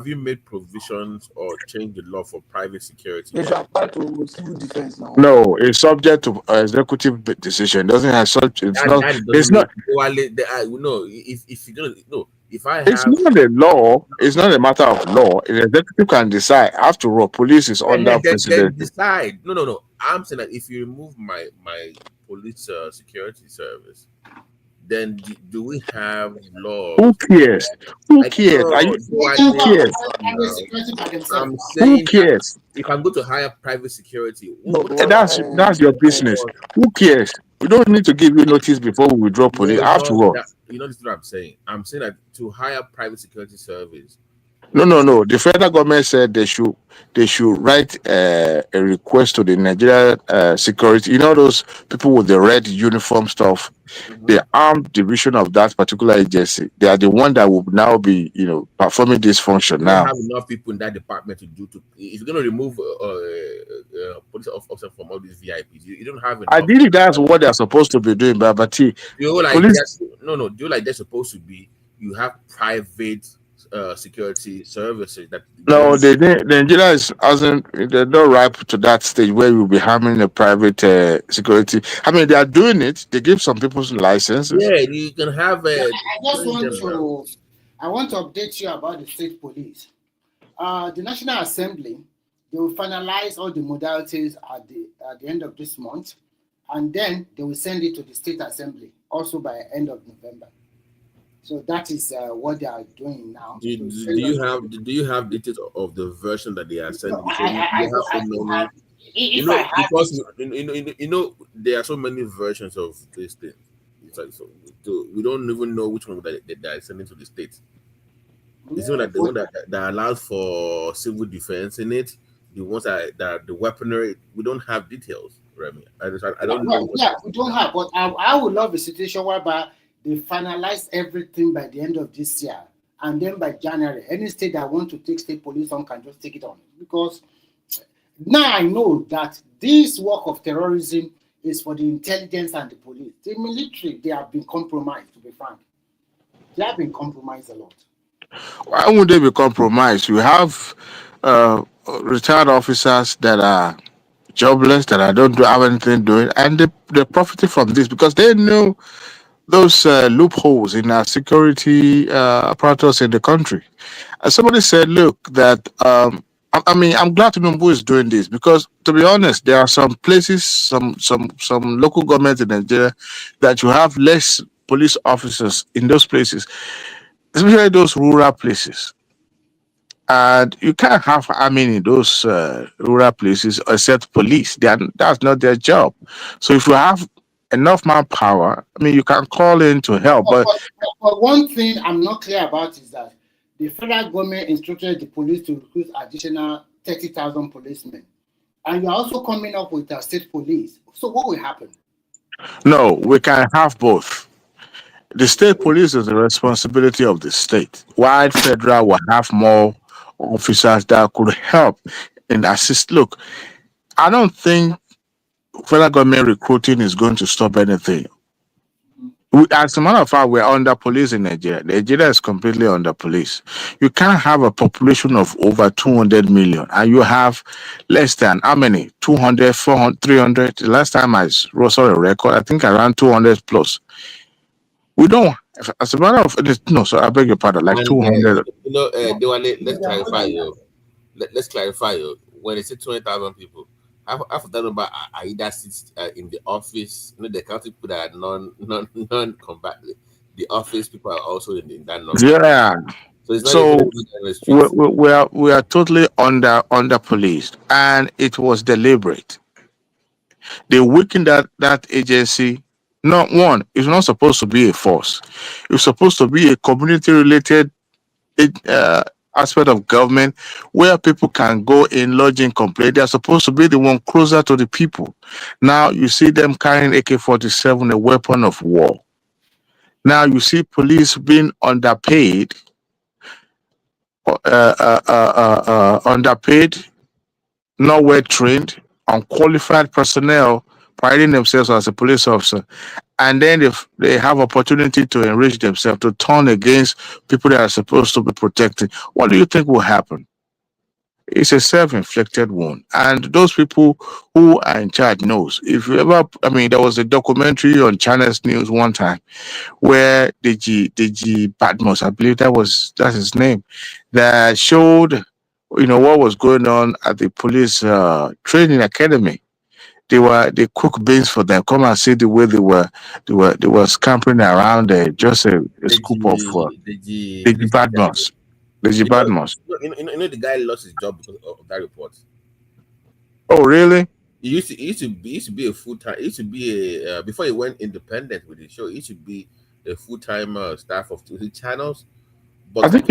you made provisions or changed the law for private security? They should apply to civil defense now. No, it's subject to executive decision. It doesn't have such. It's not. It's not. If you're gonna if I have, It's not a law. It's not a matter of law. The executive can decide. After all, police is under president. Decide. No. I'm saying that if you remove my police security service, then do we have laws? Who cares? Who cares? Who cares? I'm saying, who cares? If I'm going to hire private security, that's your business. Who cares? We don't need to give you notice before we withdraw police. After all, this is what I'm saying. I'm saying that to hire private security service. No. The federal government said they should write a request to the Nigeria security. Those people with the red uniform stuff, the armed division of that particular agency. They are the one that will now be, performing this function now. You don't have enough people in that department to do. If you're going to remove police officers from all these VIPs, you don't have enough. Ideally, that's what they're supposed to be doing, but police. No. Do you like they're supposed to be? You have private security services that Nigeria they're not ripe to that stage where you'll be having a private security. I mean, they are doing it. They give some people's licenses. Yeah, you can have I want to update you about the state police. The National Assembly, they will finalize all the modalities at the end of this month, and then they will send it to the State Assembly also by end of November. So that is what they are doing now. Do you have details of the version that they are sending? There are so many versions of this thing. It's like, so we don't even know which one they are sending to the states. It's not like the one that allows for civil defense in it. The ones that the weaponry, we don't have details, Remy. I don't know. Yeah, we don't have. But I would love a situation whereby they finalize everything by the end of this year, and then by January, any state that want to take state police on can just take it on. Because now I know that this work of terrorism is for the intelligence and the police. The military, they have been compromised, to be frank. They have been compromised a lot. Why would they be compromised? You have retired officers that are jobless, that don't have anything doing, and they're profiting from this because they know those loopholes in our security apparatus in the country. Somebody said, look, that I'm glad Tinubu is doing this because, to be honest, there are some places, some local governments in Nigeria that you have less police officers in those places, especially those rural places. And you can't have army in those rural places except police. That's not their job. So if you have enough manpower, you can call in to help. But one thing I'm not clear about is that the federal government instructed the police to recruit additional 30,000 policemen. And you're also coming up with a state police. So what will happen? No, we can have both. The state police is the responsibility of the state, while federal will have more officers that could help and assist. Look, I don't think federal government recruiting is going to stop anything. As a matter of fact, we're under police in Nigeria. Nigeria is completely under police. You can't have a population of over 200 million and you have less than how many? 200, 400, 300. The last time I saw a record, I think around 200 plus. We don't. As a matter of no, so I beg your pardon, like 200. Let's clarify. let's clarify. When they say 20,000 people, half of that number are either sits in the office. The county people that are non-combatant. The office people are also in that number. Yeah. So it's not even So in the streets. we are totally under policed, and it was deliberate. They weakened that agency. Not one. It's not supposed to be a force. It's supposed to be a community related uh, aspect of government where people can go in lodge and complain. They are supposed to be the one closer to the people. Now you see them carrying AK-47, a weapon of war. Now you see police being underpaid, underpaid, not well trained, unqualified personnel priding themselves as a police officer, and then if they have opportunity to enrich themselves, to turn against people that are supposed to be protected, what do you think will happen? It's a self-inflicted wound, and those people who are in charge knows. If you ever, I mean, there was a documentary on China's News one time where DG Badmos, I believe that's his name, that showed, what was going on at the police training academy. They cook beans for them. Come and see the way they were scampering around there. Just a scoop of The DG Badmos. DG Badmos. The guy lost his job because of that report. Oh, really? He used to be a full time. He used to be a before he went independent with the show. He used to be a full time staff of 2 channels. But I think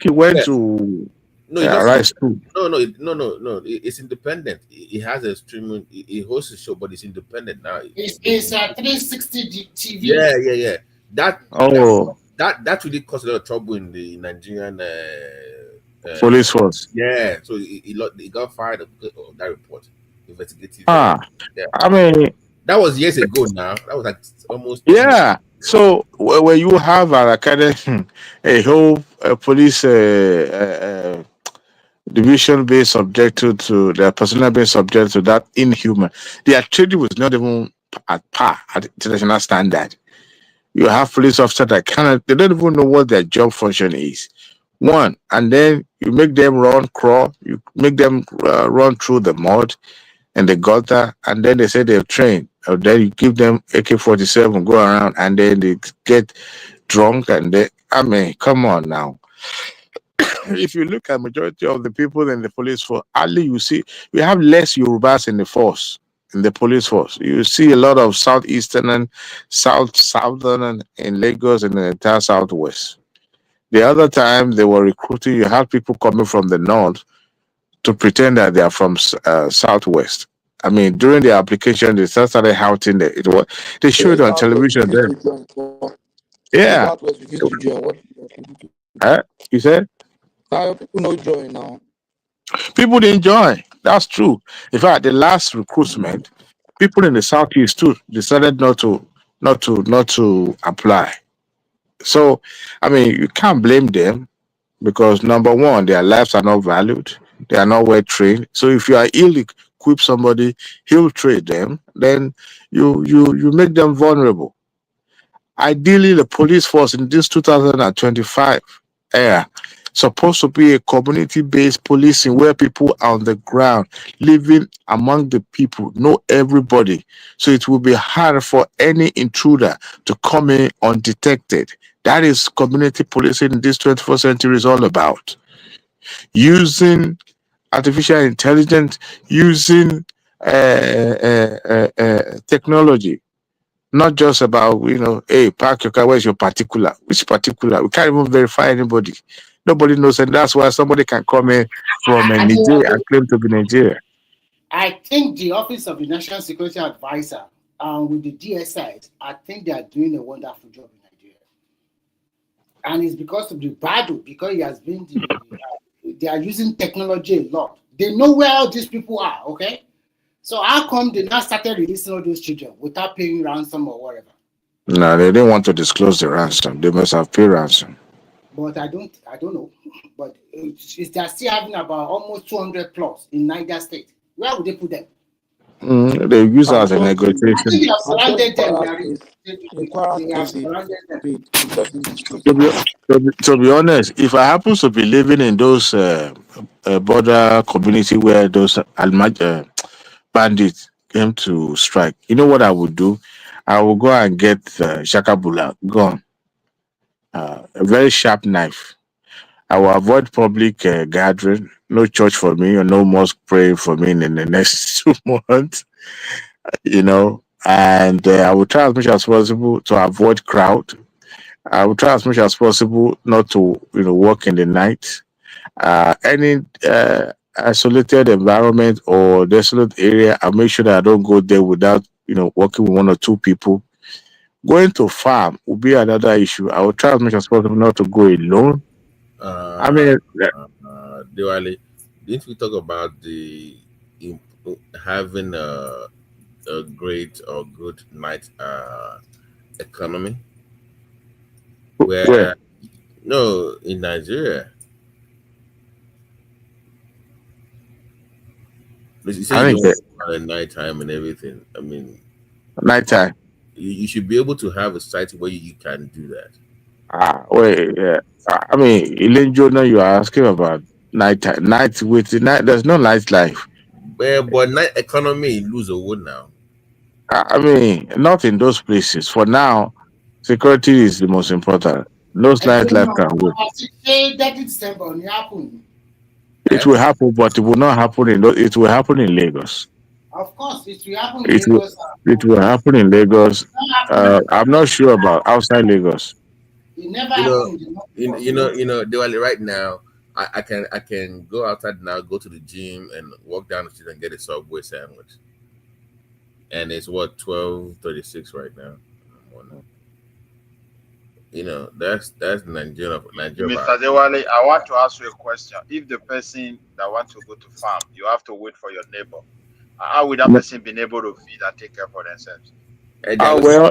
he went to Rice too. No. It's independent. He has a streaming. He hosts a show, but it's independent now. It's a 360 TV. Yeah. That really caused a lot of trouble in the Nigerian police force. Yeah, so he got fired of that report. Investigative. I mean, that was years ago. Now that was like almost. Yeah. So when you have a whole police division being subjected to their personnel being subjected to that inhuman, their training was not even at par at international standard. You have police officers that they don't even know what their job function is. One, and then you make them crawl, you make them run through the mud and the gutter, and then they say they're trained. Or then you give them AK-47, go around, and then they get drunk, and come on now. If you look at majority of the people in the police force, hardly you see we have less Yorubas in the force, in the police force. You see a lot of southeastern and southern in Lagos and the entire southwest. The other time they were recruiting, you had people coming from the north to pretend that they are from southwest. I mean, during the application, they started outing it. They showed on television then. Yeah. You said? People not join now. People didn't join. That's true. In fact, the last recruitment, people in the southeast too decided not to apply. So, I mean, you can't blame them because number one, their lives are not valued. They are not well trained. So if you are ill-equipped somebody, he'll trade them. Then you make them vulnerable. Ideally, the police force in this 2025 era supposed to be a community-based policing where people are on the ground, living among the people, know everybody. So it will be hard for any intruder to come in undetected. That is community policing in this 21st century is all about. Using artificial intelligence, using technology. Not just about, hey, park your car, where's your particular? Which particular? We can't even verify anybody. Nobody knows, and that's why somebody can come in from Nigeria and claim to be Nigeria. I think the Office of the National Security Advisor with the DSIs, I think they are doing a wonderful job in Nigeria. And it's because of the battle, because he has been, they are using technology a lot. They know where all these people are, okay? So how come they now started releasing all those children without paying ransom or whatever? No, they didn't want to disclose the ransom. They must have paid ransom. But I don't know. But they're still having about almost 200 plus in Niger State. Where would they put them? They use it as a negotiation. I think they have surrounded them. To be honest, if I happen to be living in those border community where those bandits came to strike, you know what I would do? I will go and get Shakabula gun, a very sharp knife. I will avoid public gathering. No church for me or no mosque praying for me in the next 2 months, And I will try as much as possible to avoid crowd. I will try as much as possible not to, work in the night. Any isolated environment or desolate area, I make sure that I don't go there without, working with one or two people. Going to farm will be another issue. I will try as much as possible not to go alone. I mean, Diwali, didn't we talk about having a great or good night economy? where? No, in Nigeria. You say I you think don't want at night time and everything. I mean, nighttime. you should be able to have a site where you can do that. Wait, yeah. I mean, Elaine Jonah, you are asking about nighttime. Night with the night, there's no nightlife. But night economy lose a wood now. I mean, not in those places. For now, security is the most important. Those nightlife can wait. It will happen, but it will not happen it will happen in Lagos. Of course, it will happen in It will Lagos. it will happen in Lagos. I'm not sure about outside Lagos. It never You know, happened in the north of Diwali, right now, I can go outside now, go to the gym and walk down the street and get a Subway sandwich. And it's what 12:36 right now. That's Nigeria. Mr. Dewale, I want to ask you a question. If the person that wants to go to farm, you have to wait for your neighbor. How would that person be able to feed and take care for themselves? Well,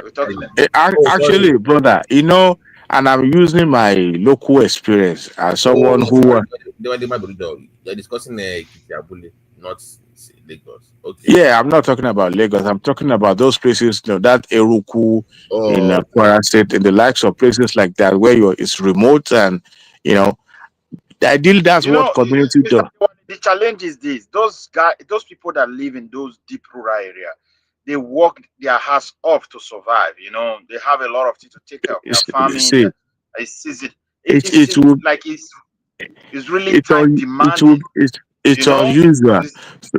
actually, brother, and I'm using my local experience as someone who. You're discussing Kitabule, not Lagos. Okay. Yeah, I'm not talking about Lagos. I'm talking about those places, that Eruku in Kwara State, and the likes of places like that where it's remote and ideally that's what community does. The challenge is this: those people that live in those deep rural area, they work their ass off to survive. They have a lot of things to take care of. Their farming, it's really time demanding. It's unusual.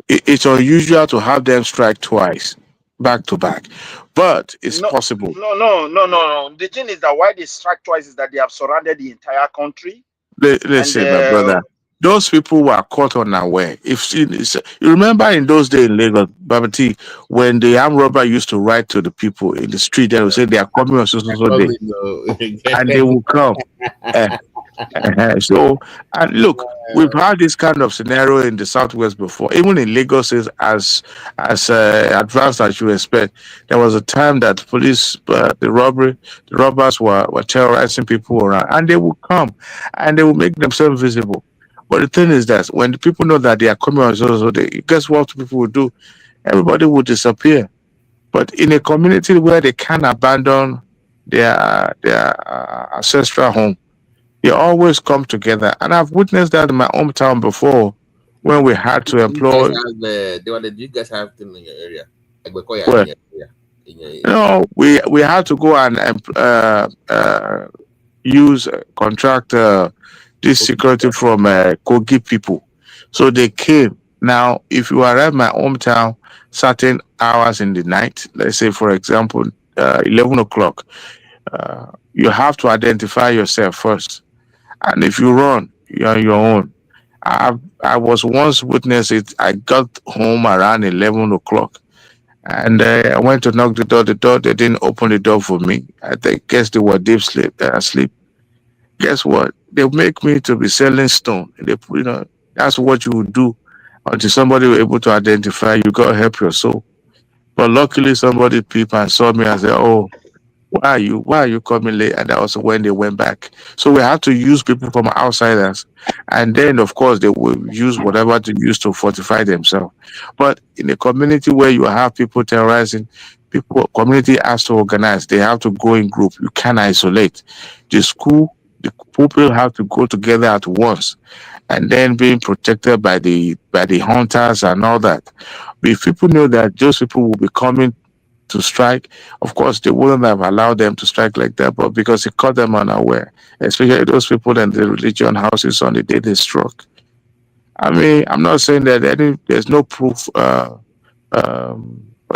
It's unusual to have them strike twice, back to back, but it's possible. No. The thing is that why they strike twice is that they have surrounded the entire country. Let's say, my brother, those people were caught unaware. You remember in those days in Lagos, Babati, when the armed robber used to write to the people in the street, they would say they are coming on so day, and they will come. So, and look, we've had this kind of scenario in the Southwest before. Even in Lagos, is as advanced as you expect. There was a time that police, the robbers were terrorizing people around, and they will come and they will make themselves visible. But the thing is that when the people know that they are coming on so day, guess what people will do? Everybody will disappear. But in a community where they can abandon their ancestral home, they always come together. And I've witnessed that in my hometown before when we had to employ. Do you guys have them in your area? Well, no, we had to go and use contract this security from Kogi people. So they came. Now, if you arrive my hometown certain hours in the night, let's say, for example, 11 o'clock, you have to identify yourself first. And if you run, you're on your own. I was once witness it. I got home around 11 o'clock. And I went to knock the door. They didn't open the door for me. Guess they were deep asleep. Guess what? They make me to be selling stone. That's what you would do until somebody was able to identify you. Got to help your soul. But luckily, somebody peeped and saw me and said, "Oh, why are you coming late?" And that was when they went back. So we have to use people from outsiders, and then of course they will use whatever to use to fortify themselves. But in a community where you have people terrorizing, community has to organize. They have to go in group. You can't isolate. The the people have to go together at once, and then being protected by the hunters and all that. But if people know that those people will be coming to strike, of course they wouldn't have allowed them to strike like that. But because it caught them unaware, especially those people in the religion houses on the day they struck. I mean, I'm not saying that there's no proof. What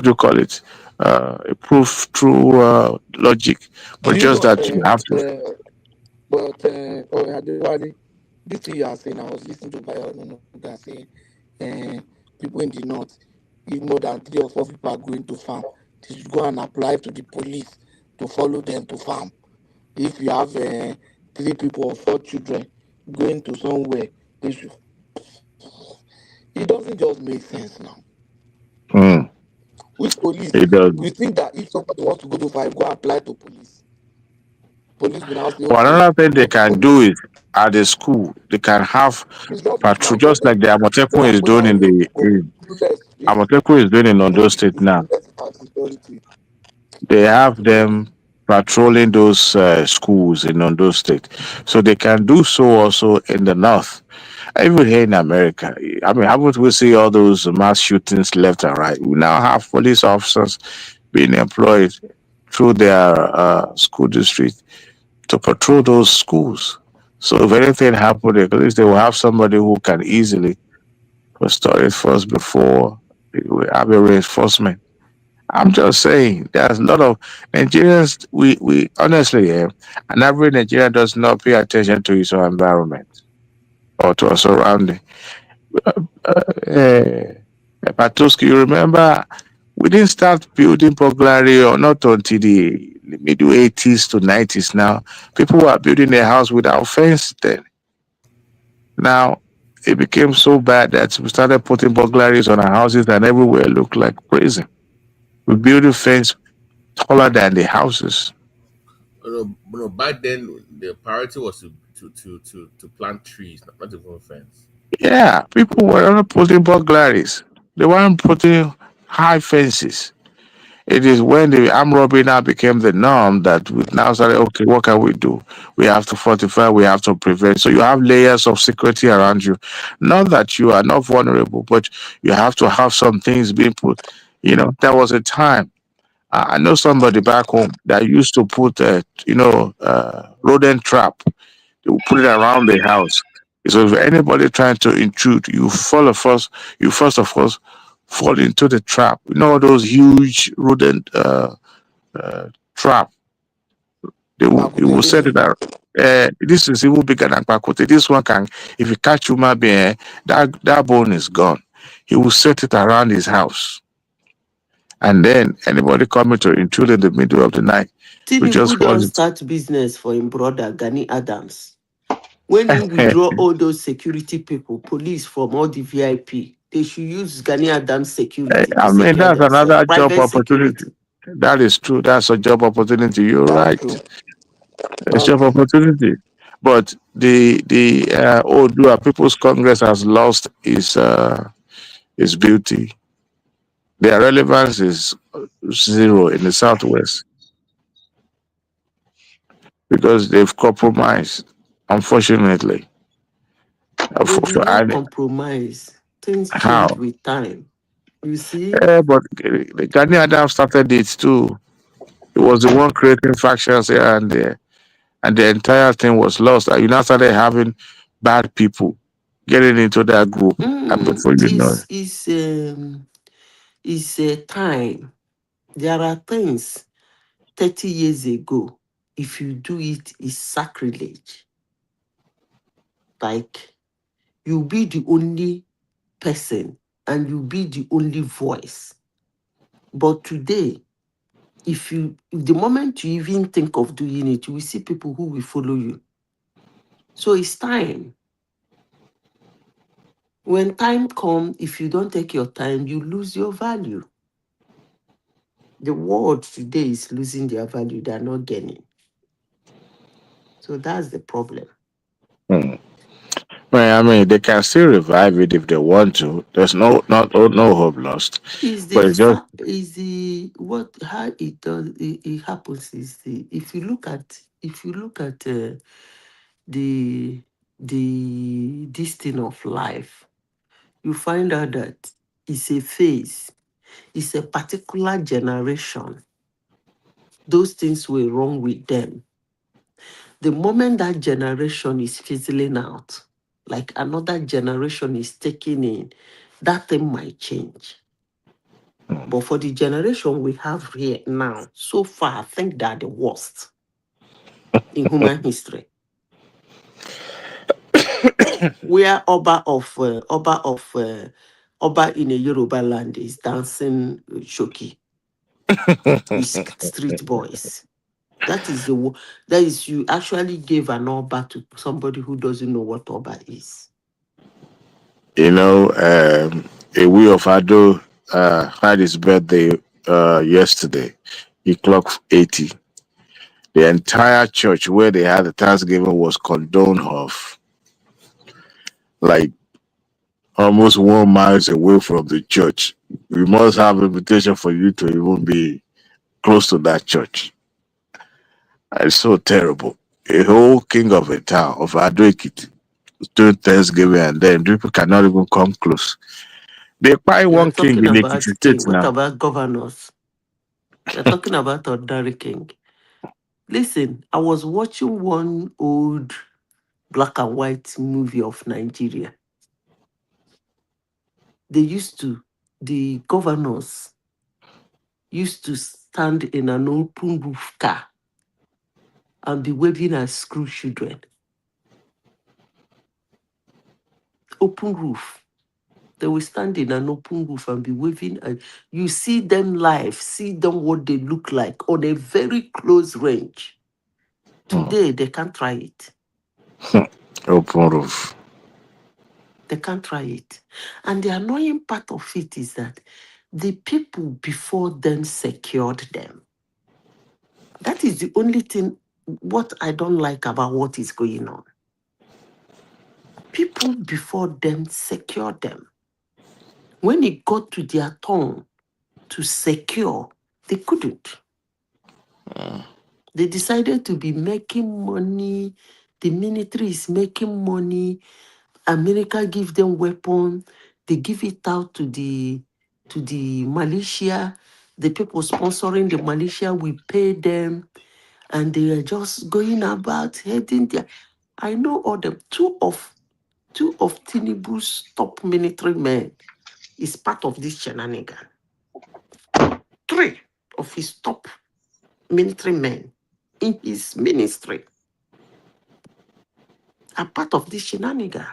do you call it? A proof through logic, but Do you just know? that you have to. Adewale, this thing you are saying, I was listening to Bayo that saying, people in the north, if more than 3 or 4 people are going to farm, they should go and apply to the police to follow them to farm. If you have 3 people or 4 children going to somewhere, they should. It doesn't just make sense now. Mm, Which police? it does. You think that if somebody wants to go to farm, go apply to police. Police will now say, But okay, another thing they go to can do police. is at the school they can have It's not the patrol, plan. just like the Amotekun is doing in the Amotekun is doing in Ondo State now. Security. They have them patrolling those schools in Ondo State, so they can do so also in the north. Even here in America, I mean, haven't we see all those mass shootings left and right? We now have police officers being employed through their school district to patrol those schools. So if anything happened, at least they will have somebody who can easily restore it first before we have a reinforcement. I'm just saying, there's a lot of Nigerians. We honestly, an average Nigerian does not pay attention to his own environment or to our surrounding. Uh, Patoski, you remember we didn't start building burglary or not until the middle 80s to 90s now. People were building their house without fence then. Now, it became so bad that we started putting burglaries on our houses and everywhere looked like prison. We built a fence taller than the houses. Back then the priority was to plant trees, not to put fence. Yeah, people were not putting burglaries. They weren't putting high fences. It is when the armed robbery now became the norm that we now started, okay, what can we do? We have to fortify, we have to prevent. So you have layers of security around you. Not that you are not vulnerable, but you have to have some things being put. There was a time, I know somebody back home that used to put, rodent trap. They will put it around the house. So if anybody trying to intrude, you first of all fall into the trap. Those huge rodent trap. They will set it out. This is even bigger than Pakote. This one can, if you catch human being, that bone is gone. He will set it around his house. And then anybody coming to intrude in the middle of the night, we just Tinubu fall don't into. start business for him brother Gani Adams. When he withdraw all those security people, police from all the VIP, they should use Gani Adams security to I mean, secure that's themselves. another job Private opportunity. security. That is true. That's a job opportunity. You're That's right. true. A That's job true. opportunity. But the Odua People's Congress has lost its beauty. Their relevance is zero in the southwest because they've compromised. Unfortunately, They did not and compromise. Things change how? with time. You see? But the Ghanaian Adams started it too. He was the one creating factions here and there, and the entire thing was lost. And you now started having bad people getting into that group, and before you know it, It's a time. There are things 30 years ago. If you do it, it's sacrilege. Like you'll be the only person and you'll be the only voice. But today, if the moment you even think of doing it, you will see people who will follow you. So it's time. When time comes, if you don't take your time, you lose your value. The world today is losing their value. They're not gaining. So that's the problem. hmm. Well, I mean, they can still revive it if they want to. There's no hope lost. Is the But it's just is the what how it does it happens is the if you look at this thing of life, you find out that it's a phase, it's a particular generation. Those things were wrong with them. The moment that generation is fizzling out, like another generation is taking in, that thing might change. But for the generation we have here now, so far, I think they're the worst in human history. Where Oba in a Yoruba land is dancing shoki with street boys. That is you actually gave an Oba to somebody who doesn't know what Oba is. You know, Ewi of Ado had his birthday yesterday. He clocked 80. The entire church where they had the Thanksgiving was condoned of, like almost 1 mile away from the church. We must have invitation for you to even be close to that church. It's so terrible. A whole king of a town of Ado Ekiti doing Thanksgiving, and then people cannot even come close. They buy You are one king talking in about Ekiti king. State What now. about governors? You're talking about ordinary king. Listen, I was watching one old black and white movie of Nigeria. The governors used to stand in an open roof car and be waving at school children. Open roof. They will stand in an open roof and be waving. And you see them live, see them what they look like on a very close range. Today, they can't try it. Open roof. They can't try it. And the annoying part of it is that the people before them secured them. That is the only thing, what I don't like about what is going on. People before them secured them. When it got to their turn to secure, they couldn't. They decided to be making money. The military is making money. America give them weapons. They give it out to the militia. The people sponsoring the militia, we pay them, and they are just going about heading there. I know all them. Two of Tinubu's top military men is part of this shenanigan. 3 of his top military men in his ministry are part of this shenanigan.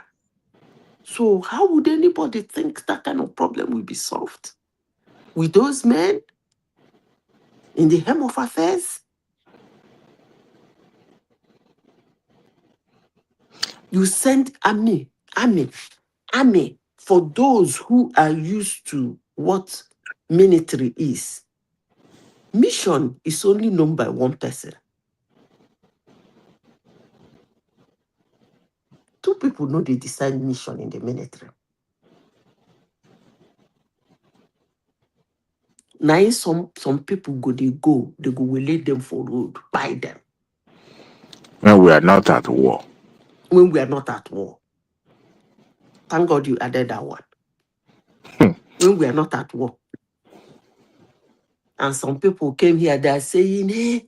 So how would anybody think that kind of problem will be solved? With those men in the helm of affairs? You send army for those who are used to what military is. Mission is only known by one person. 2 people know they decide mission in the military. Now some people they go will lay them for road, buy them. When we are not at war. When we are not at war. Thank God you added that one. When we are not at war. And some people came here, they are saying, hey,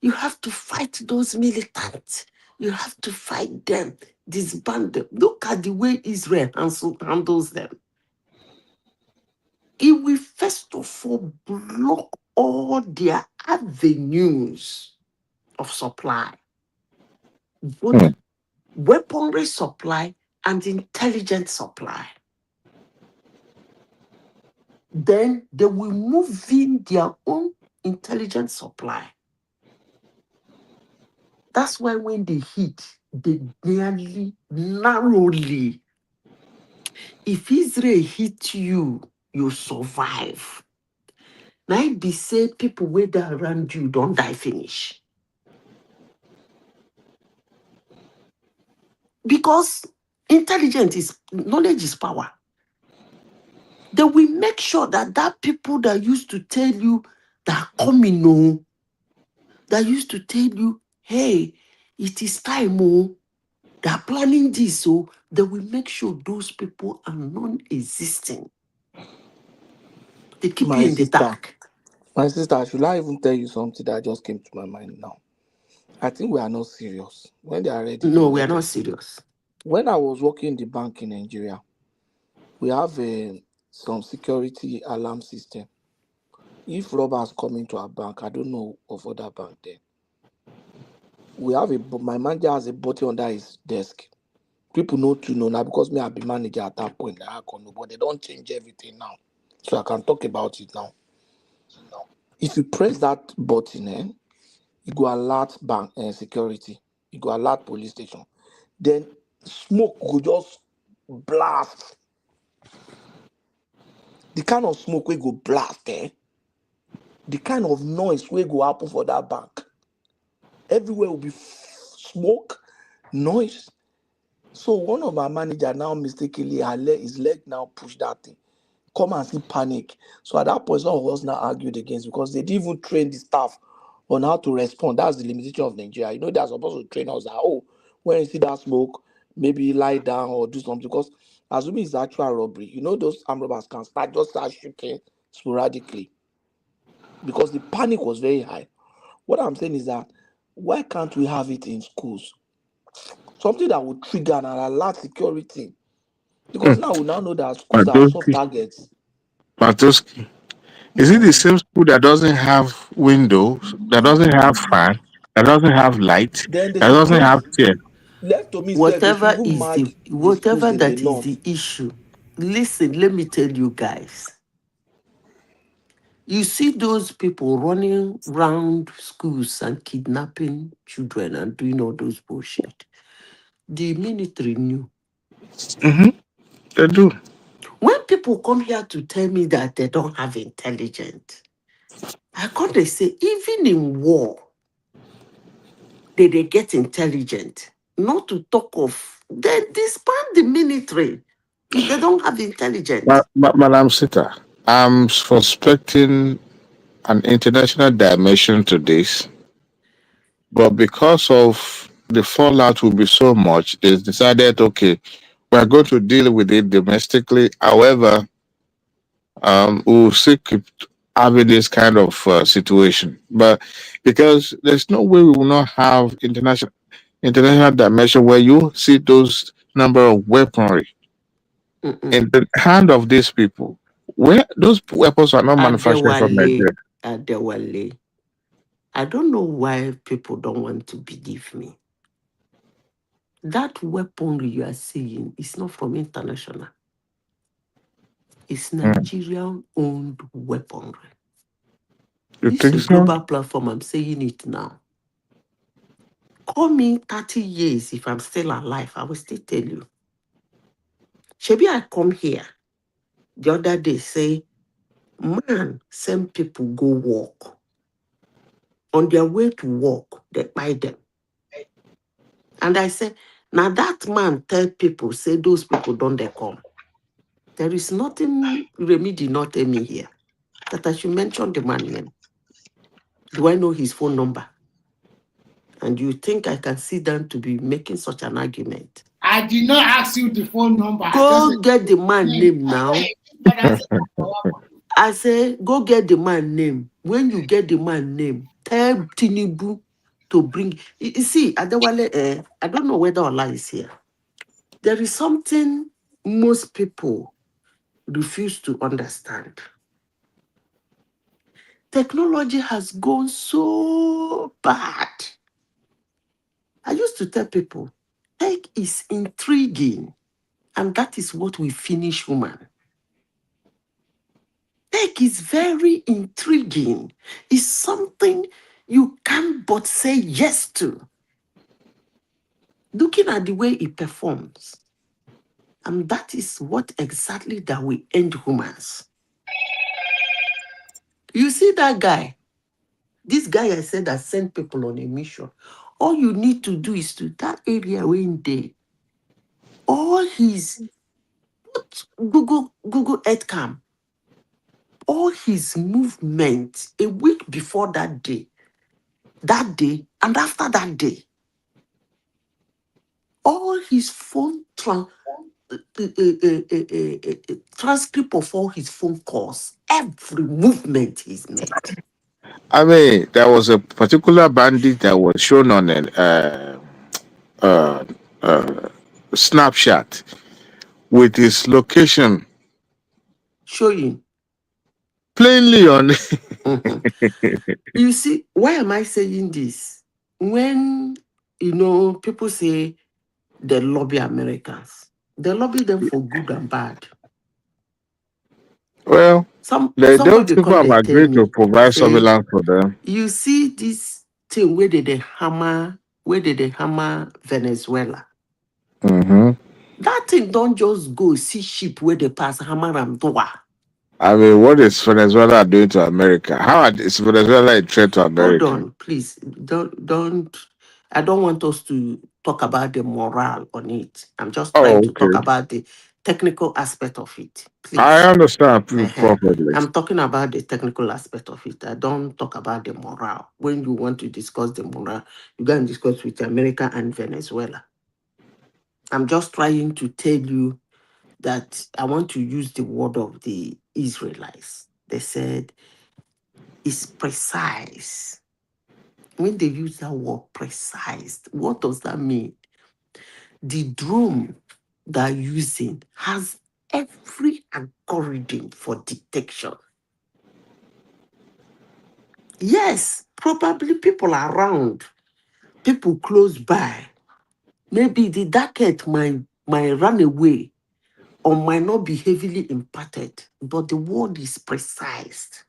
you have to fight those militants. You have to fight them, disband them. Look at the way Israel handles them. It will first of all block all their avenues of supply, both weaponry supply and intelligence supply. Then they will move in their own intelligence supply. That's why when they hit, they narrowly. If Israel hit you, you survive. Now it be say people where they around you don't die finish. Because knowledge is power. They will make sure that people that used to tell you that coming, that used to tell you, hey, It is time, oh, they are planning this, so they will make sure those people are non-existing. They keep you in the dark. My sister, should I even tell you something that just came to my mind now? I think we are not serious. When they are ready, No, you we are let not us know. serious. When I was working in the bank in Nigeria, we have some security alarm system. If robbers come into our bank, I don't know of other bank there. We have my manager has a button under his desk. People know to know now because me I be manager at that point. I can know, but they don't change everything now. So I can talk about it now. If you press that button, you go alert bank security. You go alert police station. Then smoke go just blast. The kind of smoke we go blast, the kind of noise we go happen for that bank. Everywhere will be smoke, noise. So one of my manager now mistakenly his leg now push that thing. Come and see panic. So at that point, some of us now argued against because they didn't even train the staff on how to respond. That's the limitation of Nigeria. You know, they're supposed to train us that, oh, when you see that smoke, maybe lie down or do something. Because assuming it's actual robbery, you know, those armed robbers can start shooting sporadically because the panic was very high. What I'm saying is that why can't we have it in schools? Something that would trigger and alert security. Because now we now know that schools are soft targets. Matoski, is it the same school that doesn't have windows, that doesn't have fan, that doesn't have light, Then they that should doesn't have close. chair? Left to me, sir, they should Whatever even is mark the the schools whatever in the that is north. the issue. Listen, let me tell you guys. You see those people running around schools and kidnapping children and doing all those bullshit. The military knew. Mm-hmm. They do. When people come here to tell me that they don't have intelligence, I can't they say even in war, they get intelligent. Not to talk of they disband the military if they don't have intelligence. Madam Sita, I'm suspecting an international dimension to this, but because of the fallout will be so much, they decided, okay, we're going to deal with it domestically. However, we'll still keep having this kind of situation. But because there's no way we will not have international dimension where you see those number of weaponry in the hand of these people, where those weapons are not manufactured from Adewale, Nigeria. Adewale. I don't know why people don't want to believe me. That weaponry you are seeing is not from international. It's Nigerian-owned weaponry. You This is think a so? global platform. I'm saying it now. Call me 30 years if I'm still alive. I will still tell you. Shebi, I come here the other day, say, man, send people go walk. On their way to walk, they buy them. And I say, now that man tell people, say those people don't they come. There is nothing Remy did not tell me here that I should mention the man name. Do I know his phone number? And you think I can sit down to be making such an argument? I did not ask you the phone number. I just Go get the man name now. I say, go get the man name. When you get the man name, tell Tinibu to bring. You see, Adewale, I don't know whether Ola is here. There is something most people refuse to understand. Technology has gone so bad. I used to tell people, tech is intriguing, and that is what we finish human. Tech is very intriguing. It's something you can't but say yes to. Looking at the way it performs, and that is what exactly that we end humans. You see that guy? This guy I said that sent people on a mission. All you need to do is to that area where in there. All his Google Earth Cam, all his movements a week before that day, and after that day, all his phone transcript of all his phone calls, every movement he's made. I mean, there was a particular bandit that was shown on an uh, uh, snapshot with his location Showing. plainly on. You see, why am I saying this? When, people say they lobby Americans, they lobby them for good and bad. Well, those Somebody people come, have they tell agreed to me, provide say, surveillance for them. you see this thing where they hammer, Venezuela. Mm-hmm. That thing don't just go see ship where they pass hammer and door. I mean, what is Venezuela doing to America? Is Venezuela a threat to Hold America? on, please. Don't. I don't want us to talk about the morale on it. I'm just trying Oh, to talk okay. about the technical aspect of it, I please. understand Uh-huh. properly. I'm talking about the technical aspect of it. I don't talk about the morale. When you want to discuss the morale, you go and discuss with America and Venezuela. I'm just trying to tell you that I want to use the word of the Israelites. They said it's precise. When they use that word precise, what does that mean? The drone they're using has every algorithm for detection. Yes, probably people around, people close by. Maybe the target might run away or might not be heavily impacted, but the word is precise.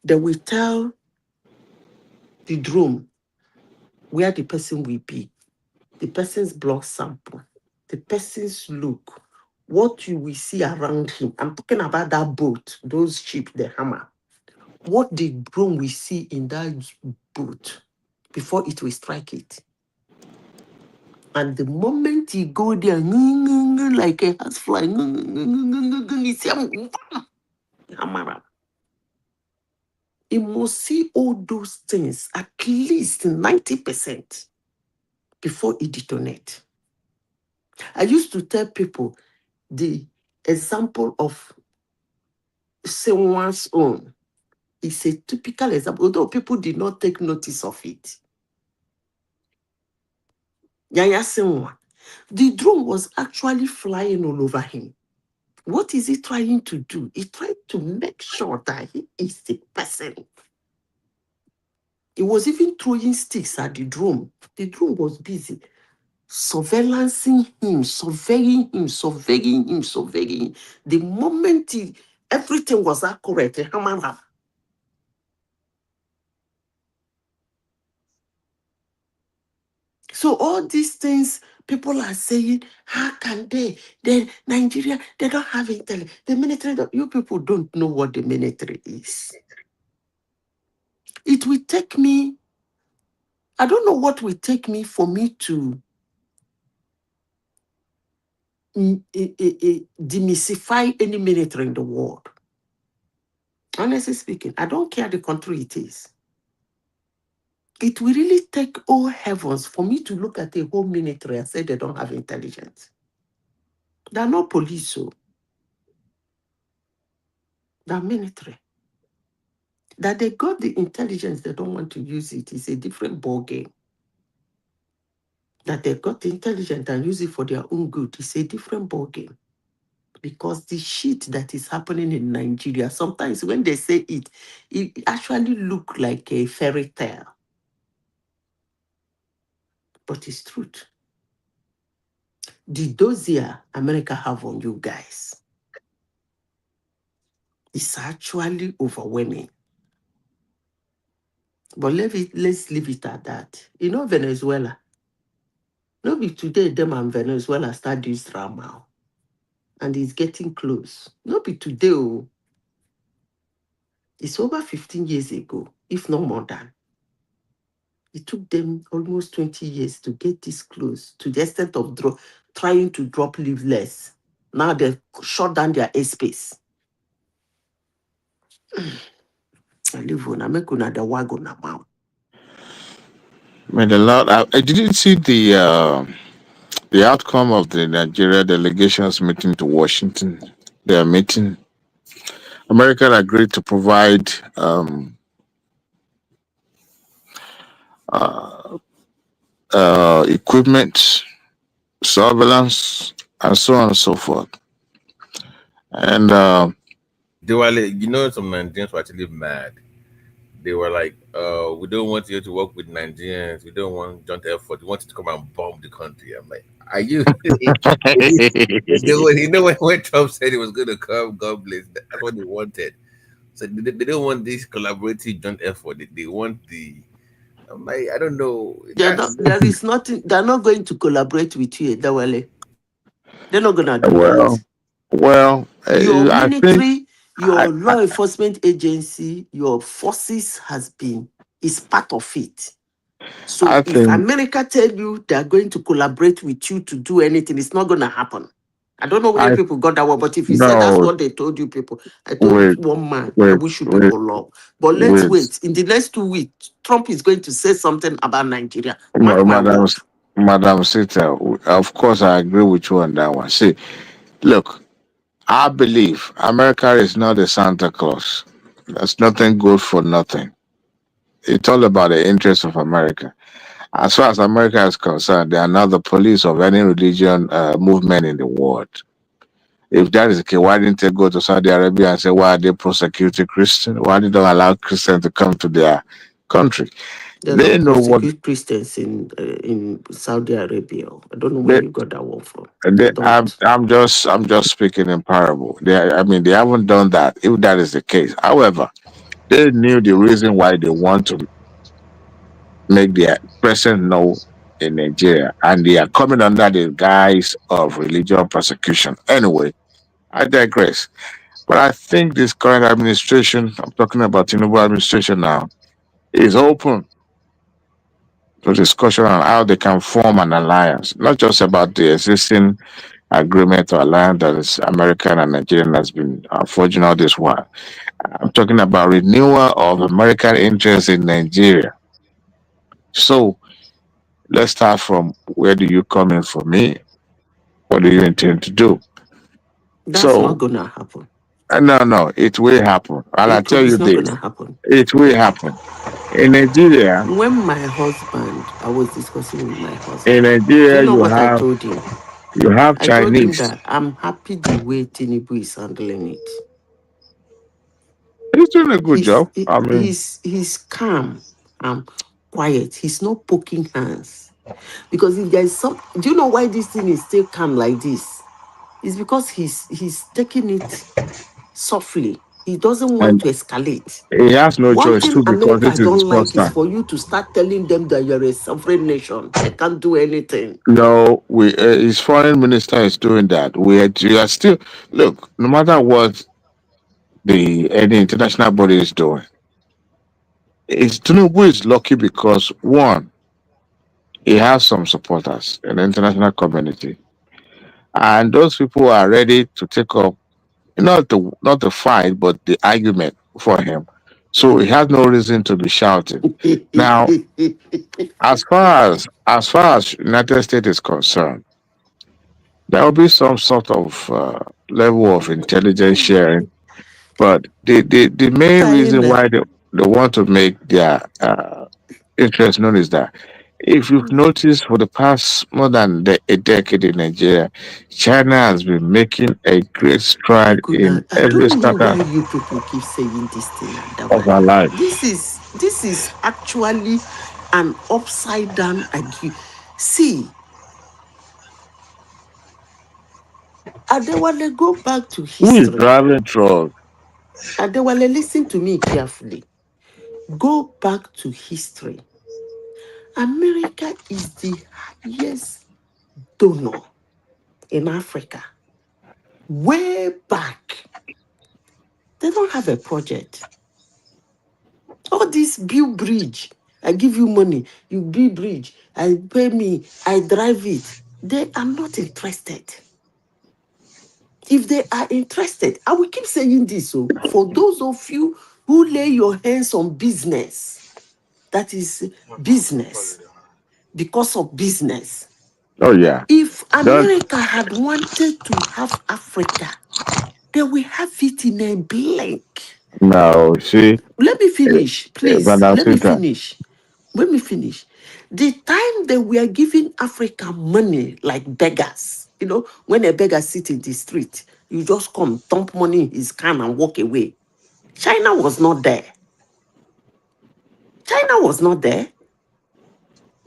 They will tell the drone where the person will be, the person's blood sample, the person's look, what you will see around him. I'm talking about that boat, those ships, the hammer. What the drone will see in that boat before it will strike it. And the moment you go there, like a house fly, you see hammer. You must see all those things at least 90% before it detonates. I used to tell people the example of someone's own is a typical example, although people did not take notice of it. Yaya Senwa, the drone was actually flying all over him. What is he trying to do? He tried to make sure that he is the person. He was even throwing sticks at the drone. The drone was busy surveillancing him, surveying him. The moment everything was accurate, hammer. So all these things people are saying, how can they? Nigeria, they don't have intelligence. The military, you people don't know what the military is. It will take me, I don't know what will take me for me to demystify any military in the world. Honestly speaking, I don't care the country it is. It will really take all heavens for me to look at the whole military and say they don't have intelligence. They're not police, so they're military. That they got the intelligence, they don't want to use it is a different ballgame. That they got the intelligence and use it for their own good is a different ballgame. Because the shit that is happening in Nigeria, sometimes when they say it, it actually looks like a fairy tale. But it's truth. The dossier America have on you guys is actually overwhelming. But let's leave it at that. Venezuela. Maybe today them and Venezuela start this drama. And it's getting close. Not be today. It's over 15 years ago, if not more than. It took them almost 20 years to get this close, to the extent of trying to drop leafless. Now they've shut down their airspace. I live on, I make on the wagon amount. Made a lot. I didn't see the outcome of the Nigeria delegation's meeting to Washington. Their meeting, America agreed to provide uh, equipment, surveillance, and so on and so forth. And They were like, some Nigerians were actually mad. They were like, we don't want you to work with Nigerians. We don't want joint effort. We want you to come and bomb the country. I'm like, are you? When Trump said he was going to come, God bless, that's what they wanted. So they don't want this collaborative joint effort. They want the. I'm like, I don't know. There is nothing. They're not going to collaborate with you, Dawale. They're not gonna do that. well, Your I think military, I, your law enforcement agency, your forces is part of it. So I if think America tell you they're going to collaborate with you to do anything, it's not gonna happen. I don't know where I people got that one, but if you say that's no what they told you people, I told wait one man, I wait wish you wait people love. But let's wait, wait. In the next 2 weeks, Trump is going to say something about Nigeria. Mark my Madam word. Madam Sita. Of course, I agree with you on that one. See, look, I believe America is not a Santa Claus. There's nothing good for nothing. It's all about the interests of America. As far as America is concerned, they are not the police of any religion movement in the world. If that is the case, why didn't they go to Saudi Arabia and say, why are they prosecuting Christians? Why did they don't allow Christians to come to their country? They They don't know what prosecute Christians in Saudi Arabia. I don't know where they, you got that one from. They don't. I'm just speaking in parable. They haven't done that. If that is the case, however, they knew the reason why they want to make their presence known in Nigeria, and they are coming under the guise of religious persecution. Anyway, I digress. But I think this current administration, I'm talking about Tinubu administration now, is open to discussion on how they can form an alliance, not just about the existing agreement or alliance that is American and Nigerian has been forging all this while. I'm talking about renewal of American interest in Nigeria. So let's start from where do you come in for me? What do you intend to do? That's not So, gonna happen. no, it will happen. And I tell you It's not this, gonna happen. it will happen. In Nigeria, When my husband, I was discussing with my in husband. Do you Nigeria, know what I told him? you have I told him Chinese. that I'm happy the way Tinubu is handling it. He's doing a good job. I mean, He's calm and quiet. He's not poking hands. Because if there is some, do you know why this thing is still calm like this? It's because he's taking it softly. He doesn't want and to escalate. he has no One choice thing too because America this is his don't like first is time. for you to start telling them that you're a sovereign nation. They can't do anything. No, his foreign minister is doing that. We are still look. No matter what the any international body is doing, it's Tinubu is lucky because one, he has some supporters in the international community, and those people are ready to take up not the fight but the argument for him. So he has no reason to be shouting. Now, as far as United States is concerned, there will be some sort of level of intelligence sharing. But the main reason China. why they want to make their interest known is that if you've noticed for the past more than a decade in Nigeria, China has been making a great stride in I every don't know strata why you people keep saying this thing at of our Dawale. life. This is actually an upside down idea. See, Adewale, go back to Who is history. driving truck? Adewale, listen to me carefully. Go back to history. America is the highest donor in Africa. Way back, they don't have a project. All this build bridge, I give you money, you build bridge, I pay me, I drive it. They are not interested. If they are interested, I will keep saying this. So, for those of you who lay your hands on business, that is business. because of business. Oh yeah. If That America had wanted to have Africa, they will have it in a blink. now see, Let me finish, please. Madam Let me Sita. finish. Let me finish. The time they were giving Africa money like beggars, when a beggar sit in the street, you just come, dump money in his can and walk away. China was not there. China was not there.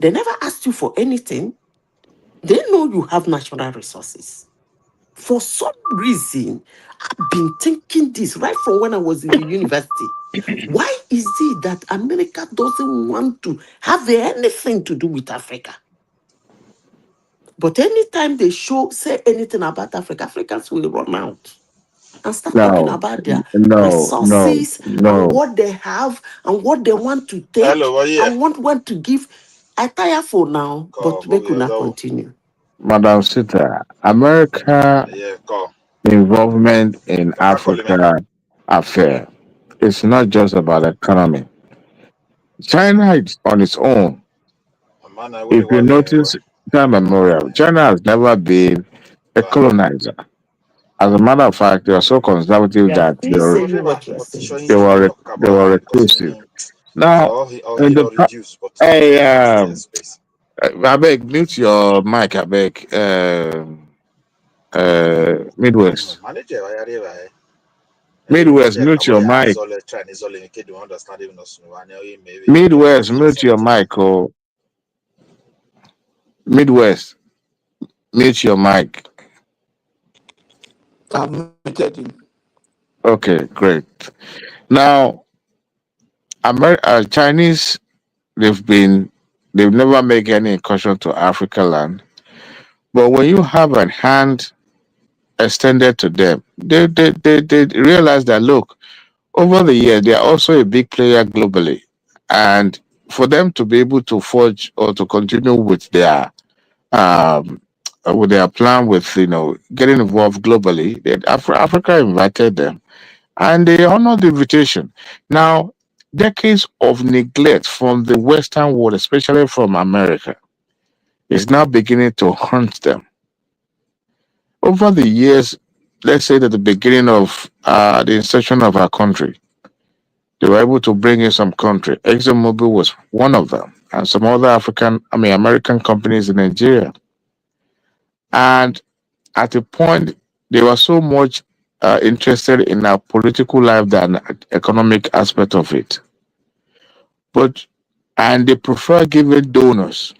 They never asked you for anything. They know you have natural resources. For some reason, I've been thinking this right from when I was in the university. Why is it that America doesn't want to have anything to do with Africa? But anytime they say anything about Africa, Africans will run out and start talking No, about their no, resources and no. what they have and what they want to Hello, take well, yeah. and what want to give. I tire for now, but Go, we could yeah, not go. continue. Madam Sita, America Yeah, go. involvement in Come back, call me. Africa affair. It's not just about economy. China is on its own. Man, I If wouldn't you worry anyway. notice time memorial, China has never been a colonizer. As a matter of fact, they are so conservative Yeah, that please say you what you're saying. they were reclusive. Now, in He the don't reduce, but hey, still space. I beg, mute your mic, I beg. Midwest. Manager, I arrive. Midwest, mute your mic. Chinese all in kid don't understand even us. Maybe Midwest, mute your mic. Oh, Midwest, mute your mic. I've muted him. Okay, great. Now, Chinese, they've never make any incursion to Africa land. But when you have a hand extended to them, they realize that look, over the years they are also a big player globally, and for them to be able to forge or to continue um with their plan with getting involved globally, Africa invited them and they honored the invitation. Now, decades of neglect from the Western world, especially from America, is now beginning to haunt them. Over the years, let's say at the beginning of the inception of our country, they were able to bring in some country. ExxonMobil was one of them, and some other American companies in Nigeria. And at a point, they were so much interested in our political life than economic aspect of it. And they prefer giving donors,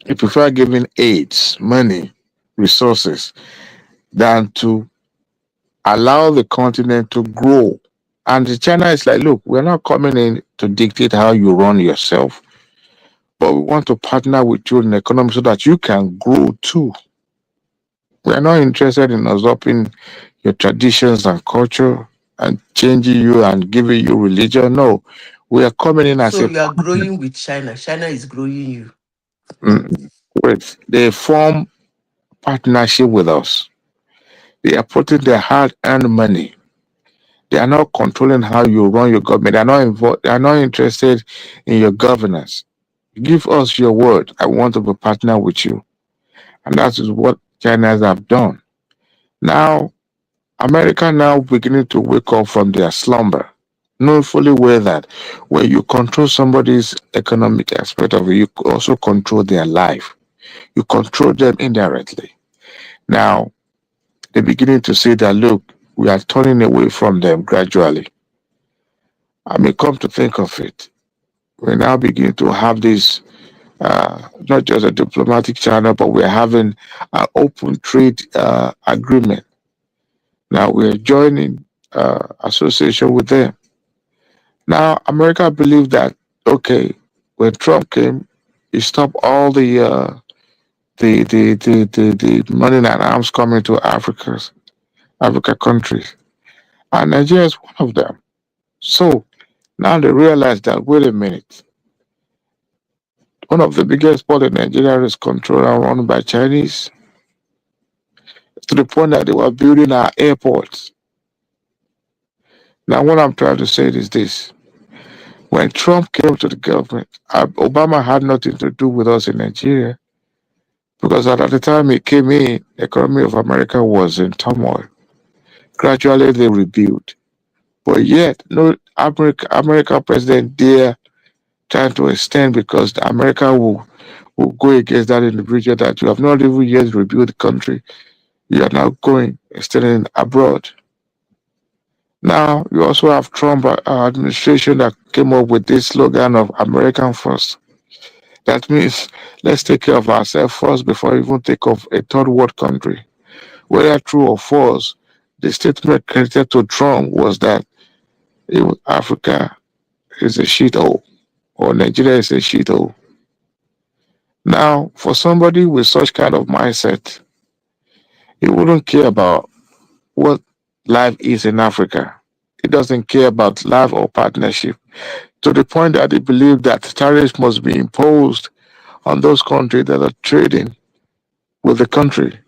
they prefer giving aids, money, resources, than to allow the continent to grow. And China is like, look, we're not coming in to dictate how you run yourself, but we want to partner with you in the economy so that you can grow too. We're not interested in usurping your traditions and culture and changing you and giving you religion. No, we are coming in as So a you are growing with China. China is growing you. wait. They form partnership with us. They are putting their hard-earned money. They are not controlling how you run your government. They are not involved. They are not interested in your governance. Give us your word. I want to be partner with you, and that is what Chinese have done. Now, America now beginning to wake up from their slumber, knowing fully well that when you control somebody's economic aspect of it, you also control their life. You control them indirectly. Now, they're beginning to say that, look, we are turning away from them gradually. I mean, come to think of it, we're now beginning to have this, not just a diplomatic channel, but we're having an open trade agreement. Now we're joining association with them. Now, America believed that, okay, when Trump came, he stopped all the money and arms coming to Africa countries. And Nigeria is one of them. So now they realize that, wait a minute, one of the biggest port in Nigeria is controlled and run by Chinese, to the point that they were building our airports. Now, what I'm trying to say is this. When Trump came to the government, Obama had nothing to do with us in Nigeria because at the time he came in, the economy of America was in turmoil. Gradually, they rebuilt. But yet, no American president dare trying to extend because America will go against that individual that you have not even yet rebuilt the country. You are now going, extending abroad. Now, you also have Trump administration that came up with this slogan of American first. That means let's take care of ourselves first before we even take of a third world country. Whether true or false, the statement credited to Trump was that Africa is a shithole or Nigeria is a shithole. Now, for somebody with such kind of mindset, he wouldn't care about what life is in Africa. He doesn't care about life or partnership to the point that he believes that tariffs must be imposed on those countries that are trading with the country.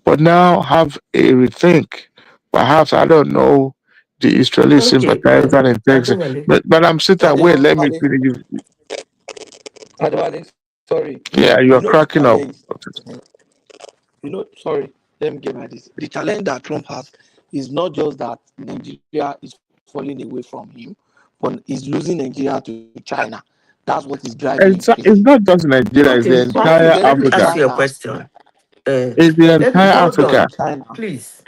But now have a rethink. Perhaps, I don't know, the Israeli Okay, sympathizer in Texas. Adewale. But I'm sitting there, wait, let me finish. Adewale, sorry. Yeah, You you're know the cracking up. challenge. Sorry, let me get at this. The challenge that Trump has is not just that Nigeria is falling away from him, but he's losing Nigeria to China. That's what is driving him It's crazy. not just Nigeria, it's the Okay, Because entire okay. get Let me to Africa. ask you a China, question. It's the Let me entire hold Africa. on, please.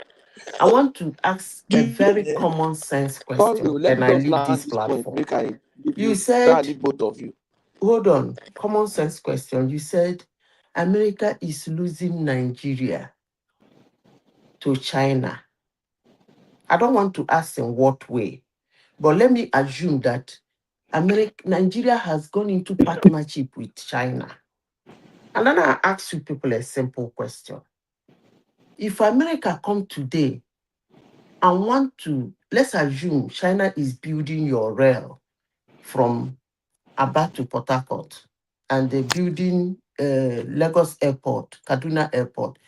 I want to ask a very common sense sorry, question. let Then me I just leave land this this point. platform. Make I give You you said, that both of you. hold on, common sense question. You said America is losing Nigeria to China. I don't want to ask in what way, but let me assume that Nigeria has gone into partnership with China. And then I ask you people a simple question. If America come today and want to, let's assume China is building your rail from Aba to Port Harcourt, and they're building Lagos Airport, Kaduna Airport.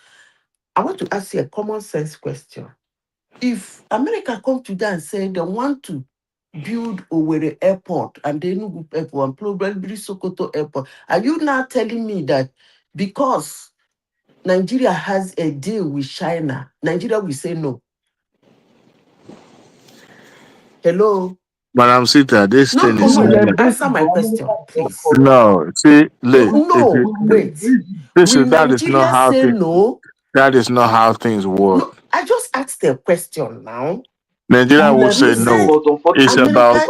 I want to ask you a common sense question. If America come today and say they want to build Owerri Airport and the Enugu Airport and probably Sokoto Airport, are you now telling me that because Nigeria has a deal with China, Nigeria will say no? Hello? Madam Sita, this No, thing no, is no. not. Answer my question, please. No, see, No, wait. Will that is not Nigeria how say no? that is not how things work. No, I just asked a question now. Nigeria will You say said no. It's about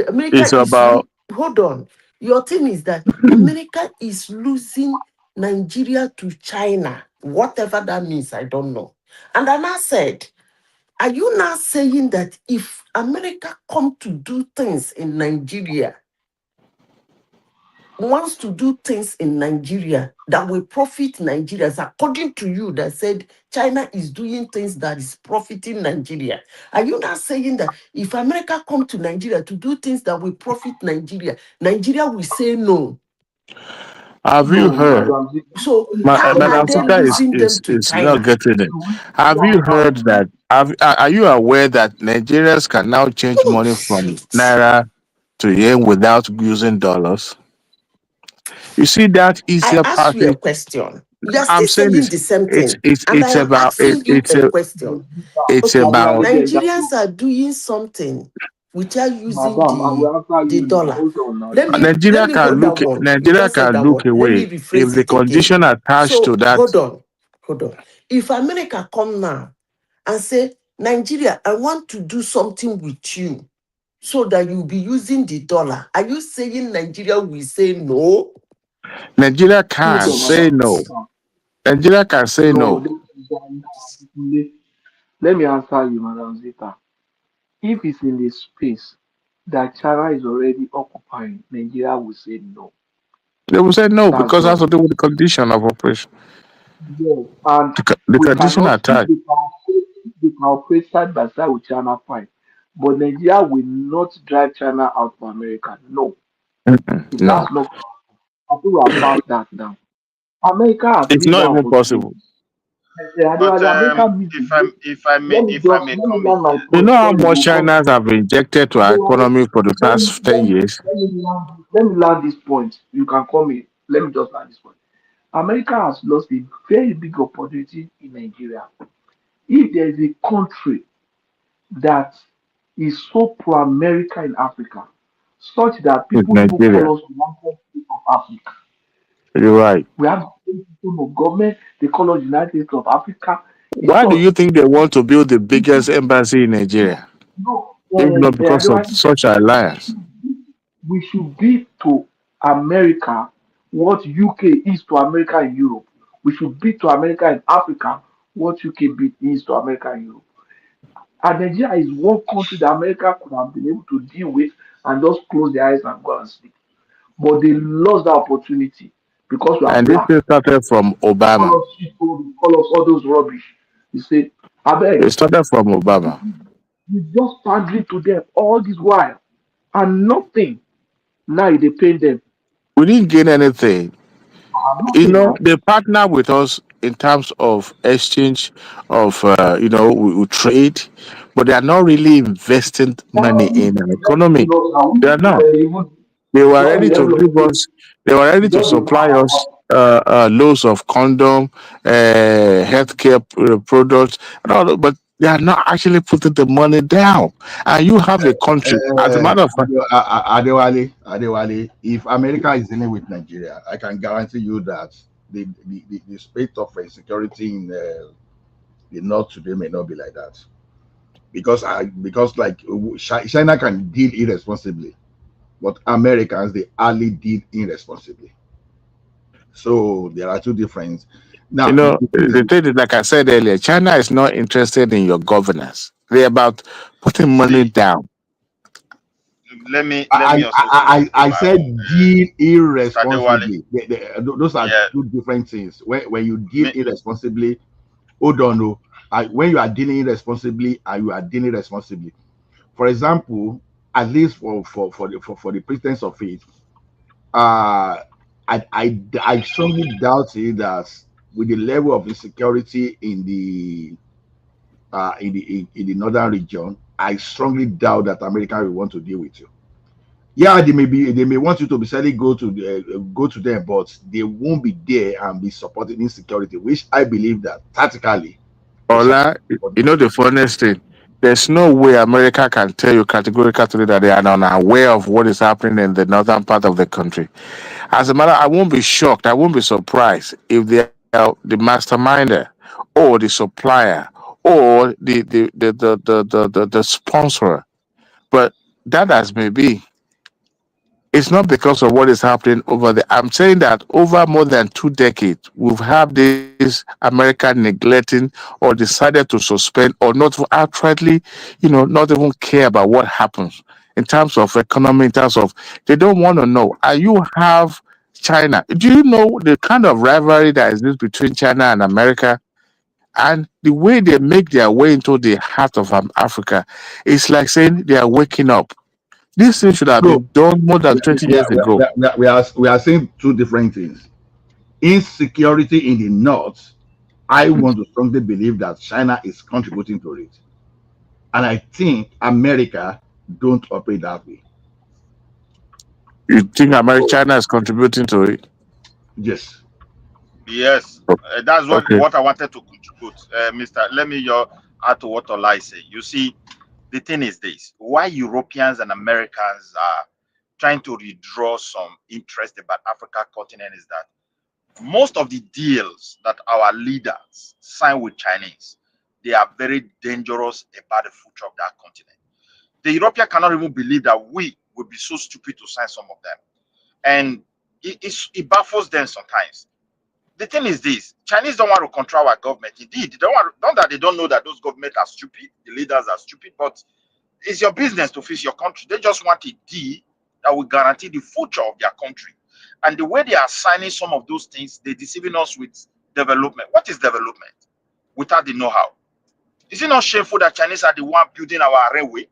America it's is about hold on. Your thing is that America is losing Nigeria to China. Whatever that means, I don't know. And then I said, are you now saying that if America come to do things in Nigeria, wants to do things in Nigeria that will profit Nigerians, according to you, that said China is doing things that is profiting Nigeria? Are you not saying that if America come to Nigeria to do things that will profit Nigeria, Nigeria will say no? have you heard? So how are Madam they Sita losing them to is not China? getting it. Have you heard that? Are you aware that Nigerians can now change Oh money from shit. naira to yen without using dollars? You see that I easier asked you a passage. question. You are still I'm saying saying the same thing. And I it's am about asking you a question. it's Okay, about Nigerians are doing something without using the dollar. Let me hold that one. You've Nigeria answered can that look one. Let me away if rephrase the it again. condition attached to So that. hold on. If America come now and say, Nigeria, I want to do something with you so that you'll be using the dollar, are you saying Nigeria will say no? Nigeria can say no. Nigeria can say no. Let me answer you, Madam Zita. If it's in the space that China is already occupying, Nigeria will say no. They will say no That's because that's just to do with the condition of operation. yes. And The we condition cannot if attached. we can operate side by side with China, fine. But Nigeria will not drive China out of America. No, No, that's not. I think we have passed that now. America has it's missed not that even opportunity. possible. But America needs if to. I may Let me come land in my here. You point. know how Sorry, much we'll come. China have injected to our economy for the past 10 years? Let me land this point. You can call me. Let me just land this point. America has lost a very big opportunity in Nigeria. If there is a country that is so pro-America in Africa, such that With people even Nigeria. call us United States of Africa. You're right. We have system of government. They call us United States of Africa. It's Why do you just think they want to build the biggest embassy in Nigeria? no. If not because of such alliance. We should be to America what UK is to America in Europe. We should be to America in Africa what is to America in Europe. And Nigeria is one country that America could have been able to deal with and just close their eyes and go and sleep. But they lost that opportunity because we are And this black. thing started from They Obama. call us people, they call us all those rubbish. You say, I It beg, started from Obama. you just pandering to them all this while and nothing. Now they pay them. We didn't gain anything. You Nothing know, now. they partner with us in terms of exchange of, we trade, but they are not really investing money in an economy. They are not. They were ready to give us. They were ready to supply us loads of condom, healthcare products, and all that, but they are not actually putting the money down. And you have a country, as a matter of fact, Adewale, if America is dealing with Nigeria, I can guarantee you that the state of insecurity in the north today may not be like that. Because like China can deal irresponsibly, but Americans they hardly deal irresponsibly. So there are two different. you Now know, the thing is, like I said earlier, China is not interested in your governance. They're about putting money See, down. let me also say something, I said deal Mr. Adewale. irresponsibly. Those are Yeah, two different things. When you deal me, irresponsibly, hold on, no. When you are dealing irresponsibly and you are dealing responsibly. For example, at least for the pretense of it, uh, I strongly doubt it that with the level of insecurity in the northern region, I strongly doubt that America will want to deal with you. Yeah, they may want you to be suddenly go to them, but they won't be there and be supporting insecurity, which I believe that tactically they shall. Ola, you know the funniest thing? There's no way America can tell you categorically that they are not aware of what is happening in the northern part of the country. As a matter, I won't be shocked. I won't be surprised if they are the masterminder or the supplier or the sponsor. But that as may be, it's not because of what is happening over there. I'm saying that over more than 2 decades, we've had this America neglecting or decided to suspend or not outrightly, not even care about what happens in terms of economy, in terms of they don't want to know. And you have China. Do you know the kind of rivalry that exists between China and America? And the way they make their way into the heart of Africa, it's like saying they are waking up. This thing should have So been done more than 20 years ago. we are saying two different things. Insecurity in the north, I want to strongly believe that China is contributing to it, and I think America don't operate that way. You think America, China is contributing to it? Yes. yes, that's Okay. what I wanted to contribute, Mister. Let me add to what Ola is saying. You see, the thing is this: why Europeans and Americans are trying to redraw some interest about Africa continent is that most of the deals that our leaders sign with Chinese, they are very dangerous about the future of that continent. The European cannot even believe that we would be so stupid to sign some of them, and it baffles them sometimes. The thing is this: Chinese don't want to control our government. Indeed, they don't want. Not that they don't know that those governments are stupid, the leaders are stupid, but it's your business to fix your country. They just want a deal that will guarantee the future of their country. And the way they are signing some of those things, they're deceiving us with development. What is development without the know-how? Is it not shameful that Chinese are the one building our railway?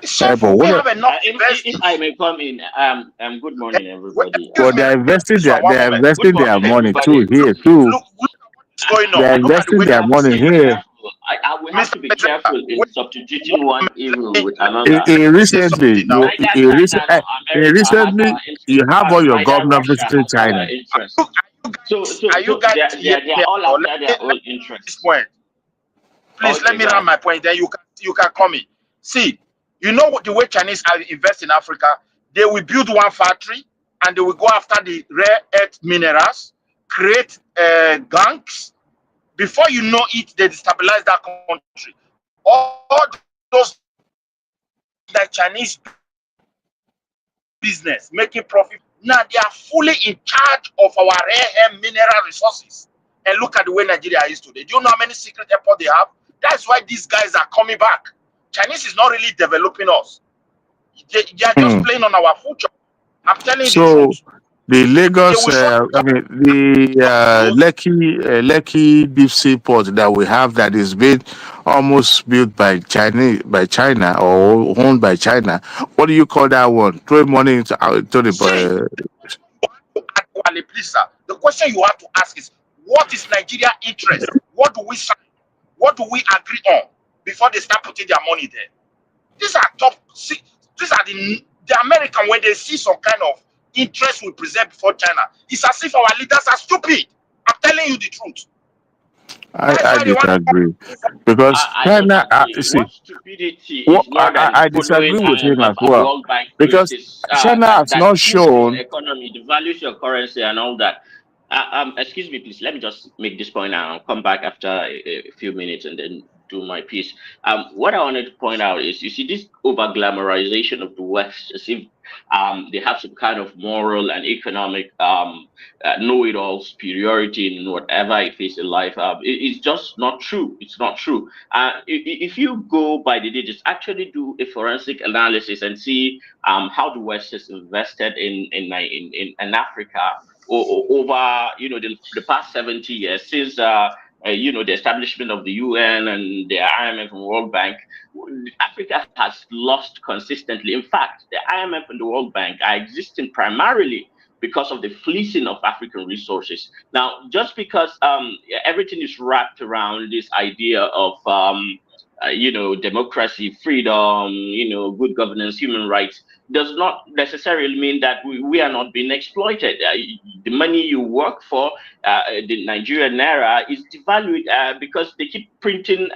It's shameful. We have enough if I may come in, good morning, everybody. Well, they are investing This one, one they are moment. Good investing their morning, money everybody. too here too. Look going on. They're Look at the investing way their the money be here. careful. We have Mr. to be President, careful in substituting one evil with In, another. in say recently, something now. Neither China nor America has recently, our you interest, have all and your neither governor Russia visiting has our China. interest. Are you guys hearing They're me? all Or after their own this interests. point. Please let Okay, me go run ahead. my point. Then you can come in. See, you know what the way Chinese are invest in Africa? They will build one factory and they will go after the rare earth minerals, create gangs. Before you know it, they destabilize that country. All those like Chinese business making profit. Now they are fully in charge of our rare earth mineral resources. And look at the way Nigeria is today. Do you know how many secret airports they have? That's why these guys are coming back. Chinese is not really developing us. They are just Hmm. playing on our future. I'm telling you the So truth. the They Lagos, will show I mean the Lekki deep sea port that we have that is being almost built by China or owned by China. What do you call that one? Throw money into the. see, please, sir. The question you have to ask is, what is Nigeria interest? What do we sign? What do we agree on before they start putting their money there? These are top. See, these are the American when they see some kind of interest we present before China. It's as if our leaders are stupid. I'm telling you the truth. That's I why they want to disagree because I China. disagree. See, What stupidity is more than I following disagree with him IMF as and well World Bank because policies China has that not kills your shown. economy, devalues your currency, and all that. Excuse me, please. Let me just make this point and I'll come back after a few minutes and then do my piece. What I wanted to point out is, you see, this over glamorization of the West, as if they have some kind of moral and economic know-it-all superiority in whatever it is in life. It's just not true. It's not true. If you go by the digits, actually do a forensic analysis and see how the West has invested in Africa over the past 70 years since the establishment of the UN and the IMF and World Bank. Africa has lost consistently. In fact, the IMF and the World Bank are existing primarily because of the fleecing of African resources. Now, just because everything is wrapped around this idea of democracy, freedom, good governance, human rights, does not necessarily mean that we are not being exploited. The money you work for, the Nigerian naira, is devalued because they keep printing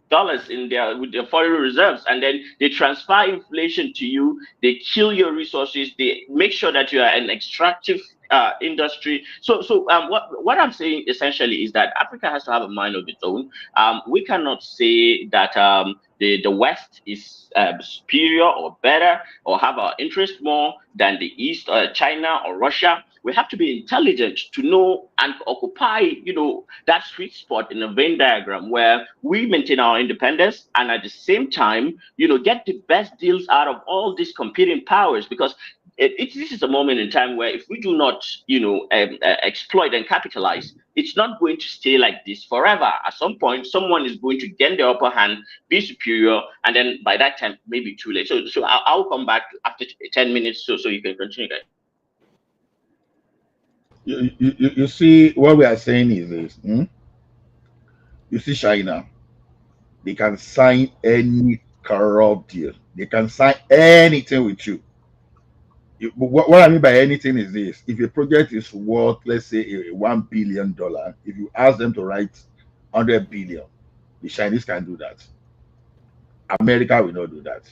dollars with their foreign reserves, and then they transfer inflation to you. They kill your resources. They make sure that you are an extractive industry. So what I'm saying essentially is that Africa has to have a mind of its own. We cannot say that the West is superior or better or have our interest more than the East, China or Russia. We have to be intelligent to know and occupy, that sweet spot in a Venn diagram where we maintain our independence and at the same time, get the best deals out of all these competing powers. Because this is a moment in time where if we do not, exploit and capitalize, it's not going to stay like this forever. At some point, someone is going to gain the upper hand, be superior, and then by that time, maybe too late. So I'll come back after 10 minutes so you can continue, guys. You see, what we are saying is this. You see, China, they can sign any corrupt deal. They can sign anything with you. What I mean by anything is this: if a project is worth, let's say, $1 billion, if you ask them to write 100 billion, the Chinese can do that. America will not do that.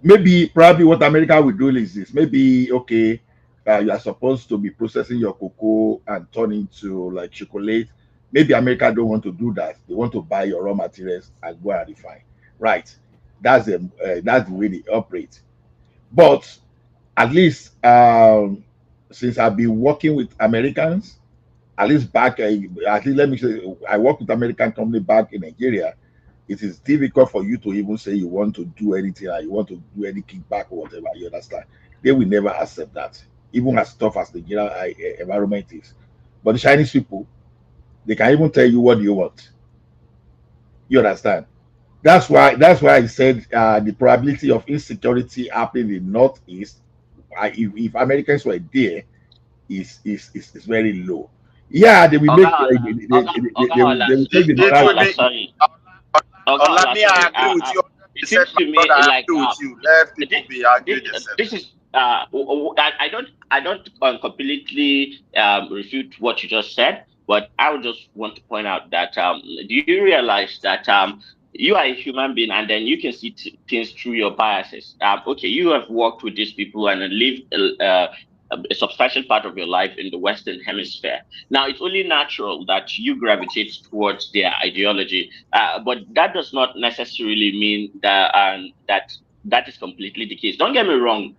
Maybe, probably, what America will do is this: maybe, okay, you are supposed to be processing your cocoa and turn into like chocolate. Maybe America don't want to do that. They want to buy your raw materials and go and refine. Right? That's the way they operate. But at least, since I've been working with Americans, at least let me say, I work with American company back in Nigeria. It is difficult for you to even say you want to do anything or you want to do any kickback or whatever. You understand? They will never accept that, even as tough as the general environment is. But the Chinese people, they can even tell you what you want. You understand? That's why I said the probability of insecurity happening in the Northeast, if Americans were there, is very low. Yeah, they will make. Oga Ola, Oga Ola, They will take the Oga It will device. Ola, be. sorry. Oga Ola, Olami, I sorry. agree with you. It 100%, seems my to me brother. I like agree with you. Let people be arguing themselves. this is I don't completely refute what you just said, but I would just want to point out that do you realize that you are a human being and then you can see things through your biases. Okay, you have worked with these people and lived a substantial part of your life in the Western Hemisphere. Now, it's only natural that you gravitate towards their ideology, but that does not necessarily mean that is completely the case. Don't get me wrong.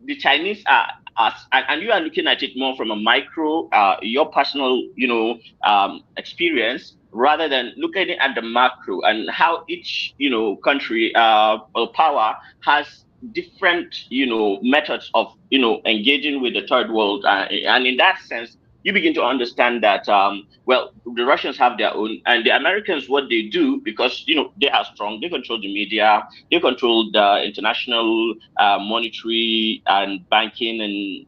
The Chinese are, and you are looking at it more from a micro, your personal, experience, rather than looking at the macro and how each, country or power has different, methods of, engaging with the third world, and in that sense, you begin to understand that well, the Russians have their own, and the Americans, what they do, because they are strong, they control the media, they control the international monetary and banking and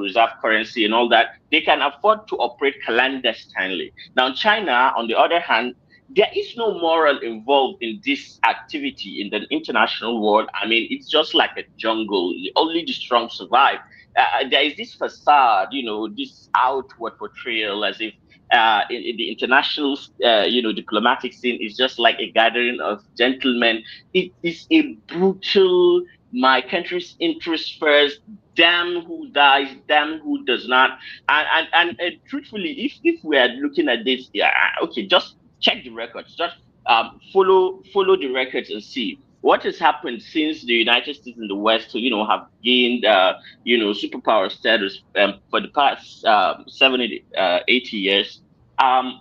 reserve currency and all that. They can afford to operate clandestinely. Now, China, on the other hand, there is no moral involved in this activity in the international world. I mean, it's just like a jungle. Only the strong survive. There is this facade, this outward portrayal as if in the international, diplomatic scene is just like a gathering of gentlemen. It is a brutal, my country's interest first, damn who dies, damn who does not. And truthfully, if we are looking at this, yeah, okay, just check the records, just follow the records and see what has happened since the United States and the West, have gained, superpower status for the past 70, 80 years. Um,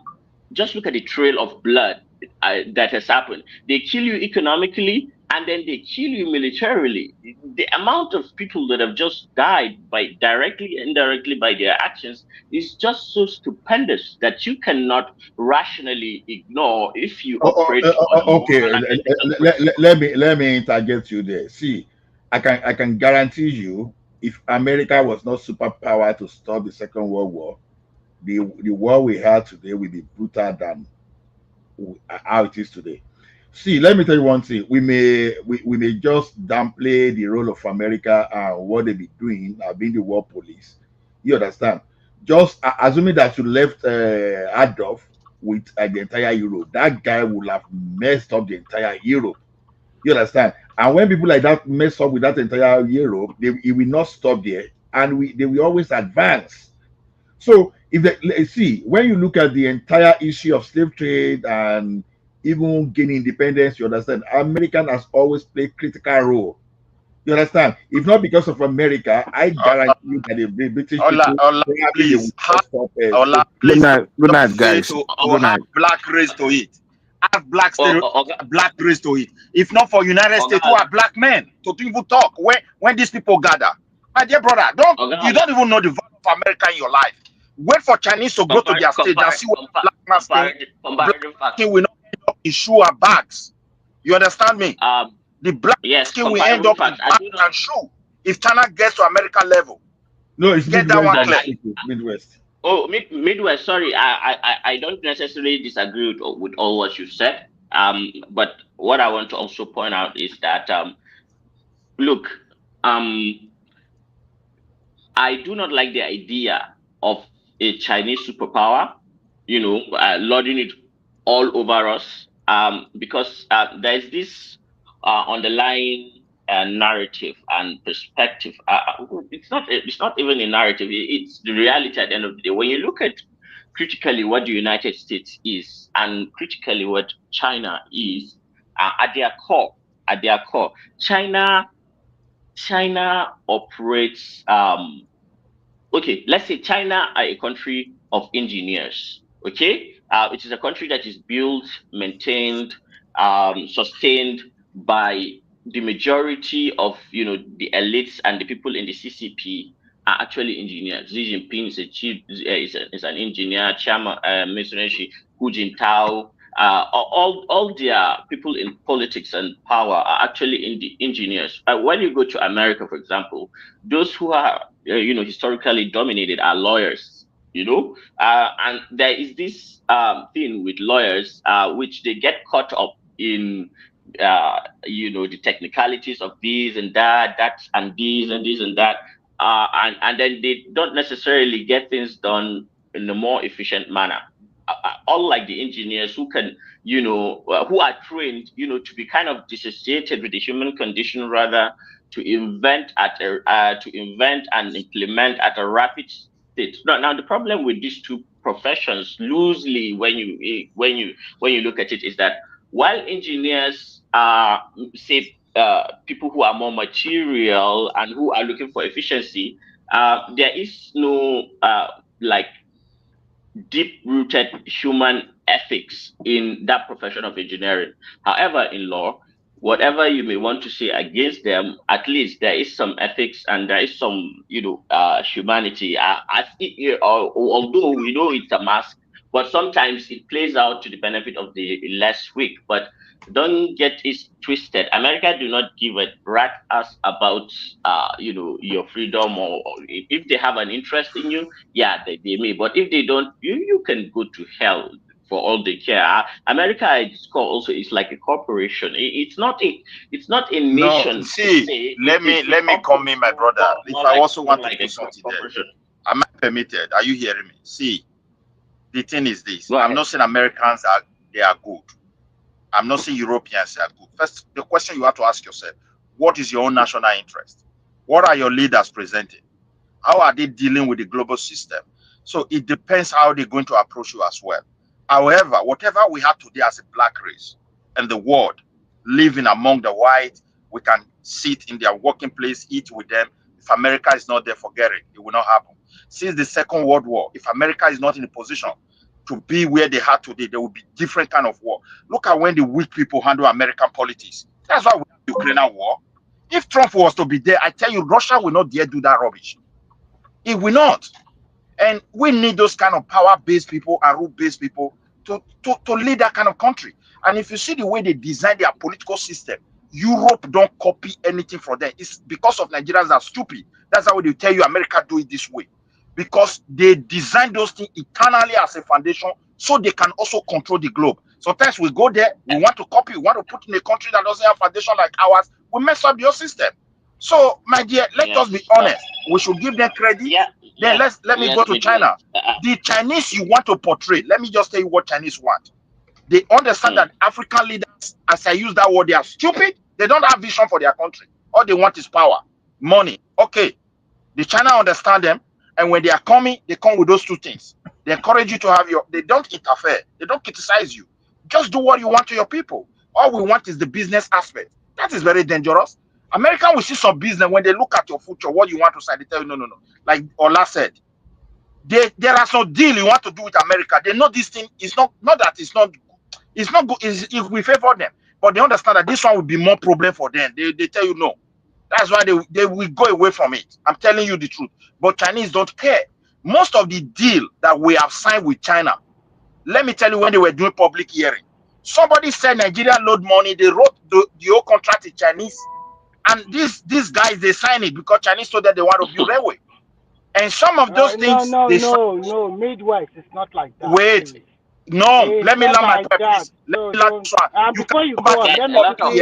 just look at the trail of blood that has happened. They kill you economically and then they kill you militarily. The amount of people that have just died by directly, indirectly by their actions is just so stupendous that you cannot rationally ignore if you operate on a Okay, moral and ethical principle. let me interject you there. See, I can guarantee you, if America was not superpower to stop the Second World War, the war we have today will be brutal than how it is today. See, let me tell you one thing. We may just downplay the role of America and what they be doing, being the war police. You understand? Just assuming that you left Adolf with the entire Europe, that guy would have messed up the entire Europe. You understand? And when people like that mess up with that entire Europe, it will not stop there, and they will always advance. So if let's see, when you look at the entire issue of slave trade and even gaining independence, you understand, American has always played critical role. You understand? If not because of America, I guarantee you that the British people Ola, probably they will please, not stop Ola, Good please night, don't say guys. to Good have night. black race to it. Have Oga, black race to it. If not for United Oga, States, who are black men to even talk when these people gather. My dear brother, you Oga, don't even know the value of America in your life. Wait for Chinese to go to their stage and see what black man skin, black comparative fact. skin will not end up in shoe and bags. You understand me? The black Yes, skin will end comparable up in facts. I bags do not. and shoe if China gets to America level. No, it's Get that Midwest. one clear. Midwest. Oh, Midwest. Sorry, I don't necessarily disagree with all what you said. But what I want to also point out is that look, I do not like the idea of a Chinese superpower, lording it all over us, because there's this underlying narrative and perspective. It's not even a narrative. It's the reality at the end of the day. When you look at critically what the United States is and critically what China is, at their core, China operates. Okay, let's say China are a country of engineers. Okay, it is a country that is built, maintained, sustained by the majority of the elites and the people in the CCP are actually engineers. Xi Jinping is a chief, is an engineer. Chairman Mitsubishi, Hu Jintao, all their people in politics and power are actually in the engineers. When you go to America, for example, those who are historically dominated are lawyers. And there is this thing with lawyers, which they get caught up in, the technicalities of this and that, and this and this and that, and then they don't necessarily get things done in a more efficient manner. Unlike the engineers who can, who are trained, to be kind of dissociated with the human condition, rather to invent and implement at a rapid state. Now the problem with these two professions, loosely, when you look at it, is that while engineers are, say, people who are more material and who are looking for efficiency, there is no like deep-rooted human ethics in that profession of engineering. However, in law, whatever you may want to say against them, at least there is some ethics and there is some, humanity. Although we know it's a mask, but sometimes it plays out to the benefit of the less weak. But don't get it twisted. America do not give a rat ass about your freedom, or if they have an interest in you, yeah, they may. But if they don't, you can go to hell for all they care. America, it's called also, is like a corporation. It's not a nation. No, see, let me come in, my brother. If I also want to do something there, am I permitted? Are you hearing me? See, the thing is this: I'm not saying Americans are good. I'm not saying Europeans are good. First, the question you have to ask yourself: what is your own national interest? What are your leaders presenting? How are they dealing with the global system? So it depends how they're going to approach you as well. However, whatever we have today as a black race and the world, living among the white, we can sit in their working place, eat with them. If America is not there, forget it. It will not happen. Since the Second World War, if America is not in a position to be where they are today, there will be different kind of war. Look at when the weak people handle American politics. That's why we have the Ukrainian war. If Trump was to be there, I tell you, Russia will not dare do that rubbish. It will not. And we need those kind of power-based people and rule-based people to lead that kind of country. And if you see the way they design their political system, Europe don't copy anything from them. It's because of Nigerians are stupid. That's how they tell you America do it this way. Because they design those things eternally as a foundation so they can also control the globe. Sometimes we go there, we want to copy, we want to put in a country that doesn't have foundation like ours, we mess up your system. So, my dear, let us be honest. We should give them credit. Then let me go to China. The Chinese you want to portray, let me just tell you what Chinese want. They understand that African leaders, as I use that word, they are stupid. They don't have vision for their country. All they want is power, money. Okay. The China understand them. And when they are coming, they come with those two things. They encourage you to have they don't interfere. They don't criticize you. Just do what you want to your people. All we want is the business aspect. That is very dangerous. American will see some business when they look at your future, what you want to say, they tell you, no. Like Ola said, there are some deal you want to do with America. They know this thing is not that it's not good. If we favor them, but they understand that this one will be more problem for them. They tell you no. That's why they will go away from it. I'm telling you the truth. But Chinese don't care. Most of the deal that we have signed with China, let me tell you, when they were doing public hearing, somebody said Nigeria load money. They wrote the whole contract in Chinese. And these guys, they sign it because Chinese told them they want to build railway. And some of those things... No, midwives, it's not like that. Wait. Please. No, It's let me not land my like point, that. please. Let me So land this one. before you go on, let me quickly...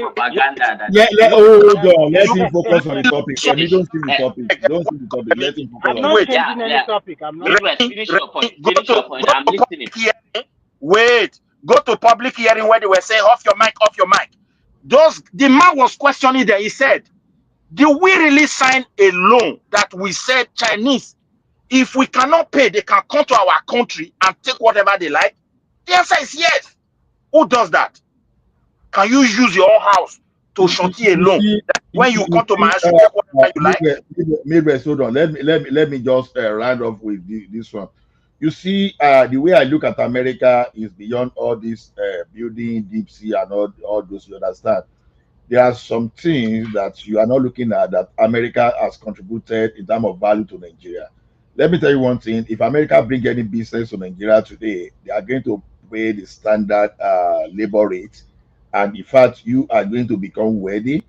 Hold on. Let him focus on the topic. Femi, don't see the topic. Don't see the topic. Let him focus I'm on not the changing any topic. I'm not... Finish your point. Finish your point. I'm listening. Wait. Go to public hearing where they were saying, off your mic, off your mic. The man was questioning there. He said, do we really sign a loan that we said Chinese, if we cannot pay, they can come to our country and take whatever they like? The answer is yes. Who does that? Can you use your own house to shorty a loan? When you come to my house, you take whatever you like? Midwest, hold on. Let me just round off with this one. You see, the way I look at America is beyond all this building, deep sea, and all those. You understand? There are some things that you are not looking at that America has contributed in terms of value to Nigeria. Let me tell you one thing. If America bring any business to Nigeria today, they are going to pay the standard labor rate. And in fact, you are going to become wealthy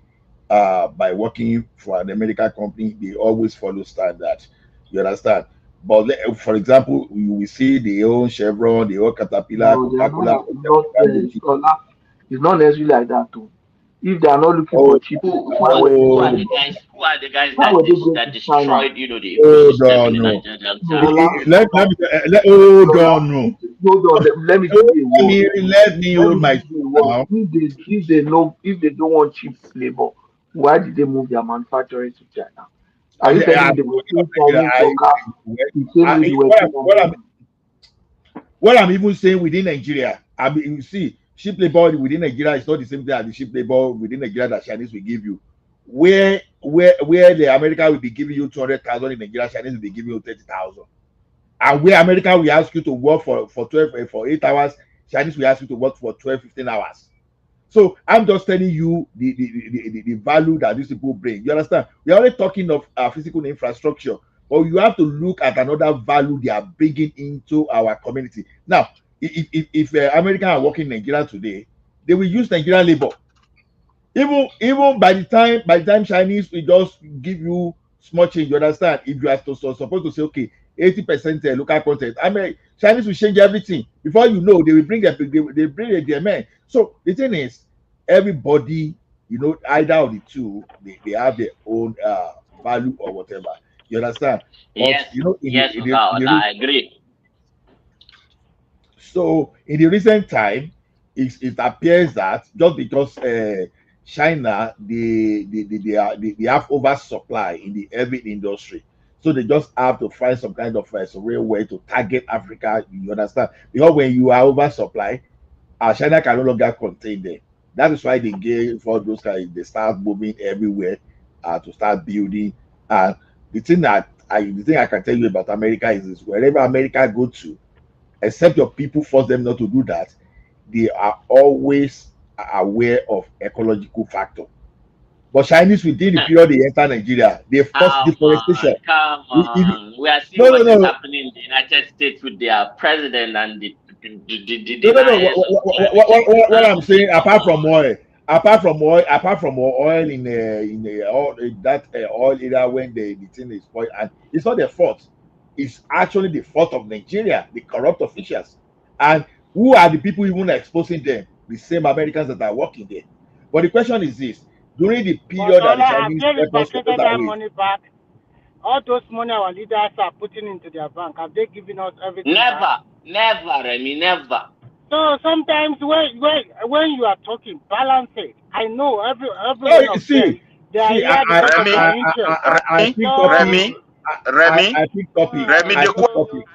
by working for an American company. They always follow standard. You understand? But for example, we see the own Chevron, the old Caterpillar, No, they are Coca-Cola. it's not necessarily like that too. If they are not looking for Oh, cheap labor, Who are who are the guys? Who are the guys why were they going that to China? destroyed, the hold ecosystem in on, the no. Niger Delta? Hold on, no. Hold on, let me give you a word. Let me hold my Now. If they don't want cheap labor, why did they move their manufacturing to China? Are you telling me they were still Chinese workers the same way they were still what I'm even saying within Nigeria, I mean, you see, cheap labor within Nigeria is not the same thing as the cheap labor within Nigeria that Chinese will give you. Where the America will be giving you 200,000 in Nigeria, Chinese will be giving you 30,000. And where America will ask you to work for 8 hours, Chinese will ask you to work for 12, 15 hours. So I'm just telling you the value that these people bring. You understand? We're only talking of physical infrastructure, but you have to look at another value they are bringing into our community. Now, if Americans are working in Nigeria today, they will use Nigerian labor. Even by the time Chinese will just give you small change. You understand? If you are supposed to say, okay, 80% local content, I mean, Chinese will change everything. Before you know, they will bring they bring their men. So the thing is, everybody, either of the two, they have their own value or whatever. You understand? But Yes, yes, I agree. So in the recent time, it appears that just because China they have oversupply in the heavy industry, so they just have to find some kind of some real way to target Africa. You understand? Because when you are oversupply, China can no longer contain them. That is why they gave all those guys. They start moving everywhere to start building. And the thing I can tell you about America is wherever America go to, except your people force them not to do that, they are always aware of ecological factor. But Chinese within the period they enter Nigeria, they force deforestation. Come on. We are seeing No, what is happening in the United States with their president and the no. deniers of What I'm saying, Come apart from on. oil in all that oil area when the thing is spoiled, and it's not their fault. It's actually the fault of Nigeria, the corrupt officials, and who are the people even exposing them? The same Americans that are working there. But the question is this: during the But period that the have Chinese they help us to repatriated get that away, money back? All those money our leaders are putting into their bank, have they given us everything back? Never, Remy, never. So sometimes when you are talking, balance it. I know every no, one of them, they are here because of their interest. I pick So topic. I pick topic. Remy, I pick topic.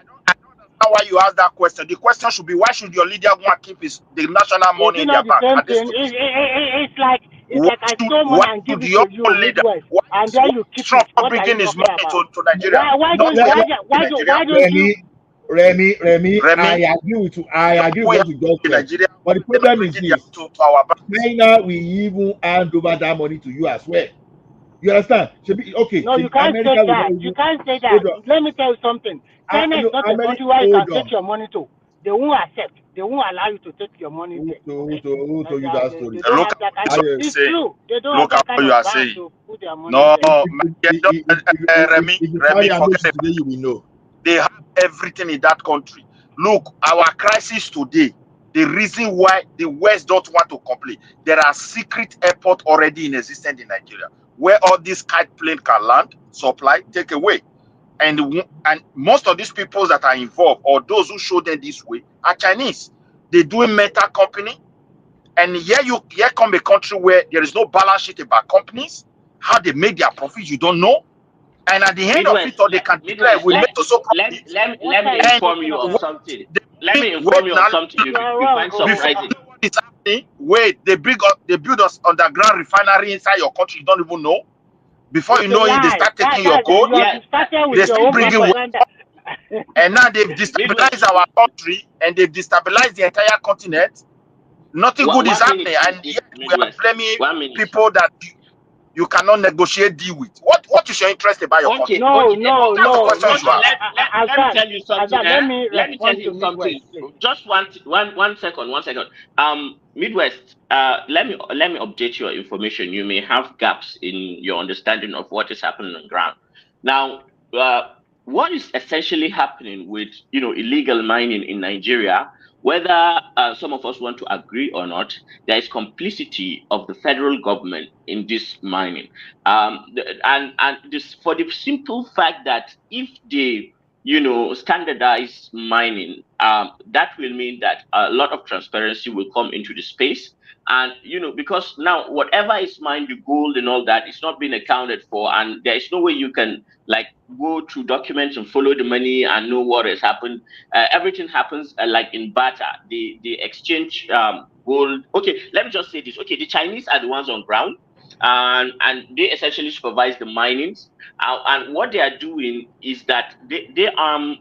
why you ask that question. The question should be, why should your leader go and keep the national is money it in their not the bank? same Are they thing? stupid? It's like I stole money Why and give should it your to you, own leader, Midwest, why and is then you keep it. Trump What are you bringing his talking money about? to Nigeria? Why Not don't you? Remy, I Remy, agree with you. I agree with we what have you just in said. Nigeria, But the they're not problem is bringing their this: to our bank. China will even hand over that money to you as well. You understand? No, you can't say America will not that. You even can't say that. hold on. Let me tell you something. China is No, not a America, country where you can hold take on. your money to. They won't accept. They won't allow you to take your money there. Who told you that story? They don't Look have that kind at of. what you're It's saying. true. They don't have Look that at what kind you of are bank saying. to put their money No, there. Remy, forget about today, you will know. they have everything in that country. Look, our crisis today, the reason why the West don't want to complain, there are secret airports already in existence in Nigeria, where all these kite plane can land, supply, take away. And most of these people that are involved, or those who show them this way, are Chinese. They do a metal company. And here come a country where there is no balance sheet about companies, how they make their profit, you don't know. And at the end of it, or they can declare we make so profit. Let me inform you of something. Let me inform you of something you find surprising. What is happening? Wait, they build us underground refinery inside your country. You don't even know. Before you know it, they start taking your gold. You started with They your still own bringing propaganda. and now they've destabilized our country and they've destabilized the entire continent. Nothing good is happening, and yet we are blaming people that you cannot negotiate deal with. What is your interest about your country? No. That's the question you should ask. Let me tell you something. Let me Let me tell respond to you Midwest, something. please. Just one second. Midwest. Let me update your information. You may have gaps in your understanding of what is happening on ground. Now, what is essentially happening with illegal mining in Nigeria, whether some of us want to agree or not, there is complicity of the federal government in this mining, and this for the simple fact that if they standardize mining, that will mean that a lot of transparency will come into the space. And because now whatever is mined, the gold and all that, is not being accounted for, and there is no way you can like go through documents and follow the money and know what has happened. Everything happens like in barter. They exchange gold. Okay, let me just say this. Okay, the Chinese are the ones on ground, and they essentially supervise the minings. And what they are doing is that they arm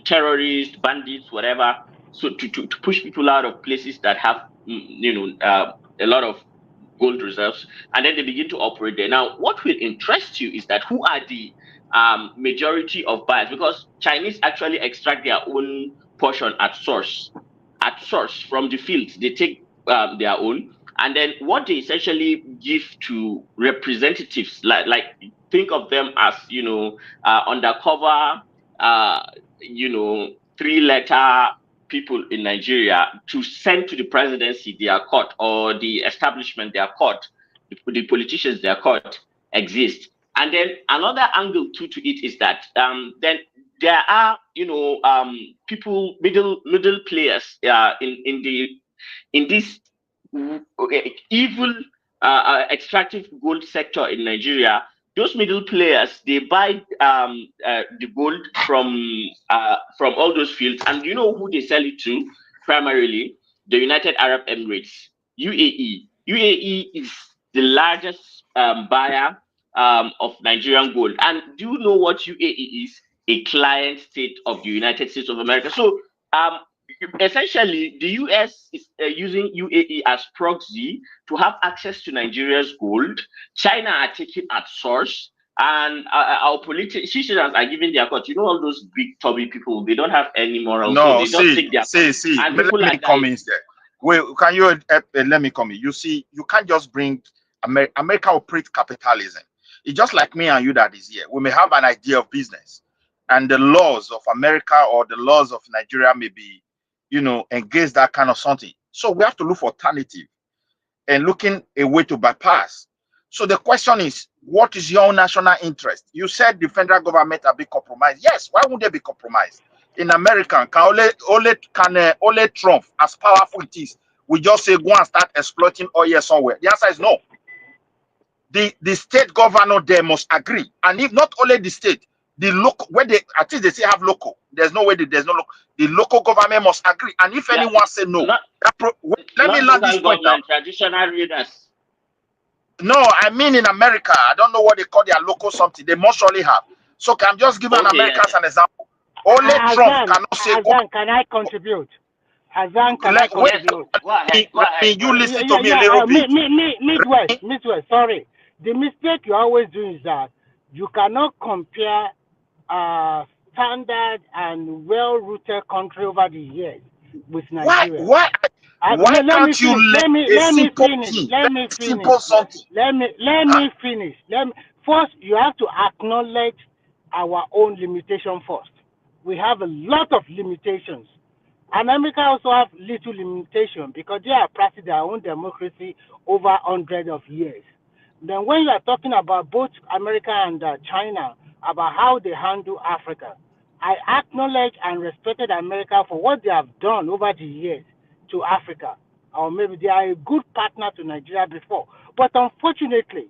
terrorists, bandits, whatever, so to push people out of places that have a lot of gold reserves, and then they begin to operate there. Now, what will interest you is that who are the majority of buyers, because Chinese actually extract their own portion at source from the fields. They take their own, and then what they essentially give to representatives, like think of them as undercover, 3-letter people in Nigeria to send to the presidency their court, or the establishment their court, the politicians their court exist. And then another angle to it is that then there are people, middle players in this evil extractive gold sector in Nigeria. Those middle players, they buy the gold from all those fields, and you know who they sell it to? Primarily, the United Arab Emirates, UAE. UAE is the largest buyer of Nigerian gold. And do you know what UAE is? A client state of the United States of America. So essentially, the US is using UAE as proxy to have access to Nigeria's gold. China are taking at source, and our politicians are giving their cut. You know, all those big tubby people, they don't have any morals, so they just take their cut. And Let me come in there. Wait, can you let me come in? You see, you can't just bring America operates capitalism. It's just like me and you that is here. We may have an idea of business, and the laws of America or the laws of Nigeria may be, engage that kind of something. So we have to look for alternative and looking a way to bypass. So the question is, what is your national interest? You said the federal government are being compromised. Yes, why would they be compromised? In America, can only Trump, as powerful it is, we just say go and start exploiting oil somewhere? The answer is no. The state governor there must agree, and if not only the state, the local, where they at least they say have local. There's no way that there's no local. The local government must agree, and if anyone say no, let me land this point now. Traditional readers. No, I mean in America, I don't know what they call their local something. They must surely have. So I'm just giving an American as an example. Only Trump cannot say. Azan, can I contribute? Azan, can I contribute? Go ahead. You listen to me a little bit. Midwest. Sorry, the mistake you always do is that you cannot compare standard and well-rooted country over the years with Nigeria. Why can't you let me finish. First, you have to acknowledge our own limitation first. We have a lot of limitations. And America also have little limitation because they are practicing their own democracy over hundreds of years. Then when you are talking about both America and China, about how they handle Africa, I acknowledge and respected America for what they have done over the years to Africa. Or maybe they are a good partner to Nigeria before. But unfortunately,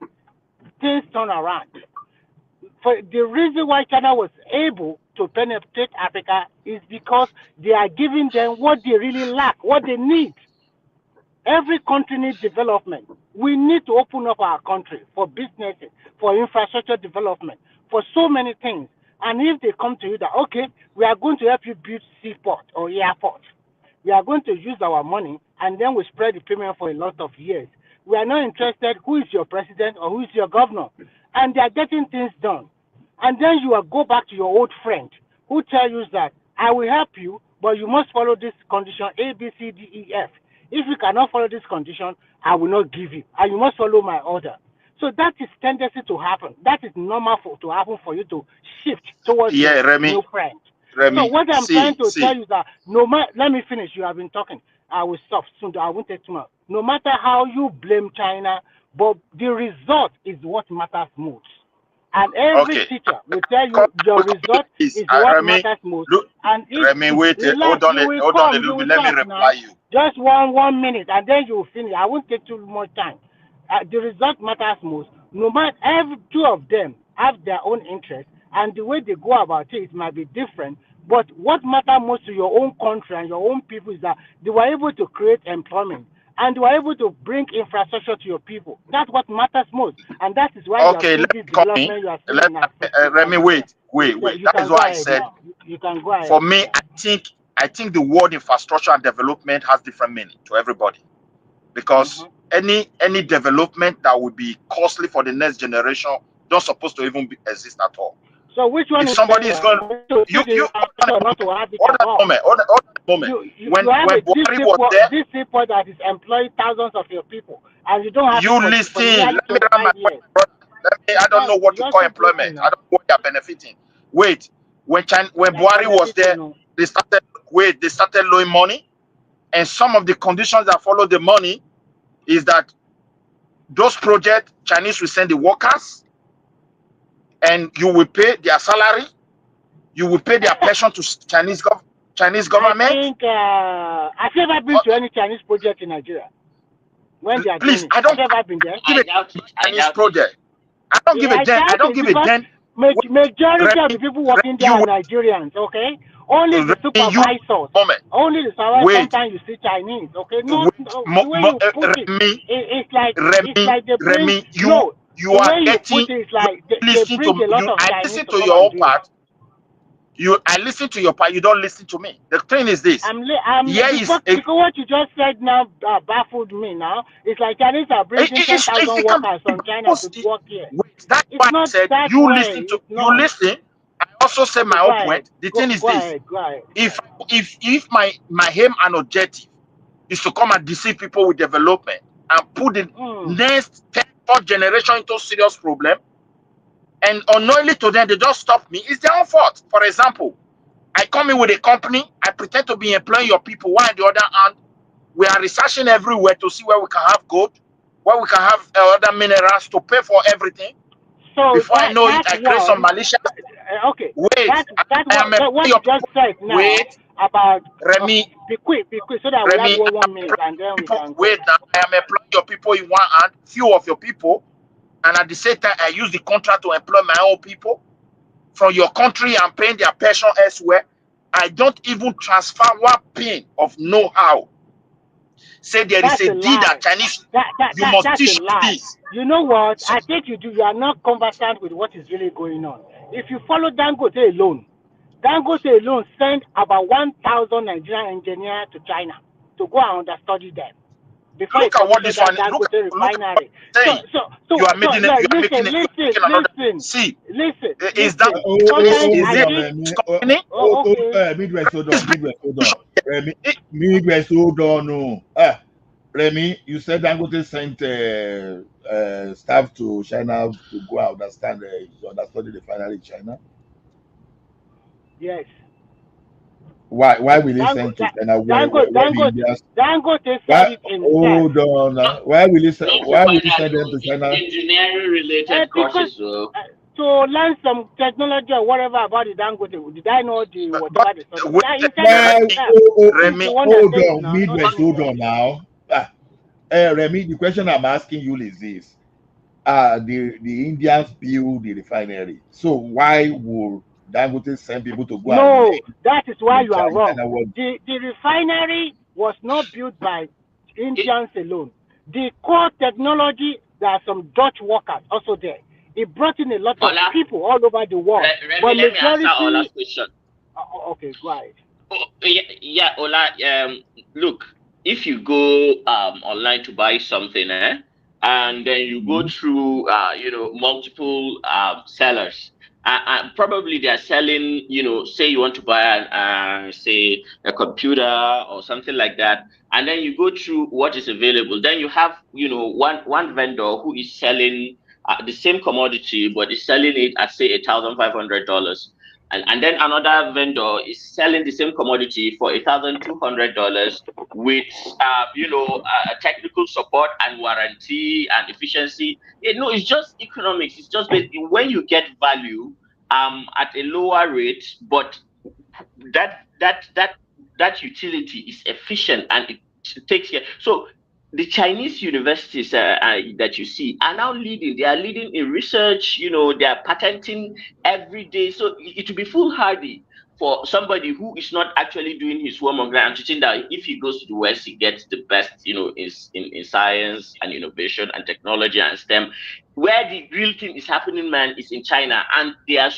things turn around. For the reason why China was able to penetrate Africa is because they are giving them what they really lack, what they need. Every country needs development. We need to open up our country for businesses, for infrastructure development, for so many things. And if they come to you that, okay, we are going to help you build seaport or airport, we are going to use our money and then we spread the payment for a lot of years. We are not interested who is your president or who is your governor. And they are getting things done. And then you will go back to your old friend who tells you that I will help you, but you must follow this condition A, B, C, D, E, F. If you cannot follow this condition, I will not give you. And you must follow my order. So that is tendency to happen. That is normal to happen for you to shift towards Yeah, your Remy. new friend. So Remy, what I'm trying to see. tell you is that no matter, let me finish. You have been talking. I will stop soon. I won't take too much. No matter how you blame China, but the result is what matters most. And every Okay. teacher will tell you your result is what Remy, matters most. look, And if Remy, wait, relax, hold on you will a come, little you bit. will Let me talk reply now. you. Just 1 minute, and then you will finish. I won't take too much time. The result matters most. No matter, every two of them have their own interest, and the way they go about it might be different. But what matters most to your own country and your own people is that they were able to create employment and they were able to bring infrastructure to your people. That's what matters most, and that is why Okay, you are let seeing me this come in. development you are seeing in Africa. Remy, wait. You That can is go why I ahead said, now. You can go ahead. for me, I think the word infrastructure and development has different meaning to everybody, because any development that would be costly for the next generation don't supposed to even exist at all. So which one If is somebody is going, you not to have it at all? hold on a moment. You have a Buhari was there, this people that is employing thousands of your people, and you don't have you it for listen. nearly Let me run my 25 years. I don't know what you call employment. I don't know what they are benefiting. Wait, when Buhari was there, they started loaning money, and some of the conditions that follow the money is that those projects, Chinese will send the workers, and you will pay their salary, you will pay their pension to Chinese government. I think I've never been to any Chinese project in Nigeria. When they are Please, doing it, I've never been there. Give it Chinese project. I don't give a damn. I don't give a damn. Majority of the people working there are Nigerians, okay? Only the supervisors. Only the supervisors. Sometimes you see Chinese, okay? No, the way you put it, it's like they bring. You are getting. They bring a lot of I Chinese listen to to come your and own do it. part. I listen to your part. You don't listen to me. The thing is this. Because what you just said now baffled me. Now it's like Chinese are bringing 10,000 workers from China to work here. That's why I said you listen to you listen. I also say my own point. The thing is this: if my aim and objective is to come and deceive people with development and put the next 10th generation into serious problem, and unknowingly to them they just stop me, it's their own fault. For example, I come in with a company, I pretend to be employing your people, while on the other hand, we are researching everywhere to see where we can have gold, where we can have other minerals to pay for everything. So before I know it, I create some malicious. Okay. Wait, what you just said now about Remy. Be quick, so that we have 1 minute and then we can go. Wait now, I am employing your people in one hand, few of your people, and at the same time I use the contract to employ my own people from your country and paying their pension elsewhere. I don't even transfer one pin of know-how. Say there is a deed that Chinese. You must teach this. You know what? I think you are not conversant with what is really going on. If you follow Dangote alone sent about 1,000 Nigerian engineers to China to go and understudy them. Before look at what this one. Look refinery. So you are making listen. See, listen. Is that Midwest, hold on. Remy, you said Dangote sent staff to China to go out understudy the refinery in China. Yes. Why will he send to China? Dangote said it himself. Hold on. Why will he send them to China? Engineering related courses. To learn some technology or whatever about the Dangote. Did I know whatever they said? Remy, hold on. Midwest, hold on now. Remy, the question I'm asking you is this. The Indians build the refinery. So why would Dangote send people to go? No, that is why you are wrong. The refinery was not built by Indians alone. The core technology, there are some Dutch workers also there. It brought in a lot of people all over the world. Let me answer Ola's question. Okay, go ahead. Yeah, Ola. Look, if you go online to buy something, and then you go through, multiple sellers. Probably they are selling, say you want to buy, say, a computer or something like that. And then you go through what is available. Then you have, one vendor who is selling the same commodity, but is selling it at say $1,500, and then another vendor is selling the same commodity for $1,200 with technical support and warranty and efficiency. It's just economics. It's just when you get value at a lower rate, but that utility is efficient and it takes care. So the Chinese universities that you see are now leading. They are leading in research. They are patenting every day. So it will be foolhardy for somebody who is not actually doing his work on ground to think that if he goes to the West, he gets the best, in science and innovation and technology and STEM. Where the real thing is happening, man, is in China, and they are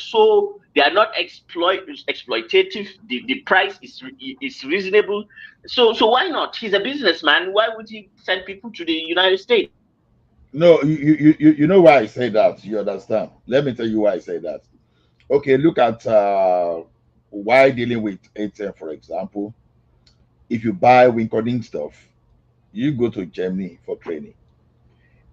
not exploitative. The price is reasonable. So why not? He's a businessman. Why would he send people to the United States? No, you know why I say that. You understand? Let me tell you why I say that. Okay, look at why dealing with ATM, for example. If you buy Wincoding stuff, you go to Germany for training.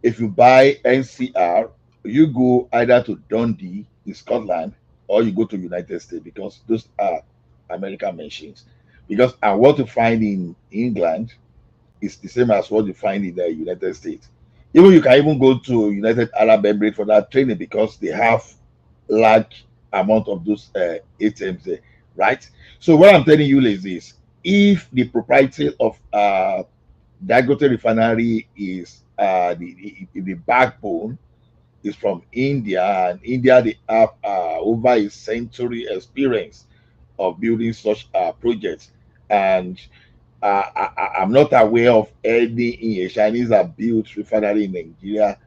If you buy NCR, you go either to Dundee in Scotland or you go to United States, because those are American machines. Because and what you find in England is the same as what you find in the United States. Even you can even go to United Arab Emirates for that training, because they have large amount of those ATMs there, right? So what I'm telling you is this: if the propriety of Dangote refinery is the backbone is from India, and India they have over a century experience of building such projects, and I'm not aware of any Chinese have built refinery in Nigeria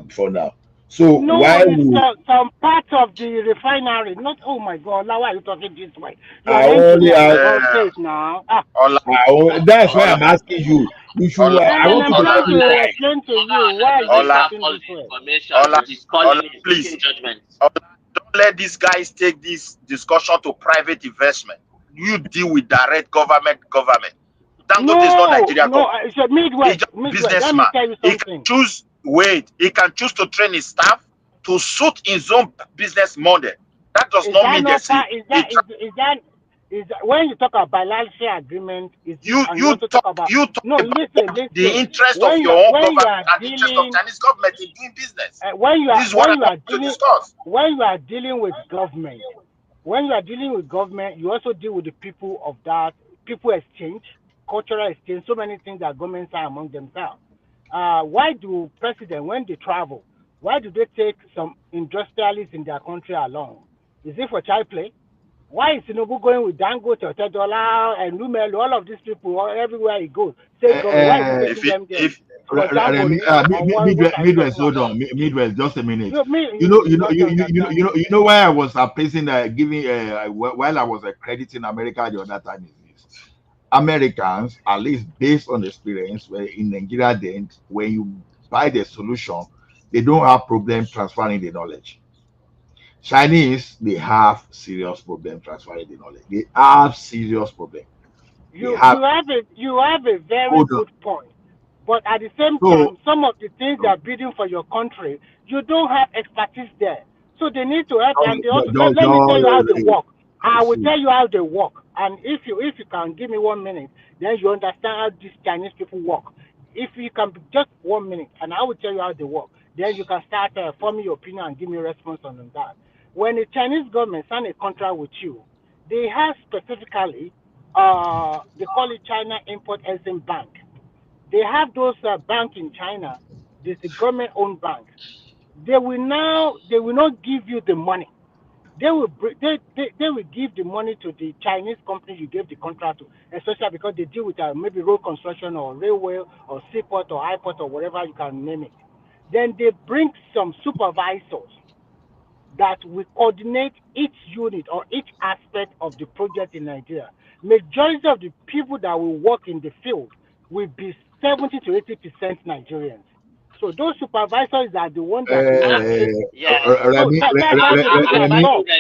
before now. So No, why it's would some part of the refinery. Not, oh my God, now why are you talking this way? You're I an only engineer, for have, God's sake now. that's why I'm asking you. You should. I And want I'm you to trying tell me to why. explain to you why are you Doesn't have talking all this the way. information, so he's calling it, please. making judgments. Don't let these guys take this discussion to private investment. You deal with direct government. Dangote is not Nigeria government. It's a Midwest. He's just Midwest. Let me businessman. tell you He can something. choose he can choose to train his staff to suit his own business model. That does Is not that mean not there's part? Is that when you talk about bilateral agreement? Is it, and you also talk about listen. the interest of your own government and the interest of Chinese government in doing business. This is what I want to discuss. When you are dealing with government, you also deal with the people of that people exchange, cultural exchange, so many things that governments are among themselves. Why do presidents, when they travel, why do they take some industrialists in their country along? Is it for child play? Why is Tinubu going with Dangote, Otedola, and Lumelu, all of these people, everywhere he goes? State government, why is he taking them there? For Jamboree or what are you Midwest, talking hold about? on, Midwest, just a minute. No, You know why I was praising giving while I was crediting America the other time is this: Americans, at least based on experience, where in Nigeria, then when you buy the solution, they don't have problem transferring the knowledge. Chinese, they have serious problem transferring the knowledge. They have serious problem. You have a very Hold on. good point. But at the same So time, some of the things they're building for your country, you don't have expertise there. So they need to help, and they also, let me tell you how they work. I will tell you how they work. And if you can give me 1 minute, then you understand how these Chinese people work. If you can be just 1 minute, and I will tell you how they work, then you can start forming your opinion and give me a response on that. When the Chinese government sign a contract with you, they have specifically, they call it China Import Export Bank. They have those banks in China. There's a government-owned bank. They will not give you the money. They will give the money to the Chinese company you gave the contract to, especially because they deal with maybe road construction or railway or seaport or airport or whatever you can name it. Then they bring some supervisors that will coordinate each unit or each aspect of the project in Nigeria. Majority of the people that will work in the field will be 70 to 80% Nigerians. So those supervisors are the ones that will not take. So that's how the business works.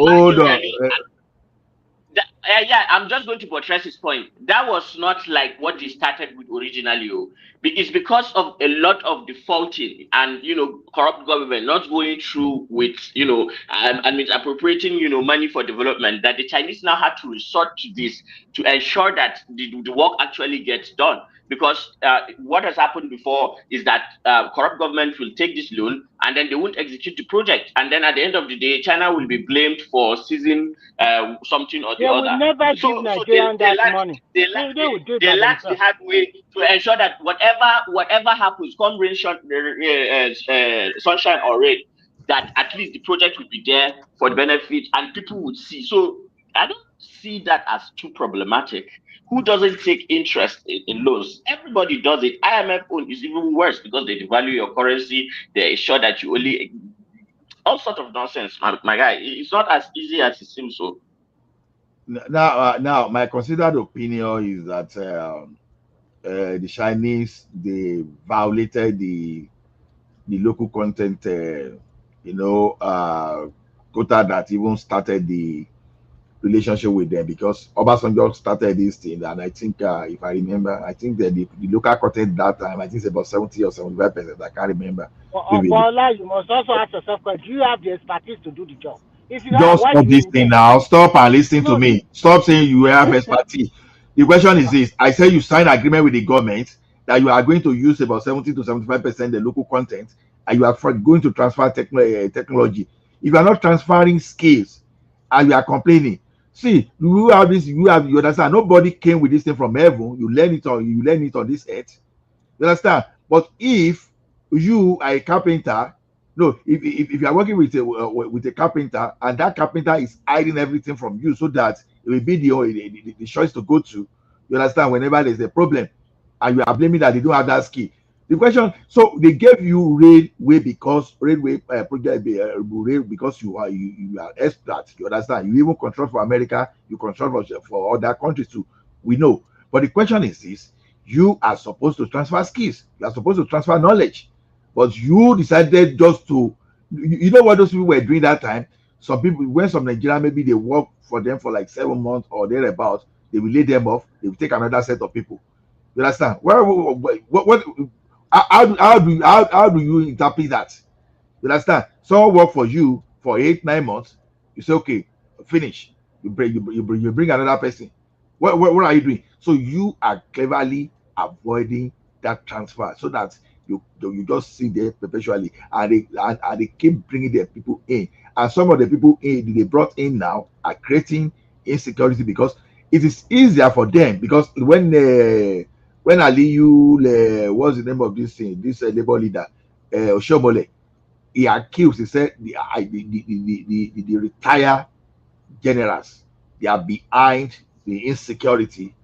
Hold on. Yeah, I'm just going to buttress his point. That was not like what they started with originally. It's because of a lot of defaulting and corrupt government not going through with and misappropriating money for development that the Chinese now had to resort to this to ensure that the work actually gets done. Because what has happened before is that corrupt government will take this loan and then they won't execute the project, and then at the end of the day, China will be blamed for seizing something or the They will other. never give So Nigerian that money. They will do it they by lack the themselves. hard way to ensure that whatever happens, come rain, sunshine or rain, that at least the project will be there for the benefit and people would see. So I don't see that as too problematic. Who doesn't take interest in loans? Everybody does it. IMF own is even worse because they devalue your currency. They ensure that you only all sort of nonsense, my guy. It's not as easy as it seems. So Now, my considered opinion is that the Chinese, they violated the local content, quota that even started the relationship with them, because Obasanjo started this thing, and I think, if I remember, I think that the local content that time, I think it's about 70 or 75%. I can't remember. Vividly. Bola, you must also ask yourself, do you have the expertise to do the job? If you have, Just why stop do you this thing invest? now. Stop and listen to No. me. Stop saying you have expertise. The question is this: I say you sign agreement with the government that you are going to use about 70 to 75% the local content, and you are going to transfer technology. If you are not transferring skills and you are complaining, see, you have this, you understand. Nobody came with this thing from heaven. You learn it on this earth. You understand? But if you are a carpenter, no, if you are working with a carpenter, and that carpenter is hiding everything from you so that it will be the choice to go to, you understand, whenever there's a problem, and you are blaming that they don't have that skill. The question, so they gave you railway because railway project rail because you are expert. You understand? You even control for America, you control for other countries too. We know. But the question is this: you are supposed to transfer skills, you are supposed to transfer knowledge, but you decided just to, you know what those people were doing that time. Some people, when some Nigerian, maybe they work for them for like 7 months or thereabout, they will lay them off, they will take another set of people. You understand? How do you interpret that? You understand? Someone work for you for 8 9 months. You say, okay, finish. You bring another person. What are you doing? So you are cleverly avoiding that transfer, so that you just sit there perpetually, and they keep bringing their people in, and some of the people they brought in now are creating insecurity, because it is easier for them, because when Aliyu, what's the name of this thing, this labor leader, Oshomole, he accused, he said the retired generals, they are behind the insecurity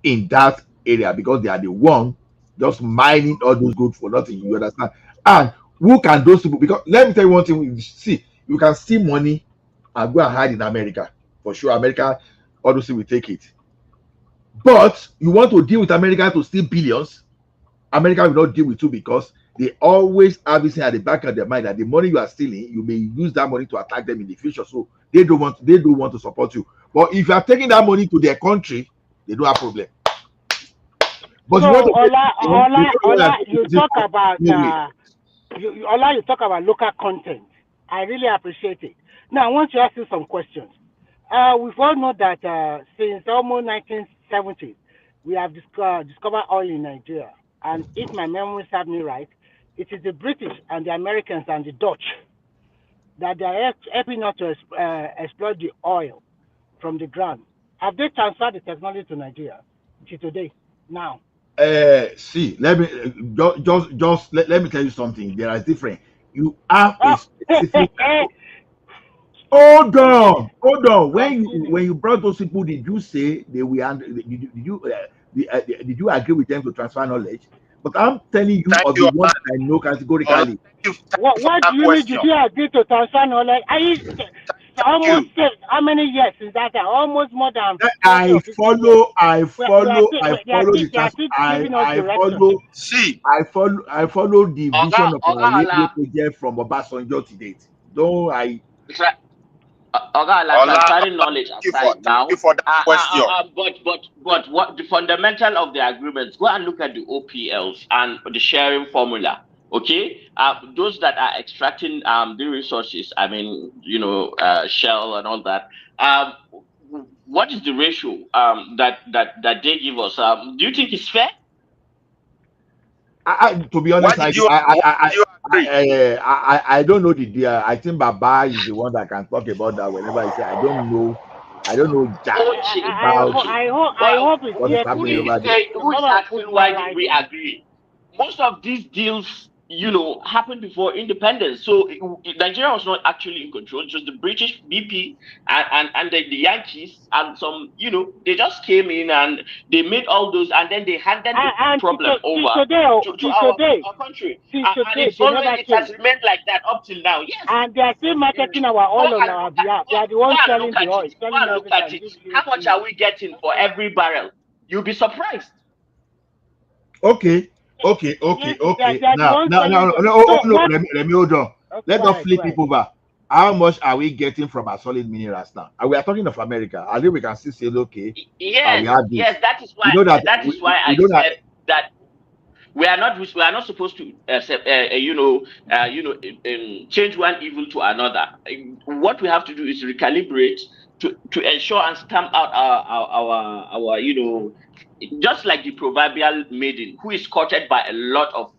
in that area, because they are the one just mining all those gold for nothing. You understand? And who can those people? Because let me tell you one thing: you see, you can steal money and go and hide in America for sure. America, all those people will take it. But you want to deal with America to steal billions? America will not deal with you, because they always have this thing at the back of their mind that the money you are stealing, you may use that money to attack them in the future. So they don't want to support you. But if you are taking that money to their country, they don't have problem. But So you want to Ola, you talk about you talk about local content. I really appreciate it. Now I want to ask you some questions. We've all know that since almost 1970, we have discovered oil in Nigeria, and if my memory serves me right, it is the British and the Americans and the Dutch that they are helping us to exploit the oil from the ground. Have they transferred the technology to Nigeria to today? Now. see, let me let me tell you something. There are different. You have a specific. Hold on. When you brought those people, did you say they were? Did you agree with them to transfer knowledge? But I'm telling you Thank of the you, one that I know categorically. What do you mean? Did you agree to transfer knowledge? Almost how many years is that? Almost more than 40 or 50 years. I follow the They are still giving us directions. I follow the vision of our Oga railway Ola, project from Obasanjo to date. Don't I? Transferring knowledge aside now, thank you for that question. but what the fundamental of the agreements? Go and look at the OPLs and the sharing formula. Okay, those that are extracting the resources. I mean, Shell and all that. What is the ratio that they give us? Do you think it's fair? To be honest, I don't know the deal. I think Baba is the one that can talk about that whenever I say I don't know jack about I hope it's what is yet to happening be. over there. Who is asking why did we agree? Most of these deals, happened before independence. So Nigeria was not actually in control. It was the British BP and the Yankees and some, they just came in and they made all those, and then they handed the problem over to our country. And it has remained like that up till now. Yes. And they are still marketing our oil on our behalf. They are the ones selling the oil. Look at it. How much are we getting for every barrel? You'll be surprised. Okay. Now, let me hold on. Let us flip it over. How much are we getting from our solid minerals now? We are talking of America. I think we can still say, okay. Yes, that is why. I said that we are not supposed to change one evil to another. What we have to do is recalibrate to ensure and stamp out our just like the proverbial maiden who is courted by a lot of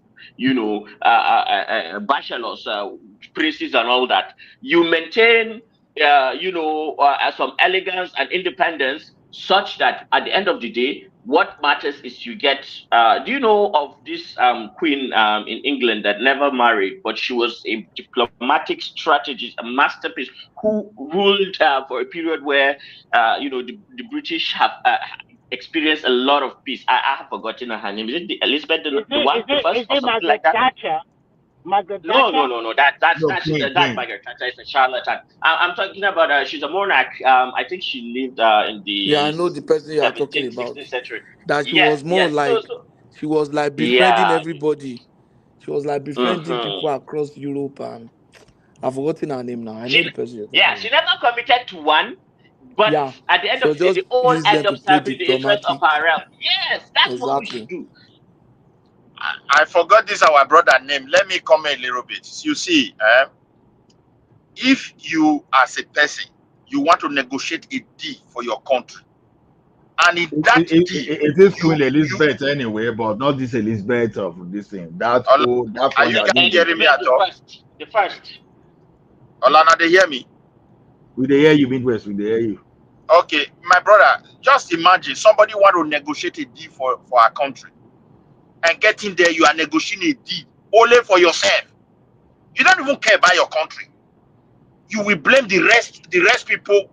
bachelors, princes and all that. You maintain some elegance and independence such that at the end of the day, what matters is you get. Do you know of this queen in England that never married, but she was a diplomatic strategist, a masterpiece, who ruled for a period where the British have experienced a lot of peace. I have forgotten her name. Is it Elizabeth the first or something like that? Margaret No. That's Margaret Thatcher is a charlatan. I'm talking about she's a monarch. I think she lived in the I know the person you are talking about. 16th century. That she was more like she was like befriending everybody. She was like befriending people across Europe, and I've forgotten her name now. I know the person you're talking about. She never committed to one, but at the end of the day, they all end up serving the interest of her realm. Yes, that's what we should do. I forgot this our brother name. Let me comment a little bit. You see, if you as a person you want to negotiate a deal for your country, and it is Queen Elizabeth anyway, but not this Elizabeth of this thing. Are you guys hearing me at all? The first. Olana, they hear me? We they hear you, Midwest. We they hear you. Okay, my brother, just imagine somebody want to negotiate a deal for our country. And getting there, you are negotiating a deal only for yourself. You don't even care about your country. You will blame the rest people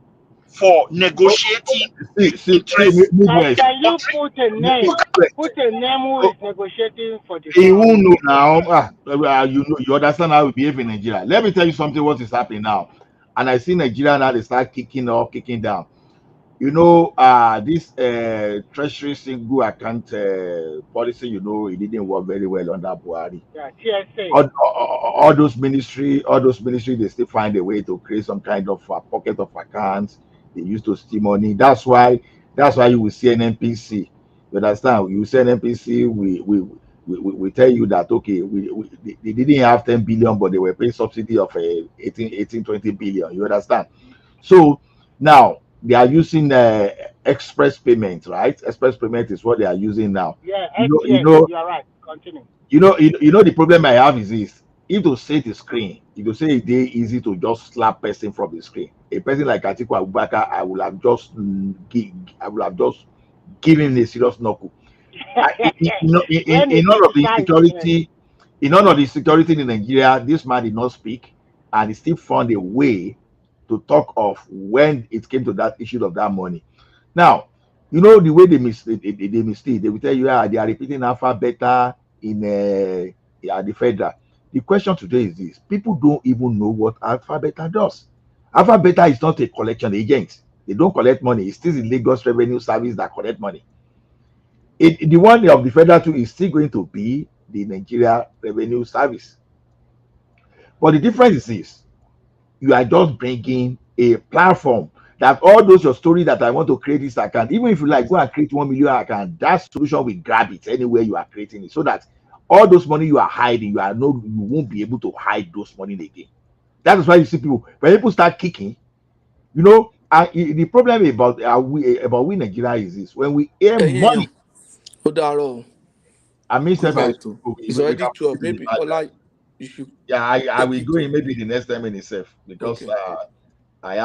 for negotiating. Can you put a name? Put a name who is negotiating for the. He won't know now. You understand how we behave in Nigeria. Let me tell you something. What is happening now? And I see Nigeria now. They start kicking down. This treasury single account policy, it didn't work very well under Buhari. TSA. All those ministry, they still find a way to create some kind of pocket of accounts. They used to steal money. That's why you will see an NPC. You understand? You see an NPC. We tell you that okay, they didn't have 10 billion, but they were paying subsidy of 20 billion. You understand? So now they are using express payment, right? Express payment is what they are using now. Yeah, you are right. Continue. The problem I have is this: if to set the screen, if to say it's easy to just slap person from the screen. A person like Atiku Abubakar, I will have just given a serious knuckle. In all of the security in Nigeria, this man did not speak, and he still found a way to talk of when it came to that issue of that money. Now, the way they mistake, they will tell you, they are repeating alpha beta in the federal. The question today is this: people don't even know what alpha beta does. Alpha beta is not a collection agent. They don't collect money. It's still the Lagos Revenue Service that collect money. The one of the federal too is still going to be the Nigeria Revenue Service. But the difference is this: you are just bringing a platform that all those your story that I want to create this account, even if you like go and create 1 million account, that solution will grab it anywhere you are creating it, so that all those money you are hiding, you won't be able to hide those money again. That is why you see people, when people start kicking, you know, the problem about we Nigeria is this: when we earn money, I mean, Good we night. It's can already put 12. it in the Maybe chat. Ola, you should Yeah, I take will it go to. in maybe the next time in itself, because Okay. I have